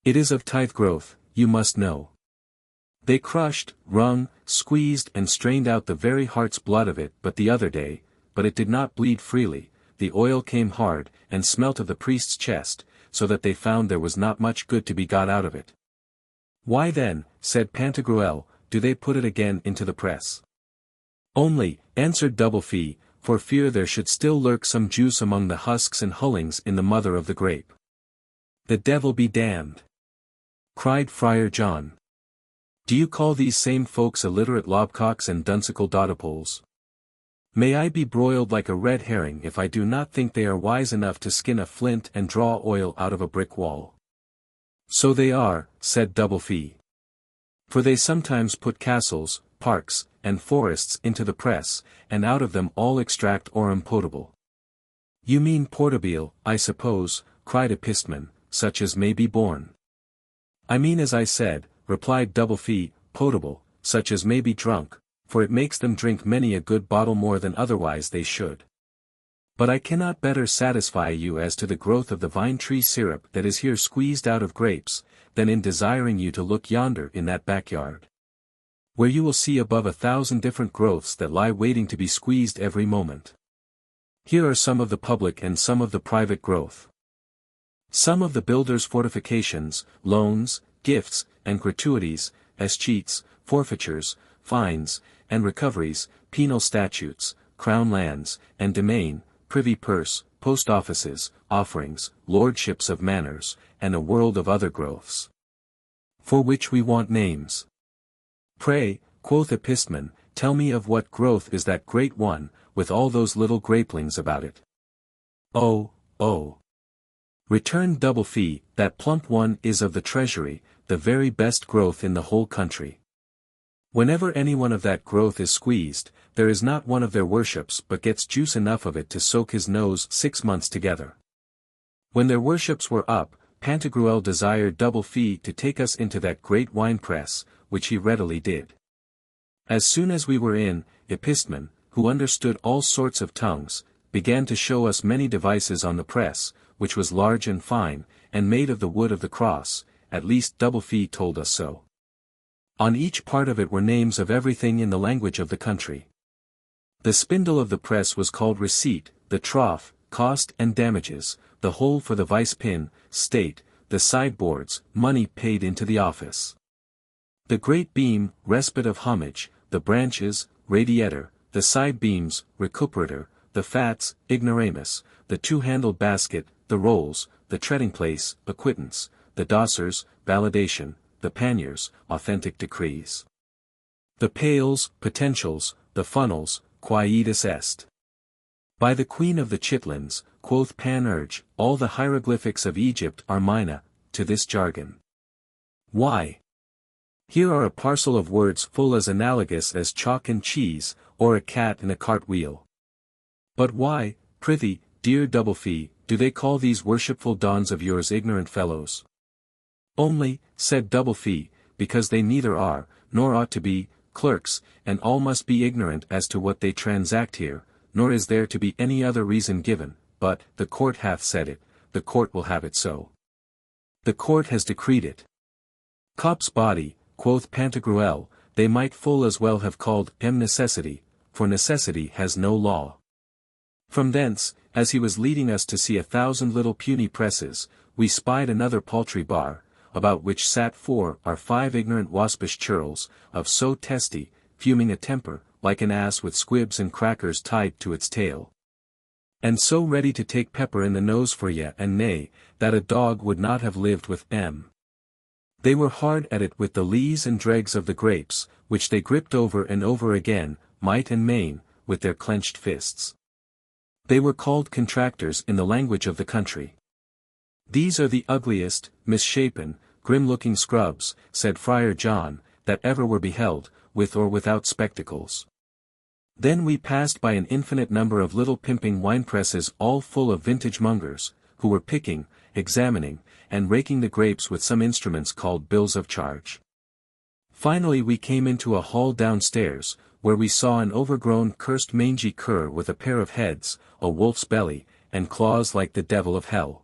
Speaker 1: It is of tithe growth, you must know. They crushed, wrung, squeezed and strained out the very heart's blood of it but the other day, but it did not bleed freely, the oil came hard, and smelt of the priest's chest, so that they found there was not much good to be got out of it. Why then, said Pantagruel, do they put it again into the press? Only, answered Doublefee, for fear there should still lurk some juice among the husks and hullings in the mother of the grape. The devil be damned! Cried Friar John. Do you call these same folks illiterate lobcocks and duncical doddipoles? May I be broiled like a red herring if I do not think they are wise enough to skin a flint and draw oil out of a brick wall. So they are, said Doublefee. For they sometimes put castles, parks, and forests into the press, and out of them all extract aurum potable. You mean portabile, I suppose, cried Epistemon, such as may be born. I mean as I said, replied Doublefee, potable, such as may be drunk, for it makes them drink many a good bottle more than otherwise they should. But I cannot better satisfy you as to the growth of the vine tree syrup that is here squeezed out of grapes, than in desiring you to look yonder in that backyard, where you will see above 1,000 different growths that lie waiting to be squeezed every moment. Here are some of the public and some of the private growth. Some of the builders' fortifications, loans, gifts, and gratuities, escheats, forfeitures, fines, and recoveries, penal statutes, crown lands, and demesne, privy purse, post offices, offerings, lordships of manors, and a world of other growths, for which we want names. Pray, quoth Epistemon, tell me of what growth is that great one, with all those little grapelings about it. Oh, oh. Returned double fee, that plump one is of the treasury, the very best growth in the whole country. Whenever any one of that growth is squeezed, there is not one of their worships but gets juice enough of it to soak his nose 6 months together. When their worships were up, Pantagruel desired double fee to take us into that great wine-press, which he readily did. As soon as we were in, Epistemon, who understood all sorts of tongues, began to show us many devices on the press, which was large and fine, and made of the wood of the cross, at least double fee told us so. On each part of it were names of everything in the language of the country. The spindle of the press was called receipt, the trough, cost and damages, the hole for the vice pin, state, the sideboards, money paid into the office. The great beam, respite of homage, the branches, radiator, the side beams, recuperator, the fats, ignoramus, the two-handled basket, the rolls, the treading place, acquittance, the dossers, validation, the panniers, authentic decrees. The pails, potentials, the funnels, quietus est. By the queen of the chitlins, quoth Pan-Urge, all the hieroglyphics of Egypt are mina, to this jargon. Why? Here are a parcel of words full as analogous as chalk and cheese, or a cat in a cart-wheel. But why, prithee, dear double fee, do they call these worshipful dons of yours ignorant fellows? Only, said double fee, because they neither are, nor ought to be, clerks, and all must be ignorant as to what they transact here, nor is there to be any other reason given, but, the court hath said it, the court will have it so. The court has decreed it. Cop's body, quoth Pantagruel, they might full as well have called necessity, for necessity has no law. From thence, as he was leading us to see 1,000 little puny presses, we spied another paltry bar, about which sat 4 or 5 ignorant waspish churls, of so testy, fuming a temper, like an ass with squibs and crackers tied to its tail. And so ready to take pepper in the nose for ye and nay, that a dog would not have lived with them. They were hard at it with the lees and dregs of the grapes, which they gripped over and over again, might and main, with their clenched fists. They were called contractors in the language of the country. These are the ugliest, misshapen, grim-looking scrubs, said Friar John, that ever were beheld, with or without spectacles. Then we passed by an infinite number of little pimping wine-presses all full of vintage-mongers, who were picking, examining, and raking the grapes with some instruments called bills of charge. Finally we came into a hall downstairs, where we saw an overgrown cursed mangy cur with a pair of heads, a wolf's belly, and claws like the devil of hell.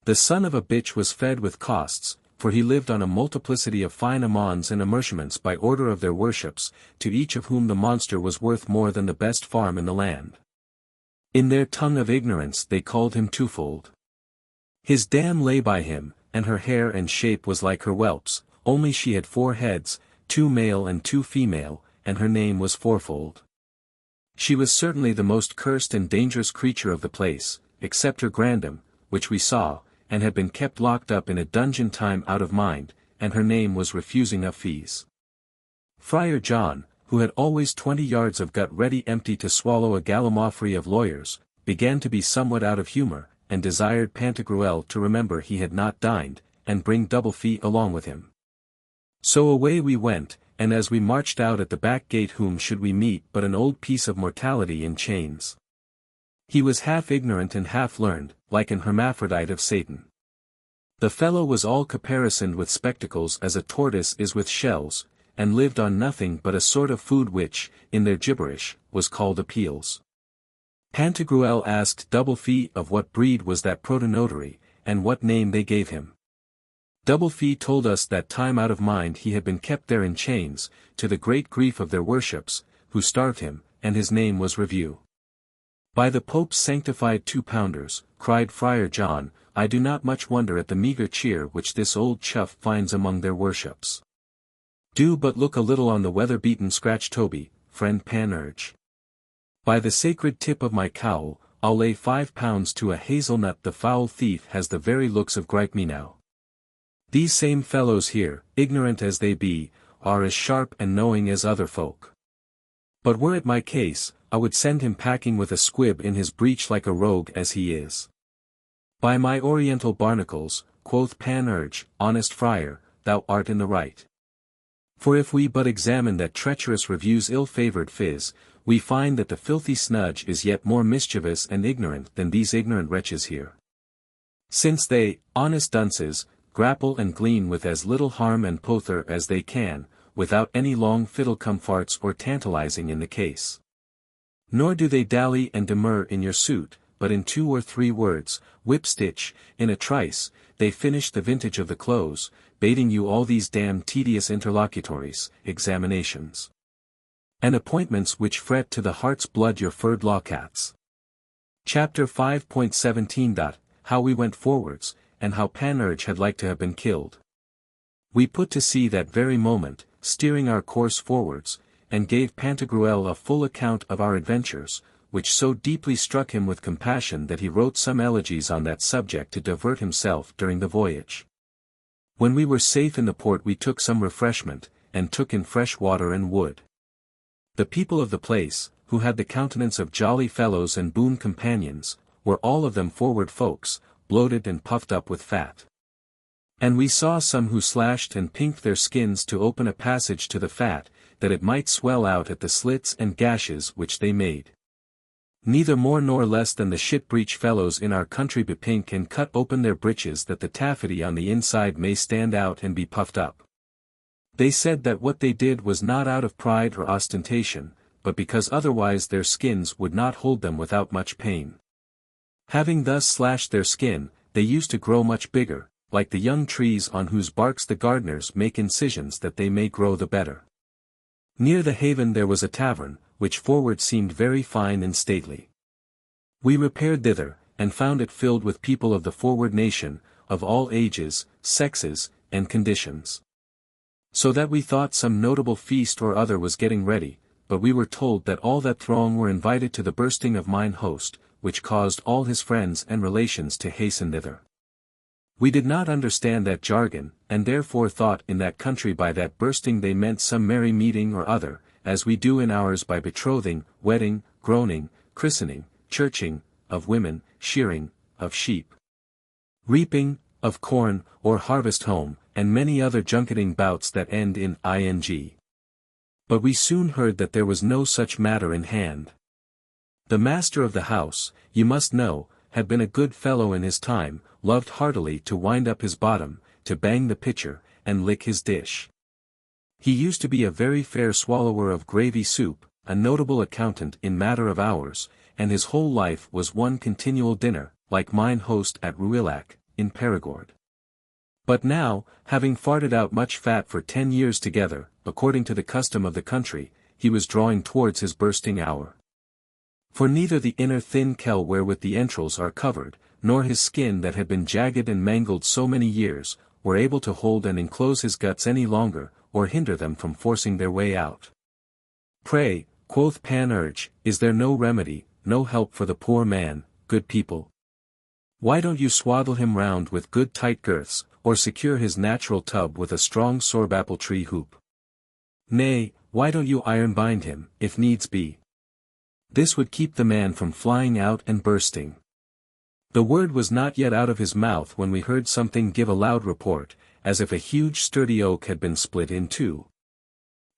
Speaker 1: The son of a bitch was fed with costs, for he lived on a multiplicity of fine amends and amerciaments by order of their worships, to each of whom the monster was worth more than the best farm in the land. In their tongue of ignorance they called him twofold. His dam lay by him, and her hair and shape was like her whelp's, only she had 4 heads, 2 male and 2 female, and her name was fourfold. She was certainly the most cursed and dangerous creature of the place, except her grandam, which we saw, and had been kept locked up in a dungeon time out of mind, and her name was refusing of fees. Friar John, who had always 20 yards of gut ready empty to swallow a gallimaufry of lawyers, began to be somewhat out of humor, and desired Pantagruel to remember he had not dined, and bring double fee along with him. So away we went, and as we marched out at the back gate whom should we meet but an old piece of mortality in chains. He was half ignorant and half learned, like an hermaphrodite of Satan. The fellow was all caparisoned with spectacles as a tortoise is with shells, and lived on nothing but a sort of food which, in their gibberish, was called appeals. Pantagruel asked double fee of what breed was that protonotary, and what name they gave him. Double fee told us that time out of mind he had been kept there in chains, to the great grief of their worships, who starved him, and his name was Review. By the Pope's sanctified 2-pounders, cried Friar John, I do not much wonder at the meagre cheer which this old chuff finds among their worships. Do but look a little on the weather-beaten Scratch-Toby, friend Pan-Urge. By the sacred tip of my cowl, I'll lay 5 pounds to a hazelnut the foul thief has the very looks of Gripe-me-now. These same fellows here, ignorant as they be, are as sharp and knowing as other folk. But were it my case, I would send him packing with a squib in his breech like a rogue as he is. By my oriental barnacles, quoth Panurge, honest friar, thou art in the right. For if we but examine that treacherous review's ill-favoured phiz, we find that the filthy snudge is yet more mischievous and ignorant than these ignorant wretches here. Since they, honest dunces, grapple and glean with as little harm and pother as they can, without any long fiddle-cum-farts or tantalizing in the case. Nor do they dally and demur in your suit, but in 2 or 3 words, whip-stitch, in a trice, they finish the vintage of the close, baiting you all these damned tedious interlocutories, examinations, and appointments which fret to the heart's blood your furred law-cats. Chapter 5.17. How we went forwards, and how Panurge had like to have been killed. We put to sea that very moment, steering our course forwards, and gave Pantagruel a full account of our adventures, which so deeply struck him with compassion that he wrote some elegies on that subject to divert himself during the voyage. When we were safe in the port we took some refreshment, and took in fresh water and wood. The people of the place, who had the countenance of jolly fellows and boon companions, were all of them forward folks, bloated and puffed up with fat. And we saw some who slashed and pinked their skins to open a passage to the fat, that it might swell out at the slits and gashes which they made. Neither more nor less than the shit-breech fellows in our country bepink and cut open their breeches that the taffety on the inside may stand out and be puffed up. They said that what they did was not out of pride or ostentation, but because otherwise their skins would not hold them without much pain. Having thus slashed their skin, they used to grow much bigger, like the young trees on whose barks the gardeners make incisions that they may grow the better. Near the haven there was a tavern, which forward seemed very fine and stately. We repaired thither, and found it filled with people of the forward nation, of all ages, sexes, and conditions. So that we thought some notable feast or other was getting ready, but we were told that all that throng were invited to the bursting of mine host, which caused all his friends and relations to hasten thither. We did not understand that jargon, and therefore thought in that country by that bursting they meant some merry meeting or other, as we do in ours by betrothing, wedding, groaning, christening, churching, of women, shearing, of sheep, reaping, of corn, or harvest home, and many other junketing bouts that end in ing. But we soon heard that there was no such matter in hand. The master of the house, you must know, had been a good fellow in his time, loved heartily to wind up his bottom, to bang the pitcher, and lick his dish. He used to be a very fair swallower of gravy soup, a notable accountant in matter of hours, and his whole life was one continual dinner, like mine host at Rouillac, in Perigord. But now, having farted out much fat for 10 years together, according to the custom of the country, he was drawing towards his bursting hour. For neither the inner thin kell wherewith the entrails are covered, nor his skin that had been jagged and mangled so many years, were able to hold and enclose his guts any longer, or hinder them from forcing their way out. Pray, quoth Panurge, is there no remedy, no help for the poor man, good people? Why don't you swaddle him round with good tight girths, or secure his natural tub with a strong sorbapple tree hoop? Nay, why don't you iron bind him, if needs be? This would keep the man from flying out and bursting. The word was not yet out of his mouth when we heard something give a loud report, as if a huge sturdy oak had been split in two.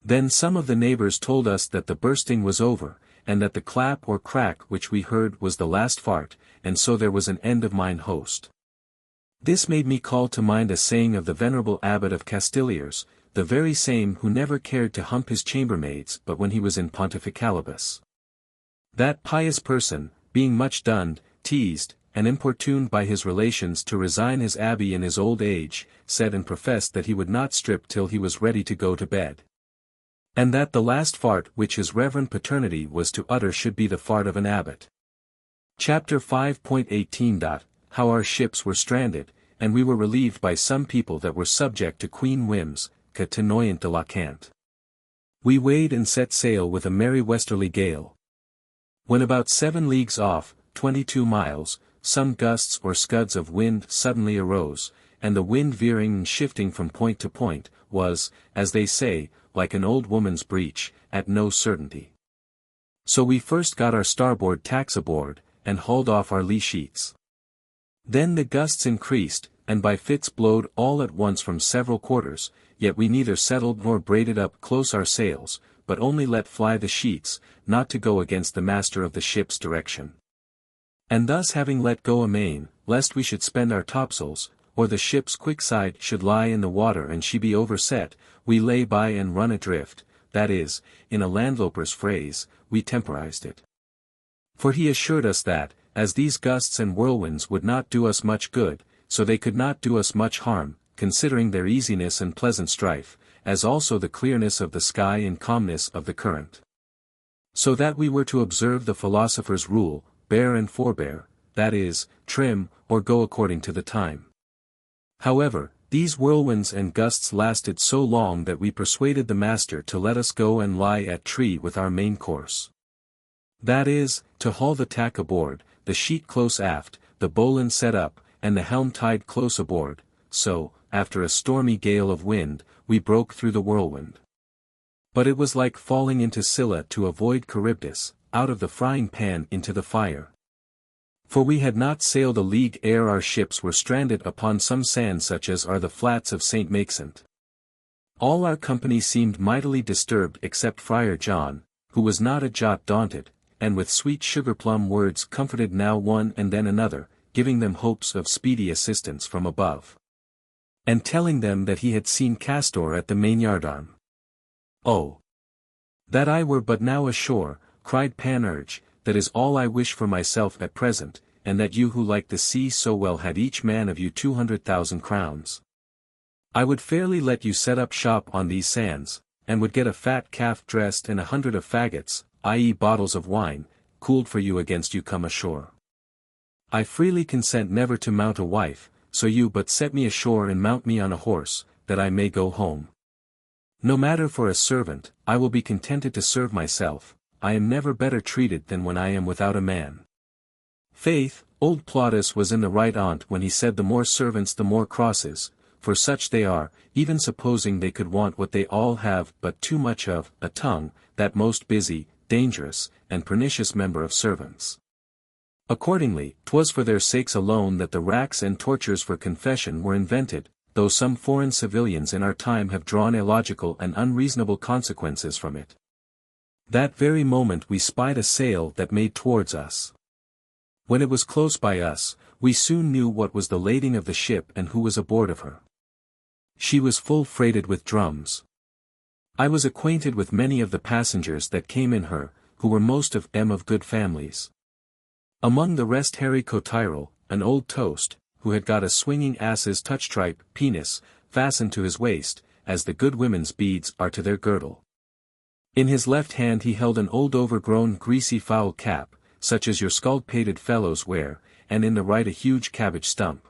Speaker 1: Then some of the neighbors told us that the bursting was over, and that the clap or crack which we heard was the last fart, and so there was an end of mine host. This made me call to mind a saying of the venerable abbot of Castiliers, the very same who never cared to hump his chambermaids but when he was in pontificalibus. That pious person, being much dunned, teased, and importuned by his relations to resign his abbey in his old age, said and professed that he would not strip till he was ready to go to bed. And that the last fart which his reverend paternity was to utter should be the fart of an abbot. Chapter 5.18. How our ships were stranded, and we were relieved by some people that were subject to queen whims, que tenoyant de la cant. We weighed and set sail with a merry westerly gale. When about 7 leagues off, 22 miles, some gusts or scuds of wind suddenly arose, and the wind veering and shifting from point to point, was, as they say, like an old woman's breech, at no certainty. So we first got our starboard tacks aboard, and hauled off our lee sheets. Then the gusts increased, and by fits blowed all at once from several quarters, yet we neither settled nor braided up close our sails, but only let fly the sheets, not to go against the master of the ship's direction. And thus having let go amain, lest we should spend our topsails, or the ship's quick side should lie in the water and she be overset, we lay by and run adrift, that is, in a landloper's phrase, we temporized it. For he assured us that, as these gusts and whirlwinds would not do us much good, so they could not do us much harm, considering their easiness and pleasant strife, as also the clearness of the sky and calmness of the current. So that we were to observe the philosopher's rule, bear and forbear, that is, trim, or go according to the time. However, these whirlwinds and gusts lasted so long that we persuaded the master to let us go and lie at tree with our main course. That is, to haul the tack aboard, the sheet close aft, the bowline set up, and the helm tied close aboard, so, after a stormy gale of wind, we broke through the whirlwind. But it was like falling into Scylla to avoid Charybdis, out of the frying pan into the fire. For we had not sailed a league ere our ships were stranded upon some sand such as are the flats of St. Maxent. All our company seemed mightily disturbed except Friar John, who was not a jot daunted, and with sweet sugar-plum words comforted now one and then another, giving them hopes of speedy assistance from above. And telling them that he had seen Castor at the mainyard-arm. "Oh! That I were but now ashore," cried Panurge, "that is all I wish for myself at present, and that you who like the sea so well had each man of you 200,000 crowns. I would fairly let you set up shop on these sands, and would get a fat calf dressed and 100 of faggots, i.e. bottles of wine, cooled for you against you come ashore. I freely consent never to mount a wife, so you but set me ashore and mount me on a horse, that I may go home. No matter for a servant, I will be contented to serve myself, I am never better treated than when I am without a man." Faith, old Plautus was in the right on't when he said the more servants the more crosses, for such they are, even supposing they could want what they all have but too much of, a tongue, that most busy, dangerous, and pernicious member of servants. Accordingly, 'twas for their sakes alone that the racks and tortures for confession were invented, though some foreign civilians in our time have drawn illogical and unreasonable consequences from it. That very moment we spied a sail that made towards us. When it was close by us, we soon knew what was the lading of the ship and who was aboard of her. She was full freighted with drums. I was acquainted with many of the passengers that came in her, who were most of them of good families. Among the rest Harry Cotyrel, an old toast, who had got a swinging ass's touch-tripe penis fastened to his waist, as the good women's beads are to their girdle. In his left hand he held an old overgrown greasy foul cap, such as your scald-pated fellows wear, and in the right a huge cabbage stump.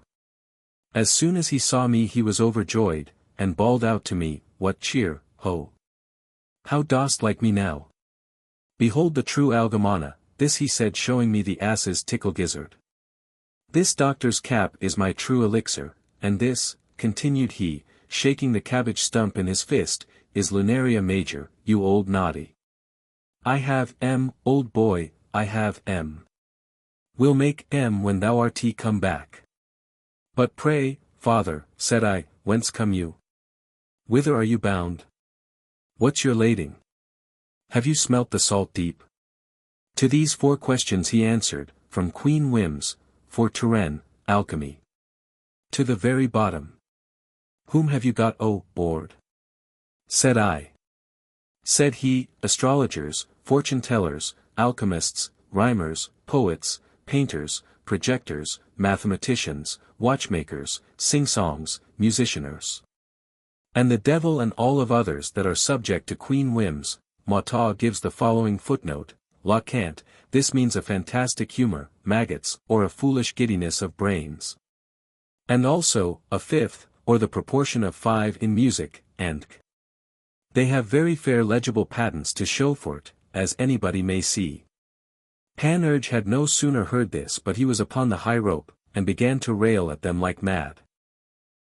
Speaker 1: As soon as he saw me he was overjoyed, and bawled out to me, "What cheer, ho! How dost like me now? Behold the true Algamana," this he said showing me the ass's tickle-gizzard. "This doctor's cap is my true elixir, and this," continued he, shaking the cabbage stump in his fist, "is Lunaria Major, you old noddy. I have old boy, I have We'll make when thou art come back." "But pray, father," said I, "whence come you? Whither are you bound? What's your lading? Have you smelt the salt deep?" To these 4 questions he answered, from Queen Whims, for Turenne, alchemy. To the very bottom. "Whom have you got board?" said I. Said he, "Astrologers, fortune-tellers, alchemists, rhymers, poets, painters, projectors, mathematicians, watchmakers, sing-songs, musicianers. And the devil and all of others that are subject to Queen Whims." Mottot gives the following footnote: "La cant, this means a fantastic humor, maggots, or a foolish giddiness of brains. And also, a fifth, or the proportion of 5 in music, and they have very fair legible patents to show for't, as anybody may see." Panurge had no sooner heard this but he was upon the high rope, and began to rail at them like mad.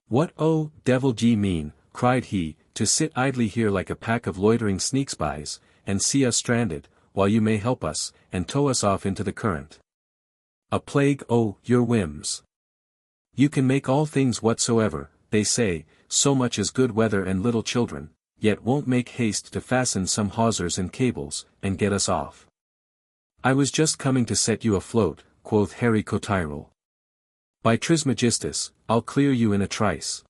Speaker 1: "What devil d'ye mean," cried he, "to sit idly here like a pack of loitering sneak-spies, and see us stranded, while you may help us, and tow us off into the current. A plague, oh, your whims! You can make all things whatsoever, they say, so much as good weather and little children, yet won't make haste to fasten some hawsers and cables, and get us off. I was just coming to set you afloat, quoth Harry Cotyrel. By Trismegistus, I'll clear you in a trice.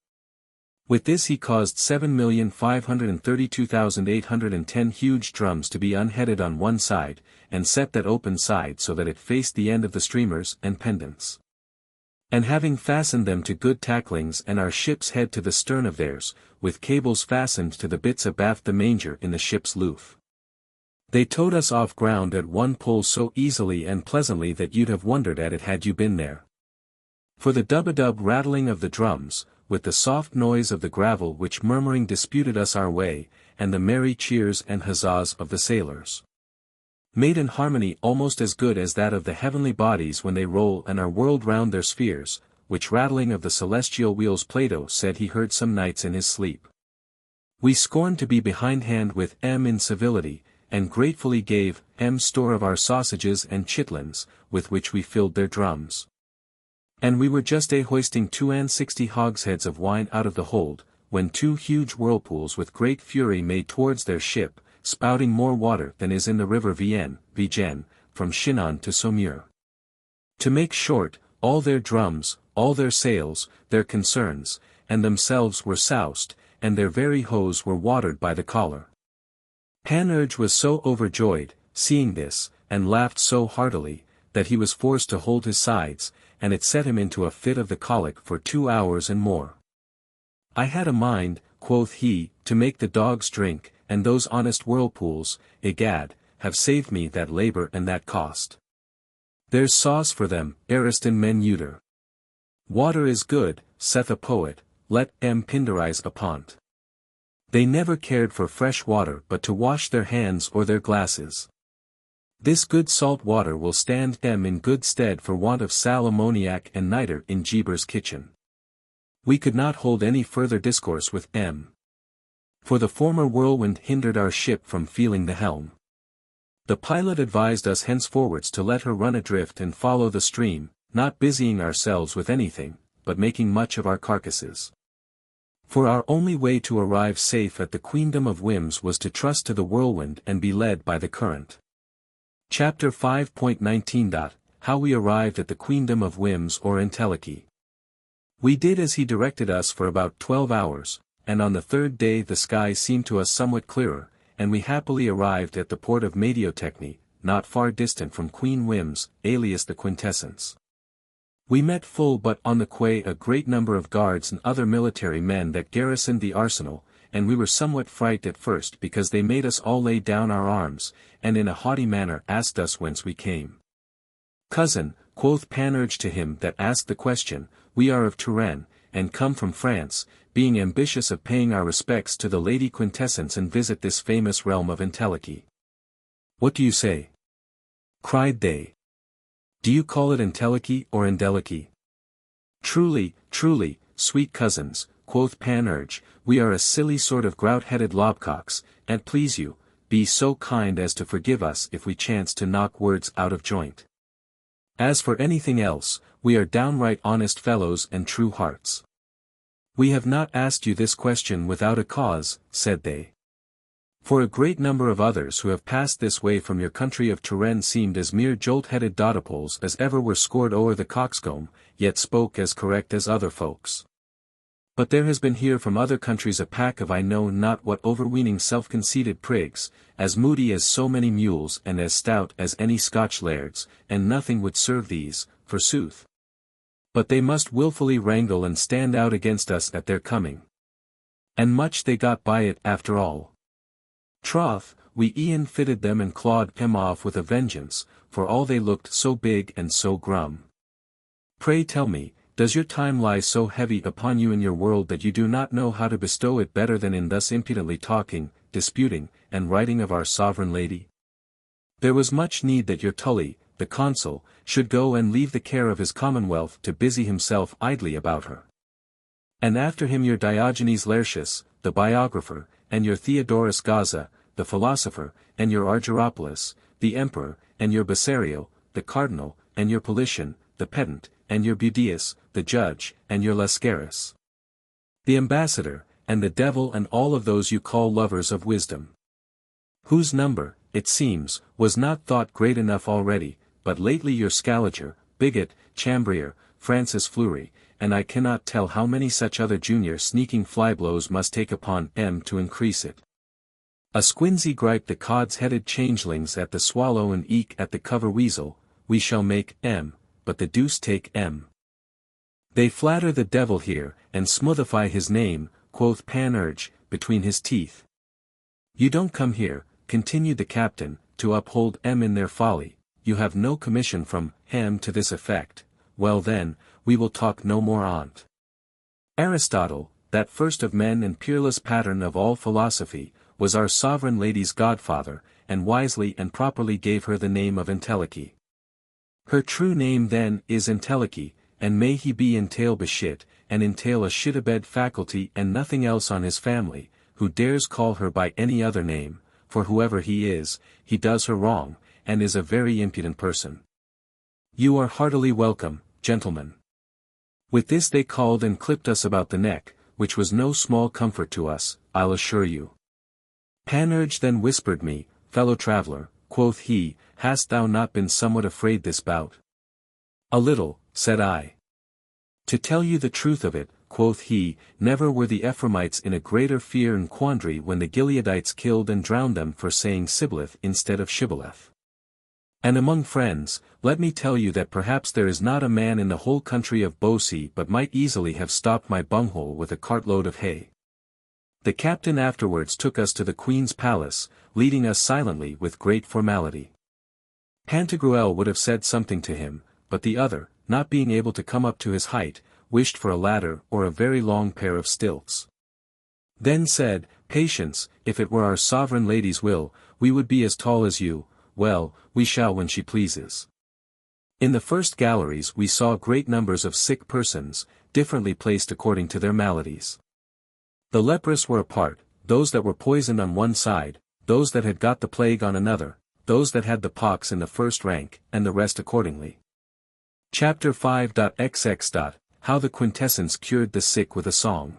Speaker 1: With this he caused 7,532,810 huge drums to be unheaded on one side, and set that open side so that it faced the end of the streamers and pendants. And having fastened them to good tacklings and our ship's head to the stern of theirs, with cables fastened to the bitts abaft the manger in the ship's loof, they towed us off ground at one pull so easily and pleasantly that you'd have wondered at it had you been there. For the dub-a-dub rattling of the drums, with the soft noise of the gravel which murmuring disputed us our way, and the merry cheers and huzzas of the sailors, made an harmony almost as good as that of the heavenly bodies when they roll and are whirled round their spheres, which rattling of the celestial wheels Plato said he heard some nights in his sleep. We scorned to be behindhand with in civility, and gratefully gave store of our sausages and chitlins, with which we filled their drums. And we were just hoisting 260 hogsheads of wine out of the hold, when 2 huge whirlpools with great fury made towards their ship, spouting more water than is in the river Vienne, from Chinon to Saumur. To make short, all their drums, all their sails, their concerns, and themselves were soused, and their very hose were watered by the collar. Panurge was so overjoyed, seeing this, and laughed so heartily, that he was forced to hold his sides, and it set him into a fit of the colic for 2 hours and more. I had a mind, quoth he, to make the dogs drink, and those honest whirlpools, egad, have saved me that labour and that cost. There's sauce for them, Ariston men uter. Water is good, saith a poet, let pindarize upon't. They never cared for fresh water but to wash their hands or their glasses. This good salt water will stand in good stead for want of sal ammoniac and nitre in Jeber's kitchen. We could not hold any further discourse with for the former whirlwind hindered our ship from feeling the helm. The pilot advised us henceforwards to let her run adrift and follow the stream, not busying ourselves with anything, but making much of our carcasses. For our only way to arrive safe at the queendom of whims was to trust to the whirlwind and be led by the current. Chapter 5.19. How we arrived at the queendom of whims or entelechy. We did as he directed us for about 12 hours, and on the 3rd day the sky seemed to us somewhat clearer, and we happily arrived at the port of Mediotechny, not far distant from Queen Whims, alias the Quintessence. We met full but on the quay a great number of guards and other military men that garrisoned the arsenal, and we were somewhat frightened at first because they made us all lay down our arms, and in a haughty manner asked us whence we came. Cousin, quoth Panurge to him that asked the question, we are of Touraine, and come from France, being ambitious of paying our respects to the Lady Quintessence and visit this famous realm of entelechy. What do you say? Cried they. Do you call it entelechy or endelechy? Truly, truly, sweet cousins, quoth Panurge, we are a silly sort of grout-headed lobcocks, and please you, be so kind as to forgive us if we chance to knock words out of joint. As for anything else, we are downright honest fellows and true hearts. We have not asked you this question without a cause, said they. For a great number of others who have passed this way from your country of Touraine seemed as mere jolt-headed doddepoles as ever were scored o'er the coxcomb, yet spoke as correct as other folks. But there has been here from other countries a pack of I know not what overweening self-conceited prigs, as moody as so many mules and as stout as any Scotch lairds, and nothing would serve these, forsooth. But they must wilfully wrangle and stand out against us at their coming. And much they got by it after all. Troth, we e'en fitted them and clawed them off with a vengeance, for all they looked so big and so grum. Pray tell me, does your time lie so heavy upon you in your world that you do not know how to bestow it better than in thus impudently talking, disputing, and writing of our sovereign lady? There was much need that your Tully, the consul, should go and leave the care of his commonwealth to busy himself idly about her. And after him your Diogenes Laertius, the biographer, and your Theodorus Gaza, the philosopher, and your Argyropoulos, the emperor, and your Bessarion, the cardinal, and your Politian, the pedant, and your Budius, the judge, and your Lascaris, the ambassador, and the devil, and all of those you call lovers of wisdom, whose number, it seems, was not thought great enough already, but lately your Scaliger, Bigot, Chambrier, Francis Fleury, and I cannot tell how many such other junior sneaking flyblows must take upon to increase it. A squinsy gripe the cod's-headed changelings at the swallow and eke at the cover weasel, we shall make but the deuce take They flatter the devil here, and smoothify his name, quoth Panurge, between his teeth. You don't come here, continued the captain, to uphold in their folly, you have no commission from to this effect. Well then, we will talk no more on't. Aristotle, that first of men and peerless pattern of all philosophy, was our sovereign lady's godfather, and wisely and properly gave her the name of Entelechy. Her true name then is Entelechy, and may he be entail beshit, and entail a shitabed faculty and nothing else on his family, who dares call her by any other name, for whoever he is, he does her wrong, and is a very impudent person. You are heartily welcome, gentlemen. With this they called and clipped us about the neck, which was no small comfort to us, I'll assure you. Panurge then whispered me, fellow traveller, quoth he, hast thou not been somewhat afraid this bout? A little, said I. To tell you the truth of it, quoth he, never were the Ephraimites in a greater fear and quandary when the Gileadites killed and drowned them for saying Sibboleth instead of Shibboleth. And among friends, let me tell you that perhaps there is not a man in the whole country of Beausy but might easily have stopped my bunghole with a cartload of hay. The captain afterwards took us to the Queen's palace, leading us silently with great formality. Pantagruel would have said something to him, but the other, not being able to come up to his height, wished for a ladder or a very long pair of stilts. Then said, Patience, if it were our sovereign lady's will, we would be as tall as you. Well, we shall when she pleases. In the first galleries we saw great numbers of sick persons, differently placed according to their maladies. The leprous were apart, those that were poisoned on one side, those that had got the plague on another, those that had the pox in the first rank, and the rest accordingly. Chapter 5.xx. How the quintessence cured the sick with a song.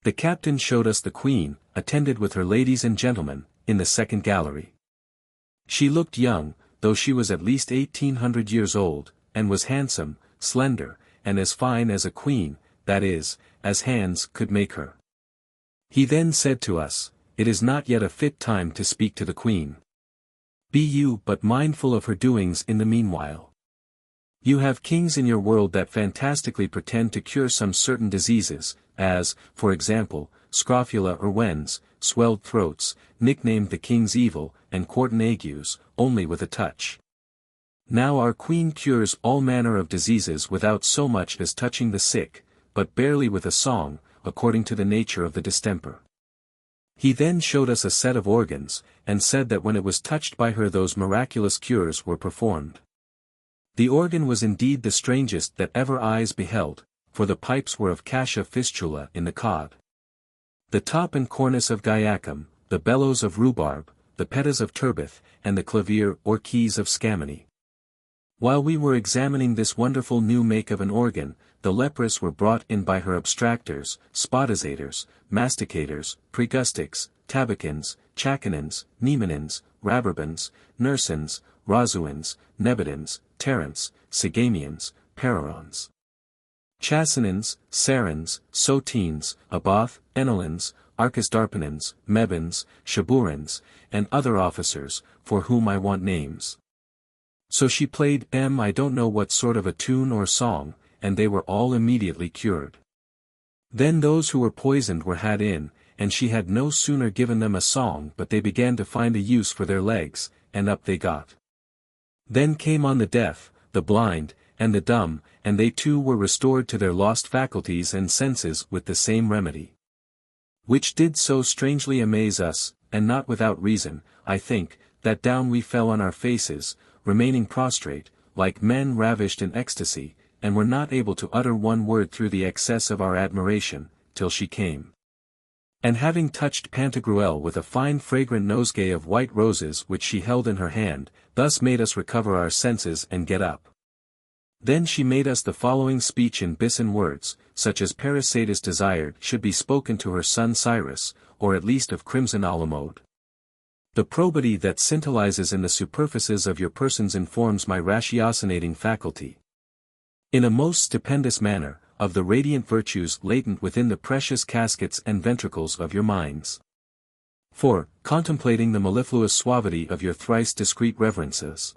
Speaker 1: The captain showed us the Queen, attended with her ladies and gentlemen, in the second gallery. She looked young, though she was at least 1800 years old, and was handsome, slender, and as fine as a queen, that is, as hands could make her. He then said to us, It is not yet a fit time to speak to the Queen. Be you but mindful of her doings in the meanwhile. You have kings in your world that fantastically pretend to cure some certain diseases, as, for example, scrofula or wens, swelled throats, nicknamed the king's evil, and quartan agues, only with a touch. Now our Queen cures all manner of diseases without so much as touching the sick, but barely with a song, according to the nature of the distemper. He then showed us a set of organs, and said that when it was touched by her those miraculous cures were performed. The organ was indeed the strangest that ever eyes beheld, for the pipes were of cassia fistula in the cod, the top and cornice of guiacum, the bellows of rhubarb, the pettas of turbith, and the clavier or keys of scamony. While we were examining this wonderful new make of an organ, the leprous were brought in by her abstractors, spotizators, masticators, pregustics, tabacans, chacanins, nemanins, raberbans, nursins, rosuins, nebidins, terrants, sigamians, pararons, chassinins, sarins, sotines, abath, enolins, archisdarpanins, mebins, shaburins, and other officers, for whom I want names. So she played I don't know what sort of a tune or song, and they were all immediately cured. Then those who were poisoned were had in, and she had no sooner given them a song but they began to find a use for their legs, and up they got. Then came on the deaf, the blind, and the dumb, and they too were restored to their lost faculties and senses with the same remedy. Which did so strangely amaze us, and not without reason, I think, that down we fell on our faces, remaining prostrate, like men ravished in ecstasy, and were not able to utter one word through the excess of our admiration, till she came. And having touched Pantagruel with a fine fragrant nosegay of white roses which she held in her hand, thus made us recover our senses and get up. Then she made us the following speech in Bisan words, such as Perisatis desired should be spoken to her son Cyrus, or at least of crimson alamode. The probity that scintillizes in the superficies of your persons informs my ratiocinating faculty, in a most stupendous manner, of the radiant virtues latent within the precious caskets and ventricles of your minds. For, contemplating the mellifluous suavity of your thrice discreet reverences,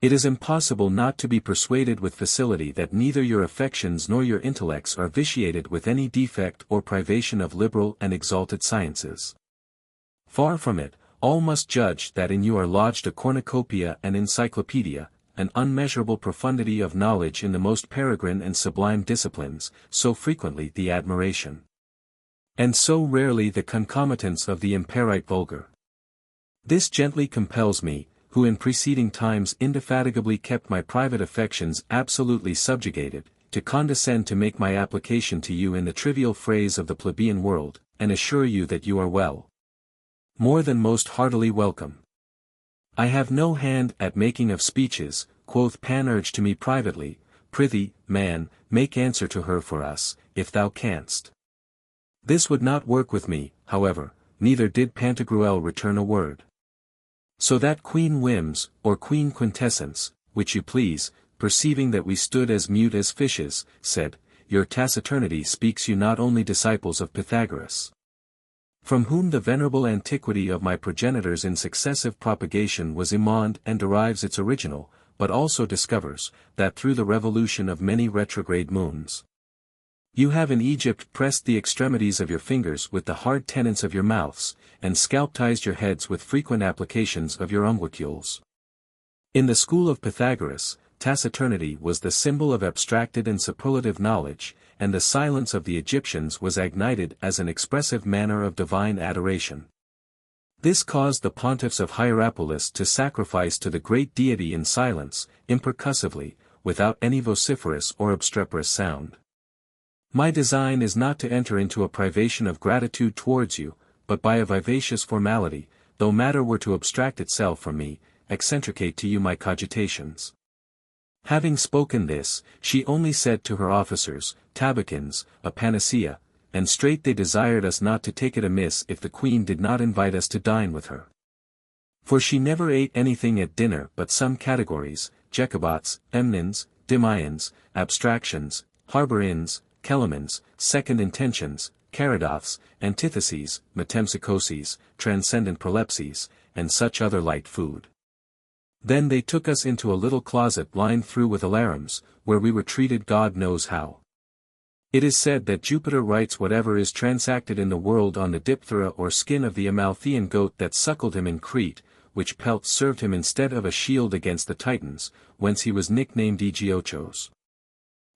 Speaker 1: it is impossible not to be persuaded with facility that neither your affections nor your intellects are vitiated with any defect or privation of liberal and exalted sciences. Far from it, all must judge that in you are lodged a cornucopia and encyclopedia, an unmeasurable profundity of knowledge in the most peregrine and sublime disciplines, so frequently the admiration, and so rarely the concomitants of the imperite vulgar. This gently compels me, who in preceding times indefatigably kept my private affections absolutely subjugated, to condescend to make my application to you in the trivial phrase of the plebeian world, and assure you that you are well, more than most heartily welcome. I have no hand at making of speeches, quoth Panurge to me privately, prithee, man, make answer to her for us, if thou canst. This would not work with me, however, neither did Pantagruel return a word. So that Queen Whims, or Queen Quintessence, which you please, perceiving that we stood as mute as fishes, said, Your taciturnity speaks you not only disciples of Pythagoras, from whom the venerable antiquity of my progenitors in successive propagation was immoned and derives its original, but also discovers, that through the revolution of many retrograde moons, you have in Egypt pressed the extremities of your fingers with the hard tenons of your mouths, and scalptized your heads with frequent applications of your umbilicules. In the school of Pythagoras, taciturnity was the symbol of abstracted and superlative knowledge, and the silence of the Egyptians was agnited as an expressive manner of divine adoration. This caused the pontiffs of Hierapolis to sacrifice to the great deity in silence, impercussively, without any vociferous or obstreperous sound. My design is not to enter into a privation of gratitude towards you, but by a vivacious formality, though matter were to abstract itself from me, excentricate to you my cogitations. Having spoken this, she only said to her officers, Tabicans, a panacea, and straight they desired us not to take it amiss if the queen did not invite us to dine with her. For she never ate anything at dinner but some categories, Jacobots, Emnons, Dimions, abstractions, harbour-ins, Kelimans, second intentions, Caradoths, antitheses, metempsychoses, transcendent prolepsies, and such other light food. Then they took us into a little closet lined through with alarums, where we were treated God knows how. It is said that Jupiter writes whatever is transacted in the world on the diphthera or skin of the Amalthean goat that suckled him in Crete, which pelt served him instead of a shield against the Titans, whence he was nicknamed Aegiochos.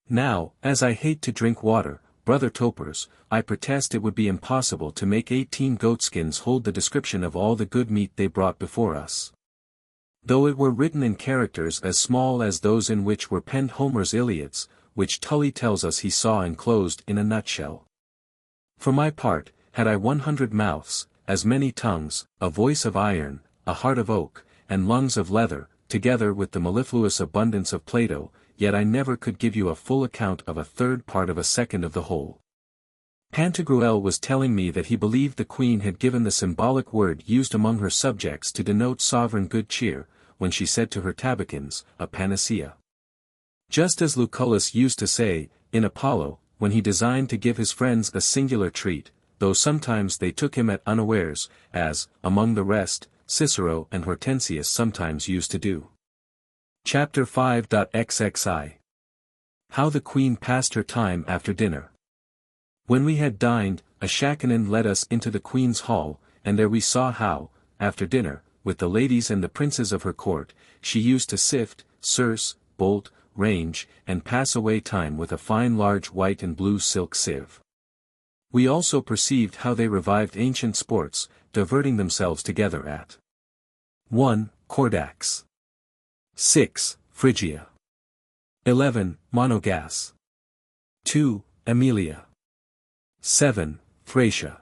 Speaker 1: Now, as I hate to drink water, brother topers, I protest it would be impossible to make 18 goatskins hold the description of all the good meat they brought before us, though it were written in characters as small as those in which were penned Homer's Iliads, which Tully tells us he saw enclosed in a nutshell. For my part, had I 100 mouths, as many tongues, a voice of iron, a heart of oak, and lungs of leather, together with the mellifluous abundance of Plato, yet I never could give you a full account of a third part of a second of the whole. Pantagruel was telling me that he believed the queen had given the symbolic word used among her subjects to denote sovereign good cheer, when she said to her Tabicans, a panacea. Just as Lucullus used to say, in Apollo, when he designed to give his friends a singular treat, though sometimes they took him at unawares, as, among the rest, Cicero and Hortensius sometimes used to do. Chapter 5.xxi. How the Queen passed her time after dinner. When we had dined, a shakanin led us into the Queen's hall, and there we saw how, after dinner, with the ladies and the princes of her court, she used to sift, circe, bolt, range, and pass away time with a fine large white and blue silk sieve. We also perceived how they revived ancient sports, diverting themselves together at 1. Cordax. 6. Phrygia. 11. Monogas. 2. Aemilia. 7. Thracia.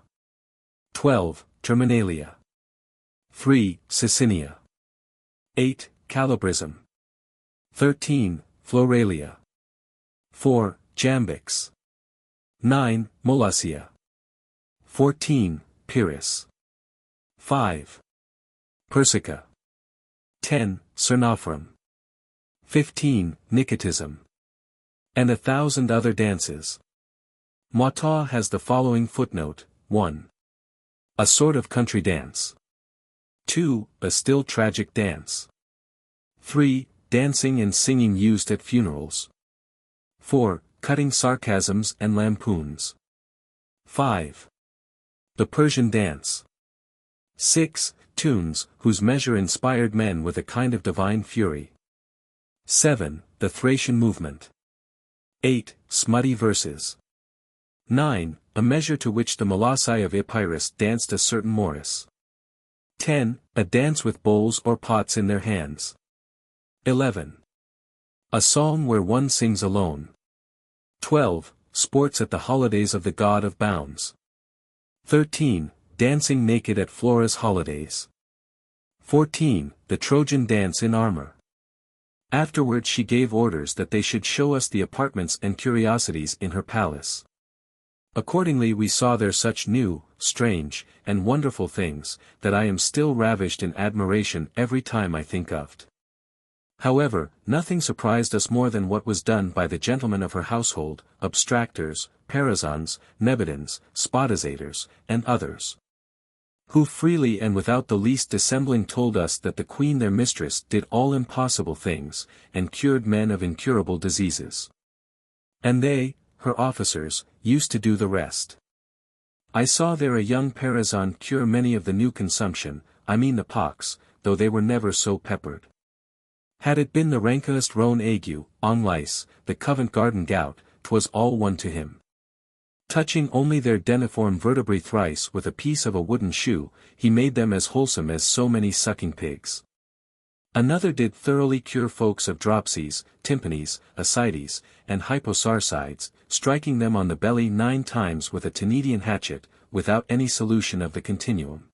Speaker 1: 12. Terminalia. 3. Cicinia. 8. Calabrism. 13. Floralia. 4. Jambics. 9. Molossia. 14. Pyrrhus. 5. Persica. 10. Cernophorum. 15. Nicotism. And 1,000 other dances. Moitaux has the following footnote: 1. A sort of country dance. 2. A still tragic dance. 3. Dancing and singing used at funerals. 4. Cutting sarcasms and lampoons. 5. The Persian dance. 6. Tunes, whose measure inspired men with a kind of divine fury. 7. The Thracian movement. 8. Smutty verses. 9. A measure to which the Molossi of Epirus danced a certain Morris. 10. A dance with bowls or pots in their hands. 11. A song where one sings alone. 12. Sports at the holidays of the god of bounds. 13. Dancing naked at Flora's holidays. 14. The Trojan dance in armor. Afterward she gave orders that they should show us the apartments and curiosities in her palace. Accordingly we saw there such new, strange, and wonderful things, that I am still ravished in admiration every time I think of it. However, nothing surprised us more than what was done by the gentlemen of her household, abstractors, parazons, nebidins, spotizators, and others, who freely and without the least dissembling told us that the queen their mistress did all impossible things, and cured men of incurable diseases. And they, her officers, used to do the rest. I saw there a young parazon cure many of the new consumption, I mean the pox, though they were never so peppered. Had it been the rankest Rhone ague, on lice, the Covent Garden gout, 'twas all one to him. Touching only their deniform vertebrae thrice with a piece of a wooden shoe, he made them as wholesome as so many sucking pigs. Another did thoroughly cure folks of dropsies, tympanies, ascites, and hyposarsides, striking them on the belly 9 times with a Tenedian hatchet, without any solution of the continuum.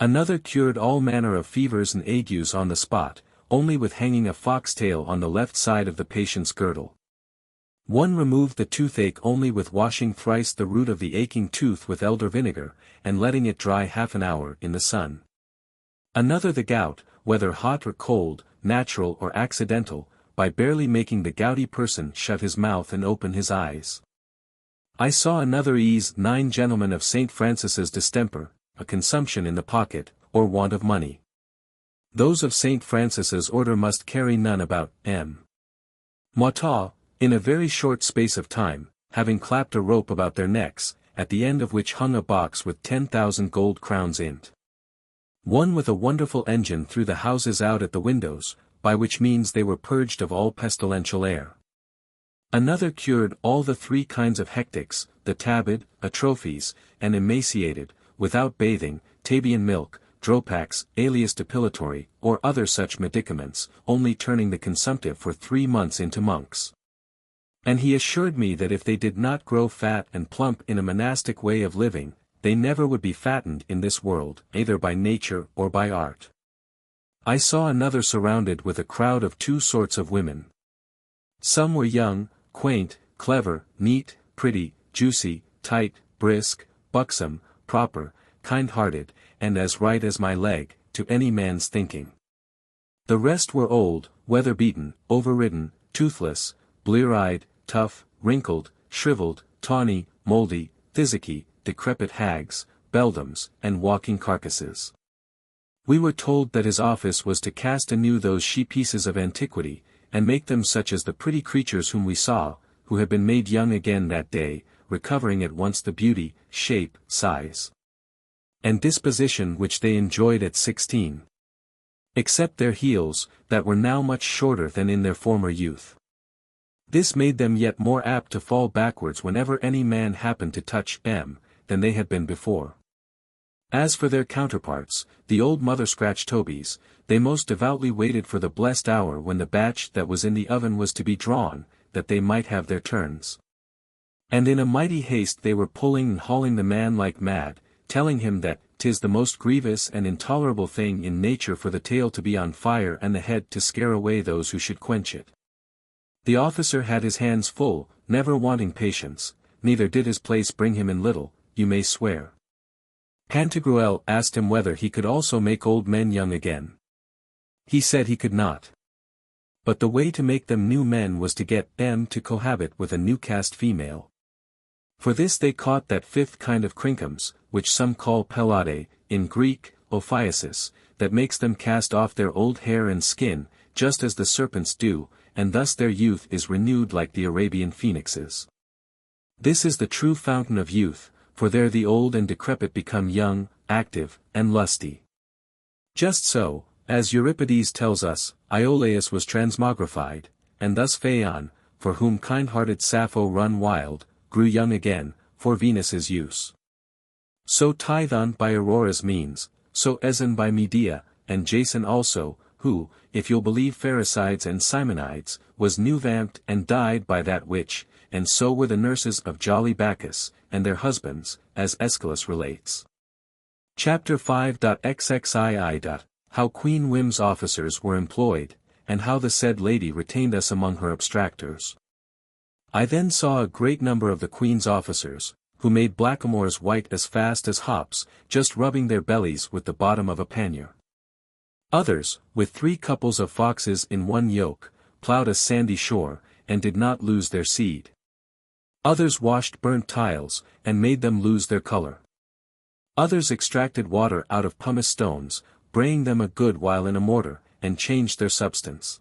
Speaker 1: Another cured all manner of fevers and agues on the spot, only with hanging a foxtail on the left side of the patient's girdle. One removed the toothache only with washing thrice the root of the aching tooth with elder vinegar, and letting it dry half an hour in the sun. Another the gout, whether hot or cold, natural or accidental, by barely making the gouty person shut his mouth and open his eyes. I saw another ease 9 gentlemen of St. Francis's distemper, a consumption in the pocket, or want of money. Those of St. Francis's order must carry none about M. Moitaux, in a very short space of time, having clapped a rope about their necks, at the end of which hung a box with 10,000 gold crowns in't. One with a wonderful engine threw the houses out at the windows, by which means they were purged of all pestilential air. Another cured all the 3 kinds of hectics, the tabid, atrophies, and emaciated, without bathing, Tabian milk, dropax, alias depilatory, or other such medicaments, only turning the consumptive for 3 months into monks. And he assured me that if they did not grow fat and plump in a monastic way of living, they never would be fattened in this world, either by nature or by art. I saw another surrounded with a crowd of 2 sorts of women. Some were young, quaint, clever, neat, pretty, juicy, tight, brisk, buxom, proper, kind-hearted, and as right as my leg, to any man's thinking. The rest were old, weather-beaten, overridden, toothless, blear-eyed, tough, wrinkled, shriveled, tawny, mouldy, phthisicky, decrepit hags, beldams, and walking carcasses. We were told that his office was to cast anew those she-pieces of antiquity, and make them such as the pretty creatures whom we saw, who had been made young again that day, recovering at once the beauty, shape, size, and disposition which they enjoyed at 16. Except their heels, that were now much shorter than in their former youth. This made them yet more apt to fall backwards whenever any man happened to touch M, than they had been before. As for their counterparts, the old mother scratch tobies, they most devoutly waited for the blessed hour when the batch that was in the oven was to be drawn, that they might have their turns. And in a mighty haste they were pulling and hauling the man like mad, telling him that 'tis the most grievous and intolerable thing in nature for the tail to be on fire and the head to scare away those who should quench it. The officer had his hands full, never wanting patience, neither did his place bring him in little, you may swear. Pantagruel asked him whether he could also make old men young again. He said he could not. But the way to make them new men was to get them to cohabit with a new caste female. For this they caught that fifth kind of crinkums, which some call pelade, in Greek, ophiasis, that makes them cast off their old hair and skin, just as the serpents do, and thus their youth is renewed like the Arabian phoenixes. This is the true fountain of youth, for there the old and decrepit become young, active, and lusty. Just so, as Euripides tells us, Iolaus was transmogrified, and thus Phaon, for whom kind-hearted Sappho run wild, grew young again, for Venus's use. So Tithon by Aurora's means, so Ezon by Medea, and Jason also, who, if you'll believe Pherecydes and Simonides, was new-vamped and died by that witch, and so were the nurses of jolly Bacchus, and their husbands, as Aeschylus relates. Chapter 5.xxii. How Queen Whim's officers were employed, and how the said lady retained us among her abstractors. I then saw a great number of the Queen's officers, who made blackamoors white as fast as hops, just rubbing their bellies with the bottom of a pannier. Others, with 3 couples of foxes in one yoke, ploughed a sandy shore, and did not lose their seed. Others washed burnt tiles, and made them lose their color. Others extracted water out of pumice stones, braying them a good while in a mortar, and changed their substance.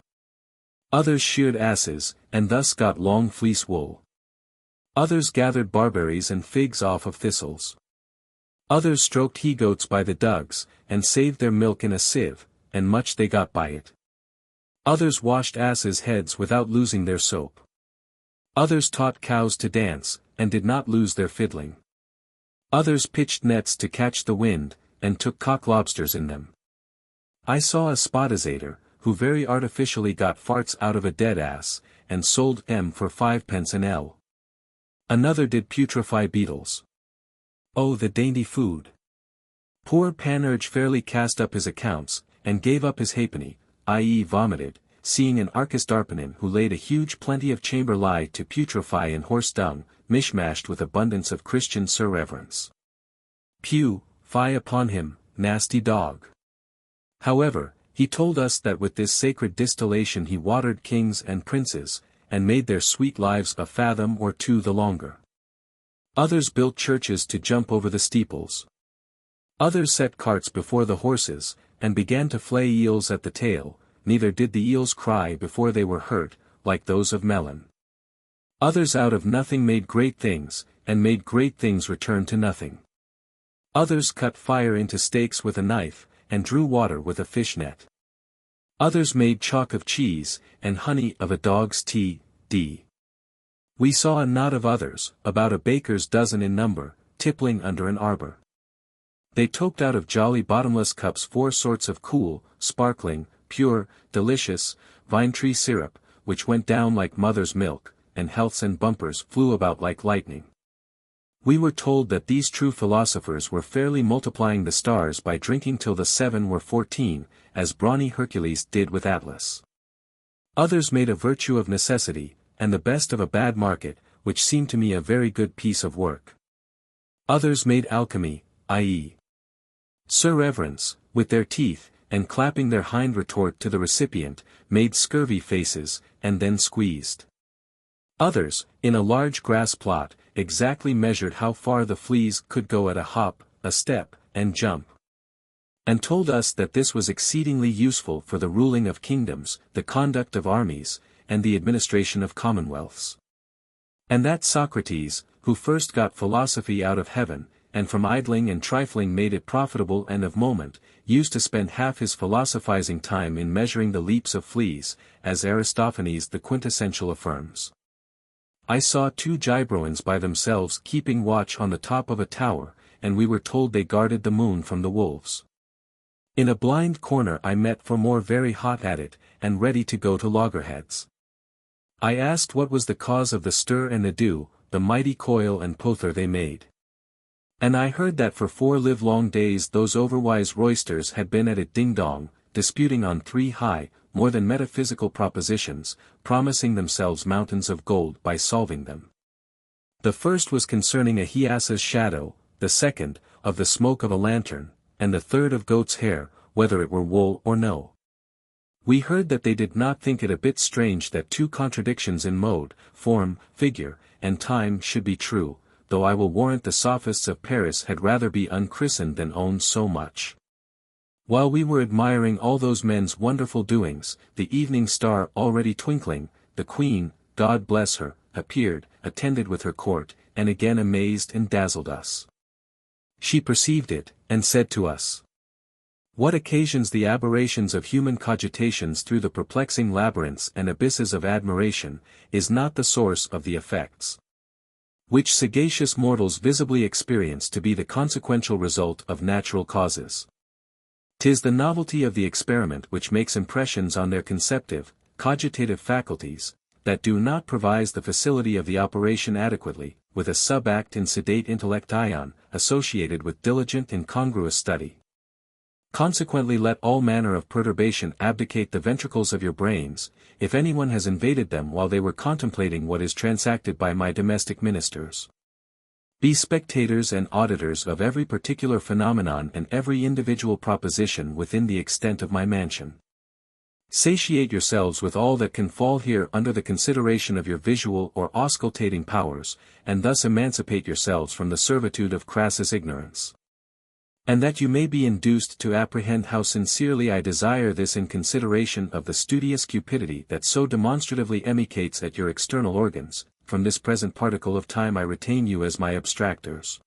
Speaker 1: Others sheared asses, and thus got long fleece wool. Others gathered barberries and figs off of thistles. Others stroked he-goats by the dugs, and saved their milk in a sieve, and much they got by it. Others washed asses' heads without losing their soap. Others taught cows to dance, and did not lose their fiddling. Others pitched nets to catch the wind, and took cock-lobsters in them. I saw a spotisator, who very artificially got farts out of a dead ass, and sold them for 5 pence an ell. Another did putrefy beetles. Oh, the dainty food! Poor Panurge fairly cast up his accounts, and gave up his halfpenny, i.e. vomited, seeing an Archistarpanin who laid a huge plenty of chamber lye to putrefy in horse dung, mishmashed with abundance of Christian irreverence. Pew, fie upon him, nasty dog! However, he told us that with this sacred distillation he watered kings and princes, and made their sweet lives a fathom or 2 the longer. Others built churches to jump over the steeples. Others set carts before the horses, and began to flay eels at the tail, neither did the eels cry before they were hurt, like those of Melon. Others out of nothing made great things, and made great things return to nothing. Others cut fire into stakes with a knife, and drew water with a fish net. Others made chalk of cheese, and honey of a dog's t.d. We saw a knot of others, about a baker's dozen in number, tippling under an arbor. They toked out of jolly bottomless cups 4 sorts of cool, sparkling, pure, delicious, vine-tree syrup, which went down like mother's milk, and healths and bumpers flew about like lightning. We were told that these true philosophers were fairly multiplying the stars by drinking till the 7 were 14, as brawny Hercules did with Atlas. Others made a virtue of necessity, and the best of a bad market, which seemed to me a very good piece of work. Others made alchemy, i.e. irreverence, with their teeth, and clapping their hind retort to the recipient, made scurvy faces, and then squeezed. Others, in a large grass plot, exactly measured how far the fleas could go at a hop, a step, and jump. And told us that this was exceedingly useful for the ruling of kingdoms, the conduct of armies, and the administration of commonwealths. And that Socrates, who first got philosophy out of heaven, and from idling and trifling made it profitable and of moment, used to spend half his philosophizing time in measuring the leaps of fleas, as Aristophanes the quintessential affirms. I saw 2 Gibroans by themselves keeping watch on the top of a tower, and we were told they guarded the moon from the wolves. In a blind corner I met for more very hot at it, and ready to go to loggerheads. I asked what was the cause of the stir and ado, the mighty coil and pother they made. And I heard that for 4 livelong days those overwise roysters had been at it ding-dong, disputing on 3 high, more than metaphysical propositions, promising themselves mountains of gold by solving them. The first was concerning a hias's shadow, the second, of the smoke of a lantern, and the third of goat's hair, whether it were wool or no. We heard that they did not think it a bit strange that 2 contradictions in mode, form, figure, and time should be true, though I will warrant the sophists of Paris had rather be unchristened than own so much. While we were admiring all those men's wonderful doings, the evening star already twinkling, the Queen, God bless her, appeared, attended with her court, and again amazed and dazzled us. She perceived it, and said to us, "What occasions the aberrations of human cogitations through the perplexing labyrinths and abysses of admiration, is not the source of the effects which sagacious mortals visibly experience to be the consequential result of natural causes. 'Tis the novelty of the experiment which makes impressions on their conceptive, cogitative faculties, that do not provise the facility of the operation adequately, with a sub-act in sedate intellection, associated with diligent and congruous study. Consequently let all manner of perturbation abdicate the ventricles of your brains, if anyone has invaded them while they were contemplating what is transacted by my domestic ministers. Be spectators and auditors of every particular phenomenon and every individual proposition within the extent of my mansion. Satiate yourselves with all that can fall here under the consideration of your visual or auscultating powers, and thus emancipate yourselves from the servitude of crassous ignorance. And that you may be induced to apprehend how sincerely I desire this in consideration of the studious cupidity that so demonstratively emicates at your external organs, from this present particle of time I retain you as my abstractors.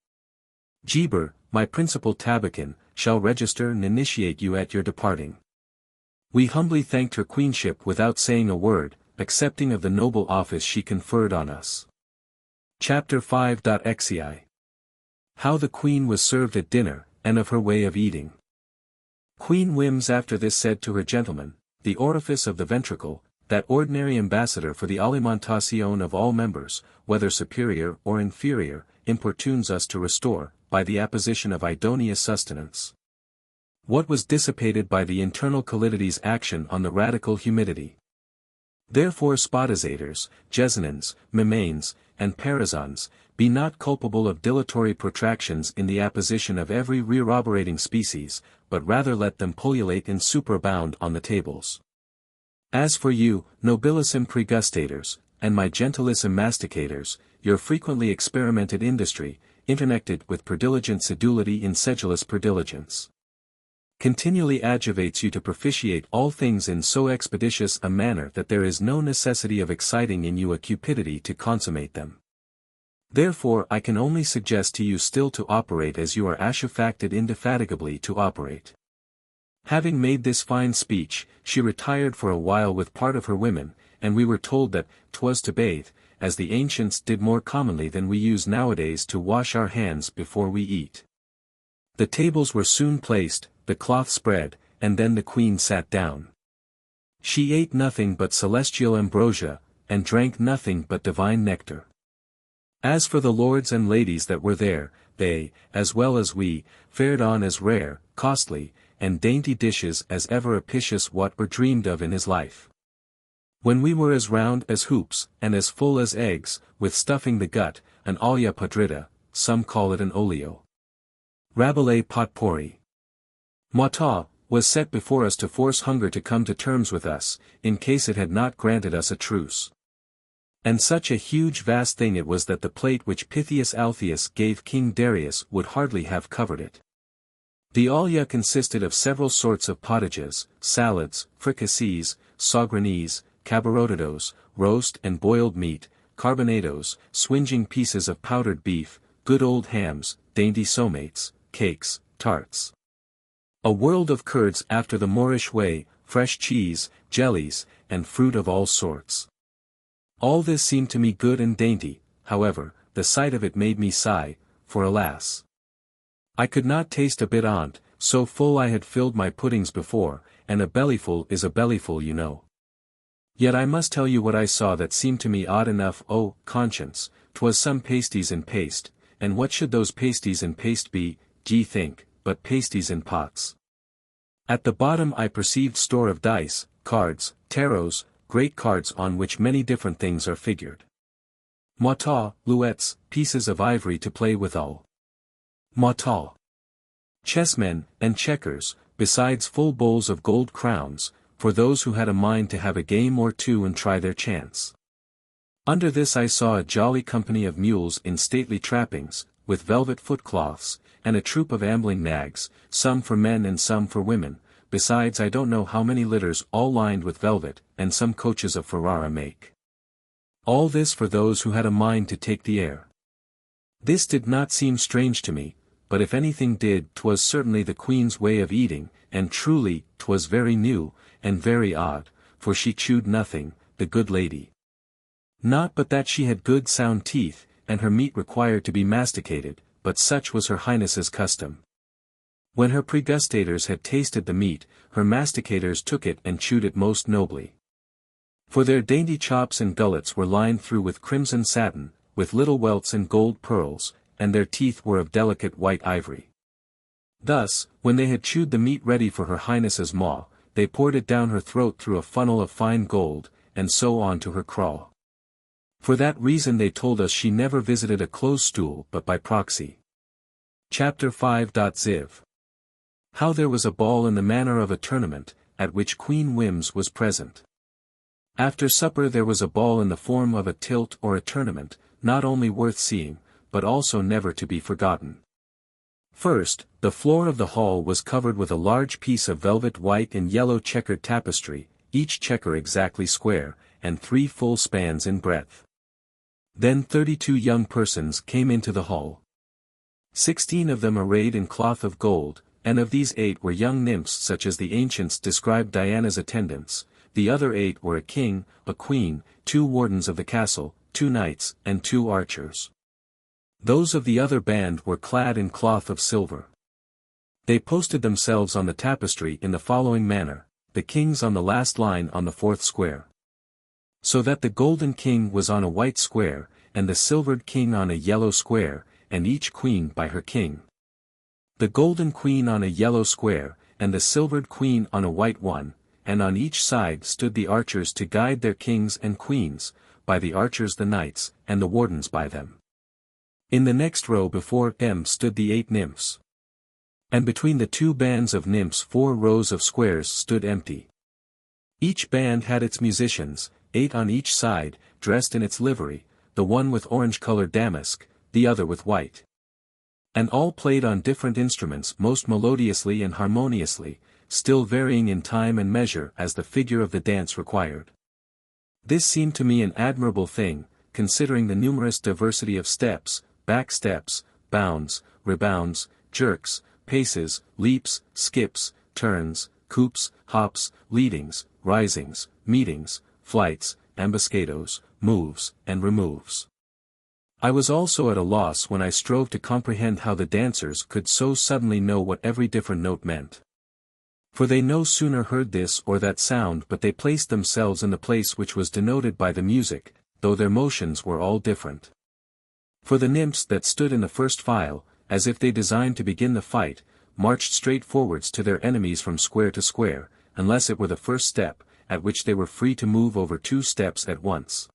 Speaker 1: Geber, my principal tabakin, shall register and initiate you at your departing." We humbly thanked her queenship without saying a word, accepting of the noble office she conferred on us. Chapter 5. Exi. How the Queen was served at dinner, and of her way of eating. Queen Whims after this said to her gentleman, the orifice of the ventricle, that ordinary ambassador for the alimentation of all members, whether superior or inferior, importunes us to restore, by the apposition of idoneous sustenance, what was dissipated by the internal colidity's action on the radical humidity. Therefore spotizators, jesonins, mimanes, and parazons, be not culpable of dilatory protractions in the apposition of every reverberating species, but rather let them pullulate and superabound on the tables. As for you, nobilissim pregustators, and my gentilissime masticators, your frequently experimented industry, internected with prediligent sedulity in sedulous prediligence, continually aggravates you to propitiate all things in so expeditious a manner that there is no necessity of exciting in you a cupidity to consummate them. Therefore I can only suggest to you still to operate as you are ashufacted indefatigably to operate. Having made this fine speech, she retired for a while with part of her women, and we were told that 'twas to bathe, as the ancients did more commonly than we use nowadays to wash our hands before we eat. The tables were soon placed, the cloth spread, and then the Queen sat down. She ate nothing but celestial ambrosia, and drank nothing but divine nectar. As for the lords and ladies that were there, they, as well as we, fared on as rare, costly, and dainty dishes as ever apicius what were dreamed of in his life. When we were as round as hoops, and as full as eggs, with stuffing the gut, an olla podrida, some call it an olio. Rabelais potpourri. Moita, was set before us to force hunger to come to terms with us, in case it had not granted us a truce. And such a huge vast thing it was that the plate which Pythius Alpheus gave King Darius would hardly have covered it. The olla consisted of several sorts of potages, salads, fricassees, saugrenées, cabarotidos, roast and boiled meat, carbonados, swinging pieces of powdered beef, good old hams, dainty somates, cakes, tarts. A world of curds after the Moorish way, fresh cheese, jellies, and fruit of all sorts. All this seemed to me good and dainty, however, the sight of it made me sigh, for alas, I could not taste a bit on't, so full I had filled my puddings before, and a bellyful is a bellyful you know. Yet I must tell you what I saw that seemed to me odd enough. Oh, conscience, 'twas some pasties in paste, and what should those pasties in paste be, ye think, but pasties in pots? At the bottom I perceived store of dice, cards, tarots, great cards on which many different things are figured. Mata, luettes, pieces of ivory to play withal. Mata. Chessmen, and checkers, besides full bowls of gold crowns, for those who had a mind to have a game or two and try their chance. Under this I saw a jolly company of mules in stately trappings, with velvet footcloths, and a troop of ambling nags, some for men and some for women, besides I don't know how many litters all lined with velvet, and some coaches of Ferrara make. All this for those who had a mind to take the air. This did not seem strange to me, but if anything did 'twas certainly the Queen's way of eating, and truly 'twas very new, and very odd, for she chewed nothing, the good lady. Not but that she had good sound teeth, and her meat required to be masticated, but such was her Highness's custom. When her pregustators had tasted the meat, her masticators took it and chewed it most nobly. For their dainty chops and gullets were lined through with crimson satin, with little welts and gold pearls, and their teeth were of delicate white ivory. Thus, when they had chewed the meat ready for her Highness's maw, they poured it down her throat through a funnel of fine gold, and so on to her craw. For that reason they told us she never visited a close stool but by proxy. Chapter 5. Ziv. How there was a ball in the manner of a tournament, at which Queen Whims was present. After supper there was a ball in the form of a tilt or a tournament, not only worth seeing, but also never to be forgotten. First, the floor of the hall was covered with a large piece of velvet white and yellow checkered tapestry, each checker exactly square, and 3 full spans in breadth. Then 32 young persons came into the hall. 16 of them arrayed in cloth of gold, and of these 8 were young nymphs such as the ancients described Diana's attendants, the other 8 were a king, a queen, 2 wardens of the castle, 2 knights, and 2 archers. Those of the other band were clad in cloth of silver. They posted themselves on the tapestry in the following manner, the kings on the last line on the 4th square. So that the golden king was on a white square, and the silvered king on a yellow square, and each queen by her king. The golden queen on a yellow square, and the silvered queen on a white one, and on each side stood the archers to guide their kings and queens, by the archers the knights, and the wardens by them. In the next row before them stood the 8 nymphs. And between the 2 bands of nymphs 4 rows of squares stood empty. Each band had its musicians, 8 on each side, dressed in its livery, the one with orange-colored damask, the other with white. And all played on different instruments most melodiously and harmoniously, still varying in time and measure as the figure of the dance required. This seemed to me an admirable thing, considering the numerous diversity of steps, back steps, bounds, rebounds, jerks, paces, leaps, skips, turns, coops, hops, leadings, risings, meetings, flights, ambuscados, moves, and removes. I was also at a loss when I strove to comprehend how the dancers could so suddenly know what every different note meant. For they no sooner heard this or that sound but they placed themselves in the place which was denoted by the music, though their motions were all different. For the nymphs that stood in the first file, as if they designed to begin the fight, marched straight forwards to their enemies from square to square, unless it were the first step, at which they were free to move over 2 steps at once.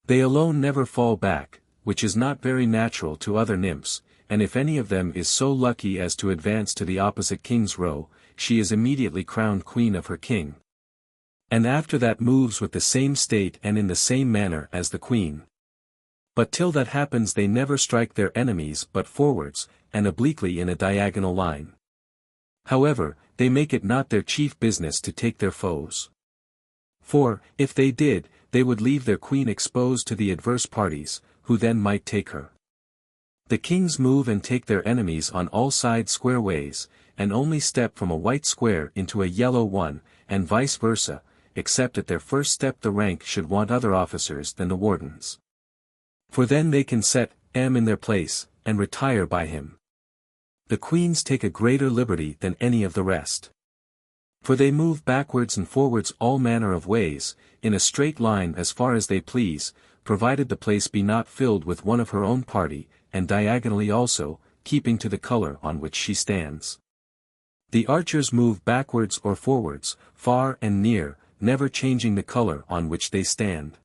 Speaker 1: They alone never fall back, which is not very natural to other nymphs, and if any of them is so lucky as to advance to the opposite king's row, she is immediately crowned queen of her king. And after that moves with the same state and in the same manner as the queen. But till that happens they never strike their enemies but forwards, and obliquely in a diagonal line. However, they make it not their chief business to take their foes. For, if they did, they would leave their queen exposed to the adverse parties, who then might take her. The kings move and take their enemies on all sides square ways, and only step from a white square into a yellow one, and vice versa, except at their first step the rank should want other officers than the wardens. For then they can set M in their place, and retire by him. The queens take a greater liberty than any of the rest. For they move backwards and forwards all manner of ways, in a straight line as far as they please, provided the place be not filled with one of her own party, and diagonally also, keeping to the color on which she stands. The archers move backwards or forwards, far and near, never changing the color on which they stand.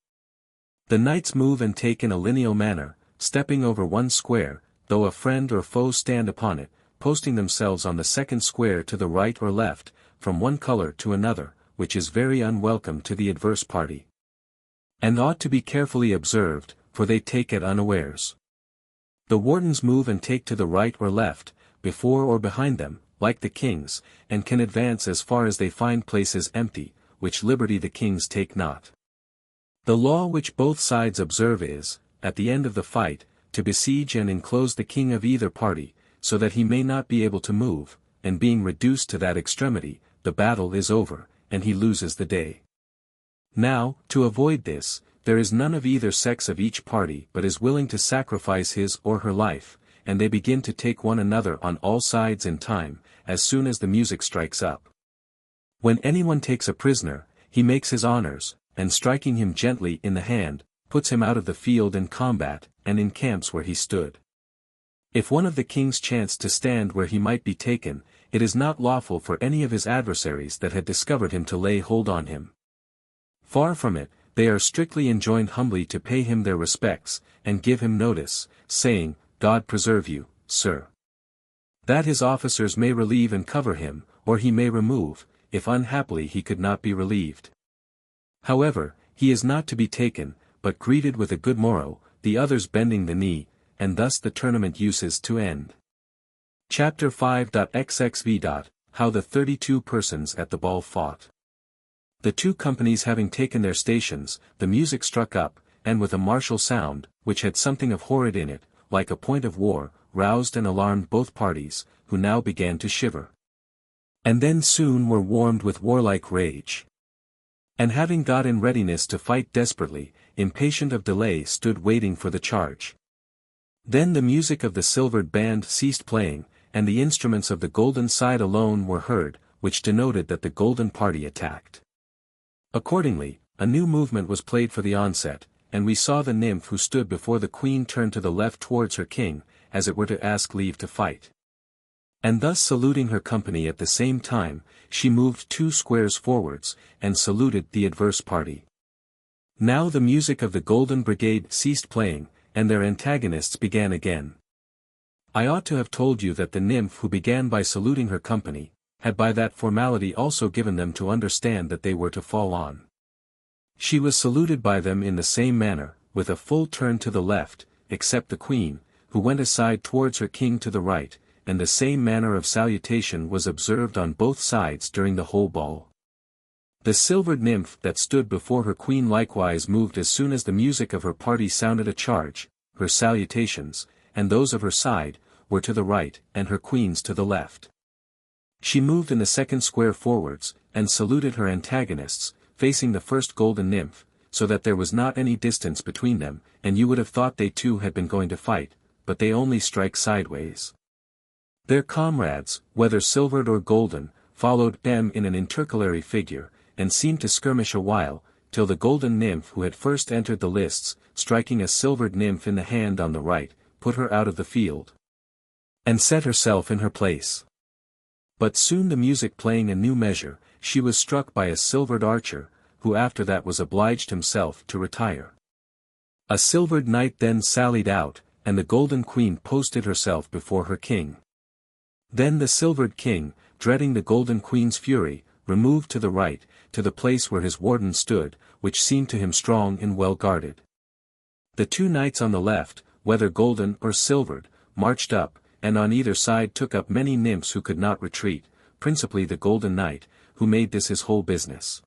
Speaker 1: The knights move and take in a lineal manner, stepping over one square, though a friend or foe stand upon it, posting themselves on the second square to the right or left, from one color to another, which is very unwelcome to the adverse party, and ought to be carefully observed, for they take at unawares. The wardens move and take to the right or left, before or behind them, like the kings, and can advance as far as they find places empty, which liberty the kings take not. The law which both sides observe is, at the end of the fight, to besiege and enclose the king of either party, so that he may not be able to move, and being reduced to that extremity, the battle is over, and he loses the day. Now, to avoid this, there is none of either sex of each party but is willing to sacrifice his or her life, and they begin to take one another on all sides in time, as soon as the music strikes up. When anyone takes a prisoner, he makes his honors, and striking him gently in the hand, puts him out of the field in combat, and encamps where he stood. If one of the kings chanced to stand where he might be taken, it is not lawful for any of his adversaries that had discovered him to lay hold on him. Far from it, they are strictly enjoined humbly to pay him their respects, and give him notice, saying, God preserve you, sir. That his officers may relieve and cover him, or he may remove, if unhappily he could not be relieved. However, he is not to be taken, but greeted with a good morrow, the others bending the knee, and thus the tournament uses to end. Chapter 5.xxv. How the 32 persons at the ball fought. The two companies having taken their stations, the music struck up, and with a martial sound, which had something of horrid in it, like a point of war, roused and alarmed both parties, who now began to shiver. And then soon were warmed with warlike rage. And having got in readiness to fight desperately, impatient of delay stood waiting for the charge. Then the music of the silvered band ceased playing, and the instruments of the golden side alone were heard, which denoted that the golden party attacked. Accordingly, a new movement was played for the onset, and we saw the nymph who stood before the queen turn to the left towards her king, as it were to ask leave to fight. And thus saluting her company at the same time, she moved 2 squares forwards, and saluted the adverse party. Now the music of the Golden Brigade ceased playing, and their antagonists began again. I ought to have told you that the nymph who began by saluting her company, had by that formality also given them to understand that they were to fall on. She was saluted by them in the same manner, with a full turn to the left, except the queen, who went aside towards her king to the right, and the same manner of salutation was observed on both sides during the whole ball. The silvered nymph that stood before her queen likewise moved as soon as the music of her party sounded a charge, her salutations, and those of her side, were to the right, and her queen's to the left. She moved in the second square forwards, and saluted her antagonists, facing the first golden nymph, so that there was not any distance between them, and you would have thought they too had been going to fight, but they only strike sideways. Their comrades, whether silvered or golden, followed them in an intercalary figure, and seemed to skirmish a while, till the golden nymph who had first entered the lists, striking a silvered nymph in the hand on the right, put her out of the field, and set herself in her place. But soon the music playing a new measure, she was struck by a silvered archer, who after that was obliged himself to retire. A silvered knight then sallied out, and the golden queen posted herself before her king. Then the silvered king, dreading the golden queen's fury, removed to the right, to the place where his warden stood, which seemed to him strong and well guarded. The 2 knights on the left, whether golden or silvered, marched up, and on either side took up many nymphs who could not retreat, principally the golden knight, who made this his whole business.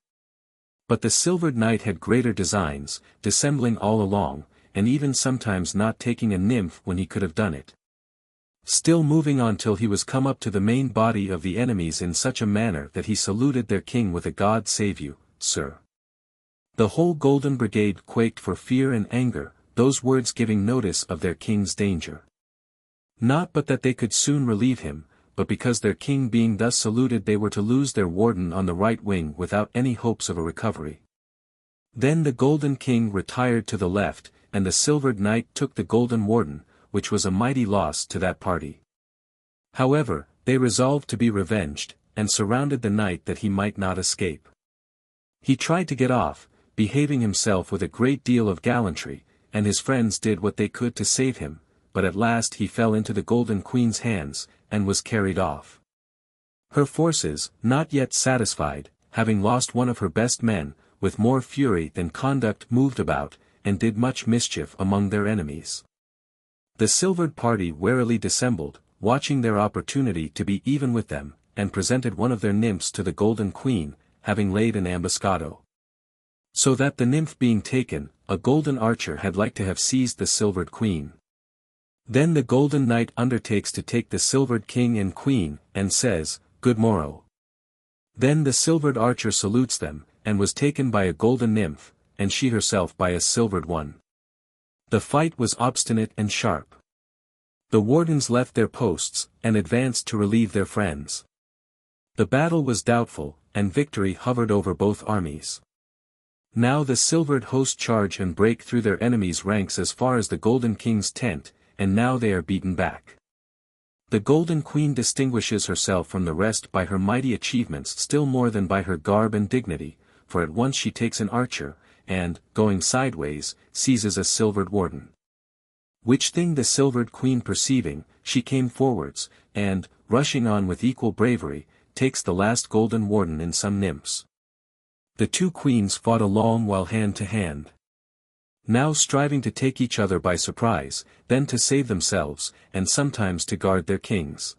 Speaker 1: But the silvered knight had greater designs, dissembling all along, and even sometimes not taking a nymph when he could have done it. Still moving on till he was come up to the main body of the enemies in such a manner that he saluted their king with a God save you, sir. The whole golden brigade quaked for fear and anger, those words giving notice of their king's danger. Not but that they could soon relieve him, but because their king being thus saluted they were to lose their warden on the right wing without any hopes of a recovery. Then the golden king retired to the left, and the silvered knight took the golden warden, which was a mighty loss to that party. However, they resolved to be revenged, and surrounded the knight that he might not escape. He tried to get off, behaving himself with a great deal of gallantry, and his friends did what they could to save him, but at last he fell into the Golden Queen's hands, and was carried off. Her forces, not yet satisfied, having lost one of her best men, with more fury than conduct moved about, and did much mischief among their enemies. The silvered party warily dissembled, watching their opportunity to be even with them, and presented one of their nymphs to the Golden Queen, having laid an ambuscado. So that the nymph being taken, a golden archer had like to have seized the silvered queen. Then the golden knight undertakes to take the silvered king and queen, and says, "Good morrow." Then the silvered archer salutes them, and was taken by a golden nymph, and she herself by a silvered one. The fight was obstinate and sharp. The wardens left their posts, and advanced to relieve their friends. The battle was doubtful, and victory hovered over both armies. Now the silvered host charge and break through their enemies' ranks as far as the Golden King's tent, and now they are beaten back. The Golden Queen distinguishes herself from the rest by her mighty achievements still more than by her garb and dignity, for at once she takes an archer, and, going sideways, seizes a silvered warden. Which thing the silvered queen perceiving, she came forwards, and, rushing on with equal bravery, takes the last golden warden in some nymphs. The two queens fought a long while hand to hand. Now striving to take each other by surprise, then to save themselves, and sometimes to guard their kings.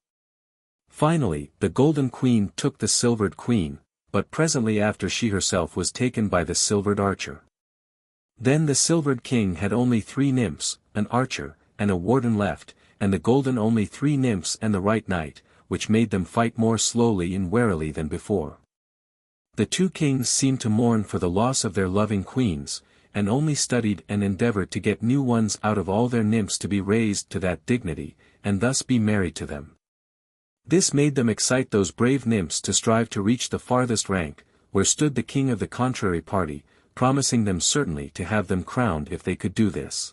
Speaker 1: Finally, the Golden Queen took the silvered queen, but presently after she herself was taken by the silvered archer. Then the silvered king had only 3 nymphs, an archer, and a warden left, and the golden only 3 nymphs and the right knight, which made them fight more slowly and warily than before. The 2 kings seemed to mourn for the loss of their loving queens, and only studied and endeavored to get new ones out of all their nymphs to be raised to that dignity, and thus be married to them. This made them excite those brave nymphs to strive to reach the farthest rank, where stood the king of the contrary party, promising them certainly to have them crowned if they could do this.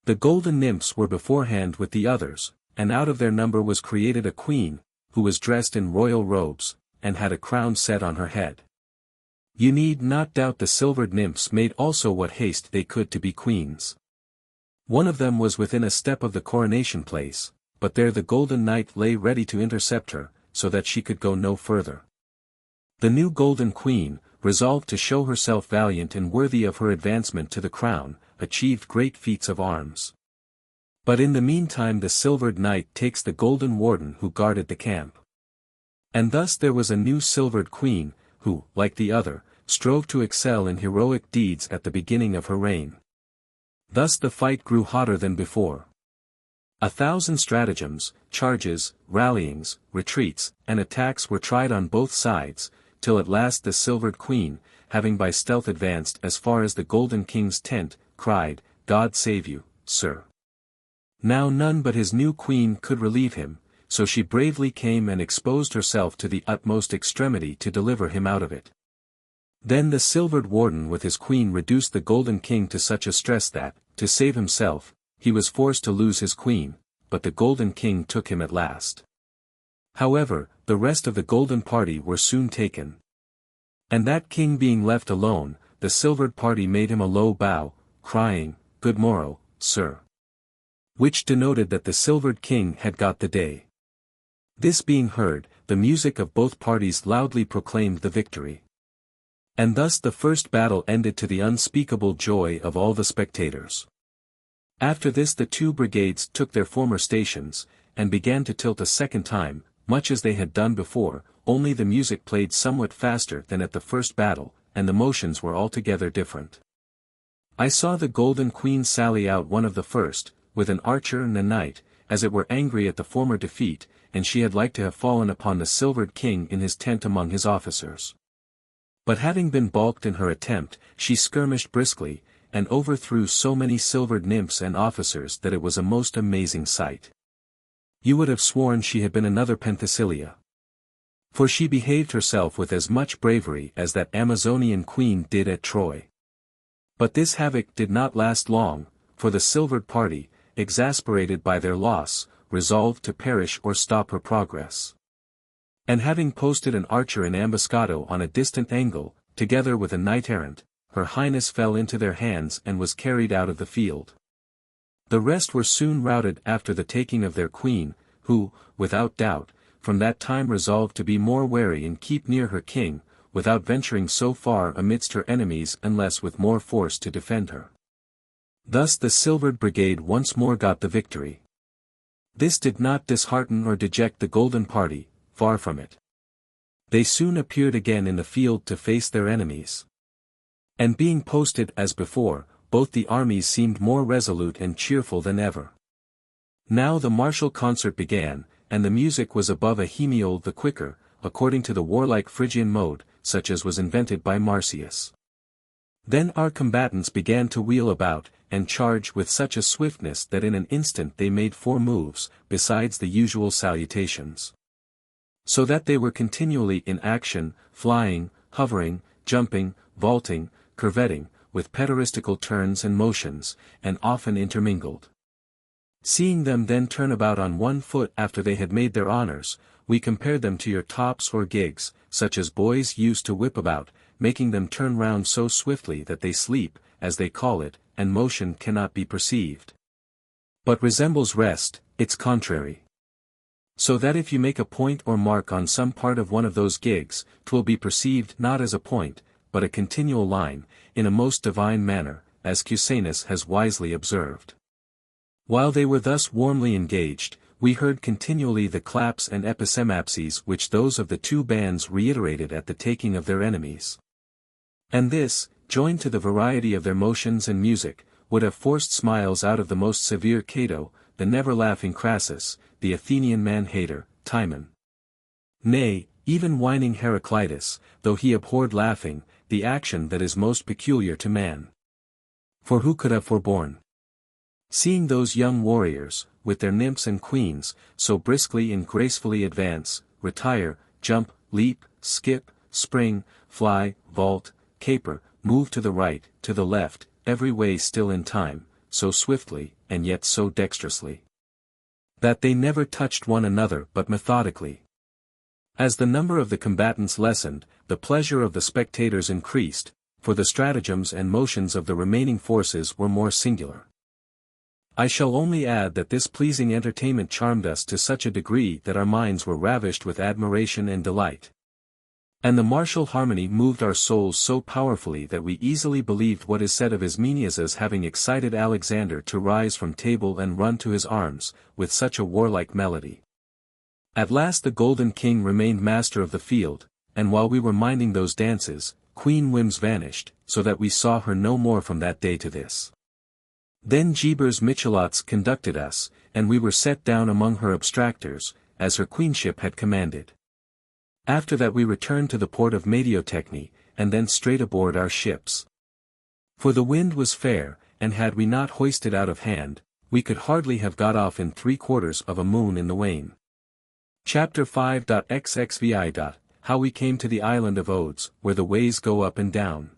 Speaker 1: The golden nymphs were beforehand with the others, and out of their number was created a queen, who was dressed in royal robes, and had a crown set on her head. You need not doubt the silvered nymphs made also what haste they could to be queens. One of them was within a step of the coronation place, but there the golden knight lay ready to intercept her, so that she could go no further. The new golden queen, resolved to show herself valiant and worthy of her advancement to the crown, achieved great feats of arms. But in the meantime the silvered knight takes the golden warden who guarded the camp. And thus there was a new silvered queen, who, like the other, strove to excel in heroic deeds at the beginning of her reign. Thus the fight grew hotter than before. 1,000 stratagems, charges, rallyings, retreats, and attacks were tried on both sides, till at last the silvered queen, having by stealth advanced as far as the Golden King's tent, cried, "God save you, sir." Now none but his new queen could relieve him, so she bravely came and exposed herself to the utmost extremity to deliver him out of it. Then the silvered warden with his queen reduced the Golden King to such a stress that, to save himself, he was forced to lose his queen, but the Golden King took him at last. However, the rest of the golden party were soon taken. And that king being left alone, the silvered party made him a low bow, crying, "Good morrow, sir." Which denoted that the silvered king had got the day. This being heard, the music of both parties loudly proclaimed the victory. And thus the first battle ended to the unspeakable joy of all the spectators. After this the 2 brigades took their former stations, and began to tilt a second time, much as they had done before, only the music played somewhat faster than at the first battle, and the motions were altogether different. I saw the Golden Queen sally out one of the first, with an archer and a knight, as it were angry at the former defeat, and she had like to have fallen upon the silvered king in his tent among his officers. But having been balked in her attempt, she skirmished briskly, and overthrew so many silvered nymphs and officers that it was a most amazing sight. You would have sworn she had been another Penthesilea. For she behaved herself with as much bravery as that Amazonian queen did at Troy. But this havoc did not last long, for the silvered party, exasperated by their loss, resolved to perish or stop her progress. And having posted an archer in ambuscado on a distant angle, together with a knight-errant, her highness fell into their hands and was carried out of the field. The rest were soon routed after the taking of their queen, who, without doubt, from that time resolved to be more wary and keep near her king, without venturing so far amidst her enemies unless with more force to defend her. Thus the silvered brigade once more got the victory. This did not dishearten or deject the golden party, far from it. They soon appeared again in the field to face their enemies. And being posted as before, both the armies seemed more resolute and cheerful than ever. Now the martial concert began, and the music was above a hemiole the quicker, according to the warlike Phrygian mode, such as was invented by Marsyas. Then our combatants began to wheel about, and charge with such a swiftness that in an instant they made 4 moves, besides the usual salutations. So that they were continually in action, flying, hovering, jumping, vaulting, curvetting, with pederistical turns and motions, and often intermingled. Seeing them then turn about on one foot after they had made their honors, we compared them to your tops or gigs, such as boys used to whip about, making them turn round so swiftly that they sleep, as they call it, and motion cannot be perceived. But resembles rest, its contrary. So that if you make a point or mark on some part of one of those gigs, 'twill be perceived not as a point, but a continual line, in a most divine manner, as Cusanus has wisely observed. While they were thus warmly engaged, we heard continually the claps and episemapses which those of the 2 bands reiterated at the taking of their enemies. And this, joined to the variety of their motions and music, would have forced smiles out of the most severe Cato, the never-laughing Crassus, the Athenian man-hater, Timon. Nay, even whining Heraclitus, though he abhorred laughing, the action that is most peculiar to man. For who could have forborne? Seeing those young warriors, with their nymphs and queens, so briskly and gracefully advance, retire, jump, leap, skip, spring, fly, vault, caper, move to the right, to the left, every way still in time, so swiftly, and yet so dexterously, that they never touched one another but methodically. As the number of the combatants lessened, the pleasure of the spectators increased, for the stratagems and motions of the remaining forces were more singular. I shall only add that this pleasing entertainment charmed us to such a degree that our minds were ravished with admiration and delight. And the martial harmony moved our souls so powerfully that we easily believed what is said of Ismenias as having excited Alexander to rise from table and run to his arms, with such a warlike melody. At last the Golden King remained master of the field, and while we were minding those dances, Queen Whims vanished, so that we saw her no more from that day to this. Then Gebers Michelots conducted us, and we were set down among her abstractors, as her queenship had commanded. After that we returned to the port of Mediotechne, and then straight aboard our ships. For the wind was fair, and had we not hoisted out of hand, we could hardly have got off in 3/4 of a moon in the wane. Chapter 5.xxvi. How we came to the island of Odes, where the ways go up and down.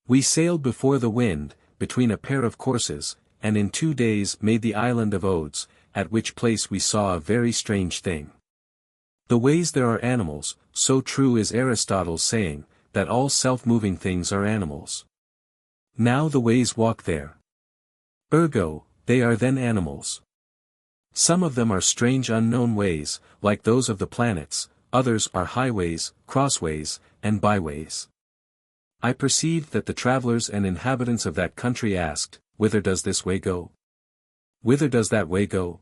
Speaker 1: We sailed before the wind, between a pair of courses, and in 2 days made the island of Odes, at which place we saw a very strange thing. The ways there are animals, so true is Aristotle's saying, that all self-moving things are animals. Now the ways walk there. Ergo, they are then animals. Some of them are strange unknown ways, like those of the planets, others are highways, crossways, and byways. I perceived that the travelers and inhabitants of that country asked, "Whither does this way go? Whither does that way go?"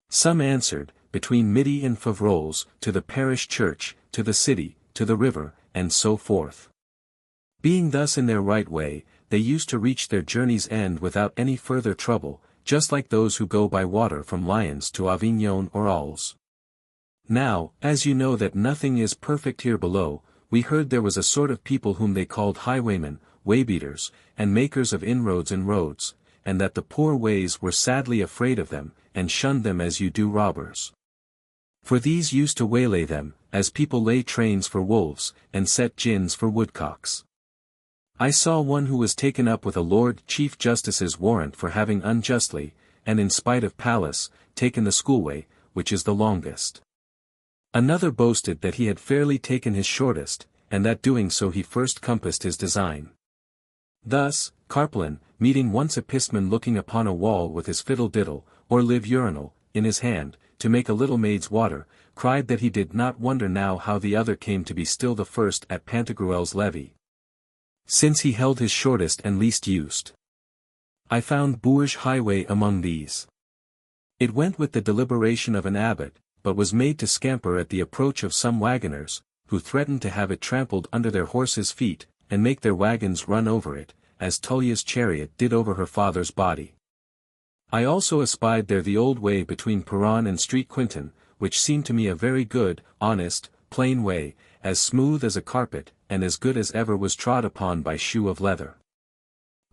Speaker 1: Some answered, between Midi and Favroles, to the parish church, to the city, to the river, and so forth. Being thus in their right way, they used to reach their journey's end without any further trouble, just like those who go by water from Lyons to Avignon or Arles. Now, as you know that nothing is perfect here below, we heard there was a sort of people whom they called highwaymen, waybeaters, and makers of inroads and roads, and that the poor ways were sadly afraid of them, and shunned them as you do robbers. For these used to waylay them, as people lay trains for wolves, and set gins for woodcocks. I saw one who was taken up with a Lord Chief Justice's warrant for having unjustly, and in spite of Pallas, taken the schoolway, which is the longest. Another boasted that he had fairly taken his shortest, and that doing so he first compassed his design. Thus, Carpelin, meeting once a pistman looking upon a wall with his fiddle-diddle, or live urinal, in his hand, to make a little maid's water, cried that he did not wonder now how the other came to be still the first at Pantagruel's levee, since he held his shortest and least used. I found Bourges highway among these. It went with the deliberation of an abbot, but was made to scamper at the approach of some wagoners, who threatened to have it trampled under their horses' feet, and make their wagons run over it, as Tullia's chariot did over her father's body. I also espied there the old way between Perron and Street Quinton, which seemed to me a very good, honest, plain way, as smooth as a carpet, and as good as ever was trod upon by shoe of leather.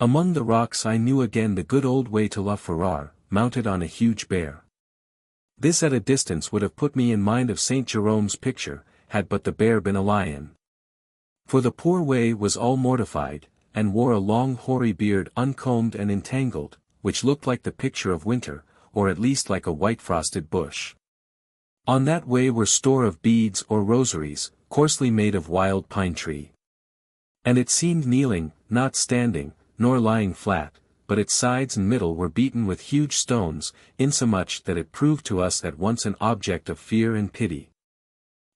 Speaker 1: Among the rocks I knew again the good old way to La Ferrare, mounted on a huge bear. This at a distance would have put me in mind of Saint Jerome's picture, had but the bear been a lion. For the poor way was all mortified, and wore a long hoary beard uncombed and entangled, which looked like the picture of winter, or at least like a white frosted bush. On that way were store of beads or rosaries, coarsely made of wild pine tree. And it seemed kneeling, not standing, nor lying flat, but its sides and middle were beaten with huge stones, insomuch that it proved to us at once an object of fear and pity.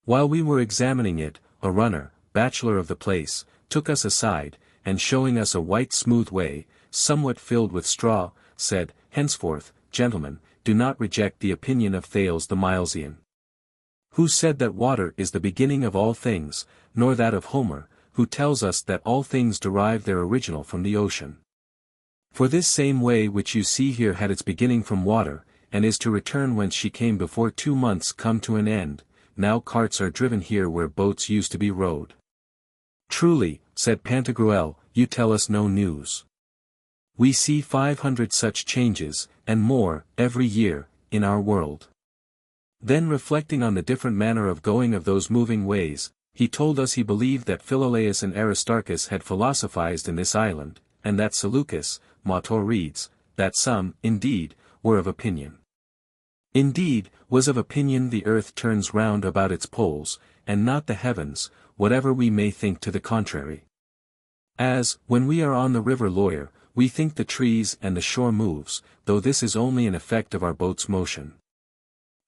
Speaker 1: While we were examining it, a runner, bachelor of the place, took us aside, and showing us a white smooth way, somewhat filled with straw, said, "Henceforth, gentlemen, do not reject the opinion of Thales the Milesian, who said that water is the beginning of all things, nor that of Homer, who tells us that all things derive their original from the ocean. For this same way which you see here had its beginning from water, and is to return whence she came before 2 months come to an end. Now carts are driven here where boats used to be rowed." "Truly," said Pantagruel, "you tell us no news. We see 500 such changes, and more, every year, in our world." Then reflecting on the different manner of going of those moving ways, he told us he believed that Philolaus and Aristarchus had philosophized in this island, and that Seleucus, Mautor reads, that some, indeed, were of opinion. Indeed, was of opinion the earth turns round about its poles, and not the heavens, whatever we may think to the contrary. As, when we are on the river Loire, we think the trees and the shore moves, though this is only an effect of our boat's motion.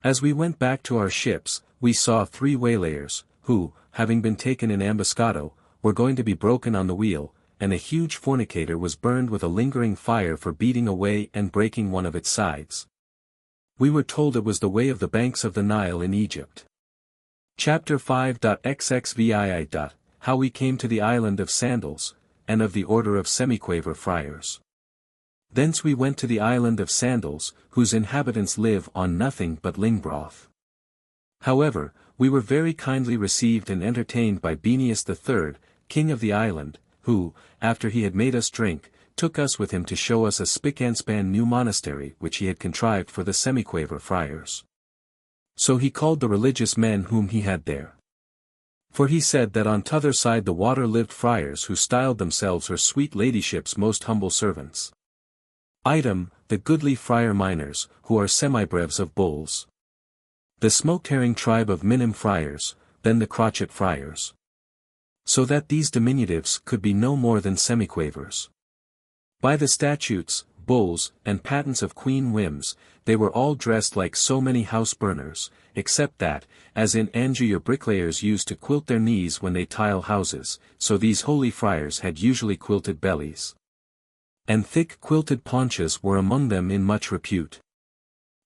Speaker 1: As we went back to our ships, we saw 3 waylayers, who, having been taken in ambuscado, were going to be broken on the wheel, and a huge fornicator was burned with a lingering fire for beating away and breaking one of its sides. We were told it was the way of the banks of the Nile in Egypt. Chapter 5.xxvii. How we came to the island of Sandals, and of the order of semiquaver friars. Thence we went to the island of Sandals, whose inhabitants live on nothing but ling broth. However, we were very kindly received and entertained by Benius III, king of the island, who, after he had made us drink, took us with him to show us a spick-and-span new monastery which he had contrived for the semiquaver friars. So he called the religious men whom he had there. For he said that on t'other side the water lived friars who styled themselves her sweet ladyship's most humble servants. Item, the goodly friar minors, who are semibreves of bulls. The smoke-herring tribe of minim friars, then the crotchet friars. So that these diminutives could be no more than semiquavers. By the statutes, bulls, and patents of Queen Whims, they were all dressed like so many house-burners, except that, as in Anjou your bricklayers used to quilt their knees when they tile houses, so these holy friars had usually quilted bellies. And thick quilted paunches were among them in much repute.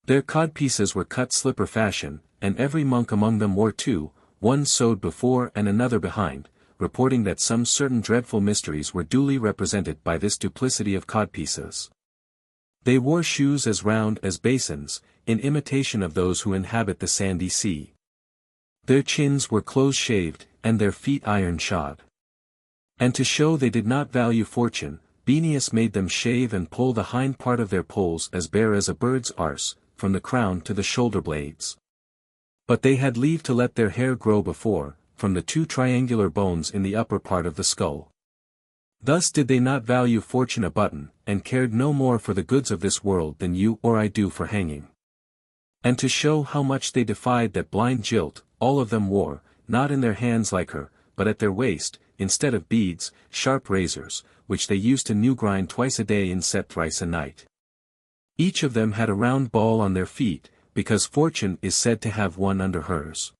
Speaker 1: Their codpieces were cut slipper fashion, and every monk among them wore 2, one sewed before and another behind, reporting that some certain dreadful mysteries were duly represented by this duplicity of codpieces. They wore shoes as round as basins, in imitation of those who inhabit the sandy sea. Their chins were close-shaved, and their feet iron-shod. And to show they did not value fortune, Benius made them shave and pull the hind part of their polls as bare as a bird's arse, from the crown to the shoulder-blades. But they had leave to let their hair grow before, from the 2 triangular bones in the upper part of the skull. Thus did they not value fortune a button, and cared no more for the goods of this world than you or I do for hanging. And to show how much they defied that blind jilt, all of them wore, not in their hands like her, but at their waist, instead of beads, sharp razors, which they used to new grind twice a day and set thrice a night. Each of them had a round ball on their feet, because fortune is said to have one under hers.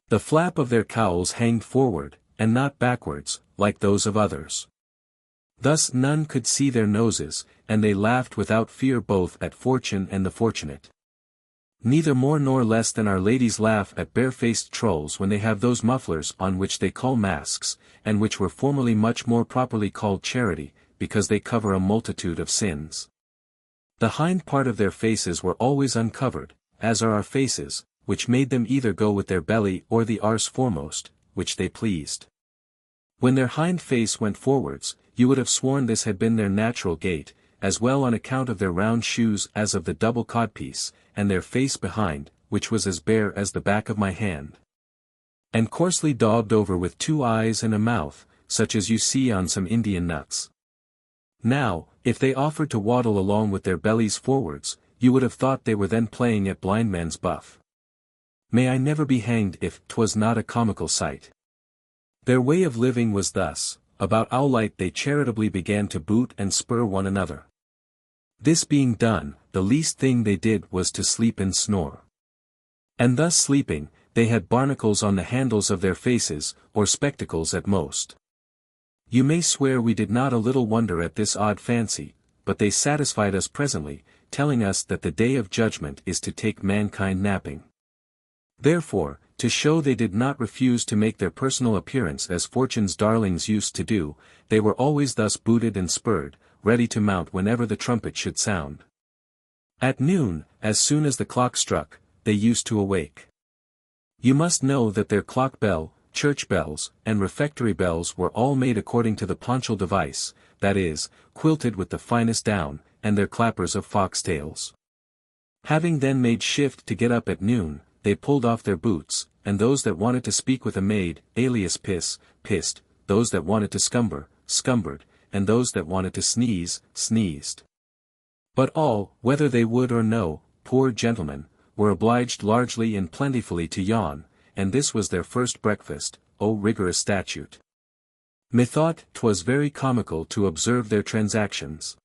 Speaker 1: The flap of their cowls hanged forward, and not backwards, like those of others. Thus none could see their noses, and they laughed without fear both at fortune and the fortunate. Neither more nor less than our ladies laugh at bare-faced trolls when they have those mufflers on which they call masks, and which were formerly much more properly called charity, because they cover a multitude of sins. The hind part of their faces were always uncovered, as are our faces, which made them either go with their belly or the arse foremost, which they pleased. When their hind face went forwards, you would have sworn this had been their natural gait, as well on account of their round shoes as of the double codpiece, and their face behind, which was as bare as the back of my hand, and coarsely daubed over with 2 eyes and a mouth, such as you see on some Indian nuts. Now, if they offered to waddle along with their bellies forwards, you would have thought they were then playing at blindman's buff. May I never be hanged if 'twas not a comical sight. Their way of living was thus: about owlite they charitably began to boot and spur one another. This being done, the least thing they did was to sleep and snore. And thus sleeping, they had barnacles on the handles of their faces, or spectacles at most. You may swear we did not a little wonder at this odd fancy, but they satisfied us presently, telling us that the day of judgment is to take mankind napping. Therefore, to show they did not refuse to make their personal appearance as fortune's darlings used to do, they were always thus booted and spurred, ready to mount whenever the trumpet should sound. At noon, as soon as the clock struck, they used to awake. You must know that their clock bell, church bells, and refectory bells were all made according to the ponchal device, that is, quilted with the finest down, and their clappers of foxtails. Having then made shift to get up at noon, they pulled off their boots, and those that wanted to speak with a maid, alias pissed, those that wanted to scumbered, and those that wanted to sneezed. But all, whether they would or no, poor gentlemen, were obliged largely and plentifully to yawn, and this was their first breakfast, O rigorous statute! Methought 'twas very comical to observe their transactions.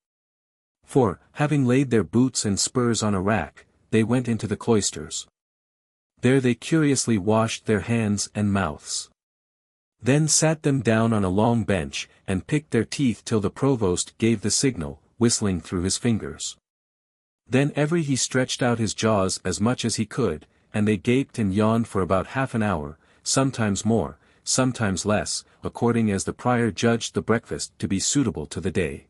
Speaker 1: For, having laid their boots and spurs on a rack, they went into the cloisters. There they curiously washed their hands and mouths. Then sat them down on a long bench, and picked their teeth till the provost gave the signal, whistling through his fingers. Then every he stretched out his jaws as much as he could, and they gaped and yawned for about half an hour, sometimes more, sometimes less, according as the prior judged the breakfast to be suitable to the day.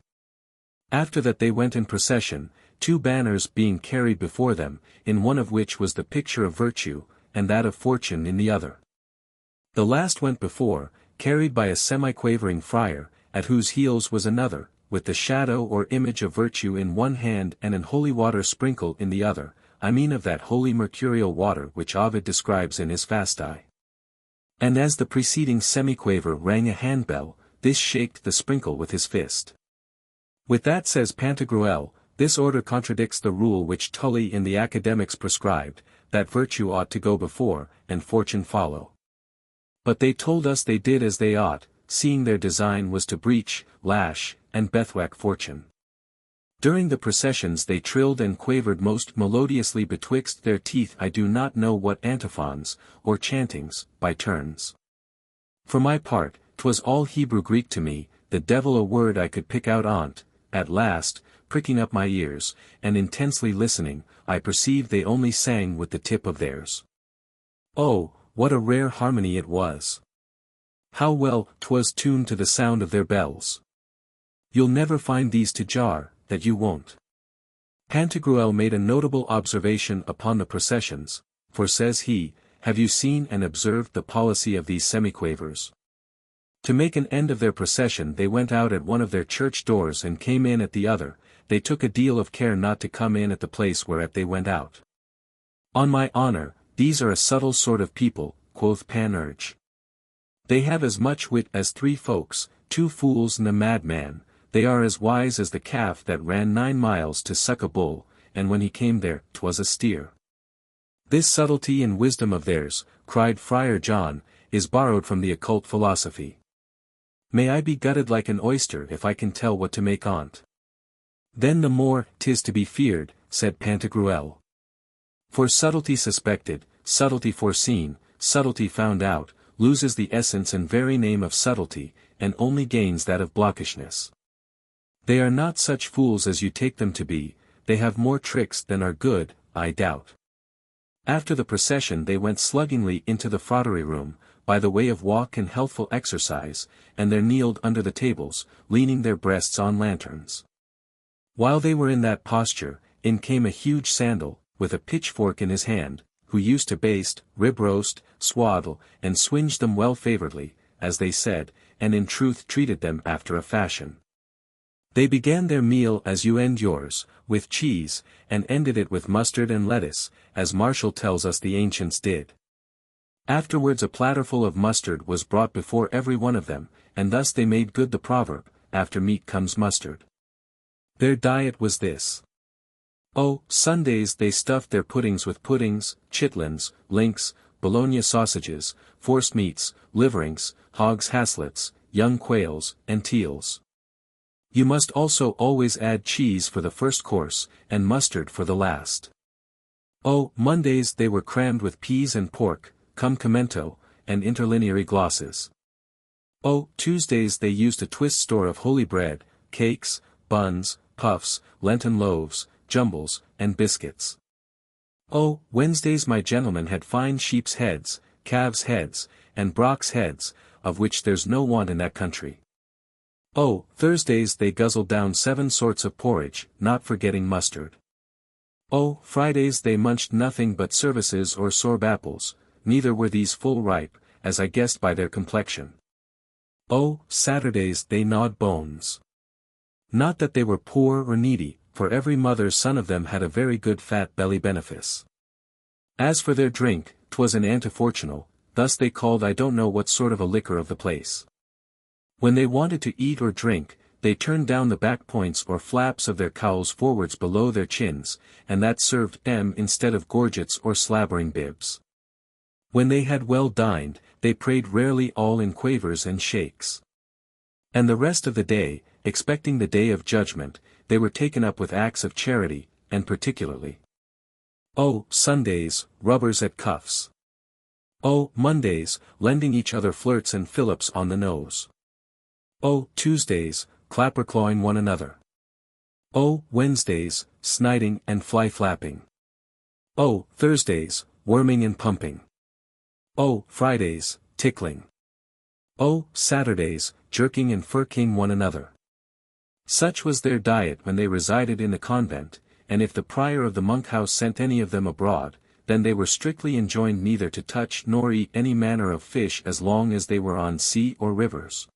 Speaker 1: After that they went in procession, 2 banners being carried before them, in one of which was the picture of virtue, and that of fortune in the other. The last went before, carried by a semi-quavering friar, at whose heels was another, with the shadow or image of virtue in one hand and an holy water sprinkle in the other, I mean of that holy mercurial water which Ovid describes in his Fasti. And as the preceding semiquaver rang a handbell, this shaked the sprinkle with his fist. With that, says Pantagruel, this order contradicts the rule which Tully in the Academics prescribed, that virtue ought to go before, and fortune follow. But they told us they did as they ought, seeing their design was to breach, lash, and bethwack fortune. During the processions they trilled and quavered most melodiously betwixt their teeth I do not know what antiphons, or chantings, by turns. For my part, 'twas all Hebrew Greek to me, the devil a word I could pick out on't. At last, pricking up my ears, and intensely listening, I perceived they only sang with the tip of theirs. Oh, what a rare harmony it was! How well 'twas tuned to the sound of their bells! You'll never find these to jar, that you won't. Pantagruel made a notable observation upon the processions, for says he, have you seen and observed the policy of these semiquavers? To make an end of their procession they went out at one of their church doors and came in at the other, they took a deal of care not to come in at the place whereat they went out. On my honor, these are a subtle sort of people, quoth Panurge. They have as much wit as 3 folks, 2 fools and a madman, they are as wise as the calf that ran 9 miles to suck a bull, and when he came there, 'twas a steer. This subtlety and wisdom of theirs, cried Friar John, is borrowed from the occult philosophy. May I be gutted like an oyster if I can tell what to make on't. Then the more 'tis to be feared, said Pantagruel. For subtlety suspected, subtlety foreseen, subtlety found out, loses the essence and very name of subtlety, and only gains that of blockishness. They are not such fools as you take them to be, they have more tricks than are good, I doubt. After the procession they went sluggingly into the fraudery room, by the way of walk and healthful exercise, and there kneeled under the tables, leaning their breasts on lanterns. While they were in that posture, in came a huge sandal, with a pitchfork in his hand, who used to baste, rib-roast, swaddle, and swinge them well-favoredly, as they said, and in truth treated them after a fashion. They began their meal as you end yours, with cheese, and ended it with mustard and lettuce, as Martial tells us the ancients did. Afterwards a platterful of mustard was brought before every one of them, and thus they made good the proverb, after meat comes mustard. Their diet was this. Sundays they stuffed their puddings with puddings, chitlins, links, bologna sausages, forced meats, liverings, hogs' haslets, young quails, and teals. You must also always add cheese for the first course, and mustard for the last. Mondays they were crammed with peas and pork, cum commento, and interlineary glosses. Tuesdays they used a twist store of holy bread, cakes, buns, puffs, Lenten loaves, jumbles, and biscuits. Wednesdays my gentleman had fine sheep's heads, calves' heads, and brocks' heads, of which there's no want in that country. Thursdays they guzzled down 7 sorts of porridge, not forgetting mustard. Fridays they munched nothing but services or sorb apples, neither were these full ripe, as I guessed by their complexion. Saturdays they gnawed bones. Not that they were poor or needy, for every mother's son of them had a very good fat belly benefice. As for their drink, 'twas an antifortunal, thus they called I don't know what sort of a liquor of the place. When they wanted to eat or drink, they turned down the back points or flaps of their cowls forwards below their chins, and that served them instead of gorgets or slabbering bibs. When they had well dined, they prayed rarely all in quavers and shakes. And the rest of the day, expecting the day of judgment, they were taken up with acts of charity, and particularly. Sundays, rubbers at cuffs. Mondays, lending each other flirts and fillips on the nose. Tuesdays, clapper-clawing one another. Wednesdays, sniding and fly-flapping. Thursdays, worming and pumping. Fridays, tickling. Saturdays, jerking and furking one another. Such was their diet when they resided in the convent, and if the prior of the monk-house sent any of them abroad, then they were strictly enjoined neither to touch nor eat any manner of fish as long as they were on sea or rivers.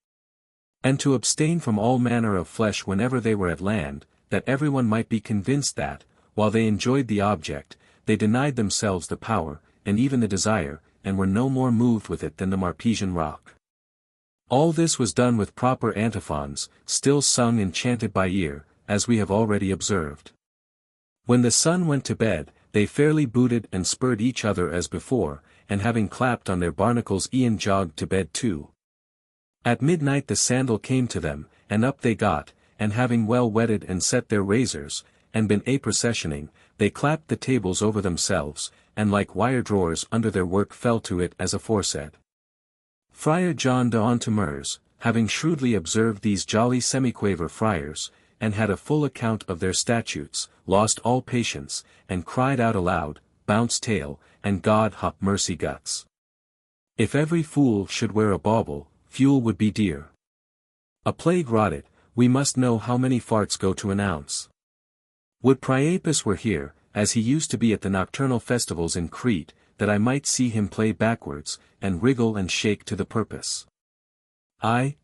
Speaker 1: And to abstain from all manner of flesh whenever they were at land, that everyone might be convinced that, while they enjoyed the object, they denied themselves the power, and even the desire, and were no more moved with it than the Marpesian rock. All this was done with proper antiphons, still sung and chanted by ear, as we have already observed. When the sun went to bed, they fairly booted and spurred each other as before, and having clapped on their barnacles e'en jogged to bed too. At midnight the sandal came to them, and up they got, and having well wetted and set their razors, and been a-processioning, they clapped the tables over themselves, and like wire drawers under their work fell to it as aforesaid. Friar John de Ontimers, having shrewdly observed these jolly semiquaver friars, and had a full account of their statutes, lost all patience, and cried out aloud, bounce tail, and God hop mercy guts. If every fool should wear a bauble, fuel would be dear. A plague rot it, we must know how many farts go to an ounce. Would Priapus were here, as he used to be at the nocturnal festivals in Crete, that I might see him play backwards, and wriggle and shake to the purpose. Ay,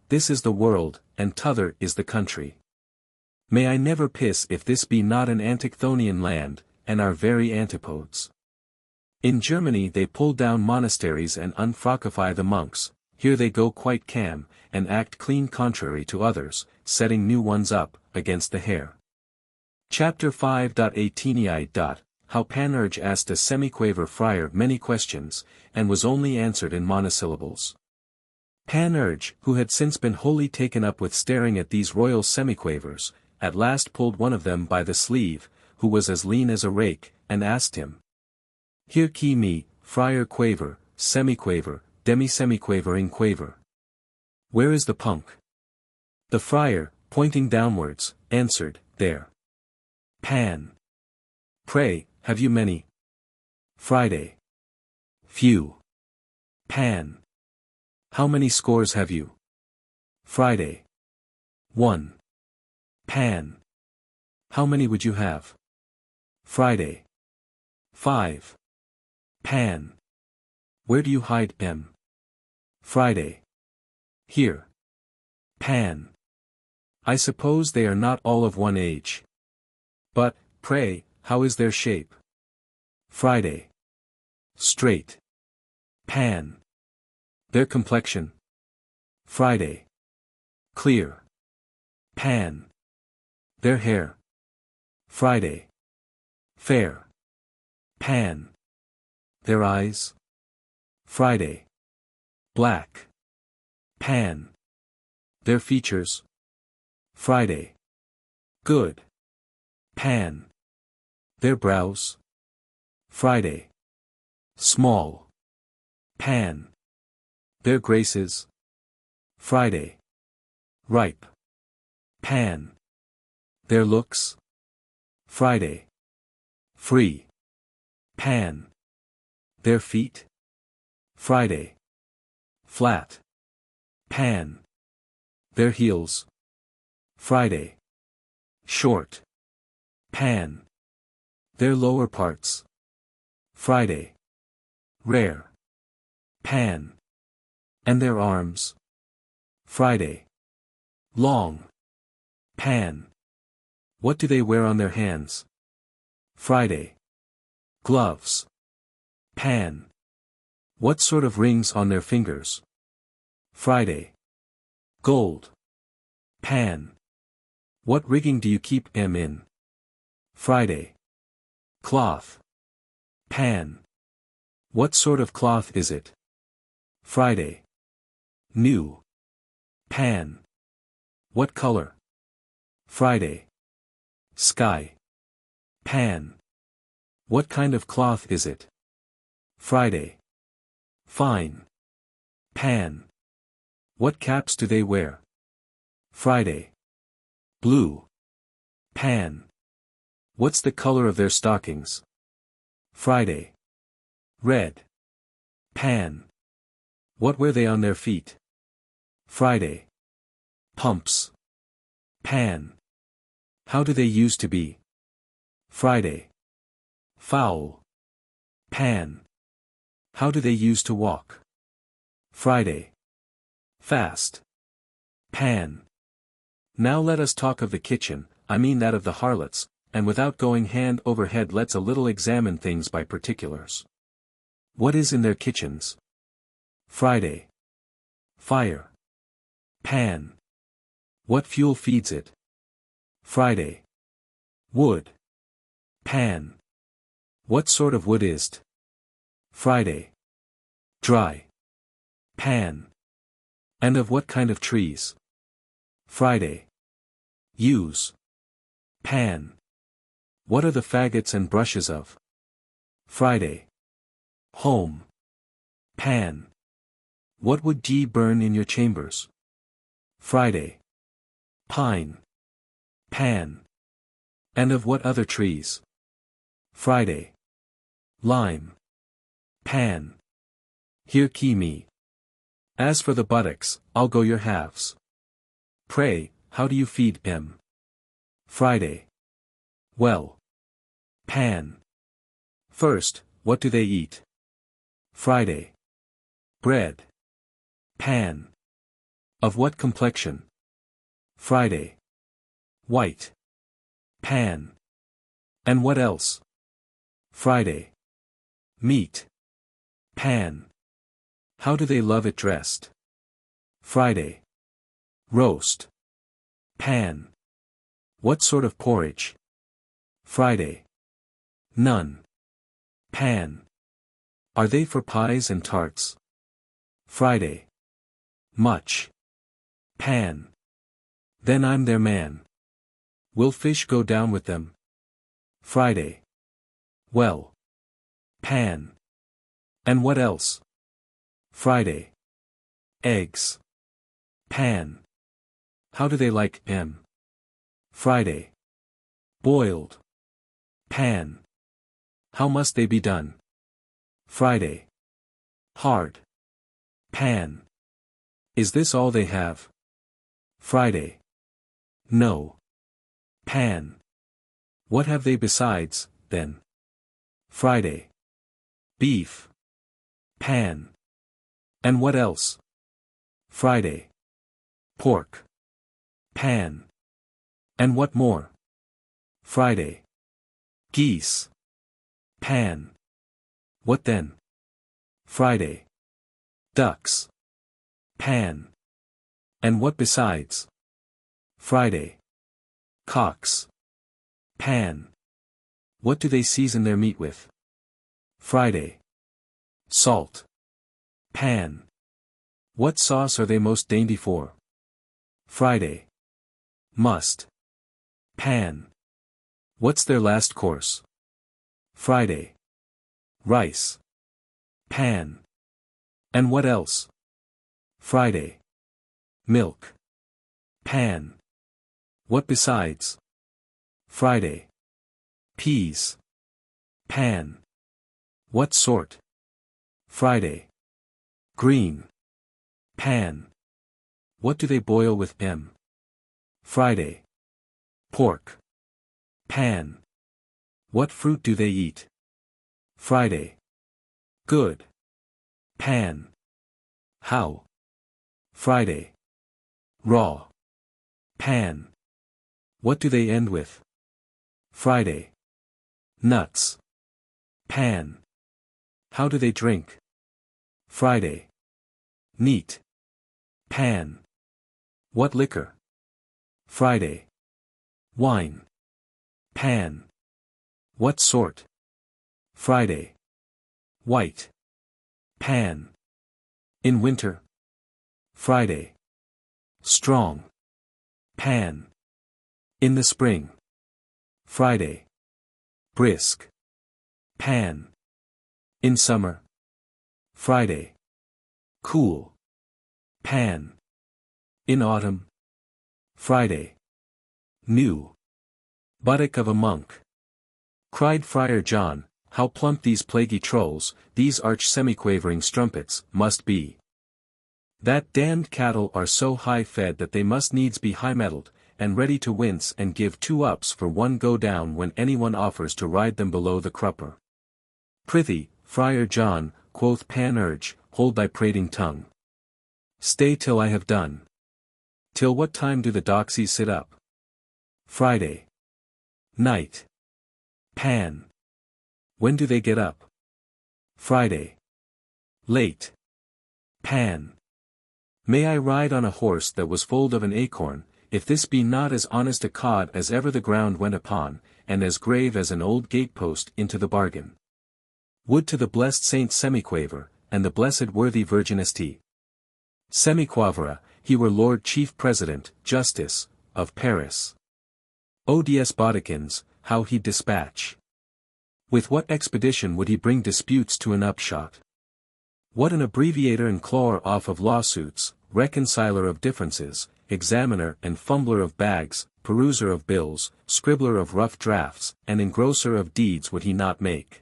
Speaker 1: this is the world, and t'other is the country. May I never piss if this be not an Antichthonian land, and our very antipodes. In Germany they pull down monasteries and unfrockify the monks, here they go quite cam, and act clean contrary to others, setting new ones up, against the hair. Chapter 5:18. How Panurge asked a semiquaver friar many questions, and was only answered in monosyllables. Panurge, who had since been wholly taken up with staring at these royal semiquavers, at last pulled one of them by the sleeve, who was as lean as a rake, and asked him, "Hear ki me, friar quaver, semiquaver, demi-semiquavering quaver. Where is the punk?" The friar, pointing downwards, answered, "There." Pan. "Pray, have you many?" Friday. "Few." Pan. "How many scores have you?" Friday. "One." Pan. "How many would you have?" Friday. 5. Pan. "Where do you hide them?" Friday. "Here." Pan. "I suppose they are not all of one age. But, pray, how is their shape?" Friday. "Straight." Pan. "Their complexion?" Friday. "Clear." Pan. "Their hair?" Friday. "Fair." Pan. "Their eyes?" Friday. "Black." Pan. "Their features?" Friday. "Good." Pan. "Their brows?" Friday. "Small." Pan. "Their graces?" Friday. "Ripe." Pan. "Their looks?" Friday. "Free." Pan. "Their feet?" Friday. "Flat." Pan. "Their heels?" Friday. "Short." Pan. "Their lower parts?" Friday. "Rare." Pan. "And their arms?" Friday. "Long." Pan. "What do they wear on their hands?" Friday. "Gloves." Pan. "What sort of rings on their fingers?" Friday. "Gold." Pan. "What rigging do you keep them in?" Friday. "Cloth." Pan. "What sort of cloth is it?" Friday. "New." Pan. "What color?" Friday. "Sky." Pan. "What kind of cloth is it?" Friday. "Fine." Pan. "What caps do they wear?" Friday. "Blue." Pan. "What's the color of their stockings?" Friday. "Red." Pan. "What wear they on their feet?" Friday. "Pumps." Pan. "How do they used to be?" Friday. "Foul." Pan. "How do they used to walk?" Friday. "Fast." Pan. "Now let us talk of the kitchen, I mean that of the harlots, and without going hand over head let's a little examine things by particulars. What is in their kitchens?" Friday. "Fire." Pan. "What fuel feeds it?" Friday. "Wood." Pan. "What sort of wood is't?" Friday. "Dry." Pan. "And of what kind of trees?" Friday. "Yews." Pan. "What are the faggots and brushes of?" Friday. "Home." Pan. "What would ye burn in your chambers?" Friday. "Pine." Pan. "And of what other trees?" Friday. "Lime." Pan. "Hear ki me. As for the buttocks, I'll go your halves. Pray, how do you feed them?" Friday. "Well." Pan. "First, what do they eat?" Friday. "Bread." Pan. "Of what complexion?" Friday. "White." Pan. "And what else?" Friday. "Meat." Pan. "How do they love it dressed?" Friday. Roast. Pan. What sort of porridge? Friday. None. Pan. Are they for pies and tarts? Friday. Much. Pan. Then I'm their man. Will fish go down with them? Friday. Well. Pan. And what else? Friday. Eggs. Pan. How do they like them? Friday. Boiled. Pan. How must they be done? Friday. Hard. Pan. Is this all they have? Friday. No. Pan. What have they besides, then? Friday. Beef. Pan. And what else? Friday. Pork. Pan. And what more? Friday. Geese. Pan. What then? Friday. Ducks. Pan. And what besides? Friday. Cocks. Pan. What do they season their meat with? Friday. Salt. Pan. What sauce are they most dainty for? Friday. Must. Pan. What's their last course? Friday. Rice. Pan. And what else? Friday. Milk. Pan. What besides? Friday. Peas. Pan. What sort? Friday. Green. Pan. What do they boil with them? Friday. Pork. Pan. What fruit do they eat? Friday. Good. Pan. How? Friday. Raw. Pan. What do they end with? Friday. Nuts. Pan. How do they drink? Friday. Neat. Pan. What liquor? Friday. Wine. Pan. What sort? Friday. White. Pan. In winter? Friday. Strong. Pan. In the spring? Friday. Brisk. Pan. In summer? Friday. Cool. Pan. In autumn? Friday. New. Buttock of a monk. Cried Friar John, how plump these plaguy trolls, these arch semi-quavering strumpets, must be. That damned cattle are so high-fed that they must needs be high-mettled, and ready to wince and give 2 ups for 1 go down when anyone offers to ride them below the crupper. Prithee, Friar John, quoth Pan Urge, hold thy prating tongue. Stay till I have done. Till what time do the doxies sit up? Friday. Night. Pan. When do they get up? Friday. Late. Pan. May I ride on a horse that was foaled of an acorn, if this be not as honest a cod as ever the ground went upon, and as grave as an old gatepost into the bargain. Would to the blessed Saint Semiquaver, and the blessed worthy Virgin St. Semiquavera, he were Lord Chief President, Justice, of Paris. ODS Bodikins, how he'd dispatch. With what expedition would he bring disputes to an upshot? What an abbreviator and clawer off of lawsuits, reconciler of differences, examiner and fumbler of bags, peruser of bills, scribbler of rough drafts, and engrosser of deeds would he not make?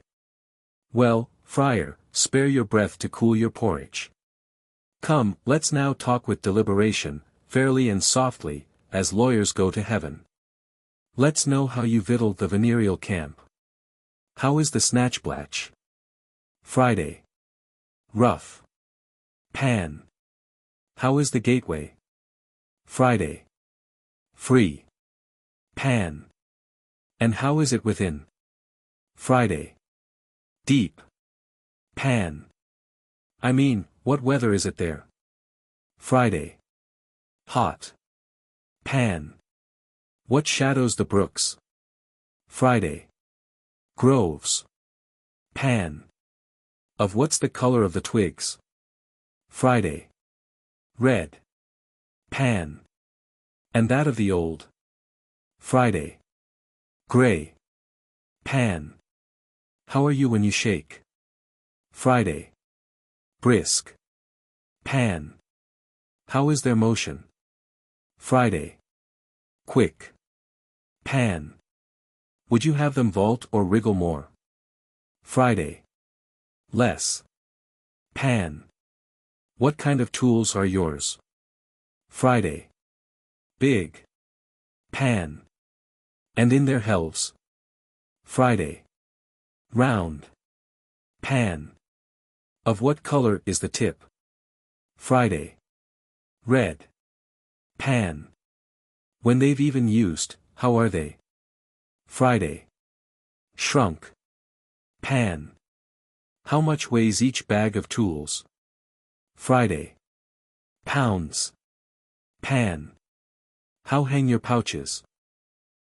Speaker 1: Well, friar, spare your breath to cool your porridge. Come, let's now talk with deliberation, fairly and softly, as lawyers go to heaven. Let's know how you victualled the venereal camp. How is the snatchblatch? Friday. Rough. Pan. How is the gateway? Friday. Free. Pan. And how is it within? Friday. Deep. Pan. I mean, what weather is it there? Friday. Hot. Pan. What shadows the brooks? Friday. Groves. Pan. Of what's the color of the twigs? Friday. Red. Pan. And that of the old? Friday. Gray. Pan. How are you when you shake? Friday. Brisk. Pan. How is their motion? Friday. Quick. Pan. Would you have them vault or wriggle more? Friday. Less. Pan. What kind of tools are yours? Friday. Big. Pan. And in their helves? Friday. Round. Pan. Of what color is the tip? Friday. Red. Pan. When they've even used, how are they? Friday. Shrunk. Pan. How much weighs each bag of tools? Friday. Pounds. Pan. How hang your pouches?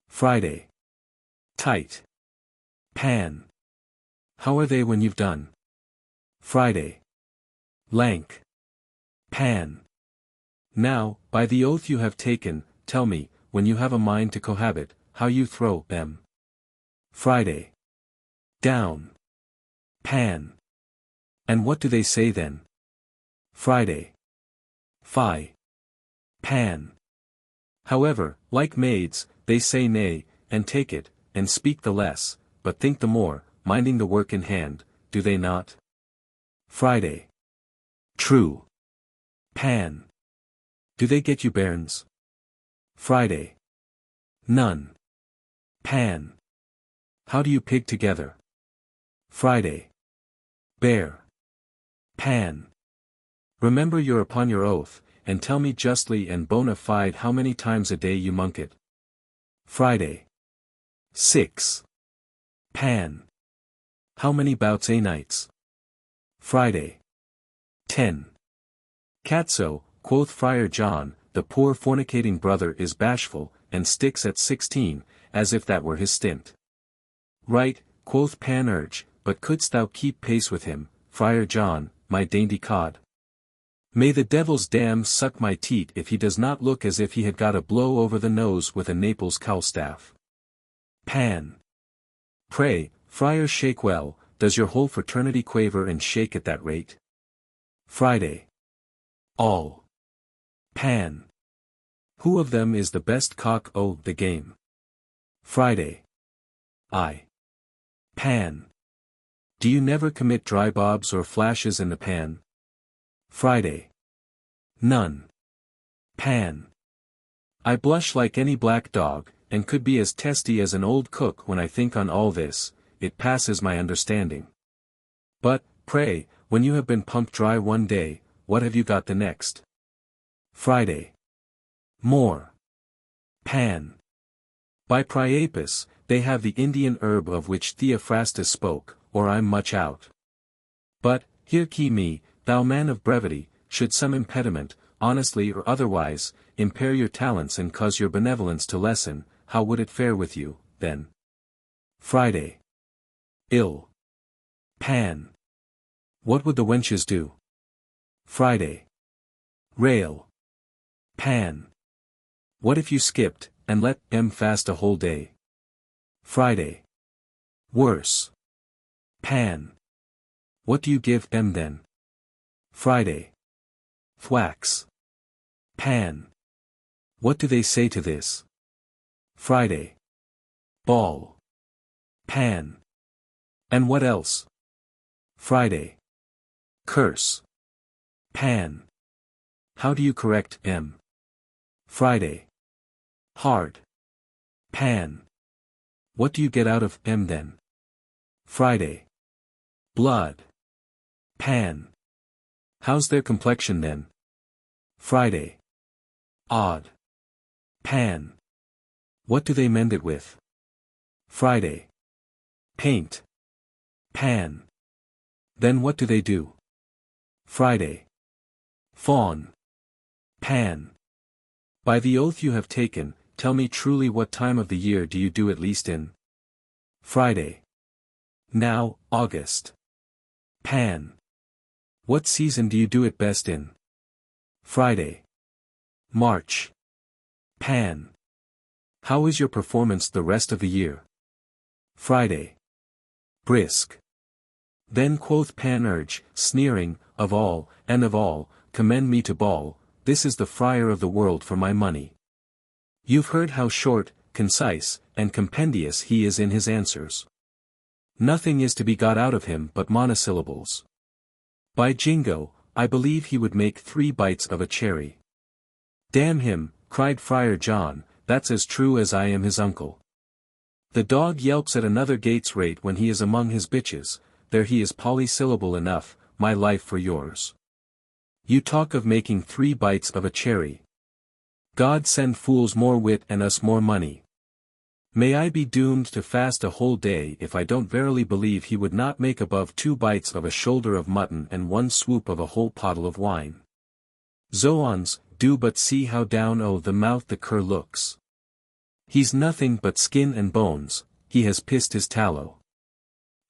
Speaker 1: Friday. Tight. Pan. How are they when you've done? Friday. Lank. Pan. Now, by the oath you have taken, tell me, when you have a mind to cohabit, how you throw them. Friday. Down. Pan. And what do they say then? Friday. Fie. Pan. However, like maids, they say nay, and take it, and speak the less, but think the more, minding the work in hand, do they not? Friday. True. Pan. Do they get you bairns? Friday. None. Pan. How do you pig together? Friday. Bear. Pan. Remember you're upon your oath, and tell me justly and bona fide how many times a day you monk it. Friday. 6. Pan. How many bouts a nights? Friday. 10. Catso, quoth Friar John, the poor fornicating brother is bashful, and sticks at 16, as if that were his stint. Right, quoth Panurge, but couldst thou keep pace with him, Friar John, my dainty cod? May the devil's dam suck my teat if he does not look as if he had got a blow over the nose with a Naples cowlstaff. Pan. Pray, Friar Shakewell, does your whole fraternity quaver and shake at that rate? Friday. All. Pan. Who of them is the best cock o' the game? Friday. I. Pan. Do you never commit dry bobs or flashes in the pan? Friday. None. Pan. I blush like any black dog, and could be as testy as an old cook when I think on all this, it passes my understanding. But, pray, when you have been pumped dry one day, what have you got the next? Friday. More. Pan. By Priapus, they have the Indian herb of which Theophrastus spoke, or I'm much out. But, hear me, thou man of brevity, should some impediment, honestly or otherwise, impair your talents and cause your benevolence to lessen, how would it fare with you, then? Friday. Ill. Pan. What would the wenches do? Friday. Rail. Pan. What if you skipped, and let em fast a whole day? Friday. Worse. Pan. What do you give em then? Friday. Thwacks. Pan. What do they say to this? Friday. Ball. Pan. And what else? Friday. Curse. Pan. How do you correct em? Friday. Hard. Pan. What do you get out of em then? Friday. Blood. Pan. How's their complexion then? Friday. Odd. Pan. What do they mend it with? Friday. Paint. Pan. Then what do they do? Friday. Fawn. Pan. By the oath you have taken, tell me truly what time of the year do you do at least in? Friday. Now, August. Pan. What season do you do it best in? Friday. March. Pan. How is your performance the rest of the year? Friday. Brisk. Then quoth Pan, sneering, of all, and of all, commend me to ball, this is the friar of the world for my money. You've heard how short, concise, and compendious he is in his answers. Nothing is to be got out of him but monosyllables. By jingo, I believe he would make 3 bites of a cherry. Damn him, cried Friar John, that's as true as I am his uncle. The dog yelps at another gate's rate when he is among his bitches, there he is polysyllable enough, my life for yours. You talk of making 3 bites of a cherry. God send fools more wit and us more money. May I be doomed to fast a whole day if I don't verily believe he would not make above 2 bites of a shoulder of mutton and 1 swoop of a whole pottle of wine. Zoons, do but see how down o' the mouth the cur looks. He's nothing but skin and bones, he has pissed his tallow.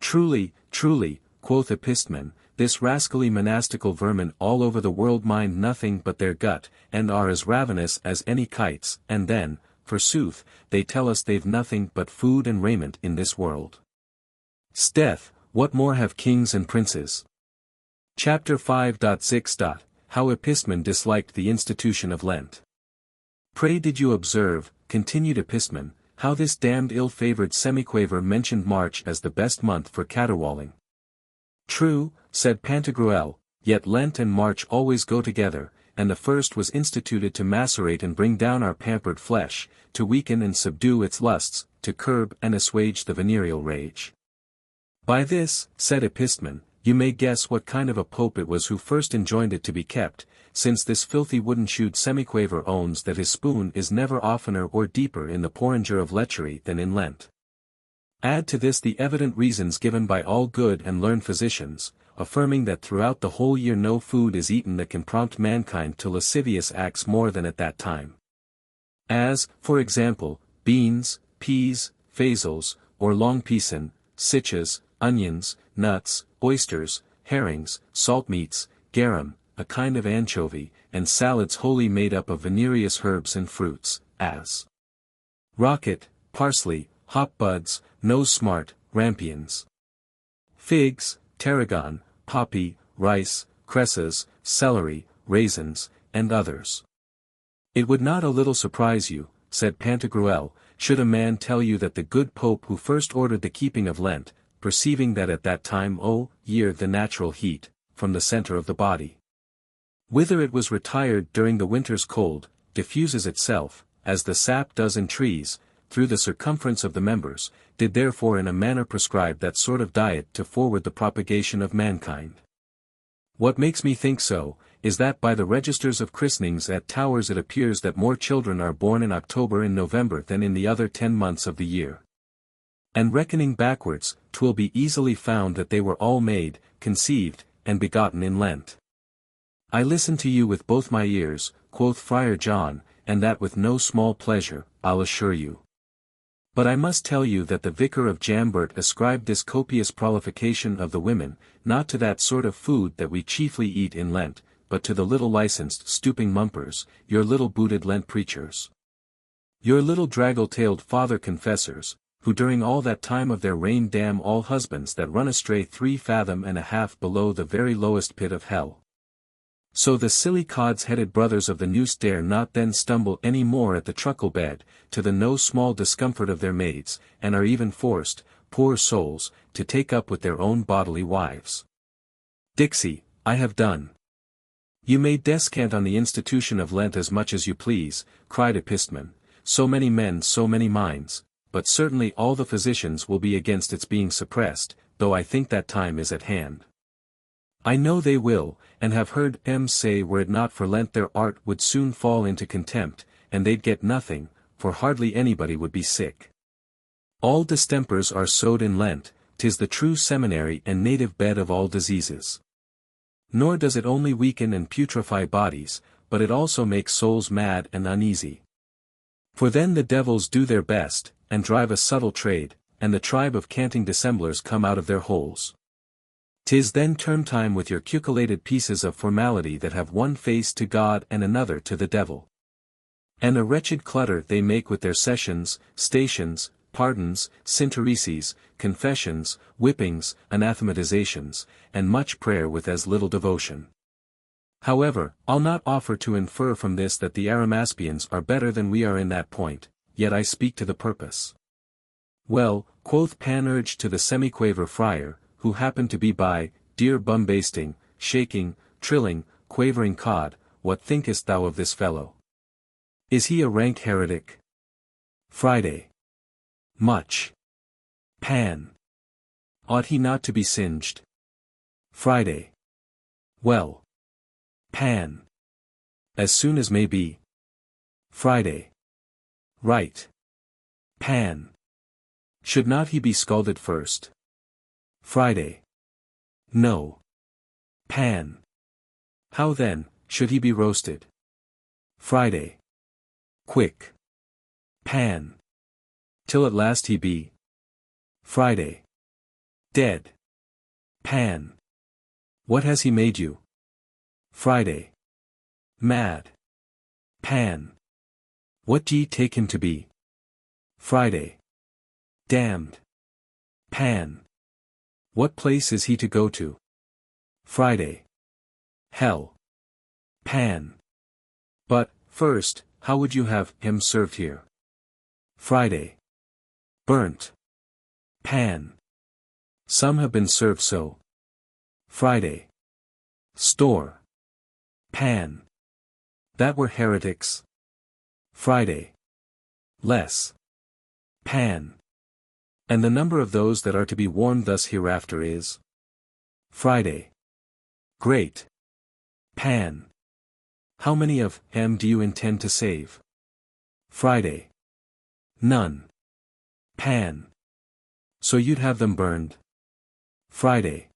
Speaker 1: Truly, truly, quoth Epistman, this rascally monastical vermin all over the world mind nothing but their gut, and are as ravenous as any kites, and then, forsooth, they tell us they've nothing but food and raiment in this world. 'Sdeath, what more have kings and princes? Chapter 5.6. How Epistman disliked the institution of Lent. Pray did you observe, continued Epistman, how this damned ill-favoured semiquaver mentioned March as the best month for caterwauling? True, said Pantagruel, yet Lent and March always go together, and the first was instituted to macerate and bring down our pampered flesh, to weaken and subdue its lusts, to curb and assuage the venereal rage. By this, said Epistman, you may guess what kind of a pope it was who first enjoined it to be kept, since this filthy wooden-shoed semiquaver owns that his spoon is never oftener or deeper in the porringer of lechery than in Lent. Add to this the evident reasons given by all good and learned physicians, affirming that throughout the whole year no food is eaten that can prompt mankind to lascivious acts more than at that time. As, for example, beans, peas, phasels, or long pison, sitches, onions, nuts, oysters, herrings, salt meats, garum, a kind of anchovy, and salads wholly made up of venereous herbs and fruits, as rocket, parsley, hop buds, nose smart, rampions, figs, tarragon, poppy, rice, cresses, celery, raisins, and others. It would not a little surprise you, said Pantagruel, should a man tell you that the good Pope who first ordered the keeping of Lent, perceiving that at that time year the natural heat, from the centre of the body, whither it was retired during the winter's cold, diffuses itself, as the sap does in trees, through the circumference of the members, did therefore in a manner prescribe that sort of diet to forward the propagation of mankind. What makes me think so, is that by the registers of christenings at Towers it appears that more children are born in October and November than in the other 10 months of the year. And reckoning backwards, 'twill be easily found that they were all made, conceived, and begotten in Lent. I listen to you with both my ears, quoth Friar John, and that with no small pleasure, I'll assure you. But I must tell you that the vicar of Jambert ascribed this copious prolification of the women, not to that sort of food that we chiefly eat in Lent, but to the little licensed stooping mumpers, your little booted Lent preachers. Your little draggle-tailed father confessors, who during all that time of their reign damn all husbands that run astray 3 fathom and a half below the very lowest pit of hell. So the silly cod's-headed brothers of the noose dare not then stumble any more at the truckle-bed, to the no small discomfort of their maids, and are even forced, poor souls, to take up with their own bodily wives. Dixie, I have done. You may descant on the institution of Lent as much as you please, cried Epistman, so many men so many minds, but certainly all the physicians will be against its being suppressed, though I think that time is at hand. I know they will, and have heard M say were it not for Lent their art would soon fall into contempt, and they'd get nothing, for hardly anybody would be sick. All distempers are sowed in Lent, 'tis the true seminary and native bed of all diseases. Nor does it only weaken and putrefy bodies, but it also makes souls mad and uneasy. For then the devils do their best, and drive a subtle trade, and the tribe of canting dissemblers come out of their holes. 'Tis then term time with your cuculated pieces of formality that have one face to God and another to the devil. And a wretched clutter they make with their sessions, stations, pardons, syntereses, confessions, whippings, anathematizations, and much prayer with as little devotion. However, I'll not offer to infer from this that the Arimaspians are better than we are in that point, yet I speak to the purpose. Well, quoth Panurge to the semiquaver friar, who happened to be by, dear bumbasting, shaking, trilling, quavering cod, what thinkest thou of this fellow? Is he a rank heretic? Friday. Much. Pan. Ought he not to be singed? Friday. Well. Pan. As soon as may be. Friday. Right. Pan. Should not he be scalded first? Friday. No. Pan. How then, should he be roasted? Friday. Quick. Pan. Till at last he be. Friday. Dead. Pan. What has he made you? Friday. Mad. Pan. What d'ye take him to be? Friday. Damned. Pan. What place is he to go to? Friday. Hell. Pan. But, first, how would you have him served here? Friday. Burnt. Pan. Some have been served so. Friday. Store. Pan. That were heretics. Friday. Less. Pan. And the number of those that are to be warned thus hereafter is? Friday. Great. Pan. How many of them do you intend to save? Friday. None. Pan. So you'd have them burned? Friday.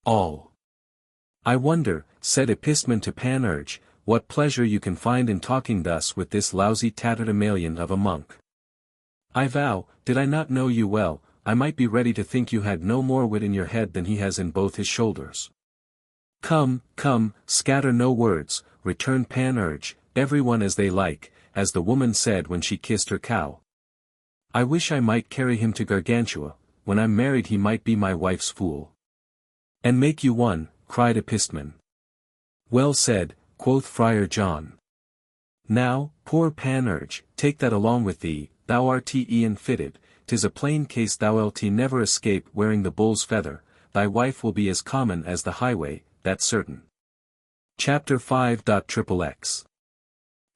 Speaker 1: All. I wonder, said Epistemon to Panurge, what pleasure you can find in talking thus with this lousy tatterdemalion of a monk. I vow, did I not know you well, I might be ready to think you had no more wit in your head than he has in both his shoulders. Come, come, scatter no words, returned Panurge, every one as they like, as the woman said when she kissed her cow. I wish I might carry him to Gargantua, when I'm married he might be my wife's fool. And make you one, cried Epistemon. Well said, quoth Friar John. Now, poor Panurge, take that along with thee, thou art e'en fitted, 'tis a plain case thou'lt never escape wearing the bull's feather, thy wife will be as common as the highway, that's certain. Chapter 5.xxx.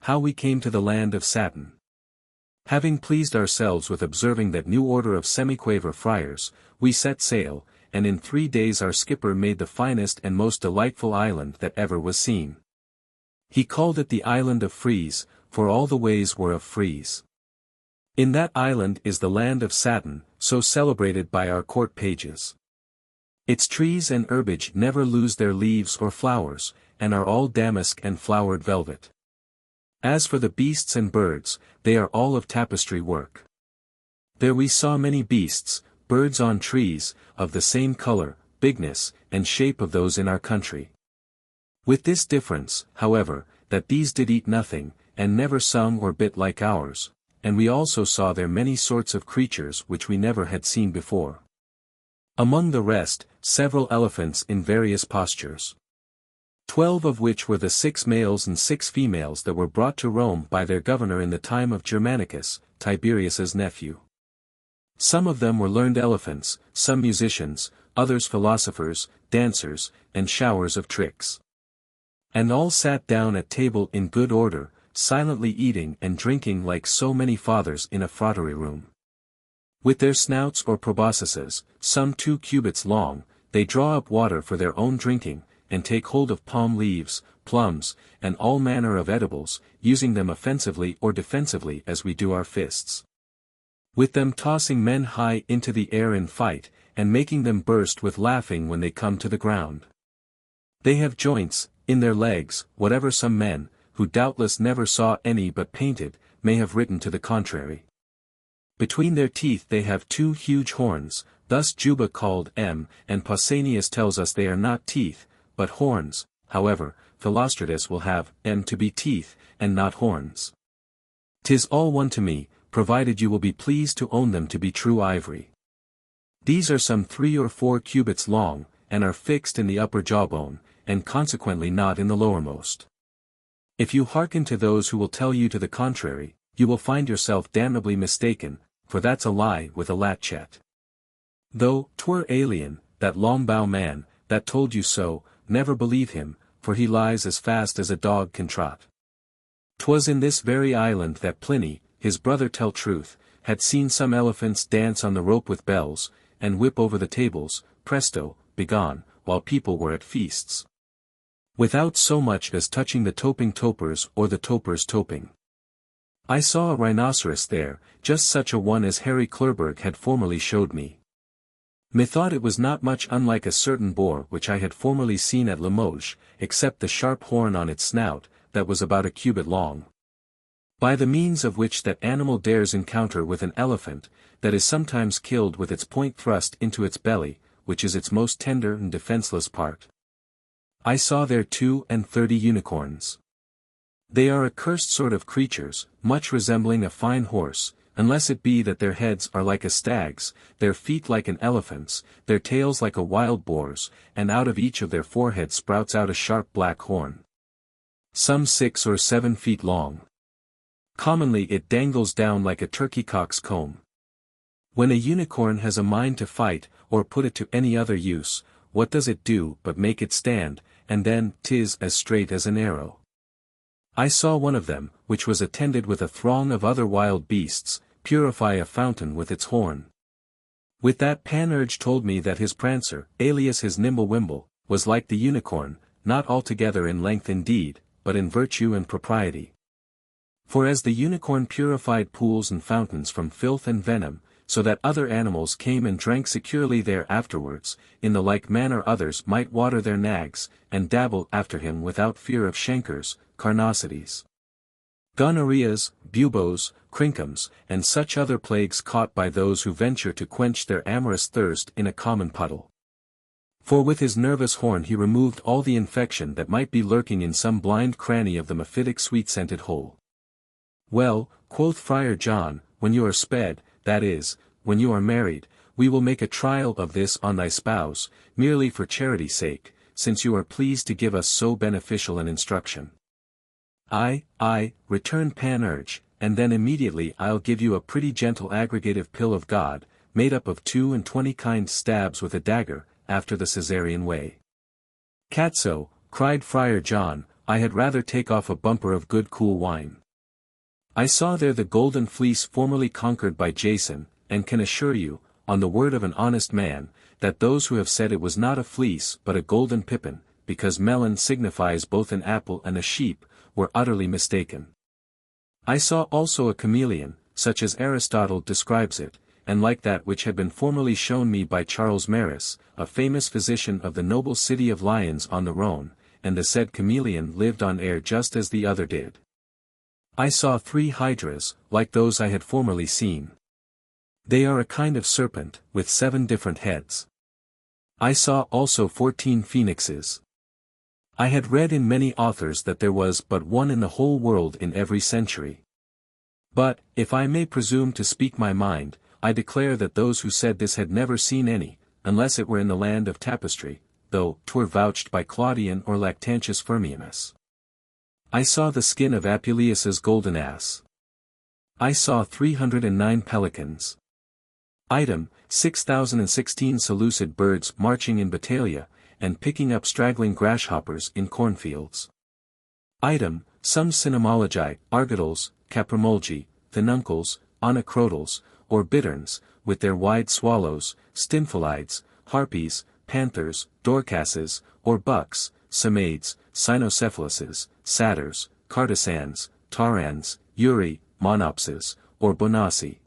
Speaker 1: How we came to the land of satin. Having pleased ourselves with observing that new order of semiquaver friars, we set sail, and in 3 days our skipper made the finest and most delightful island that ever was seen. He called it the island of Frise, for all the ways were of frieze. In that island is the land of satin, so celebrated by our court pages. Its trees and herbage never lose their leaves or flowers, and are all damask and flowered velvet. As for the beasts and birds, they are all of tapestry work. There we saw many beasts, birds on trees, of the same color, bigness, and shape of those in our country. With this difference, however, that these did eat nothing, and never sung or bit like ours, and we also saw there many sorts of creatures which we never had seen before. Among the rest, several elephants in various postures. 12 of which were the 6 males and 6 females that were brought to Rome by their governor in the time of Germanicus, Tiberius's nephew. Some of them were learned elephants, some musicians, others philosophers, dancers, and showers of tricks. And all sat down at table in good order, silently eating and drinking like so many fathers in a frottery room. With their snouts or proboscises, some 2 cubits long, they draw up water for their own drinking, and take hold of palm leaves, plums, and all manner of edibles, using them offensively or defensively as we do our fists. With them tossing men high into the air in fight, and making them burst with laughing when they come to the ground. They have joints, in their legs, whatever some men, who doubtless never saw any but painted, may have written to the contrary. Between their teeth they have two huge horns, thus Juba called M, and Pausanias tells us they are not teeth, but horns. However, Philostratus will have M to be teeth, and not horns. 'Tis all one to me, provided you will be pleased to own them to be true ivory. These are some 3 or 4 cubits long, and are fixed in the upper jawbone, and consequently not in the lowermost. If you hearken to those who will tell you to the contrary, you will find yourself damnably mistaken, for that's a lie with a latchet. Though 'twere alien, that long-bow man, that told you so, never believe him, for he lies as fast as a dog can trot. 'Twas in this very island that Pliny, his brother tell truth, had seen some elephants dance on the rope with bells, and whip over the tables, presto, begone, while people were at feasts, without so much as touching the toping topers or the topers toping. I saw a rhinoceros there, just such a one as Harry Clerberg had formerly showed me. Methought it was not much unlike a certain boar which I had formerly seen at Limoges, except the sharp horn on its snout, that was about a cubit long. By the means of which that animal dares encounter with an elephant, that is sometimes killed with its point thrust into its belly, which is its most tender and defenceless part. I saw there 32 unicorns. They are a cursed sort of creatures, much resembling a fine horse, unless it be that their heads are like a stag's, their feet like an elephant's, their tails like a wild boar's, and out of each of their foreheads sprouts out a sharp black horn, some 6 or 7 feet long. Commonly it dangles down like a turkey-cock's comb. When a unicorn has a mind to fight, or put it to any other use, what does it do but make it stand, and then 'tis as straight as an arrow. I saw one of them, which was attended with a throng of other wild beasts, purify a fountain with its horn. With that Panurge told me that his prancer, alias his Nimble-Wimble, was like the unicorn, not altogether in length indeed, but in virtue and propriety. For as the unicorn purified pools and fountains from filth and venom, so that other animals came and drank securely there afterwards, in the like manner others might water their nags, and dabble after him without fear of chancres, carnosities, gonorrheas, buboes, crinkums, and such other plagues caught by those who venture to quench their amorous thirst in a common puddle. For with his nervous horn he removed all the infection that might be lurking in some blind cranny of the mephitic sweet-scented hole. Well, quoth Friar John, when you are sped, that is, when you are married, we will make a trial of this on thy spouse, merely for charity's sake, since you are pleased to give us so beneficial an instruction. Aye, returned Panurge, and then immediately I'll give you a pretty gentle aggregative pill of God, made up of 22 kind stabs with a dagger, after the Caesarean way. Catso, cried Friar John, I had rather take off a bumper of good cool wine. I saw there the golden fleece formerly conquered by Jason, and can assure you, on the word of an honest man, that those who have said it was not a fleece but a golden pippin, because melon signifies both an apple and a sheep, were utterly mistaken. I saw also a chameleon, such as Aristotle describes it, and like that which had been formerly shown me by Charles Maris, a famous physician of the noble city of Lyons on the Rhone, and the said chameleon lived on air just as the other did. I saw 3 hydras, like those I had formerly seen. They are a kind of serpent, with 7 different heads. I saw also 14 phoenixes. I had read in many authors that there was but one in the whole world in every century. But, if I may presume to speak my mind, I declare that those who said this had never seen any, unless it were in the land of tapestry, though 'twere vouched by Claudian or Lactantius Firmianus. I saw the skin of Apuleius's golden ass. I saw 309 pelicans. Item, 6016 seleucid birds marching in battalia, and picking up straggling grasshoppers in cornfields. Item, some cynomologi, argotals, caprimulgi, thynuncles, onocrotals, or bitterns, with their wide swallows, stymphalides, harpies, panthers, dorcasses, or bucks, samades, cynocephalases, satyrs, cartisans, tarans, uri, monopses, or bonassi.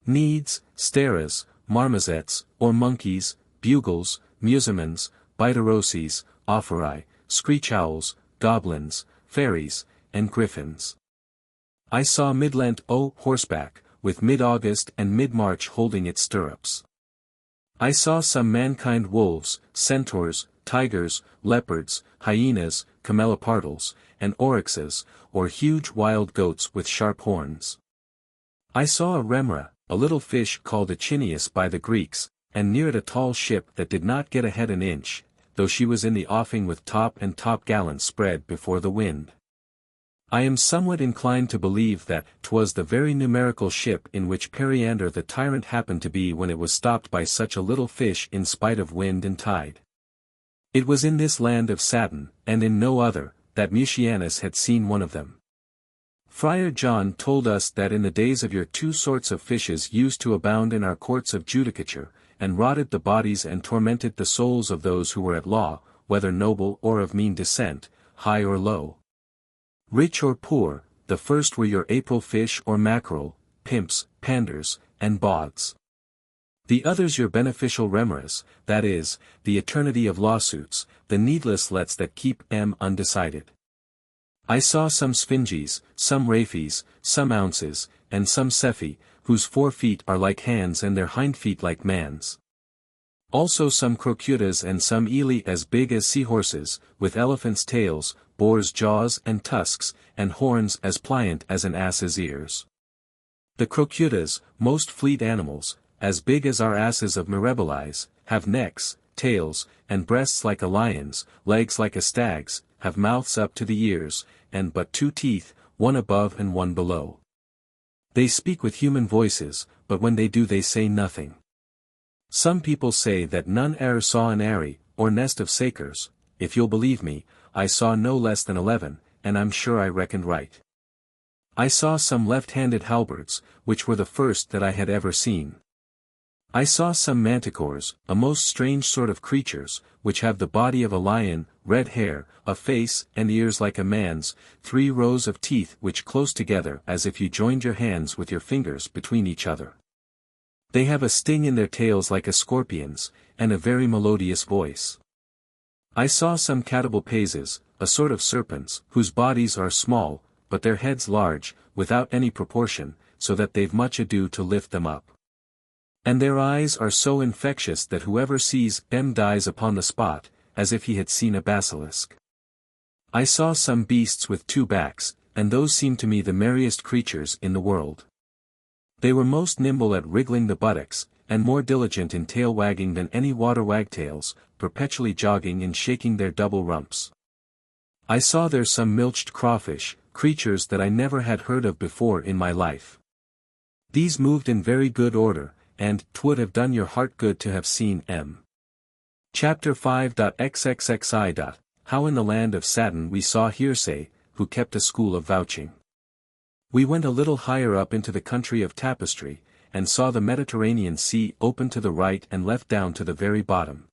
Speaker 1: Needs, steras, marmozets, or monkeys, bugles, musimans, bitoroses, ophorai, screech owls, goblins, fairies, and griffins. I saw mid-Lent horseback, with mid-August and mid-March holding its stirrups. I saw some mankind wolves, centaurs, tigers, leopards, hyenas, camelopardals, and oryxes, or huge wild goats with sharp horns. I saw a remora, a little fish called Echinius by the Greeks, and near it a tall ship that did not get ahead an inch, though she was in the offing with top and topgallant spread before the wind. I am somewhat inclined to believe that 'twas the very numerical ship in which Periander the tyrant happened to be when it was stopped by such a little fish in spite of wind and tide. It was in this land of satin, and in no other, that Mucianus had seen one of them. Friar John told us that in the days of yore 2 sorts of fishes used to abound in our courts of judicature, and rotted the bodies and tormented the souls of those who were at law, whether noble or of mean descent, high or low, rich or poor. The first were your April fish or mackerel, pimps, panders, and bogs. The others your beneficial remoras, that is, the eternity of lawsuits, the needless lets that keep undecided. I saw some sphinges, some raphes, some ounces, and some cephi, whose 4 feet are like hands and their hind feet like man's. Also some crocutas and some ely as big as seahorses, with elephants' tails, boars' jaws and tusks, and horns as pliant as an ass's ears. The crocutas, most fleet animals, as big as our asses of Mirabilis, have necks, tails, and breasts like a lion's, legs like a stag's, have mouths up to the ears, and but 2 teeth, one above and one below. They speak with human voices, but when they do they say nothing. Some people say that none e'er saw an eyrie, or nest of sakers. If you'll believe me, I saw no less than 11, and I'm sure I reckoned right. I saw some left-handed halberds, which were the first that I had ever seen. I saw some manticores, a most strange sort of creatures, which have the body of a lion, red hair, a face and ears like a man's, 3 rows of teeth which close together as if you joined your hands with your fingers between each other. They have a sting in their tails like a scorpion's, and a very melodious voice. I saw some catapulpazes, a sort of serpents, whose bodies are small, but their heads large, without any proportion, so that they've much ado to lift them up. And their eyes are so infectious that whoever sees them dies upon the spot, as if he had seen a basilisk. I saw some beasts with 2 backs, and those seemed to me the merriest creatures in the world. They were most nimble at wriggling the buttocks, and more diligent in tail wagging than any water wagtails, perpetually jogging and shaking their double rumps. I saw there some milched crawfish, creatures that I never had heard of before in my life. These moved in very good order, and 'twould have done your heart good to have seen m. Chapter 5.xxxi. How in the land of satin we saw Hearsay, who kept a school of vouching. We went a little higher up into the country of tapestry, and saw the Mediterranean Sea open to the right and left down to the very bottom.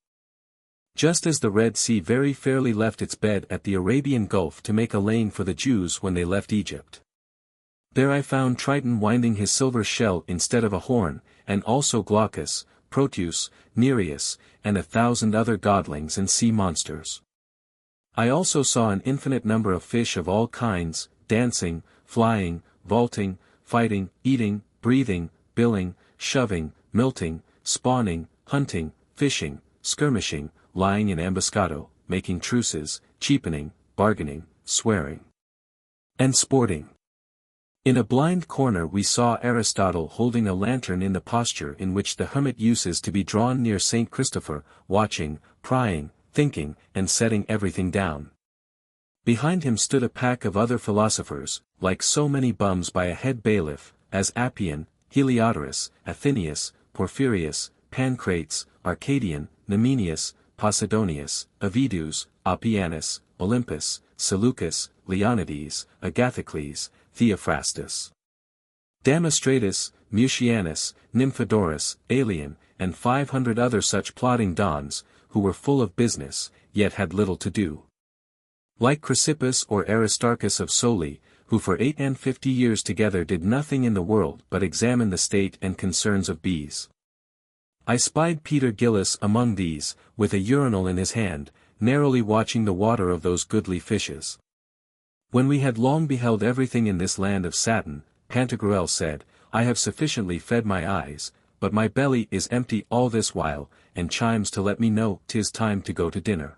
Speaker 1: Just as the Red Sea very fairly left its bed at the Arabian Gulf to make a lane for the Jews when they left Egypt. There I found Triton winding his silver shell instead of a horn, and also Glaucus, Proteus, Nereus, and 1,000 other godlings and sea monsters. I also saw an infinite number of fish of all kinds, dancing, flying, vaulting, fighting, eating, breathing, billing, shoving, milting, spawning, hunting, fishing, skirmishing, lying in ambuscado, making truces, cheapening, bargaining, swearing, and sporting. In a blind corner we saw Aristotle holding a lantern in the posture in which the hermit uses to be drawn near St. Christopher, watching, prying, thinking, and setting everything down. Behind him stood a pack of other philosophers, like so many bums by a head bailiff, as Appian, Heliodorus, Athenius, Porphyrius, Pancrates, Arcadian, Nemenius, Posidonius, Avidus, Appianus, Olympus, Seleucus, Leonidas, Agathocles, Theophrastus, Damostratus, Mucianus, Nymphodorus, Aelian, and 500 other such plodding dons, who were full of business, yet had little to do. Like Chrysippus or Aristarchus of Soli, who for 58 years together did nothing in the world but examine the state and concerns of bees. I spied Peter Gillis among these, with a urinal in his hand, narrowly watching the water of those goodly fishes. When we had long beheld everything in this land of satin, Pantagruel said, I have sufficiently fed my eyes, but my belly is empty all this while, and chimes to let me know 'tis time to go to dinner.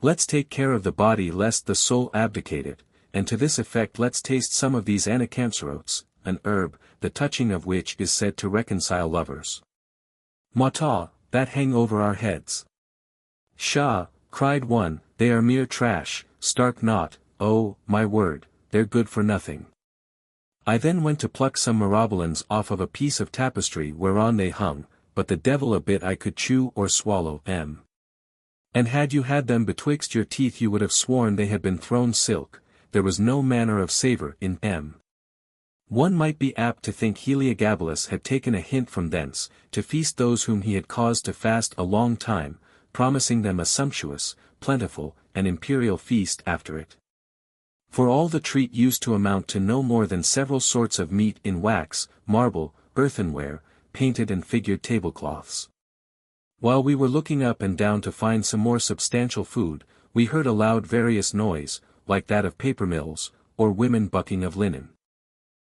Speaker 1: Let's take care of the body lest the soul abdicate it, and to this effect let's taste some of these anacampsarotes, an herb, the touching of which is said to reconcile lovers. Mata, that hang over our heads. Shah, cried one, they are mere trash, stark not, oh, my word, they're good for nothing. I then went to pluck some myrobalans off of a piece of tapestry whereon they hung, but the devil a bit I could chew or swallow. And had you had them betwixt your teeth you would have sworn they had been thrown silk, there was no manner of savour in One might be apt to think Heliogabalus had taken a hint from thence, to feast those whom he had caused to fast a long time, promising them a sumptuous, plentiful, and imperial feast after it. For all the treat used to amount to no more than several sorts of meat in wax, marble, earthenware, painted and figured tablecloths. While we were looking up and down to find some more substantial food, we heard a loud various noise, like that of paper mills, or women bucking of linen.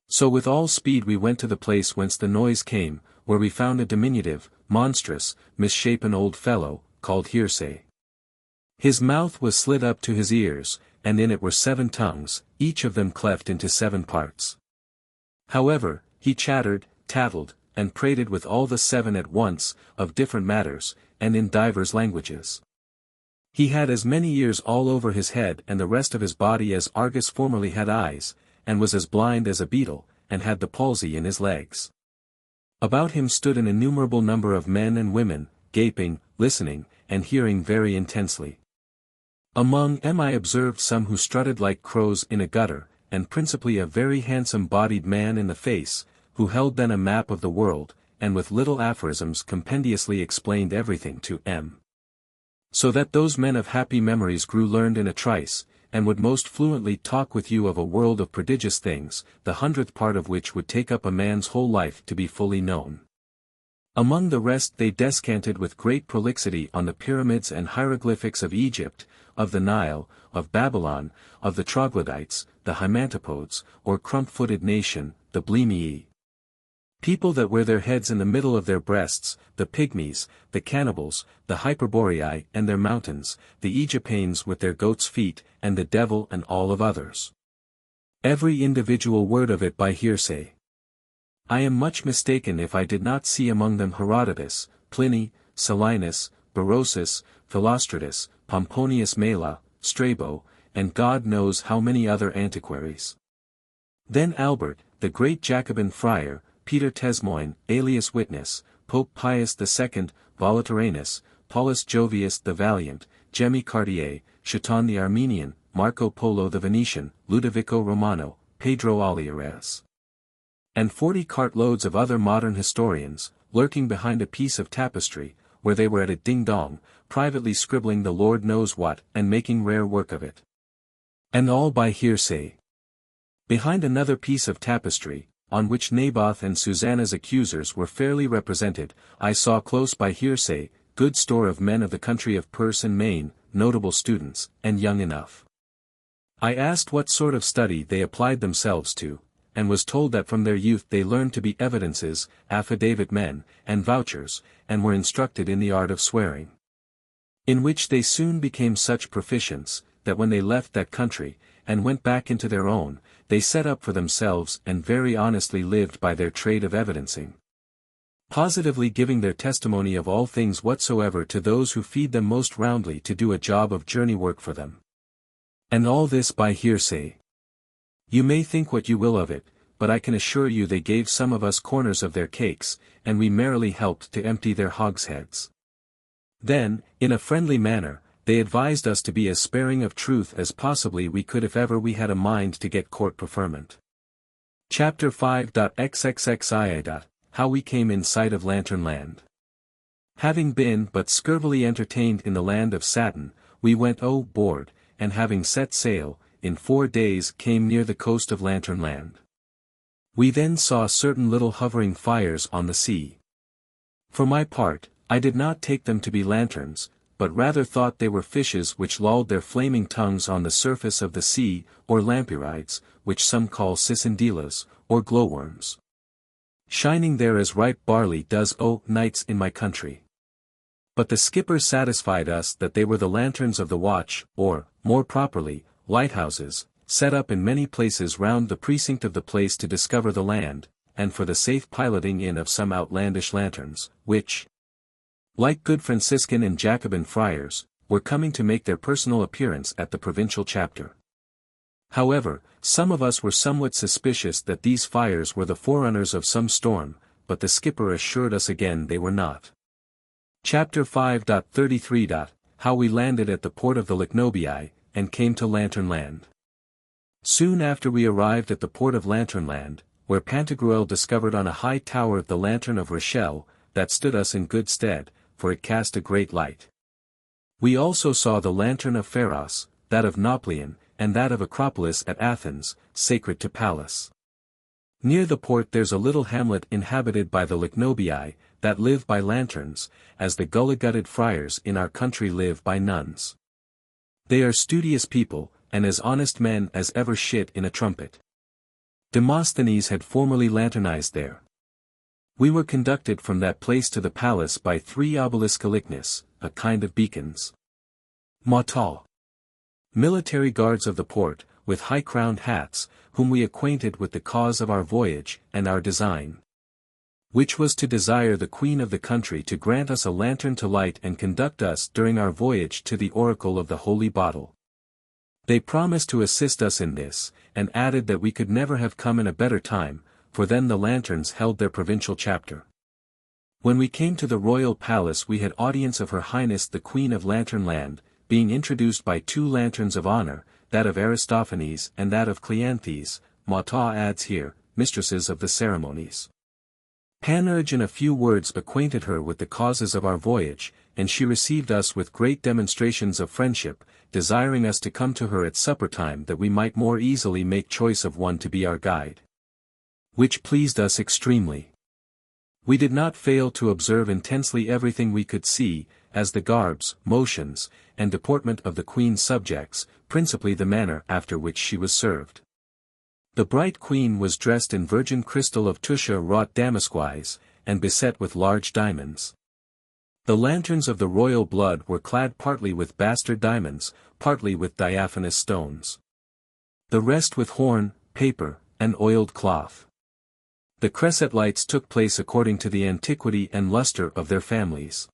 Speaker 1: So with all speed we went to the place whence the noise came, where we found a diminutive, monstrous, misshapen old fellow, called Hearsay. His mouth was slit up to his ears, and in it were 7 tongues, each of them cleft into 7 parts. However, he chattered, tattled, and prated with all the 7 at once, of different matters, and in divers languages. He had as many ears all over his head and the rest of his body as Argus formerly had eyes, and was as blind as a beetle, and had the palsy in his legs. About him stood an innumerable number of men and women, gaping, listening, and hearing very intensely. Among them I observed some who strutted like crows in a gutter, and principally a very handsome-bodied man in the face, who held then a map of the world, and with little aphorisms compendiously explained everything to So that those men of happy memories grew learned in a trice, and would most fluently talk with you of a world of prodigious things, the 100th part of which would take up a man's whole life to be fully known. Among the rest they descanted with great prolixity on the pyramids and hieroglyphics of Egypt, of the Nile, of Babylon, of the troglodytes, the hymantopodes, or crump-footed nation, the Blemii. People that wear their heads in the middle of their breasts, the pygmies, the cannibals, the hyperboreae and their mountains, the Egyptanes with their goats' feet, and the devil and all of others. Every individual word of it by hearsay. I am much mistaken if I did not see among them Herodotus, Pliny, Silenus, Berosus, Philostratus, Pomponius Mela, Strabo, and God knows how many other antiquaries. Then Albert, the great Jacobin friar, Peter Tesmoin, alias Witness, Pope Pius II, Volutaranus, Paulus Jovius the Valiant, Jemmy Cartier, Chaton the Armenian, Marco Polo the Venetian, Ludovico Romano, Pedro Alvarez. And 40 cartloads of other modern historians, lurking behind a piece of tapestry, where they were at it ding-dong, privately scribbling the Lord knows what and making rare work of it. And all by hearsay. Behind another piece of tapestry, on which Naboth and Susanna's accusers were fairly represented, I saw close by hearsay, good store of men of the country of Perse and Maine, notable students, and young enough. I asked what sort of study they applied themselves to, and was told that from their youth they learned to be evidences, affidavit men, and vouchers, and were instructed in the art of swearing. In which they soon became such proficients, that when they left that country, and went back into their own, they set up for themselves and very honestly lived by their trade of evidencing. Positively giving their testimony of all things whatsoever to those who feed them most roundly to do a job of journey work for them. And all this by hearsay. You may think what you will of it, but I can assure you they gave some of us corners of their cakes, and we merrily helped to empty their hogsheads. Then, in a friendly manner, they advised us to be as sparing of truth as possibly we could if ever we had a mind to get court preferment. Chapter 5.xxxia. How we came in sight of Lantern Land. Having been but scurvily entertained in the land of satin, we went board, and having set sail, in 4 days came near the coast of Lantern Land. We then saw certain little hovering fires on the sea. For my part, I did not take them to be lanterns, but rather thought they were fishes which lolled their flaming tongues on the surface of the sea, or lampreyrides, which some call cicindellas, or glowworms. Shining there as ripe barley does nights in my country. But the skipper satisfied us that they were the lanterns of the watch, or, more properly, lighthouses, set up in many places round the precinct of the place to discover the land, and for the safe piloting in of some outlandish lanterns, which, like good Franciscan and Jacobin friars, were coming to make their personal appearance at the provincial chapter. However, some of us were somewhat suspicious that these fires were the forerunners of some storm, but the skipper assured us again they were not. Chapter 5.33. How we landed at the port of the Lycnobii, and came to Lantern Land. Soon after we arrived at the port of Lantern Land, where Pantagruel discovered on a high tower the lantern of Rochelle, that stood us in good stead, for it cast a great light. We also saw the lantern of Pharos, that of Nauplion, and that of Acropolis at Athens, sacred to Pallas. Near the port there's a little hamlet inhabited by the Lycnobii, that live by lanterns, as the gully-gutted friars in our country live by nuns. They are studious people, and as honest men as ever shit in a trumpet. Demosthenes had formerly lanternized there. We were conducted from that place to the palace by 3 obeliskalichnis, a kind of beacons. Mautal. Military guards of the port, with high-crowned hats, whom we acquainted with the cause of our voyage, and our design. Which was to desire the queen of the country to grant us a lantern to light and conduct us during our voyage to the oracle of the holy bottle. They promised to assist us in this, and added that we could never have come in a better time, for then the lanterns held their provincial chapter. When we came to the royal palace we had audience of Her Highness the Queen of Lantern Land, being introduced by 2 lanterns of honor, that of Aristophanes and that of Cleanthes. Mauta adds here, mistresses of the ceremonies. Panurge in a few words acquainted her with the causes of our voyage, and she received us with great demonstrations of friendship, desiring us to come to her at supper time that we might more easily make choice of one to be our guide. Which pleased us extremely. We did not fail to observe intensely everything we could see, as the garbs, motions, and deportment of the queen's subjects, principally the manner after which she was served. The bright queen was dressed in virgin crystal of Tuscia wrought damask-wise, and beset with large diamonds. The lanterns of the royal blood were clad partly with bastard diamonds, partly with diaphanous stones. The rest with horn, paper, and oiled cloth. The cresset lights took place according to the antiquity and lustre of their families.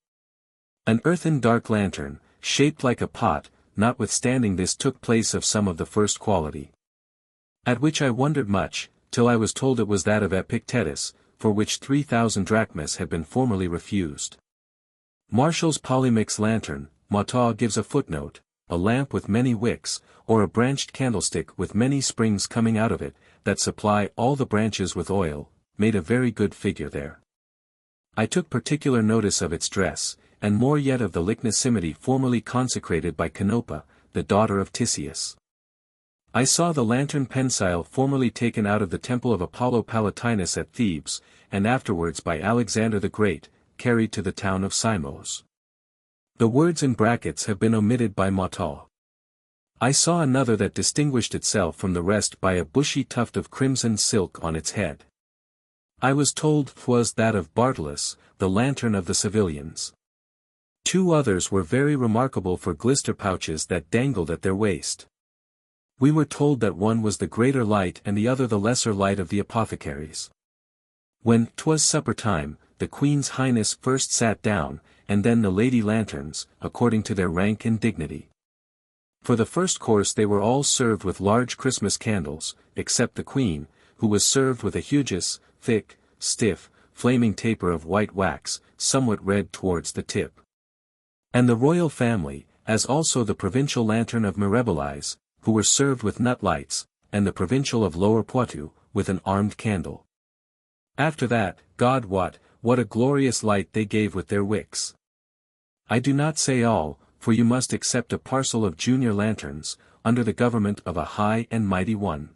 Speaker 1: An earthen dark lantern, shaped like a pot, notwithstanding this took place of some of the first quality. At which I wondered much, till I was told it was that of Epictetus, for which 3,000 drachmas had been formerly refused. Martial's Polymix lantern, Mauta gives a footnote, a lamp with many wicks, or a branched candlestick with many springs coming out of it, that supply all the branches with oil, made a very good figure there. I took particular notice of its dress, and more yet of the lichnosimity formerly consecrated by Canopa, the daughter of Tisias. I saw the lantern pensile formerly taken out of the temple of Apollo Palatinus at Thebes, and afterwards by Alexander the Great, carried to the town of Samos. The words in brackets have been omitted by Mautal. I saw another that distinguished itself from the rest by a bushy tuft of crimson silk on its head. I was told 'twas that of Bartolus, the lantern of the civilians. 2 others were very remarkable for glister pouches that dangled at their waist. We were told that one was the greater light and the other the lesser light of the apothecaries. When 'twas supper time, the Queen's Highness first sat down, and then the lady lanterns, according to their rank and dignity. For the first course they were all served with large Christmas candles, except the Queen, who was served with a hugeous, thick, stiff, flaming taper of white wax, somewhat red towards the tip. And the royal family, as also the provincial lantern of Mirabilis, who were served with nut lights, and the provincial of Lower Poitou, with an armed candle. After that, God what a glorious light they gave with their wicks. I do not say all, for you must accept a parcel of junior lanterns, under the government of a high and mighty one.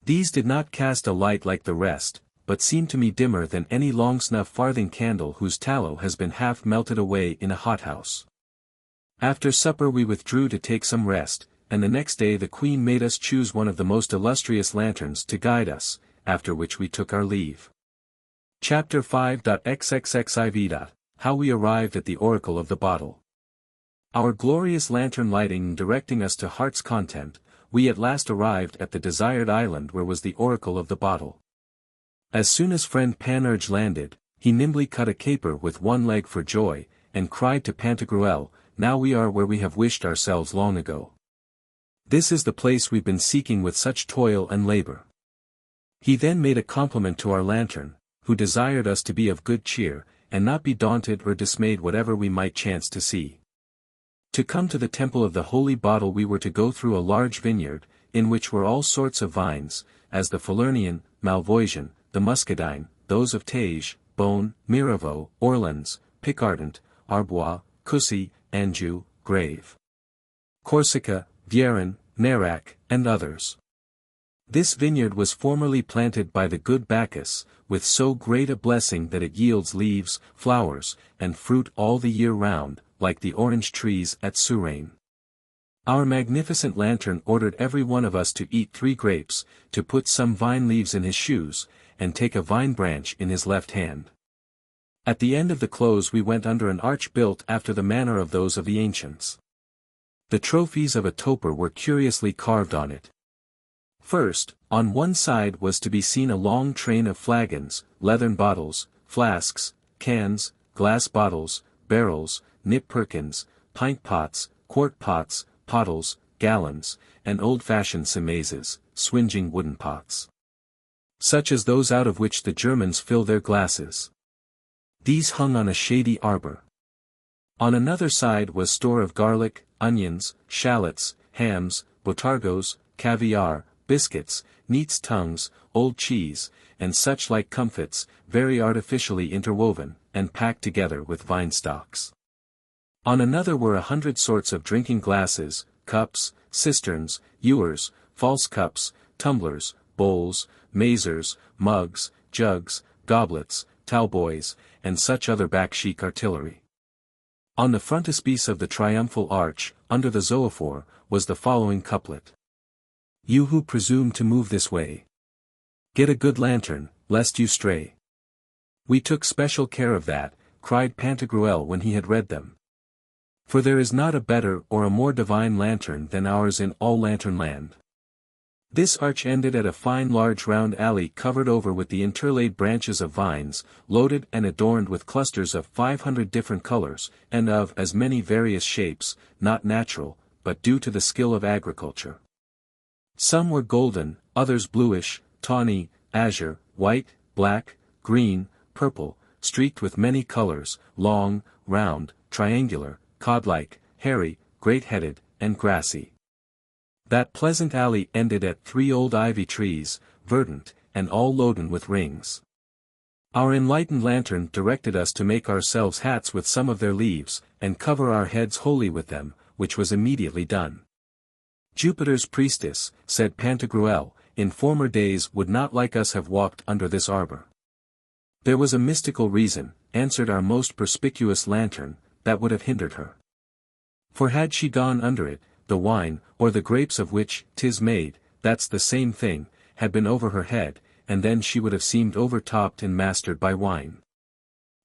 Speaker 1: These did not cast a light like the rest, but seemed to me dimmer than any long snuff farthing candle whose tallow has been half melted away in a hothouse. After supper we withdrew to take some rest, and the next day the Queen made us choose one of the most illustrious lanterns to guide us, after which we took our leave. Chapter 5.xxxiv. How we arrived at the oracle of the bottle. Our glorious lantern lighting and directing us to heart's content, we at last arrived at the desired island where was the oracle of the bottle. As soon as friend Panurge landed, he nimbly cut a caper with one leg for joy, and cried to Pantagruel, "Now we are where we have wished ourselves long ago. This is the place we've been seeking with such toil and labor." He then made a compliment to our lantern, who desired us to be of good cheer, and not be daunted or dismayed whatever we might chance to see. To come to the temple of the holy bottle we were to go through a large vineyard, in which were all sorts of vines, as the Falernian, Malvoisin, the Muscadine, those of Tage, Beaune, Mirabeau, Orleans, Picardant, Arbois, Coucy, Anjou, Grave, Corsica, Vierain, Nerac, and others. This vineyard was formerly planted by the good Bacchus, with so great a blessing that it yields leaves, flowers, and fruit all the year round, like the orange trees at Suresnes. Our magnificent lantern ordered every one of us to eat 3 grapes, to put some vine leaves in his shoes, and take a vine branch in his left hand. At the end of the close we went under an arch built after the manner of those of the ancients. The trophies of a toper were curiously carved on it. First, on one side was to be seen a long train of flagons, leathern bottles, flasks, cans, glass bottles, barrels, nip perkins, pint pots, quart pots, pottles, gallons, and old-fashioned semazes, swinging wooden pots, such as those out of which the Germans fill their glasses. These hung on a shady arbor. On another side was store of garlic, onions, shallots, hams, botargos, caviar, biscuits, neat's tongues, old cheese, and such like comfits, very artificially interwoven, and packed together with vine stalks. On another were 100 sorts of drinking glasses, cups, cisterns, ewers, false cups, tumblers, bowls, mazers, mugs, jugs, goblets, talboys, and such other back-chic artillery. On the frontispiece of the triumphal arch, under the zoophore, was the following couplet. "You who presume to move this way, get a good lantern, lest you stray." "We took special care of that," cried Pantagruel when he had read them. "For there is not a better or a more divine lantern than ours in all lantern land." This arch ended at a fine large round alley covered over with the interlaid branches of vines, loaded and adorned with clusters of 500 different colors, and of as many various shapes, not natural, but due to the skill of agriculture. Some were golden, others bluish, tawny, azure, white, black, green, purple, streaked with many colors, long, round, triangular, cod-like, hairy, great-headed, and grassy. That pleasant alley ended at 3 old ivy trees, verdant, and all loaden with rings. Our enlightened lantern directed us to make ourselves hats with some of their leaves, and cover our heads wholly with them, which was immediately done. "Jupiter's priestess," said Pantagruel, "in former days would not like us have walked under this arbor." "There was a mystical reason," answered our most perspicuous lantern, "that would have hindered her. For had she gone under it, the wine, or the grapes of which 'tis made, that's the same thing, had been over her head, and then she would have seemed overtopped and mastered by wine."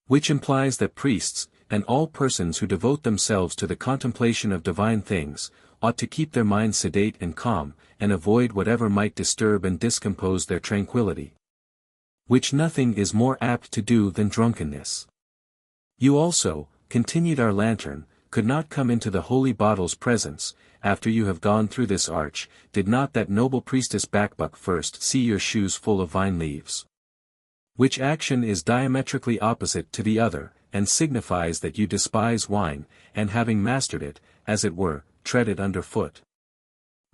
Speaker 1: Which implies that priests, and all persons who devote themselves to the contemplation of divine things, ought to keep their minds sedate and calm, and avoid whatever might disturb and discompose their tranquillity. Which nothing is more apt to do than drunkenness. "You also," continued our lantern, "could not come into the holy bottle's presence, after you have gone through this arch, did not that noble priestess Bacbuc first see your shoes full of vine leaves. Which action is diametrically opposite to the other, and signifies that you despise wine, and having mastered it, as it were, tread it under foot."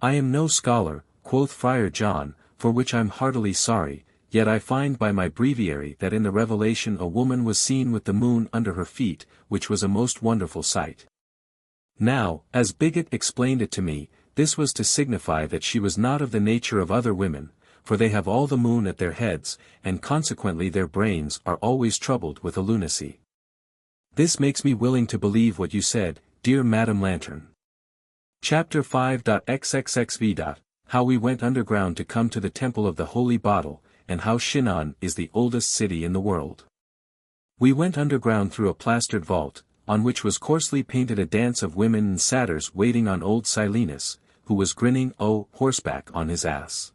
Speaker 1: "I am no scholar," quoth Friar John, "for which I'm heartily sorry, yet I find by my breviary that in the Revelation a woman was seen with the moon under her feet, which was a most wonderful sight. Now, as Bigot explained it to me, this was to signify that she was not of the nature of other women, for they have all the moon at their heads, and consequently their brains are always troubled with a lunacy. This makes me willing to believe what you said, dear Madam Lantern. Chapter 5.xxxv. How we went underground to come to the temple of the holy bottle, and how Shinan is the oldest city in the world. We went underground through a plastered vault, on which was coarsely painted a dance of women and satyrs waiting on old Silenus, who was grinning horseback on his ass.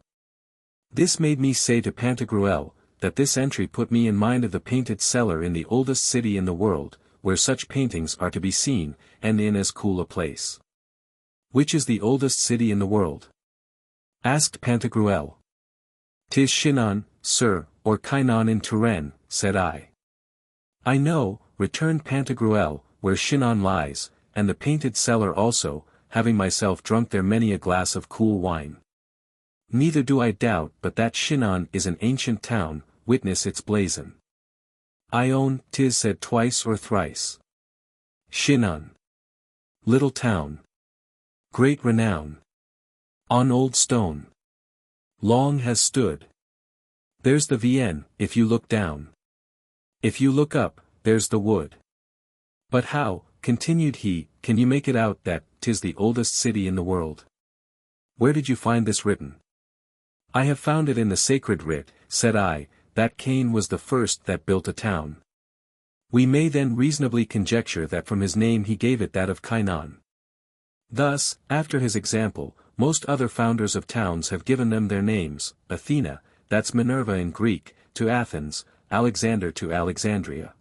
Speaker 1: This made me say to Pantagruel, that this entry put me in mind of the painted cellar in the oldest city in the world, where such paintings are to be seen, and in as cool a place. Which is the oldest city in the world? Asked Pantagruel. 'Tis Shinan, sir, or Kainan in Touraine, said I. I know, returned Pantagruel, where Shinan lies, and the painted cellar also, having myself drunk there many a glass of cool wine. Neither do I doubt but that Shinan is an ancient town, witness its blazon. I own 'tis said twice or thrice. Shinan. Little town. Great renown. On old stone. Long has stood. There's the Vienne, if you look down. If you look up, there's the wood. But how, continued he, can you make it out that 'tis the oldest city in the world? Where did you find this written? I have found it in the sacred writ, said I, that Cain was the first that built a town. We may then reasonably conjecture that from his name he gave it that of Kainan. Thus, after his example, most other founders of towns have given them their names, Athena, that's Minerva in Greek, to Athens, Alexander to Alexandria.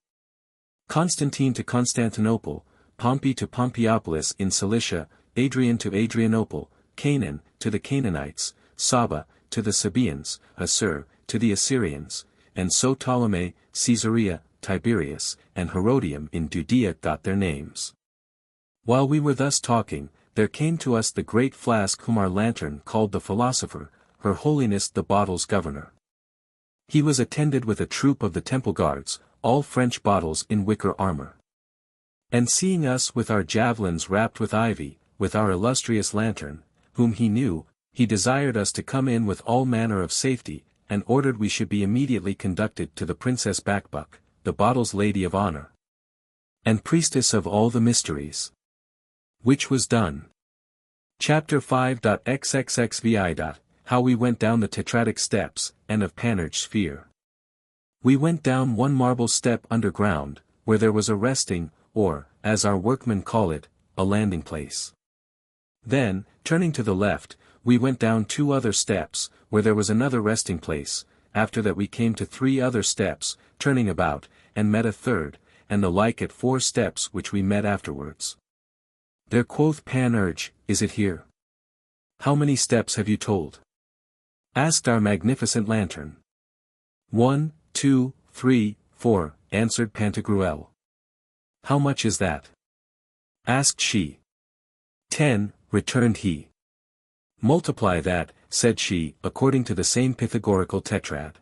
Speaker 1: Constantine to Constantinople, Pompey to Pompeiapolis in Cilicia, Adrian to Adrianople, Canaan, to the Canaanites, Saba, to the Sabaeans, Assur, to the Assyrians, and so Ptolemy, Caesarea, Tiberias, and Herodium in Judea got their names. While we were thus talking, there came to us the great flask whom our lantern called the philosopher, her holiness the bottle's governor. He was attended with a troop of the temple guards, all French bottles in wicker armor. And seeing us with our javelins wrapped with ivy, with our illustrious lantern, whom he knew, he desired us to come in with all manner of safety, and ordered we should be immediately conducted to the Princess Bacbuc, the bottle's lady of honor, and priestess of all the mysteries. Which was done. Chapter 5.xxxvi. How we went down the tetratic steps, and of Panurge's sphere. We went down one marble step underground, where there was a resting, or, as our workmen call it, a landing place. Then, turning to the left, we went down 2 other steps, where there was another resting place. After that we came to 3 other steps, turning about, and met a third, and the like at 4 steps which we met afterwards. There quoth Panurge, is it here? How many steps have you told? Asked our magnificent lantern. 1, 2, 3, 4, answered Pantagruel. How much is that? Asked she. 10, returned he. Multiply that, said she, according to the same Pythagorical tetrad.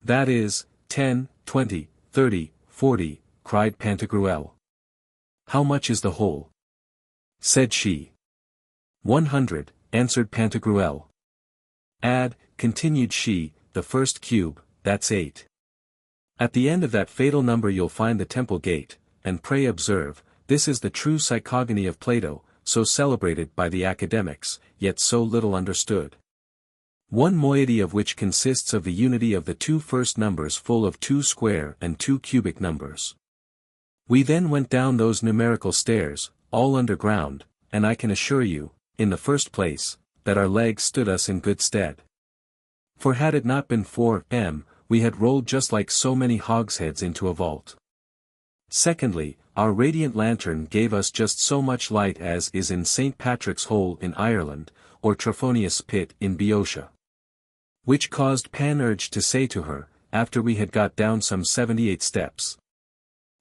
Speaker 1: That is, 10, 20, 30, 40, cried Pantagruel. How much is the whole? Said she. 100, answered Pantagruel. Add, continued she, the first cube, that's 8. At the end of that fatal number you'll find the temple gate, and pray observe, this is the true psychogony of Plato, so celebrated by the academics, yet so little understood. One moiety of which consists of the unity of the 2 first numbers full of 2 square and 2 cubic numbers. We then went down those numerical stairs, all underground, and I can assure you, in the first place, that our legs stood us in good stead. For had it not been for we had rolled just like so many hogsheads into a vault. Secondly, our radiant lantern gave us just so much light as is in St. Patrick's Hole in Ireland, or Trophonius' Pit in Boeotia. Which caused Panurge to say to her, after we had got down some 78 steps.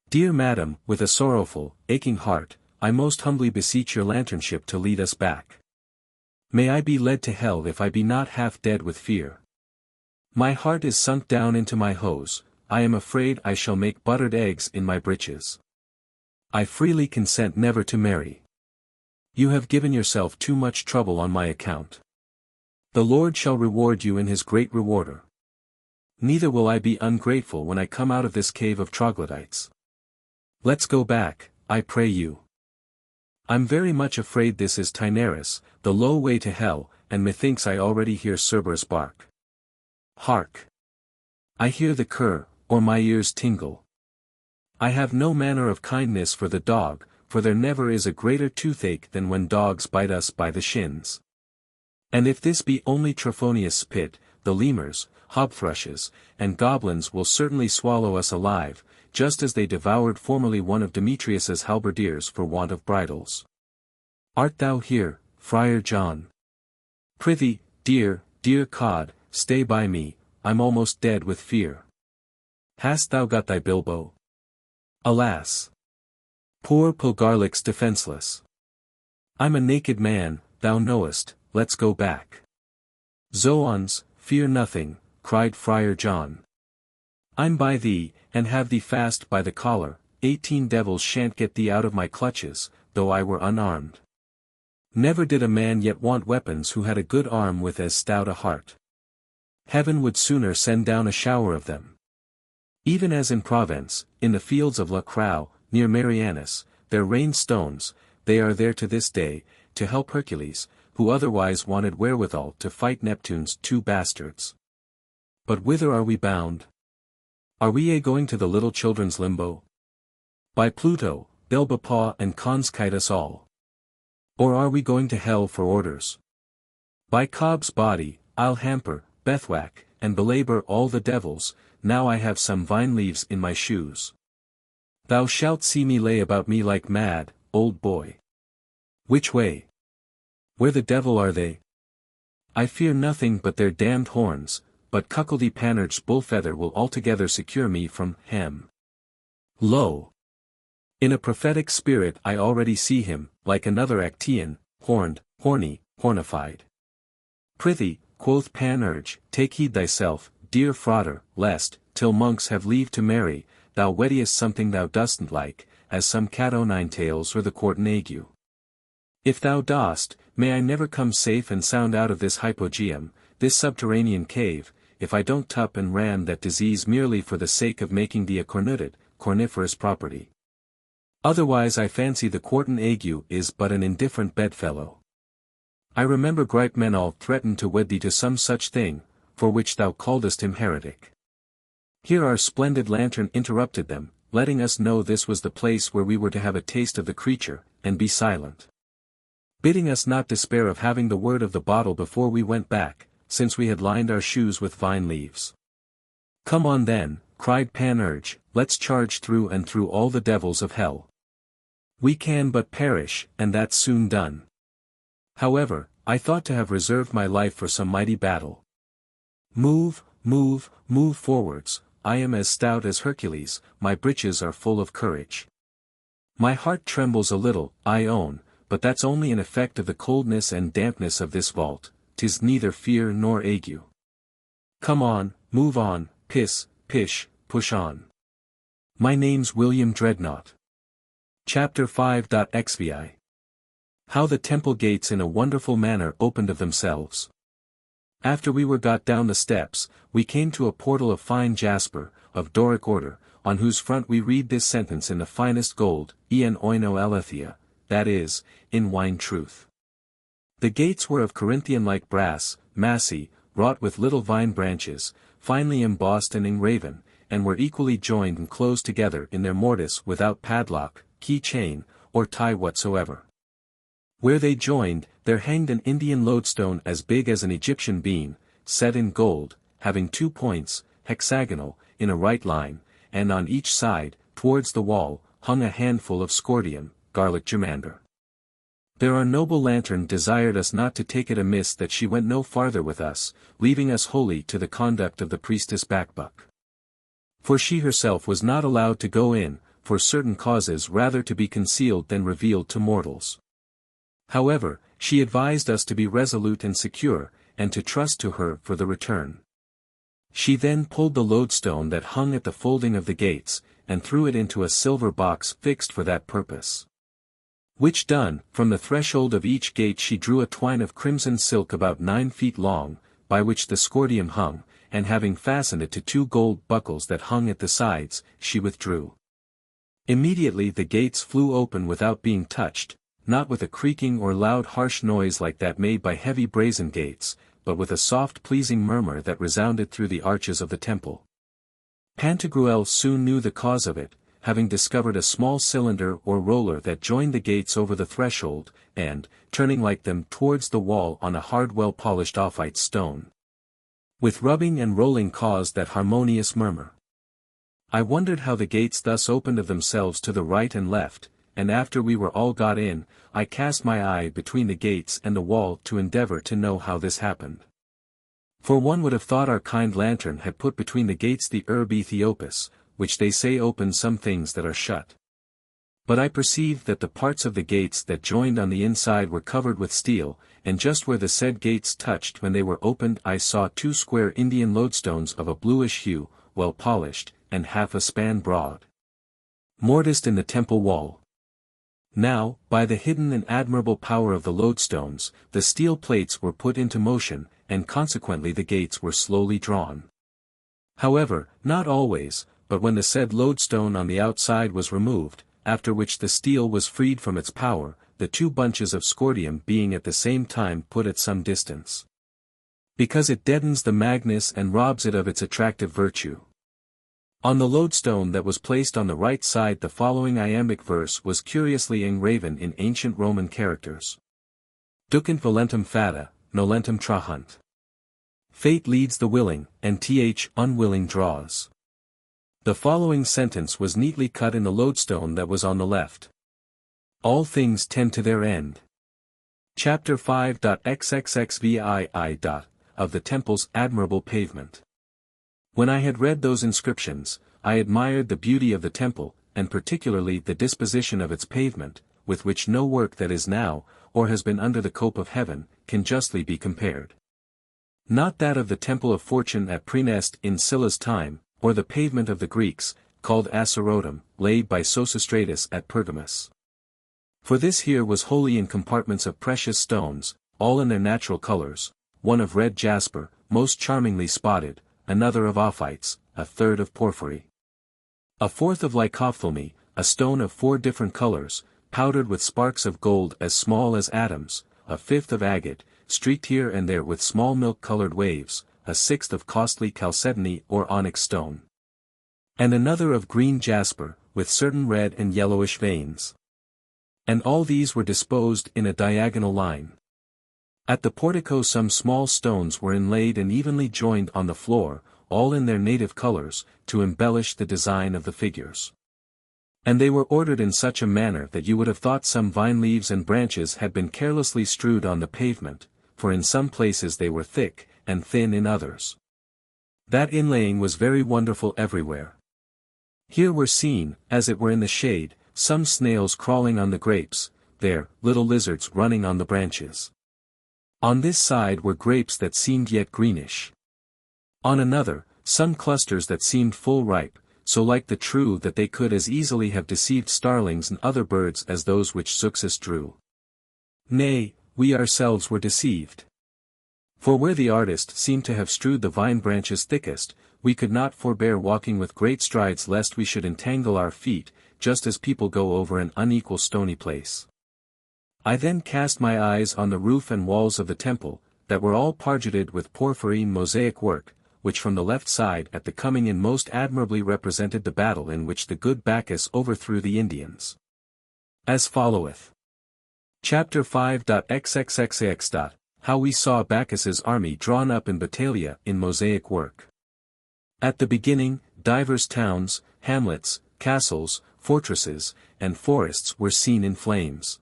Speaker 1: Dear madam, with a sorrowful, aching heart, I most humbly beseech your lanternship to lead us back. May I be led to hell if I be not half dead with fear. My heart is sunk down into my hose, I am afraid I shall make buttered eggs in my breeches. I freely consent never to marry. You have given yourself too much trouble on my account. The Lord shall reward you in his great rewarder. Neither will I be ungrateful when I come out of this cave of troglodytes. Let's go back, I pray you. I'm very much afraid this is Tynaris, the low way to hell, and methinks I already hear Cerberus bark. Hark! I hear the cur, or my ears tingle. I have no manner of kindness for the dog, for there never is a greater toothache than when dogs bite us by the shins. And if this be only Trophonius' pit, the lemurs, hobthrushes, and goblins will certainly swallow us alive, just as they devoured formerly one of Demetrius's halberdiers for want of bridles. Art thou here, Friar John? Prithee, dear cod, stay by me, I'm almost dead with fear. Hast thou got thy bilbo? Alas! Poor Pulgarlix defenceless. I'm a naked man, thou knowest, let's go back. Zoons, fear nothing, cried Friar John. I'm by thee, and have thee fast by the collar, 18 devils shan't get thee out of my clutches, though I were unarmed. Never did a man yet want weapons who had a good arm with as stout a heart. Heaven would sooner send down a shower of them. Even as in Provence, in the fields of La Crau, near Marianus, there rained stones, they are there to this day, to help Hercules, who otherwise wanted wherewithal to fight Neptune's 2 bastards. But whither are we bound? Are we going to the little children's limbo? By Pluto, they'll bepaw and conskite us all. Or are we going to hell for orders? By Cobb's body, I'll hamper, Bethwack, and belabor all the devils, now I have some vine leaves in my shoes. Thou shalt see me lay about me like mad, old boy. Which way? Where the devil are they? I fear nothing but their damned horns, but Cuckoldy Panurge's bullfeather will altogether secure me from him. Lo! In a prophetic spirit I already see him, like another Actaeon, horned, horny, hornified. Prithee, quoth Panurge, take heed thyself, dear frater, lest, till monks have leave to marry, thou weddiest something thou dostn't like, as some Cato Ninetails or the Quartan ague. If thou dost, may I never come safe and sound out of this hypogeum, this subterranean cave, if I don't tup and ram that disease merely for the sake of making thee a cornuted, corniferous property. Otherwise I fancy the Quartan ague is but an indifferent bedfellow. I remember Gripe Menal threatened to wed thee to some such thing, for which thou calledst him heretic. Here our splendid lantern interrupted them, letting us know this was the place where we were to have a taste of the creature, and be silent. Bidding us not despair of having the word of the bottle before we went back, since we had lined our shoes with vine leaves. Come on then, cried Panurge, let's charge through and through all the devils of hell. We can but perish, and that's soon done. However, I thought to have reserved my life for some mighty battle. Move forwards, I am as stout as Hercules, my breeches are full of courage. My heart trembles a little, I own, but that's only an effect of the coldness and dampness of this vault, 'tis neither fear nor ague. Come on, move on, piss, pish, push on. My name's William Dreadnought. Chapter 5.xvi. How the temple gates in a wonderful manner opened of themselves. After we were got down the steps, we came to a portal of fine jasper, of Doric order, on whose front we read this sentence in the finest gold, en oino aletheia, that is, in wine truth. The gates were of Corinthian-like brass, massy, wrought with little vine branches, finely embossed and engraven, and were equally joined and closed together in their mortise without padlock, key chain, or tie whatsoever. Where they joined, there hanged an Indian lodestone as big as an Egyptian bean, set in gold, having 2 points, hexagonal, in a right line, and on each side, towards the wall, hung a handful of scordium, garlic germander. There our noble lantern desired us not to take it amiss that she went no farther with us, leaving us wholly to the conduct of the priestess Bacbuc. For she herself was not allowed to go in, for certain causes rather to be concealed than revealed to mortals. However, she advised us to be resolute and secure, and to trust to her for the return. She then pulled the lodestone that hung at the folding of the gates, and threw it into a silver box fixed for that purpose. Which done, from the threshold of each gate she drew a twine of crimson silk about 9 feet long, by which the scordium hung, and having fastened it to 2 gold buckles that hung at the sides, she withdrew. Immediately the gates flew open without being touched, not with a creaking or loud harsh noise like that made by heavy brazen gates, but with a soft pleasing murmur that resounded through the arches of the temple. Pantagruel soon knew the cause of it, having discovered a small cylinder or roller that joined the gates over the threshold, and, turning like them towards the wall on a hard well-polished ophite stone, with rubbing and rolling caused that harmonious murmur. I wondered how the gates thus opened of themselves to the right and left, and after we were all got in, I cast my eye between the gates and the wall to endeavor to know how this happened. For one would have thought our kind lantern had put between the gates the herb Ethiopus, which they say opens some things that are shut. But I perceived that the parts of the gates that joined on the inside were covered with steel, and just where the said gates touched when they were opened I saw 2 square Indian lodestones of a bluish hue, well polished, and half a span broad, mortised in the temple wall. Now, by the hidden and admirable power of the lodestones, the steel plates were put into motion, and consequently the gates were slowly drawn. However, not always, but when the said lodestone on the outside was removed, after which the steel was freed from its power, the 2 bunches of scordium being at the same time put at some distance, because it deadens the magnes and robs it of its attractive virtue. On the lodestone that was placed on the right side the following iambic verse was curiously engraven in ancient Roman characters. Ducent volentem fata, nolentem trahunt. Fate leads the willing, and unwilling draws. The following sentence was neatly cut in the lodestone that was on the left. All things tend to their end. Chapter 5.xxxvii. Of the temple's admirable pavement. When I had read those inscriptions, I admired the beauty of the temple, and particularly the disposition of its pavement, with which no work that is now, or has been under the cope of heaven, can justly be compared. Not that of the temple of Fortune at Praeneste in Sylla's time, or the pavement of the Greeks, called Asarotum, laid by Sosistratus at Pergamus. For this here was wholly in compartments of precious stones, all in their natural colors, one of red jasper, most charmingly spotted, another of ophites, a third of porphyry, a fourth of lycophthalmi, a stone of 4 different colors, powdered with sparks of gold as small as atoms, a fifth of agate, streaked here and there with small milk-colored waves, a sixth of costly chalcedony or onyx stone, and another of green jasper, with certain red and yellowish veins. And all these were disposed in a diagonal line. At the portico some small stones were inlaid and evenly joined on the floor, all in their native colors, to embellish the design of the figures. And they were ordered in such a manner that you would have thought some vine leaves and branches had been carelessly strewed on the pavement, for in some places they were thick, and thin in others. That inlaying was very wonderful everywhere. Here were seen, as it were in the shade, some snails crawling on the grapes, there, little lizards running on the branches. On this side were grapes that seemed yet greenish. On another, some clusters that seemed full ripe, so like the true that they could as easily have deceived starlings and other birds as those which Succus drew. Nay, we ourselves were deceived. For where the artist seemed to have strewed the vine branches thickest, we could not forbear walking with great strides lest we should entangle our feet, just as people go over an unequal stony place. I then cast my eyes on the roof and walls of the temple, that were all pargeted with porphyry mosaic work, which from the left side at the coming in most admirably represented the battle in which the good Bacchus overthrew the Indians. As followeth. Chapter 5.xxxx. How we saw Bacchus's army drawn up in battalia in mosaic work. At the beginning, divers towns, hamlets, castles, fortresses, and forests were seen in flames.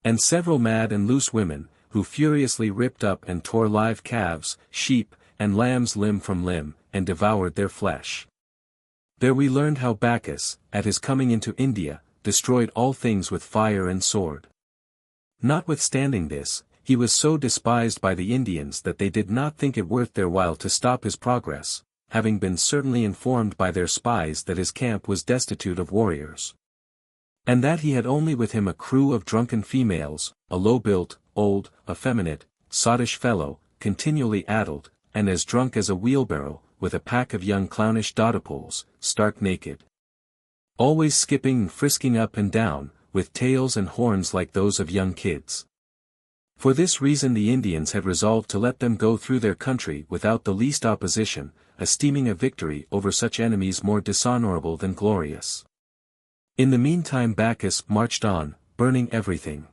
Speaker 1: And several mad and loose women, who furiously ripped up and tore live calves, sheep, and lambs limb from limb, and devoured their flesh. There we learned how Bacchus, at his coming into India, destroyed all things with fire and sword. Notwithstanding this, he was so despised by the Indians that they did not think it worth their while to stop his progress, having been certainly informed by their spies that his camp was destitute of warriors. And that he had only with him a crew of drunken females, a low-built, old, effeminate, sottish fellow, continually addled, and as drunk as a wheelbarrow, with a pack of young clownish doddipoles, stark naked. Always skipping and frisking up and down, with tails and horns like those of young kids. For this reason the Indians had resolved to let them go through their country without the least opposition, esteeming a victory over such enemies more dishonorable than glorious. In the meantime Bacchus marched on, burning everything.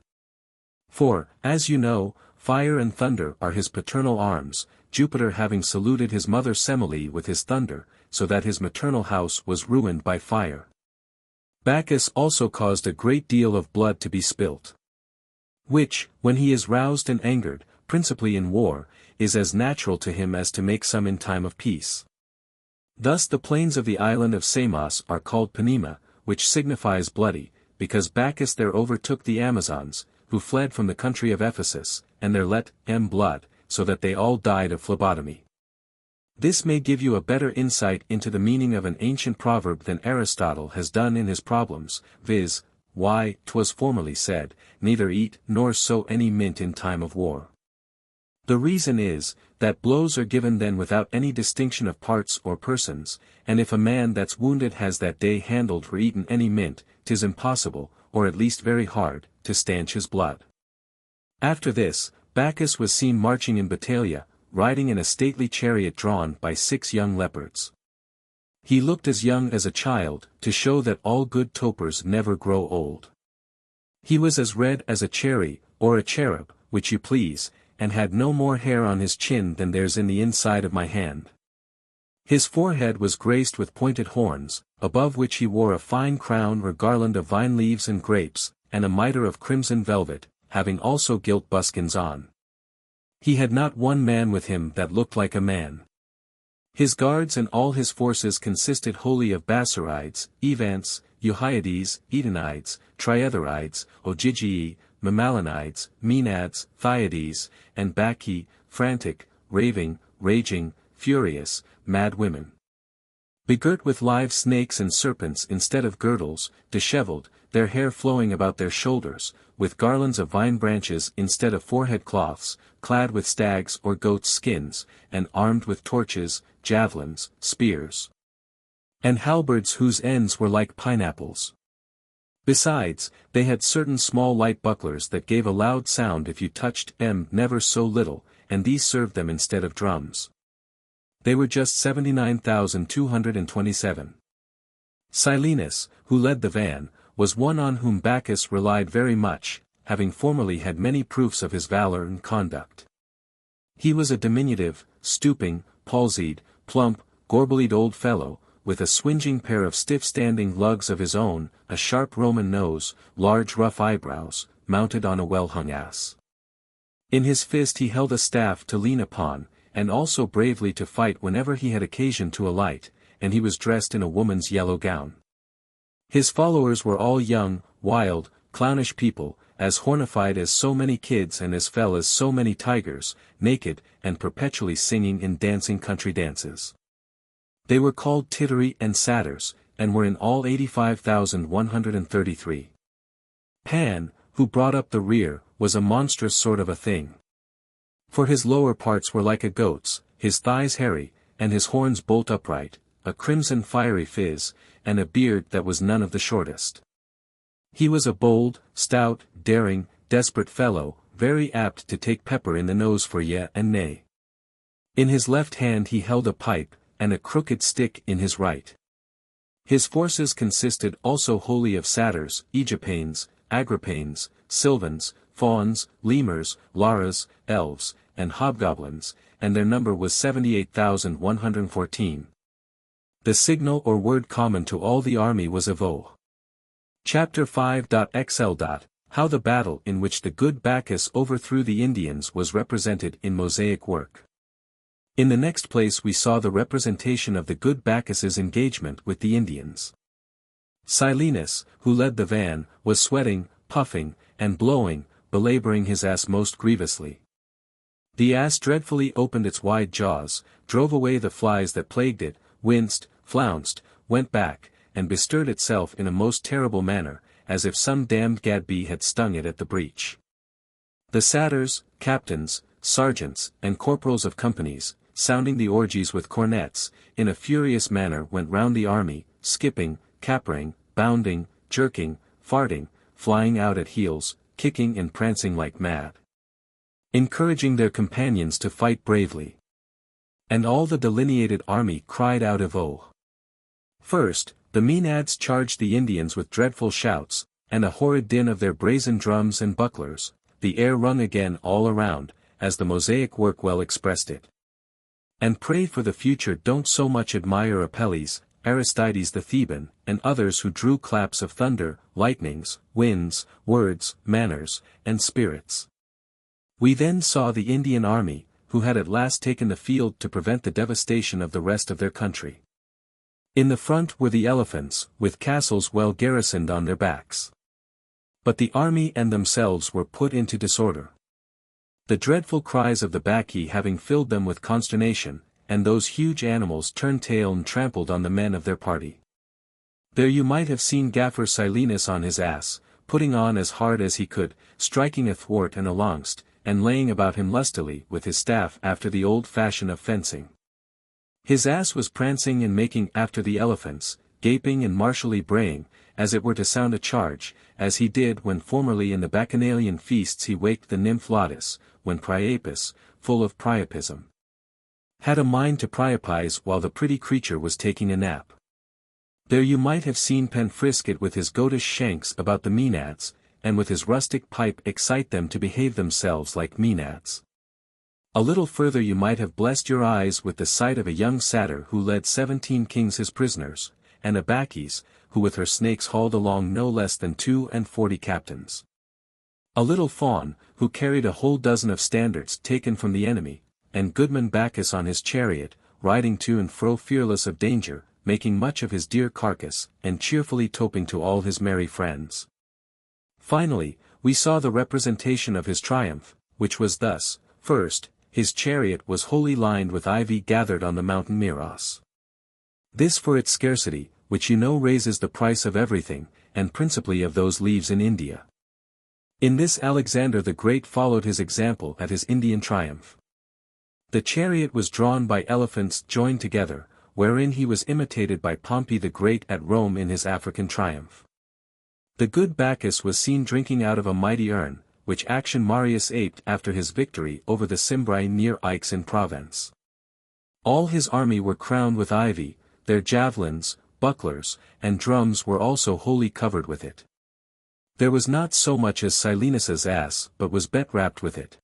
Speaker 1: For, as you know, fire and thunder are his paternal arms, Jupiter having saluted his mother Semele with his thunder, so that his maternal house was ruined by fire. Bacchus also caused a great deal of blood to be spilt. Which, when he is roused and angered, principally in war, is as natural to him as to make some in time of peace. Thus the plains of the island of Samos are called Panema, which signifies bloody, because Bacchus there overtook the Amazons, who fled from the country of Ephesus, and there let blood, so that they all died of phlebotomy. This may give you a better insight into the meaning of an ancient proverb than Aristotle has done in his Problems, viz., why, 'twas formerly said, neither eat nor sow any mint in time of war. The reason is, that blows are given then without any distinction of parts or persons, and if a man that's wounded has that day handled or eaten any mint, 'tis impossible, or at least very hard, to stanch his blood. After this, Bacchus was seen marching in battalia, riding in a stately chariot drawn by 6 young leopards. He looked as young as a child, to show that all good topers never grow old. He was as red as a cherry, or a cherub, which you please, and had no more hair on his chin than there's in the inside of my hand. His forehead was graced with pointed horns, above which he wore a fine crown or garland of vine leaves and grapes, and a mitre of crimson velvet, having also gilt buskins on. He had not one man with him that looked like a man. His guards and all his forces consisted wholly of Basarides, Evants, Euhyades, Edenides, Trietherides, Ogygii, Mamalonides, Maenads, Thyades, and Bacchae, frantic, raving, raging, furious, mad women. Begirt with live snakes and serpents instead of girdles, dishevelled, their hair flowing about their shoulders, with garlands of vine branches instead of forehead cloths, clad with stags' or goats' skins, and armed with torches, javelins, spears, and halberds whose ends were like pineapples. Besides, they had certain small light bucklers that gave a loud sound if you touched them never so little, and these served them instead of drums. They were just 79,227. Silenus, who led the van, was one on whom Bacchus relied very much, having formerly had many proofs of his valor and conduct. He was a diminutive, stooping, palsied, plump, gorbelied old fellow, with a swinging pair of stiff-standing lugs of his own, a sharp Roman nose, large rough eyebrows, mounted on a well-hung ass. In his fist he held a staff to lean upon, and also bravely to fight whenever he had occasion to alight, and he was dressed in a woman's yellow gown. His followers were all young, wild, clownish people, as hornified as so many kids and as fell as so many tigers, naked, and perpetually singing in dancing country dances. They were called titeri and satyrs, and were in all 85,133. Pan, who brought up the rear, was a monstrous sort of a thing. For his lower parts were like a goat's, his thighs hairy, and his horns bolt upright, a crimson fiery fizz, and a beard that was none of the shortest. He was a bold, stout, daring, desperate fellow, very apt to take pepper in the nose for yea and nay. In his left hand he held a pipe, and a crooked stick in his right. His forces consisted also wholly of satyrs, Aegipanes, Agrippanes, Sylvans, fauns, lemurs, laras, elves, and hobgoblins, and their number was 78,114. The signal or word common to all the army was Evo. Chapter 5.xl. How the battle in which the good Bacchus overthrew the Indians was represented in mosaic work. In the next place we saw the representation of the good Bacchus's engagement with the Indians. Silenus, who led the van, was sweating, puffing, and blowing, belabouring his ass most grievously. The ass dreadfully opened its wide jaws, drove away the flies that plagued it, winced, flounced, went back, and bestirred itself in a most terrible manner, as if some damned gadbee had stung it at the breech. The satyrs, captains, sergeants, and corporals of companies, sounding the orgies with cornets, in a furious manner went round the army, skipping, capering, bounding, jerking, farting, flying out at heels, kicking and prancing like mad, encouraging their companions to fight bravely. And all the delineated army cried out "Evoe!" First, the Maenads charged the Indians with dreadful shouts, and a horrid din of their brazen drums and bucklers, the air rung again all around, as the mosaic work well expressed it. And pray for the future don't so much admire Apelles, Aristides the Theban, and others who drew claps of thunder, lightnings, winds, words, manners, and spirits. We then saw the Indian army, who had at last taken the field to prevent the devastation of the rest of their country. In the front were the elephants, with castles well garrisoned on their backs. But the army and themselves were put into disorder. The dreadful cries of the Bacchae having filled them with consternation, and those huge animals turned tail and trampled on the men of their party. There you might have seen Gaffer Silenus on his ass, putting on as hard as he could, striking athwart and alongst, and laying about him lustily with his staff after the old fashion of fencing. His ass was prancing and making after the elephants, gaping and martially braying, as it were to sound a charge, as he did when formerly in the Bacchanalian feasts he waked the nymph Lautis, when Priapus, full of priapism, had a mind to priapize while the pretty creature was taking a nap. There you might have seen Penfrisket with his goatish shanks about the Maenads, and with his rustic pipe excite them to behave themselves like Maenads. A little further you might have blessed your eyes with the sight of a young satyr who led 17 kings his prisoners, and a Bacchis, who with her snakes hauled along no less than 42 captains. A little fawn, who carried a whole dozen of standards taken from the enemy, and goodman Bacchus on his chariot, riding to and fro fearless of danger, making much of his dear carcass, and cheerfully toping to all his merry friends. Finally, we saw the representation of his triumph, which was thus: first, his chariot was wholly lined with ivy gathered on the mountain Miros. This for its scarcity, which you know raises the price of everything, and principally of those leaves in India. In this Alexander the Great followed his example at his Indian triumph. The chariot was drawn by elephants joined together, wherein he was imitated by Pompey the Great at Rome in his African triumph. The good Bacchus was seen drinking out of a mighty urn, which action Marius aped after his victory over the Cimbri near Aix in Provence. All his army were crowned with ivy, their javelins, bucklers, and drums were also wholly covered with it. There was not so much as Silenus's ass but was bet-wrapped with it.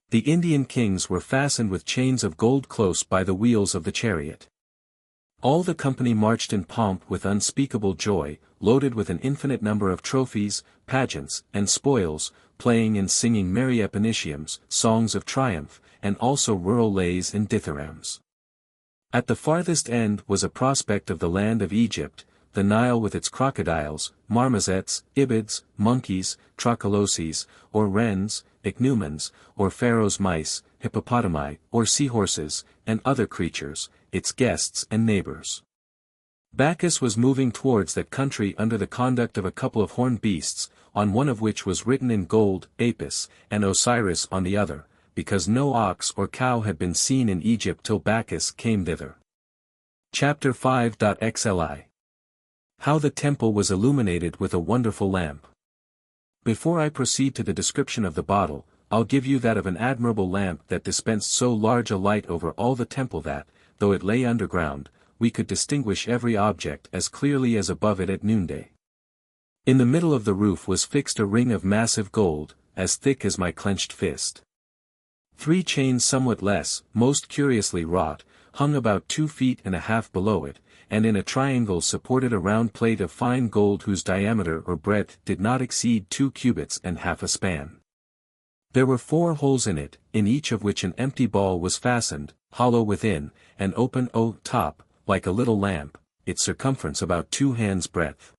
Speaker 1: The Indian kings were fastened with chains of gold close by the wheels of the chariot. All the company marched in pomp with unspeakable joy, loaded with an infinite number of trophies, pageants, and spoils, playing and singing merry epiniciums, songs of triumph, and also rural lays and dithyrambs. At the farthest end was a prospect of the land of Egypt, the Nile with its crocodiles, marmosets, ibids, monkeys, trachaloses, or wrens, ichneumons, or Pharaoh's mice, hippopotami, or seahorses, and other creatures, its guests and neighbors. Bacchus was moving towards that country under the conduct of a couple of horned beasts, on one of which was written in gold, Apis, and Osiris on the other, because no ox or cow had been seen in Egypt till Bacchus came thither. Chapter 5.xli. How the temple was illuminated with a wonderful lamp. Before I proceed to the description of the bottle, I'll give you that of an admirable lamp that dispensed so large a light over all the temple that, though it lay underground, we could distinguish every object as clearly as above it at noonday. In the middle of the roof was fixed a ring of massive gold, as thick as my clenched fist. 3 chains somewhat less, most curiously wrought, hung about 2.5 feet below it, and in a triangle supported a round plate of fine gold whose diameter or breadth did not exceed 2 cubits and half a span. There were 4 holes in it, in each of which an empty ball was fastened, hollow within, and open top, like a little lamp, its circumference about 2 hands' breadth.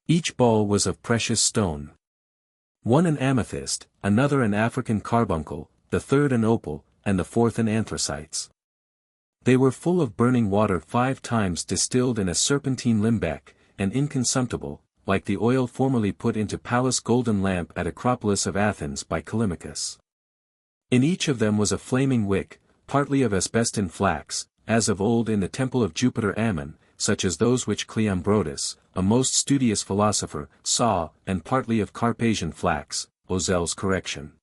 Speaker 1: Each ball was of precious stone. One an amethyst, another an African carbuncle, the third an opal, and the fourth an anthracites. They were full of burning water 5 times distilled in a serpentine limbeck, and inconsumptible, like the oil formerly put into Pallas' golden lamp at Acropolis of Athens by Callimachus. In each of them was a flaming wick, partly of asbeston flax, as of old in the temple of Jupiter Ammon, such as those which Cleombrotus, a most studious philosopher, saw, and partly of Carpasian flax, Ozell's correction.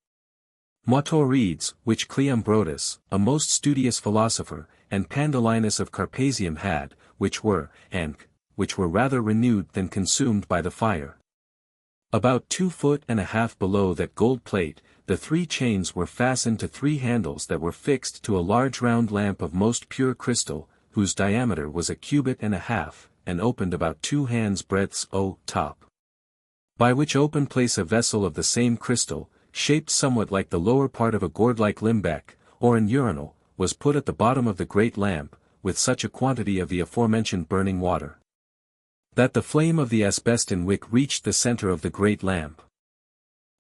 Speaker 1: Moitot reads, which Cleombrotus, a most studious philosopher, and Pandolinus of Carpasium had, which were rather renewed than consumed by the fire. About 2.5 feet below that gold plate, the 3 chains were fastened to 3 handles that were fixed to a large round lamp of most pure crystal, whose diameter was 1.5 cubits, and opened about 2 hands' breadths top. By which open place a vessel of the same crystal, shaped somewhat like the lower part of a gourd-like limbeck, or an urinal, was put at the bottom of the great lamp, with such a quantity of the aforementioned burning water, that the flame of the asbeston wick reached the center of the great lamp.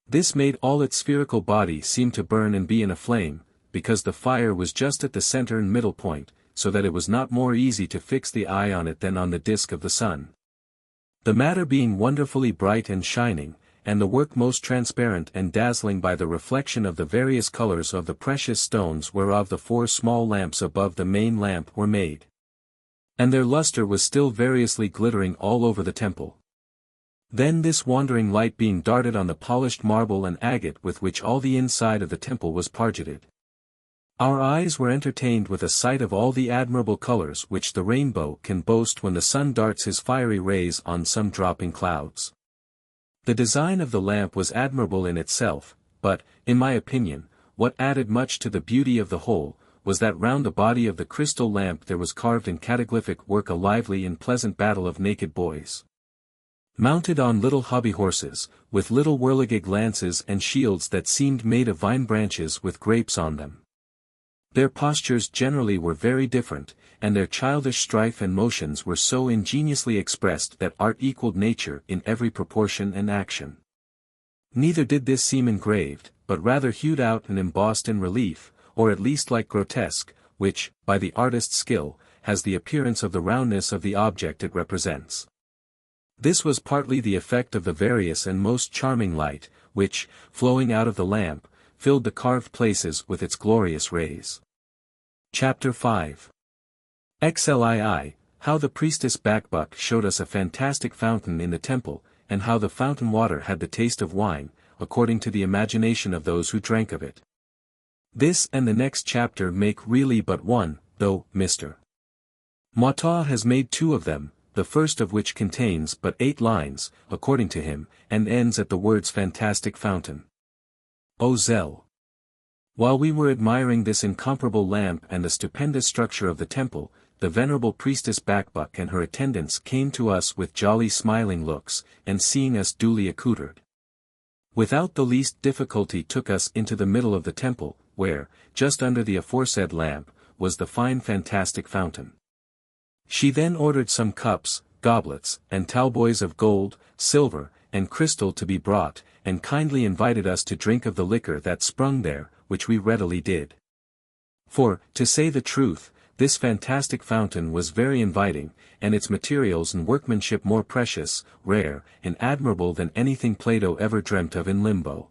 Speaker 1: This made all its spherical body seem to burn and be in a flame, because the fire was just at the center and middle point, so that it was not more easy to fix the eye on it than on the disk of the sun. The matter being wonderfully bright and shining, and the work most transparent and dazzling by the reflection of the various colors of the precious stones whereof the 4 small lamps above the main lamp were made. And their luster was still variously glittering all over the temple. Then this wandering light being darted on the polished marble and agate with which all the inside of the temple was pargeted. Our eyes were entertained with a sight of all the admirable colors which the rainbow can boast when the sun darts his fiery rays on some dropping clouds. The design of the lamp was admirable in itself, but, in my opinion, what added much to the beauty of the whole, was that round the body of the crystal lamp there was carved in cataglyphic work a lively and pleasant battle of naked boys, mounted on little hobby horses, with little whirligig lances and shields that seemed made of vine branches with grapes on them. Their postures generally were very different, and their childish strife and motions were so ingeniously expressed that art equalled nature in every proportion and action. Neither did this seem engraved, but rather hewed out and embossed in relief, or at least like grotesque, which, by the artist's skill, has the appearance of the roundness of the object it represents. This was partly the effect of the various and most charming light, which, flowing out of the lamp, filled the carved places with its glorious rays. Chapter 5. XLII, How the Priestess Bakbuk showed us a fantastic fountain in the temple, and how the fountain water had the taste of wine, according to the imagination of those who drank of it. This and the next chapter make really but one, though Mr. Moitot has made 2 of them, the first of which contains but 8 lines, according to him, and ends at the words fantastic fountain. Ozell. While we were admiring this incomparable lamp and the stupendous structure of the temple, the venerable priestess Bakbuk and her attendants came to us with jolly smiling looks, and seeing us duly accoutred, without the least difficulty took us into the middle of the temple, where, just under the aforesaid lamp, was the fine fantastic fountain. She then ordered some cups, goblets, and talboys of gold, silver, and crystal to be brought, and kindly invited us to drink of the liquor that sprung there, which we readily did. For, to say the truth, this fantastic fountain was very inviting, and its materials and workmanship more precious, rare, and admirable than anything Plato ever dreamt of in limbo.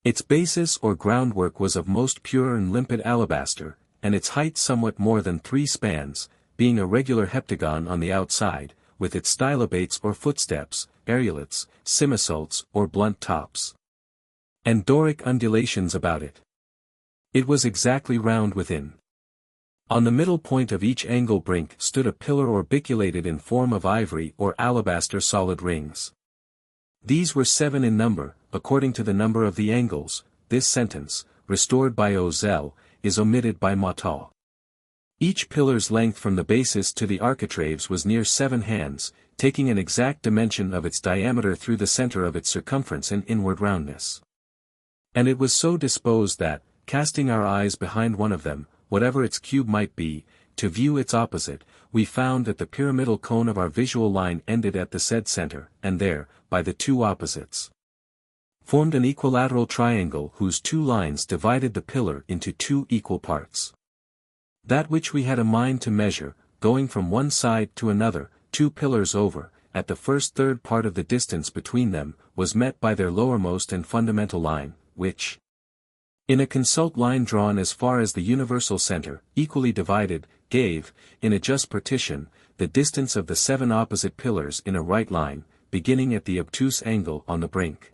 Speaker 1: Its basis or groundwork was of most pure and limpid alabaster, and its height somewhat more than 3 spans, being a regular heptagon on the outside, with its stylobates or footsteps, areolets, cimisalts or blunt tops, and Doric undulations about it. It was exactly round within. On the middle point of each angle brink stood a pillar orbiculated in form of ivory or alabaster solid rings. These were 7 in number, according to the number of the angles. This sentence, restored by Ozell, is omitted by Moitot. Each pillar's length from the basis to the architraves was near 7 hands, taking an exact dimension of its diameter through the center of its circumference and inward roundness. And it was so disposed that, casting our eyes behind one of them, whatever its cube might be, to view its opposite, we found that the pyramidal cone of our visual line ended at the said center, and there, by the 2 opposites, formed an equilateral triangle whose 2 lines divided the pillar into 2 equal parts. That which we had a mind to measure, going from one side to another, 2 pillars over, at the first third part of the distance between them, was met by their lowermost and fundamental line, which, in a consult line drawn as far as the universal center, equally divided, gave, in a just partition, the distance of the 7 opposite pillars in a right line, beginning at the obtuse angle on the brink.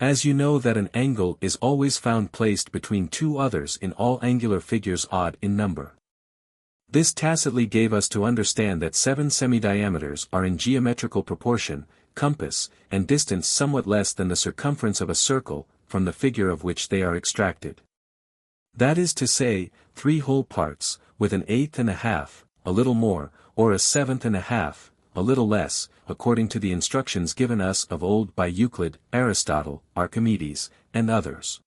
Speaker 1: As you know that an angle is always found placed between 2 others in all angular figures odd in number. This tacitly gave us to understand that 7 semi-diameters are in geometrical proportion, compass, and distance somewhat less than the circumference of a circle, from the figure of which they are extracted. That is to say, 3 whole parts, with an 1/8 and a half, a little more, or a 1/7 and a half, a little less, according to the instructions given us of old by Euclid, Aristotle, Archimedes, and others.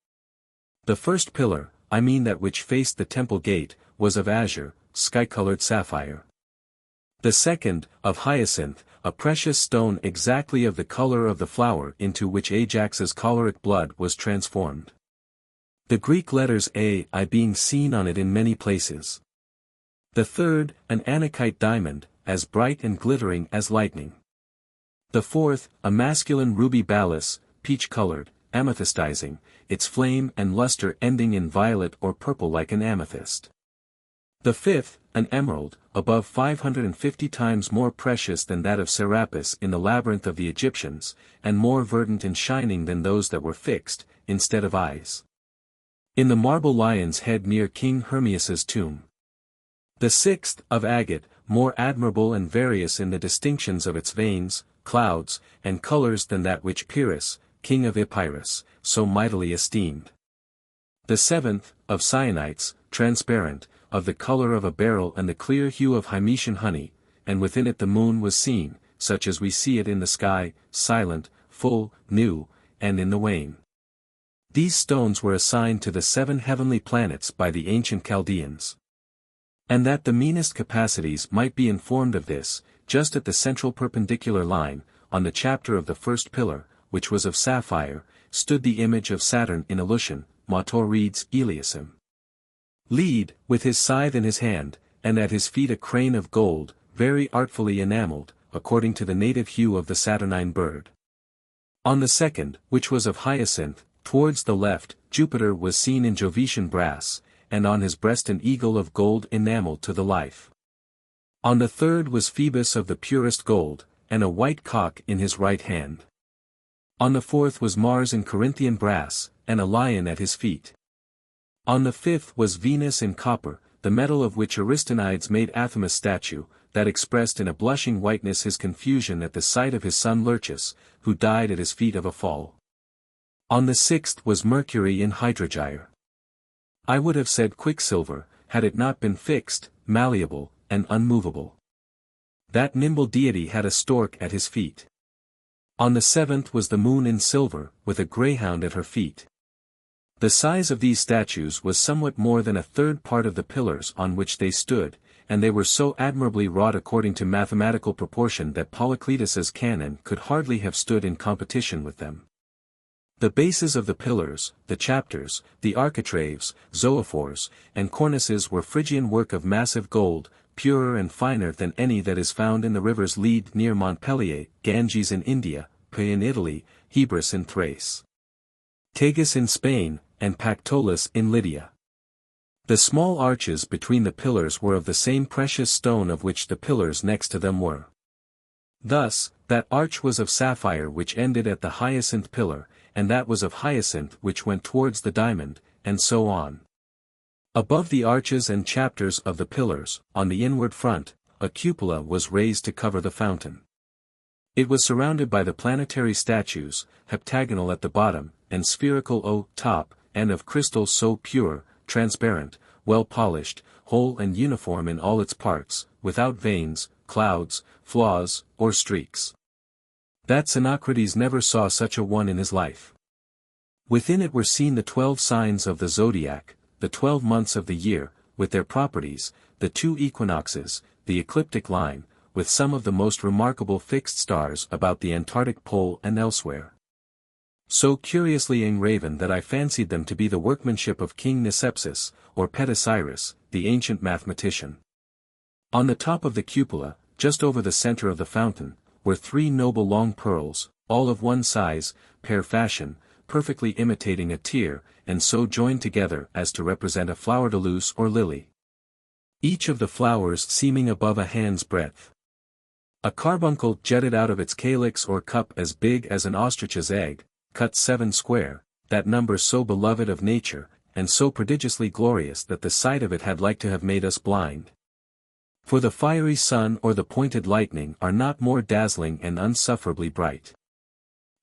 Speaker 1: The first pillar, I mean that which faced the temple gate, was of azure, sky-colored sapphire. The second, of hyacinth, a precious stone exactly of the color of the flower into which Ajax's choleric blood was transformed. The Greek letters A-I being seen on it in many places. The third, an anicite diamond, as bright and glittering as lightning. The fourth, a masculine ruby ballast, peach-colored, amethystizing, its flame and luster ending in violet or purple like an amethyst. The fifth, an emerald, above 550 times more precious than that of Serapis in the labyrinth of the Egyptians, and more verdant and shining than those that were fixed, instead of eyes, in the marble lion's head near King Hermias's tomb. The sixth, of agate, more admirable and various in the distinctions of its veins, clouds, and colors than that which Pyrrhus, king of Epirus, so mightily esteemed. The seventh, of cyanites, transparent, of the color of a beryl and the clear hue of Hymetian honey, and within it the moon was seen, such as we see it in the sky, silent, full, new, and in the wane. These stones were assigned to the 7 heavenly planets by the ancient Chaldeans. And that the meanest capacities might be informed of this, just at the central perpendicular line, on the chapter of the first pillar, which was of sapphire, stood the image of Saturn in Eleusinian, Motor reads Eliasim. Lead, with his scythe in his hand, and at his feet a crane of gold, very artfully enamelled, according to the native hue of the Saturnine bird. On the second, which was of hyacinth, towards the left, Jupiter was seen in Jovetian brass, and on his breast an eagle of gold enamelled to the life. On the third was Phoebus of the purest gold, and a white cock in his right hand. On the fourth was Mars in Corinthian brass, and a lion at his feet. On the fifth was Venus in copper, the metal of which Aristonides made Athamas' statue, that expressed in a blushing whiteness his confusion at the sight of his son Lurchus, who died at his feet of a fall. On the sixth was Mercury in hydrogyre. I would have said quicksilver, had it not been fixed, malleable, and unmovable. That nimble deity had a stork at his feet. On the seventh was the moon in silver, with a greyhound at her feet. The size of these statues was somewhat more than a third part of the pillars on which they stood, and they were so admirably wrought according to mathematical proportion that Polycletus's cannon could hardly have stood in competition with them. The bases of the pillars, the chapters, the architraves, zoophores, and cornices were Phrygian work of massive gold, purer and finer than any that is found in the rivers Lede near Montpellier, Ganges in India, Pae in Italy, Hebrus in Thrace, Tagus in Spain, and Pactolus in Lydia. The small arches between the pillars were of the same precious stone of which the pillars next to them were. Thus, that arch was of sapphire which ended at the hyacinth pillar, and that was of hyacinth which went towards the diamond, and so on. Above the arches and chapters of the pillars, on the inward front, a cupola was raised to cover the fountain. It was surrounded by the planetary statues, heptagonal at the bottom, and spherical o top, and of crystal so pure, transparent, well polished, whole and uniform in all its parts, without veins, clouds, flaws, or streaks, that Xenocrates never saw such a one in his life. Within it were seen the 12 signs of the zodiac, the 12 months of the year, with their properties, the 2 equinoxes, the ecliptic line, with some of the most remarkable fixed stars about the Antarctic pole and elsewhere, so curiously engraven that I fancied them to be the workmanship of King Nisepsis, or Petasiris, the ancient mathematician. On the top of the cupola, just over the center of the fountain, were 3 noble long pearls, all of one size, pear fashion, perfectly imitating a tear, and so joined together as to represent a flower de luce or lily. Each of the flowers seeming above a hand's breadth. A carbuncle jutted out of its calyx or cup as big as an ostrich's egg, cut 7 square, that number so beloved of nature, and so prodigiously glorious that the sight of it had like to have made us blind. For the fiery sun or the pointed lightning are not more dazzling and unsufferably bright.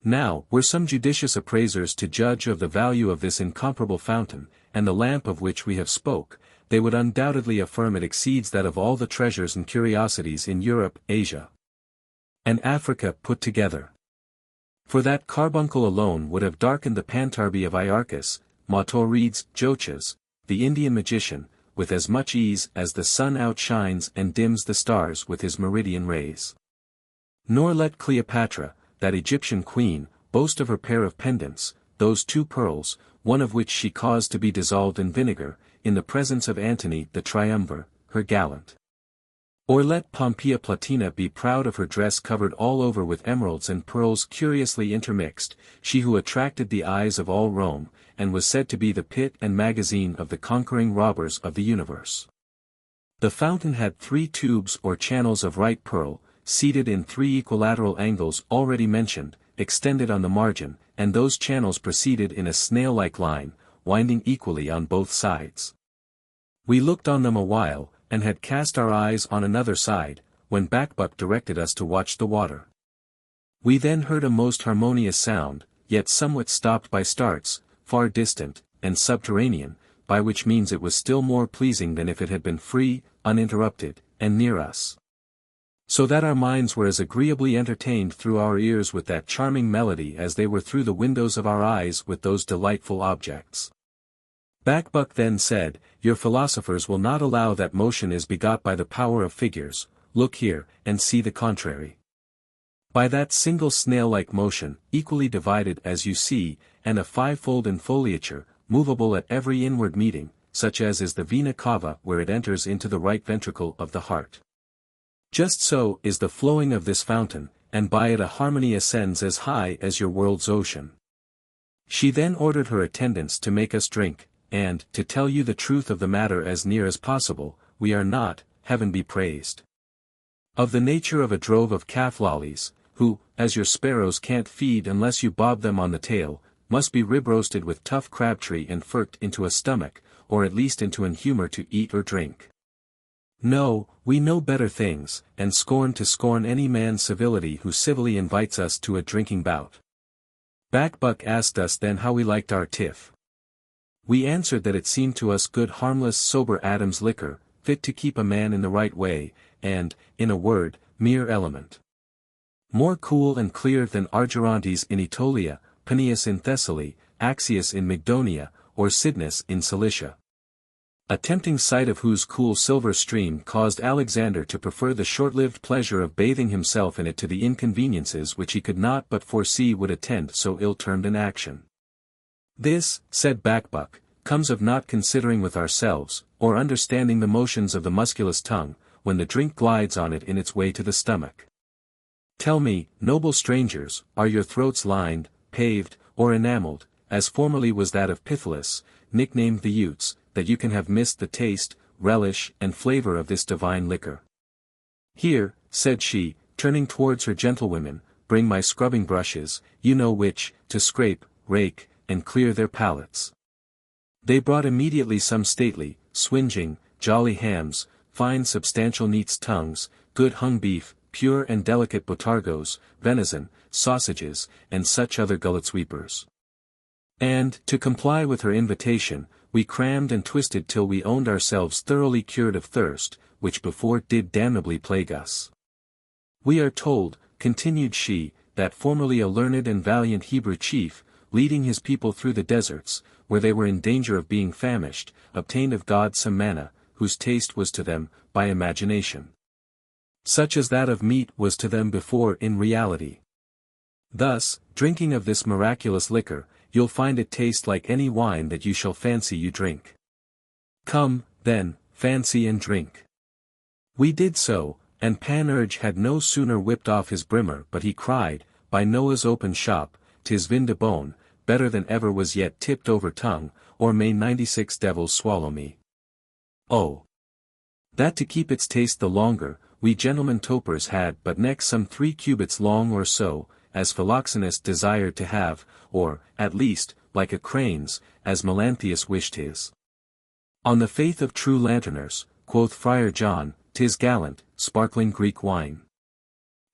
Speaker 1: Now, were some judicious appraisers to judge of the value of this incomparable fountain, and the lamp of which we have spoke, they would undoubtedly affirm it exceeds that of all the treasures and curiosities in Europe, Asia, and Africa put together. For that carbuncle alone would have darkened the Pantarby of Iarchus, Mautorides, Jochas, the Indian magician, with as much ease as the sun outshines and dims the stars with his meridian rays. Nor let Cleopatra, that Egyptian queen, boast of her pair of pendants, those 2 pearls, one of which she caused to be dissolved in vinegar, in the presence of Antony the Triumvir, her gallant. Or let Pompeia Platina be proud of her dress covered all over with emeralds and pearls curiously intermixed, she who attracted the eyes of all Rome, and was said to be the pit and magazine of the conquering robbers of the universe. The fountain had 3 tubes or channels of right pearl, seated in 3 equilateral angles already mentioned, extended on the margin, and those channels proceeded in a snail-like line, winding equally on both sides. We looked on them a while, and had cast our eyes on another side, when Bakbuk directed us to watch the water. We then heard a most harmonious sound, yet somewhat stopped by starts, far distant, and subterranean, by which means it was still more pleasing than if it had been free, uninterrupted, and near us. So that our minds were as agreeably entertained through our ears with that charming melody as they were through the windows of our eyes with those delightful objects. Bakbuk then said, Your philosophers will not allow that motion is begot by the power of figures, look here, and see the contrary. By that single snail-like motion, equally divided as you see, and a 5-fold infoliature, movable at every inward meeting, such as is the vena cava where it enters into the right ventricle of the heart. Just so is the flowing of this fountain, and by it a harmony ascends as high as your world's ocean. She then ordered her attendants to make us drink, and, to tell you the truth of the matter as near as possible, we are not, heaven be praised, of the nature of a drove of calf lollies, who, as your sparrows can't feed unless you bob them on the tail, must be rib-roasted with tough crabtree and firked into a stomach, or at least into an humor to eat or drink. No, we know better things, and scorn to scorn any man's civility who civilly invites us to a drinking bout. Bakbuk asked us then how we liked our tiff. We answered that it seemed to us good harmless sober Adam's liquor, fit to keep a man in the right way, and, in a word, mere element. More cool and clear than Argerontes in Aetolia, Peneus in Thessaly, Axius in Mygdonia, or Cydnus in Cilicia. A tempting sight of whose cool silver stream caused Alexander to prefer the short-lived pleasure of bathing himself in it to the inconveniences which he could not but foresee would attend so ill-termed an action. This, said Bakbuk, comes of not considering with ourselves, or understanding the motions of the musculous tongue, when the drink glides on it in its way to the stomach. Tell me, noble strangers, are your throats lined, paved, or enameled, as formerly was that of Pythias, nicknamed the Utes, that you can have missed the taste, relish, and flavor of this divine liquor? Here, said she, turning towards her gentlewomen, bring my scrubbing brushes, you know which, to scrape, rake, and clear their palates. They brought immediately some stately, swinging, jolly hams, fine substantial neats' tongues, good hung beef, pure and delicate botargos, venison, sausages, and such other gullet sweepers. And, to comply with her invitation, we crammed and twisted till we owned ourselves thoroughly cured of thirst, which before did damnably plague us. We are told, continued she, that formerly a learned and valiant Hebrew chief, leading his people through the deserts, where they were in danger of being famished, obtained of God some manna, whose taste was to them, by imagination, such as that of meat was to them before in reality. Thus, drinking of this miraculous liquor, you'll find it taste like any wine that you shall fancy you drink. Come, then, fancy and drink. We did so, And Panurge had no sooner whipped off his brimmer but he cried, by Noah's open shop, 'tis vin de bone, better than ever was yet tipped over tongue, or may 96 devils swallow me. Oh! That to keep its taste the longer, we gentlemen topers had but next some 3 cubits long or so, as Philoxenus desired to have, or, at least, like a crane's, as Melanthius wished his. On the faith of true lanterners, quoth Friar John, 'tis gallant, sparkling Greek wine.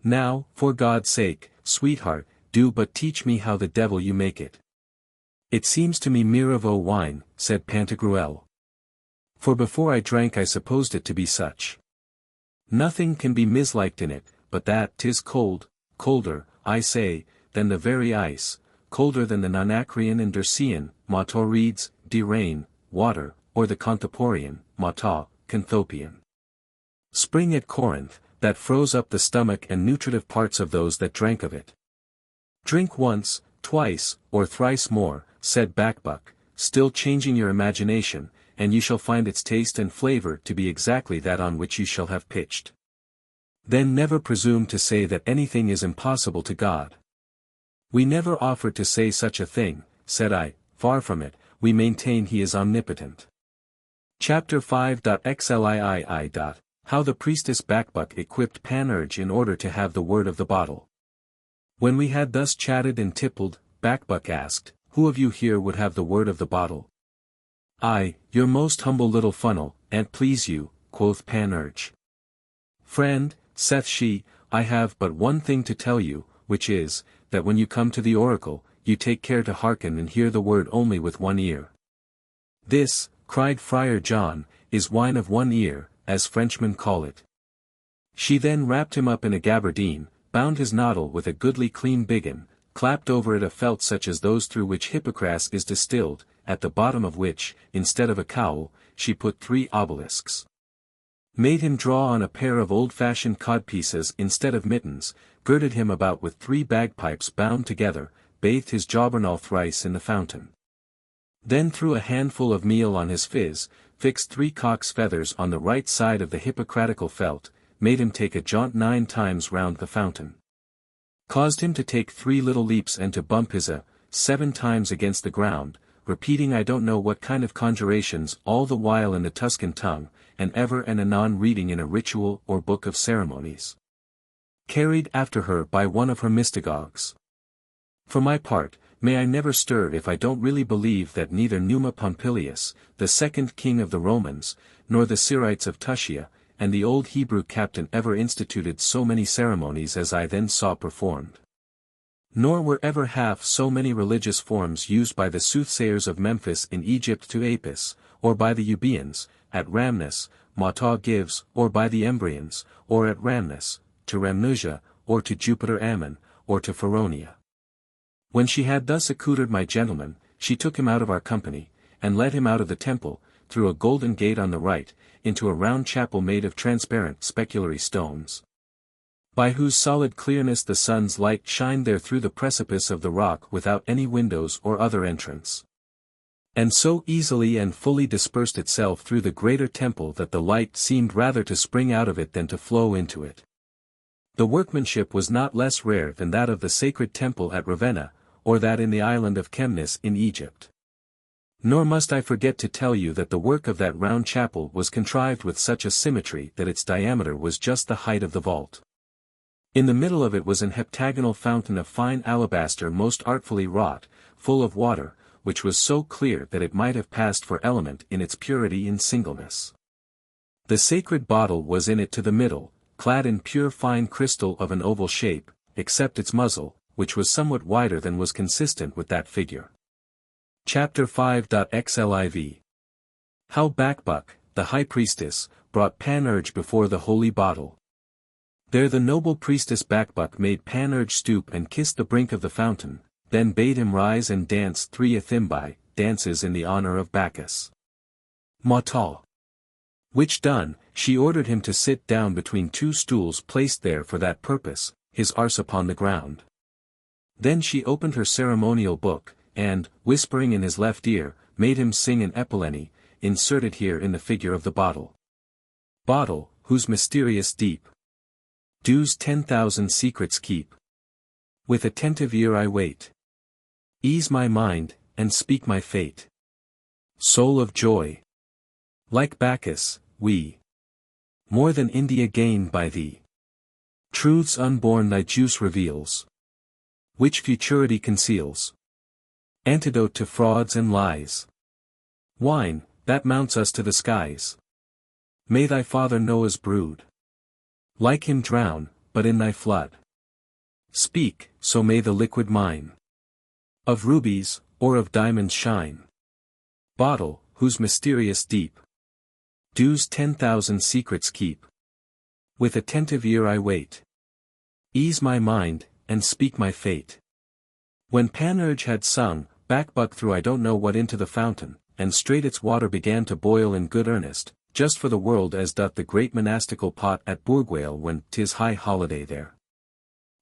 Speaker 1: Now, for God's sake, sweetheart, do but teach me how the devil you make it. It seems to me Mirabeau wine, said Pantagruel. For before I drank I supposed it to be such. Nothing can be misliked in it, but that 'tis cold, colder, I say, than the very ice, colder than the Nanacrian and Dercean, Mautorides, Dirain, water, or the Conthoporian, Mata, Canthopian. Spring at Corinth, that froze up the stomach and nutritive parts of those that drank of it. Drink once, twice, or thrice more, said Bacbuc, still changing your imagination, and you shall find its taste and flavor to be exactly that on which you shall have pitched. Then never presume to say that anything is impossible to God. We never offered to say such a thing, said I, far from it, we maintain he is omnipotent. Chapter 5.xlii. How the priestess Bacbuc equipped Panurge in order to have the word of the bottle. When we had thus chatted and tippled, Bacbuc asked, who of you here would have the word of the bottle? I, your most humble little funnel, an't please you, quoth Panurge. Friend, saith she, I have but one thing to tell you, which is, that when you come to the oracle, you take care to hearken and hear the word only with one ear. This, cried Friar John, is wine of one ear, as Frenchmen call it. She then wrapped him up in a gabardine, bound his noddle with a goodly clean biggin, clapped over it a felt such as those through which hippocras is distilled, at the bottom of which, instead of a cowl, she put 3 obelisks. Made him draw on a pair of old-fashioned codpieces instead of mittens, girded him about with 3 bagpipes bound together, bathed his jobbernoll thrice in the fountain. Then threw a handful of meal on his phiz, fixed 3 cock's feathers on the right side of the hippocratical felt, made him take a jaunt 9 times round the fountain. Caused him to take 3 little leaps and to bump his 7 times against the ground, repeating I don't know what kind of conjurations all the while in the Tuscan tongue, and ever and anon reading in a ritual or book of ceremonies. Carried after her by one of her mystagogues. For my part, may I never stir if I don't really believe that neither Numa Pompilius, the 2nd king of the Romans, nor the Syrites of Tuscia, and the old Hebrew captain ever instituted so many ceremonies as I then saw performed. Nor were ever half so many religious forms used by the soothsayers of Memphis in Egypt to Apis, or by the Euboeans, at Ramnus, Mata gives, or by the Embrians, or at Ramnus, to Ramnusia, or to Jupiter Ammon, or to Feronia. When she had thus accoutred my gentleman, she took him out of our company, and led him out of the temple, through a golden gate on the right, into a round chapel made of transparent speculary stones, by whose solid clearness the sun's light shined there through the precipice of the rock without any windows or other entrance. And so easily and fully dispersed itself through the greater temple that the light seemed rather to spring out of it than to flow into it. The workmanship was not less rare than that of the sacred temple at Ravenna, or that in the island of Chemnus in Egypt. Nor must I forget to tell you that the work of that round chapel was contrived with such a symmetry that its diameter was just the height of the vault. In the middle of it was an heptagonal fountain of fine alabaster most artfully wrought, full of water, which was so clear that it might have passed for element in its purity and singleness. The sacred bottle was in it to the middle, clad in pure fine crystal of an oval shape, except its muzzle, which was somewhat wider than was consistent with that figure. Chapter 5.xliv. How Bacbuc, the high priestess, brought Panurge before the holy bottle. There the noble priestess Bacbuc made Panurge stoop and kiss the brink of the fountain, then bade him rise and dance 3 athimbi, dances in the honor of Bacchus. Mautal. Which done, she ordered him to sit down between 2 stools placed there for that purpose, his arse upon the ground. Then she opened her ceremonial book, and, whispering in his left ear, made him sing an epilene, inserted here in the figure of the bottle. Bottle, whose mysterious deep Do's 10,000 secrets keep. With attentive ear I wait. Ease my mind, and speak my fate. Soul of joy. Like Bacchus, we more than India gain by thee. Truths unborn thy juice reveals, which futurity conceals. Antidote to frauds and lies. Wine, that mounts us to the skies. May thy father Noah's brood like him drown, but in thy flood speak, so may the liquid mine of rubies, or of diamonds shine. Bottle, whose mysterious deep Do's 10,000 secrets keep. With attentive ear I wait. Ease my mind, and speak my fate. When Panurge had sung, Backbuck threw I don't know what into the fountain, and straight its water began to boil in good earnest, just for the world as doth the great monastical pot at Bourgwale when 'tis high holiday there.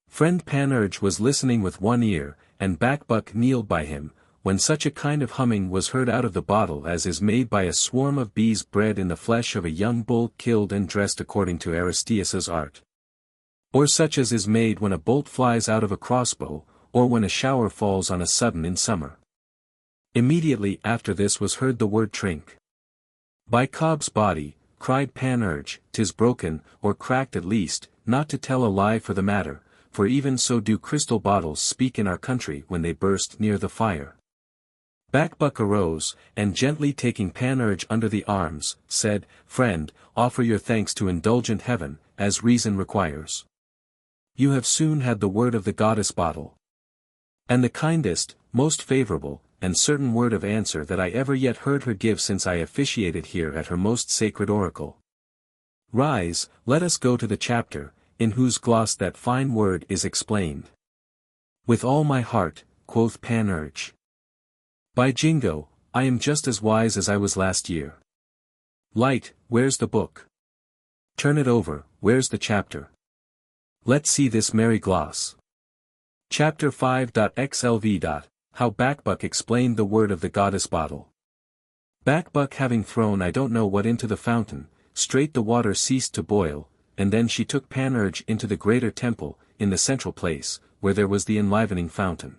Speaker 1: Friend Panurge was listening with one ear, and Backbuck kneeled by him, when such a kind of humming was heard out of the bottle as is made by a swarm of bees bred in the flesh of a young bull killed and dressed according to Aristeus's art. Or such as is made when a bolt flies out of a crossbow, or when a shower falls on a sudden in summer. Immediately after this was heard the word trink. By Cobb's body, cried Panurge, 'tis broken, or cracked at least, not to tell a lie for the matter, for even so do crystal bottles speak in our country when they burst near the fire. Backbuck arose, and gently taking Panurge under the arms, said, Friend, offer your thanks to indulgent heaven, as reason requires. You have soon had the word of the goddess bottle. And the kindest, most favourable, and certain word of answer that I ever yet heard her give since I officiated here at her most sacred oracle. Rise, let us go to the chapter, in whose gloss that fine word is explained. With all my heart, quoth Panurge. By Jingo, I am just as wise as I was last year. Light, where's the book? Turn it over, where's the chapter? Let's see this merry gloss. Chapter 5.xlv. How Backbuck explained the word of the goddess bottle. Backbuck having thrown I don't know what into the fountain, straight the water ceased to boil, and then she took Panurge into the greater temple, in the central place, where there was the enlivening fountain.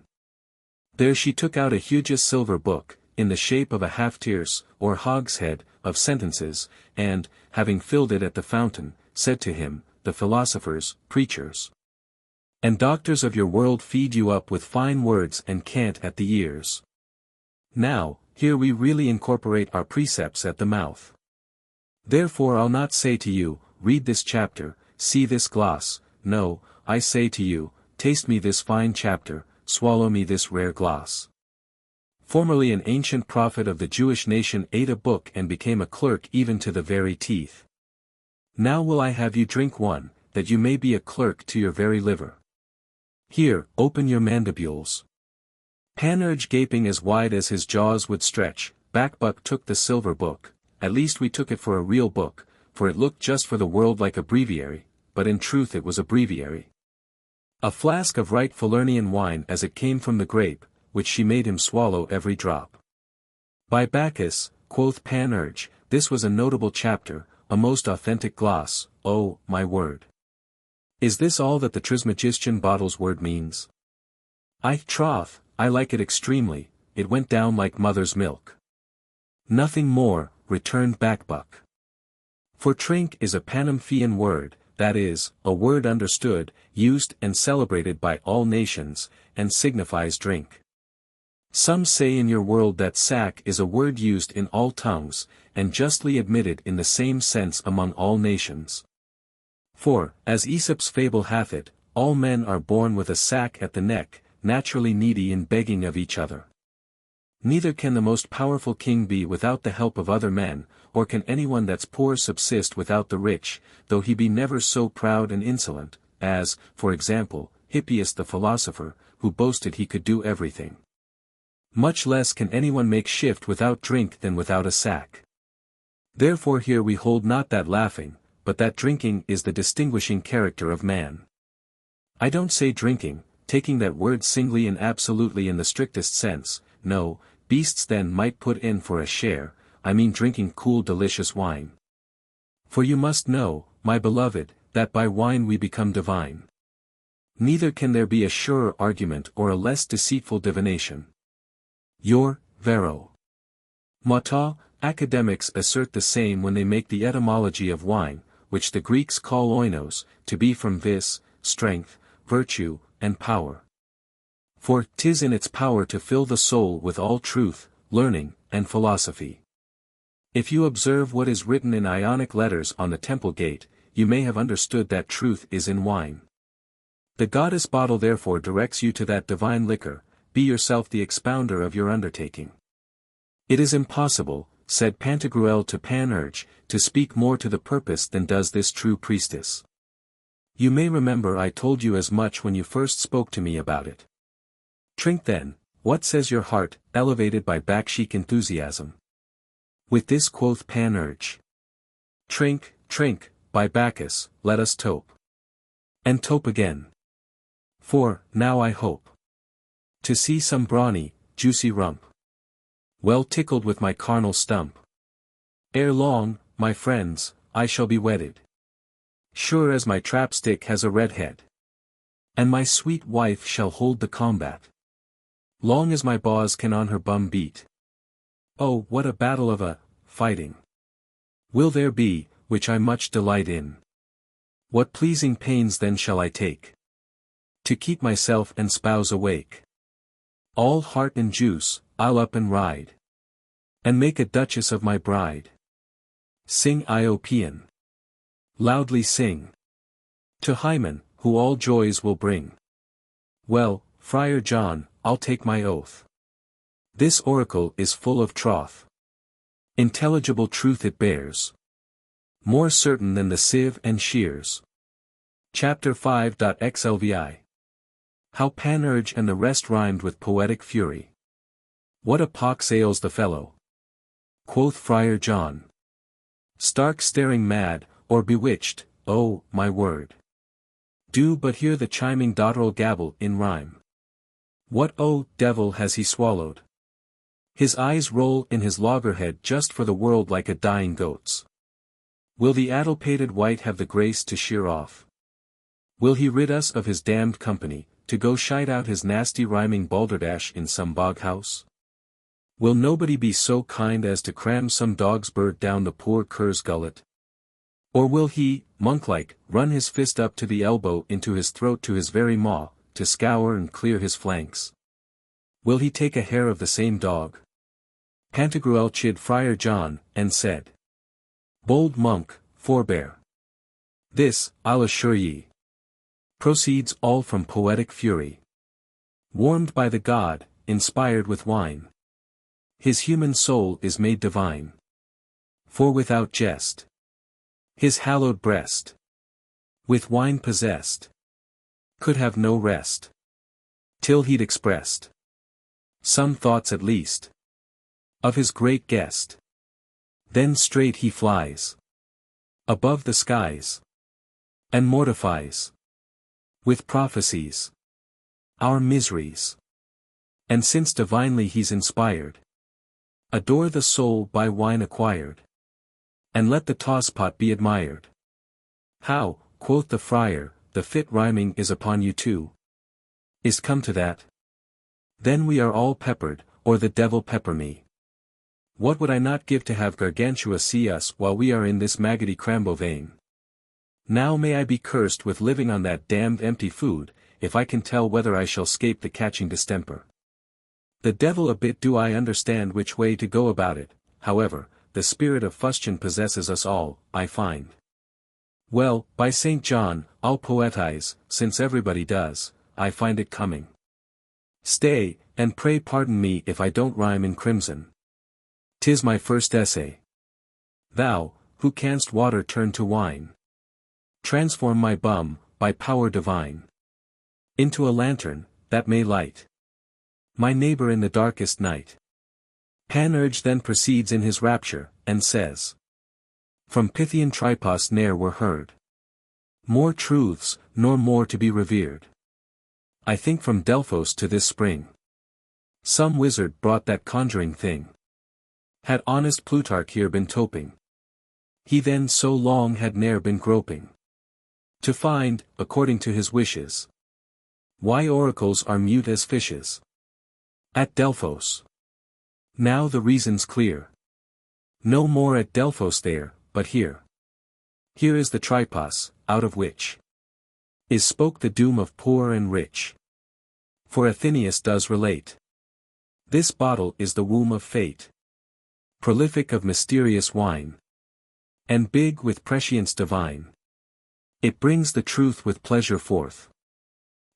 Speaker 1: There she took out a hugeous silver book, in the shape of a half-tierce, or hogshead, of sentences, and, having filled it at the fountain, said to him, The philosophers, preachers, and doctors of your world feed you up with fine words and cant at the ears. Now, here we really incorporate our precepts at the mouth. Therefore I'll not say to you, read this chapter, see this gloss, no, I say to you, taste me this fine chapter, swallow me this rare gloss. Formerly an ancient prophet of the Jewish nation ate a book and became a clerk even to the very teeth. Now will I have you drink one, that you may be a clerk to your very liver. Here, open your mandibules. Panurge gaping as wide as his jaws would stretch, Backbuck took the silver book, at least we took it for a real book, for it looked just for the world like a breviary, but in truth it was a breviary. A flask of right Falernian wine as it came from the grape, which she made him swallow every drop. By Bacchus, quoth Panurge, this was a notable chapter, a most authentic gloss, oh, my word. Is this all that the Trismegistion bottle's word means? I troth, I like it extremely, it went down like mother's milk. Nothing more, returned Backbuck. For trink is a Panamphian word, that is, a word understood, used and celebrated by all nations, and signifies drink. Some say in your world that sack is a word used in all tongues, and justly admitted in the same sense among all nations. For, as Aesop's fable hath it, all men are born with a sack at the neck, naturally needy in begging of each other. Neither can the most powerful king be without the help of other men, or can anyone that's poor subsist without the rich, though he be never so proud and insolent, as, for example, Hippias the philosopher, who boasted he could do everything. Much less can anyone make shift without drink than without a sack. Therefore here we hold not that laughing, but that drinking is the distinguishing character of man. I don't say drinking, taking that word singly and absolutely in the strictest sense, no, beasts then might put in for a share, I mean drinking cool delicious wine. For you must know, my beloved, that by wine we become divine. Neither can there be a surer argument or a less deceitful divination. Your, vero. Mata, academics assert the same when they make the etymology of wine, which the Greeks call oinos, to be from vis, strength, virtue, and power. For 'tis in its power to fill the soul with all truth, learning, and philosophy. If you observe what is written in Ionic letters on the temple gate, you may have understood that truth is in wine. The goddess bottle therefore directs you to that divine liquor, be yourself the expounder of your undertaking. It is impossible, said Pantagruel to Panurge, to speak more to the purpose than does this true priestess. You may remember I told you as much when you first spoke to me about it. Drink then, what says your heart, elevated by Bacchic enthusiasm? With this quoth Panurge. Drink, drink, by Bacchus, let us tope. And tope again. For, now I hope to see some brawny, juicy rump, well tickled with my carnal stump. Ere long, my friends, I shall be wedded, sure as my trapstick has a red head. And my sweet wife shall hold the combat, long as my baws can on her bum beat. Oh, what a battle of fighting will there be, which I much delight in. What pleasing pains then shall I take to keep myself and spouse awake. All heart and juice, I'll up and ride, and make a duchess of my bride. Sing Iopian, loudly sing, to Hymen, who all joys will bring. Well, Friar John, I'll take my oath. This oracle is full of troth. Intelligible truth it bears, more certain than the sieve and shears. Chapter 5.xlvi. How Panurge and the rest rhymed with poetic fury. What a pox ails the fellow? Quoth Friar John. Stark staring mad, or bewitched, oh, my word. Do but hear the chiming dotterel gabble in rhyme. What devil has he swallowed? His eyes roll in his loggerhead just for the world like a dying goat's. Will the addlepated wight have the grace to shear off? Will he rid us of his damned company, to go shite out his nasty rhyming balderdash in some bog house? Will nobody be so kind as to cram some dog's bird down the poor cur's gullet? Or will he, monk-like, run his fist up to the elbow into his throat to his very maw, to scour and clear his flanks? Will he take a hair of the same dog? Pantagruel chid Friar John, and said, Bold monk, forbear. This, I'll assure ye, proceeds all from poetic fury. Warmed by the god, inspired with wine, his human soul is made divine. For without jest, his hallowed breast, with wine possessed, could have no rest, till he'd expressed some thoughts at least of his great guest. Then straight he flies above the skies, and mortifies with prophecies our miseries. And since divinely he's inspired, adore the soul by wine acquired, and let the tosspot be admired. How, quoth the friar, the fit rhyming is upon you too? Is come to that? Then we are all peppered, or the devil pepper me. What would I not give to have Gargantua see us while we are in this maggoty crambo vein? Now may I be cursed with living on that damned empty food, if I can tell whether I shall scape the catching distemper. The devil a bit do I understand which way to go about it, however, the spirit of fustian possesses us all, I find. Well, by St. John, I'll poetize, since everybody does, I find it coming. Stay, and pray pardon me if I don't rhyme in crimson. 'Tis my first essay. Thou, who canst water turn to wine, transform my bum, by power divine, into a lantern, that may light my neighbor in the darkest night. Panurge then proceeds in his rapture, and says, From Pythian Tripos ne'er were heard more truths, nor more to be revered. I think from Delphos to this spring some wizard brought that conjuring thing. Had honest Plutarch here been toping, he then so long had ne'er been groping To find, according to his wishes, why oracles are mute as fishes. At Delphos. Now the reason's clear. No more at Delphos there, but here. Here is the tripos, out of which is spoke the doom of poor and rich. For Athenaeus does relate. This bottle is the womb of fate. Prolific of mysterious wine. And big with prescience divine. It brings the truth with pleasure forth.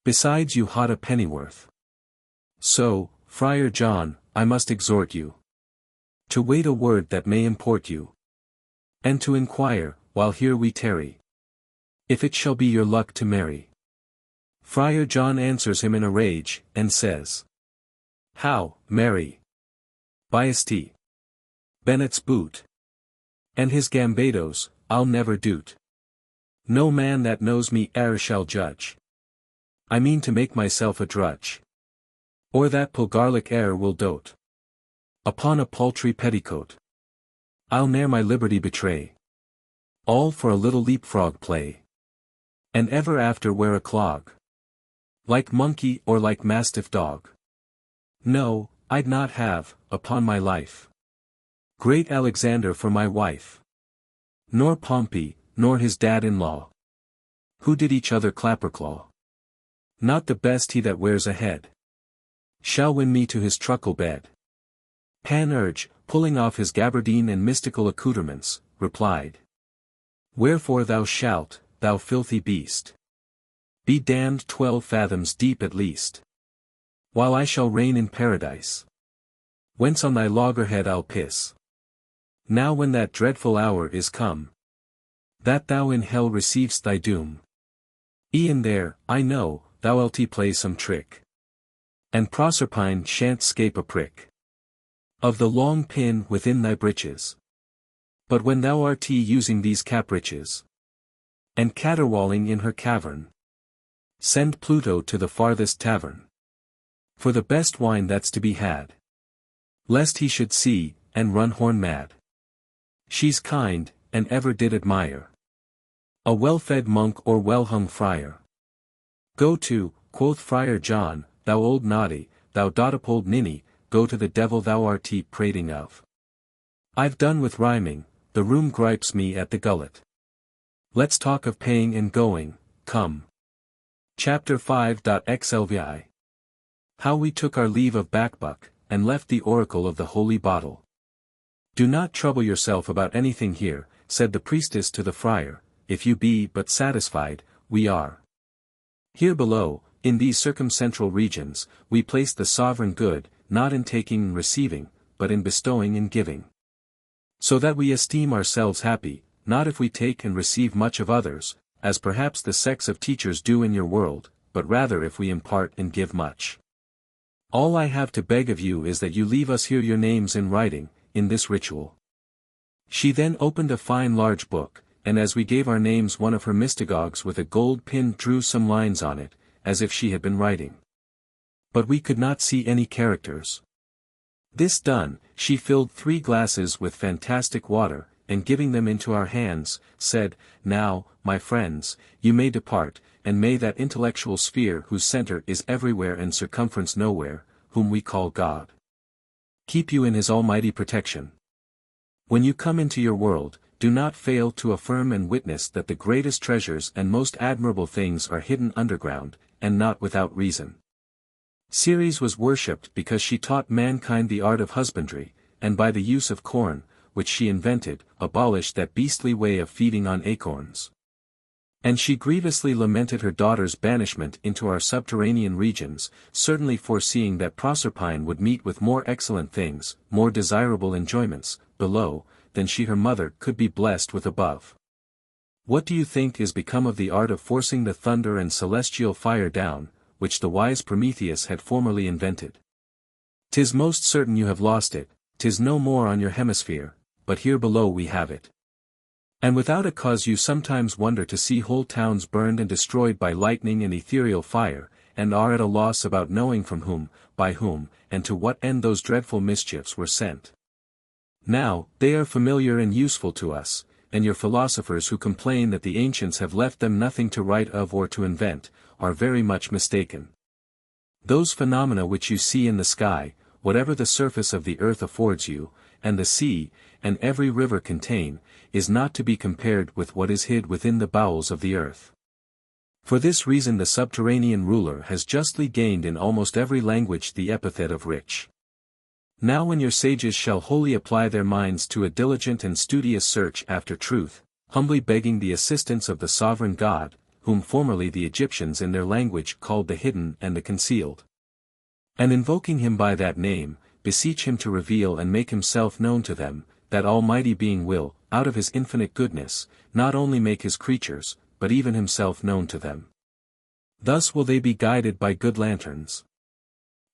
Speaker 1: Besides you hot a pennyworth. So, Friar John, I must exhort you to wait a word that may import you, and to inquire, while here we tarry, if it shall be your luck to marry. Friar John answers him in a rage, and says, How, marry? Biasty. Bennett's boot. And his gambados, I'll never do't. No man that knows me e'er shall judge. I mean to make myself a drudge. Or that Pulgarlic e'er will dote upon a paltry petticoat. I'll ne'er my liberty betray. All for a little leapfrog play. And ever after wear a clog. Like monkey or like mastiff dog. No, I'd not have, upon my life, great Alexander for my wife. Nor Pompey, nor his dad-in-law, who did each other clapperclaw. Not the best he that wears a head shall win me to his truckle bed. Panurge, pulling off his gabardine and mystical accoutrements, replied, Wherefore thou shalt, thou filthy beast, be damned 12 fathoms deep at least, while I shall reign in paradise, whence on thy loggerhead I'll piss. Now when that dreadful hour is come, that thou in hell receiv'st thy doom, e'en there, I know, thou'lt play some trick, and Proserpine shan't scape a prick of the long pin within thy breeches. But when thou art using these capriches, and caterwauling in her cavern, send Pluto to the farthest tavern, for the best wine that's to be had, lest he should see, and run horn mad. She's kind, and ever did admire a well-fed monk or well-hung friar. Go to, quoth Friar John, thou old noddy, thou dottopold ninny, go to the devil thou art prating of. I've done with rhyming, the room gripes me at the gullet. Let's talk of paying and going, come. Chapter 5.xlvi. How we took our leave of Bacbuc, and left the oracle of the holy bottle. Do not trouble yourself about anything here, said the priestess to the friar, if you be but satisfied, we are. Here below, in these circumcentral regions, we place the sovereign good, not in taking and receiving, but in bestowing and giving. So that we esteem ourselves happy, not if we take and receive much of others, as perhaps the sects of teachers do in your world, but rather if we impart and give much. All I have to beg of you is that you leave us here your names in writing, in this ritual. She then opened a fine large book, and as we gave our names one of her mystagogues with a gold pin drew some lines on it, as if she had been writing. But we could not see any characters. This done, she filled 3 glasses with fantastic water, and giving them into our hands, said, Now, my friends, you may depart, and may that intellectual sphere whose center is everywhere and circumference nowhere, whom we call God, keep you in his almighty protection. When you come into your world, do not fail to affirm and witness that the greatest treasures and most admirable things are hidden underground, and not without reason. Ceres was worshipped because she taught mankind the art of husbandry, and by the use of corn, which she invented, abolished that beastly way of feeding on acorns. And she grievously lamented her daughter's banishment into our subterranean regions, certainly foreseeing that Proserpine would meet with more excellent things, more desirable enjoyments, below, than she her mother could be blessed with above. What do you think is become of the art of forcing the thunder and celestial fire down, which the wise Prometheus had formerly invented? 'Tis most certain you have lost it, 'tis no more on your hemisphere, but here below we have it. And without a cause you sometimes wonder to see whole towns burned and destroyed by lightning and ethereal fire, and are at a loss about knowing from whom, by whom, and to what end those dreadful mischiefs were sent. Now, they are familiar and useful to us, and your philosophers who complain that the ancients have left them nothing to write of or to invent, are very much mistaken. Those phenomena which you see in the sky, whatever the surface of the earth affords you, and the sea, and every river contain, is not to be compared with what is hid within the bowels of the earth. For this reason the subterranean ruler has justly gained in almost every language the epithet of rich. Now when your sages shall wholly apply their minds to a diligent and studious search after truth, humbly begging the assistance of the sovereign God, whom formerly the Egyptians in their language called the hidden and the concealed, and invoking him by that name, beseech him to reveal and make himself known to them, that Almighty Being will, out of his infinite goodness, not only make his creatures, but even himself known to them. Thus will they be guided by good lanterns.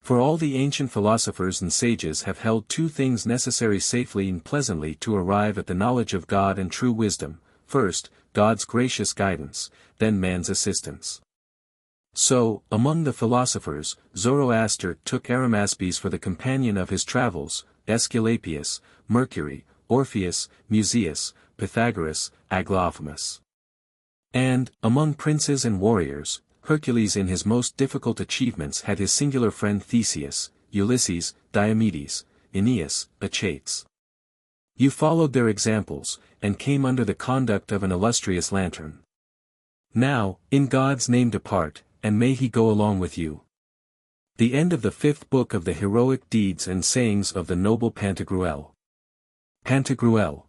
Speaker 1: For all the ancient philosophers and sages have held two things necessary safely and pleasantly to arrive at the knowledge of God and true wisdom: first, God's gracious guidance, then man's assistance. So, among the philosophers, Zoroaster took Arimaspes for the companion of his travels, Aesculapius, Mercury, Orpheus, Musaeus, Pythagoras, Aglaophamus. And, among princes and warriors, Hercules in his most difficult achievements had his singular friend Theseus, Ulysses, Diomedes, Aeneas, Achates. You followed their examples, and came under the conduct of an illustrious lantern. Now, in God's name depart, and may he go along with you. The end of the 5th book of the heroic deeds and sayings of the noble Pantagruel. Pantagruel.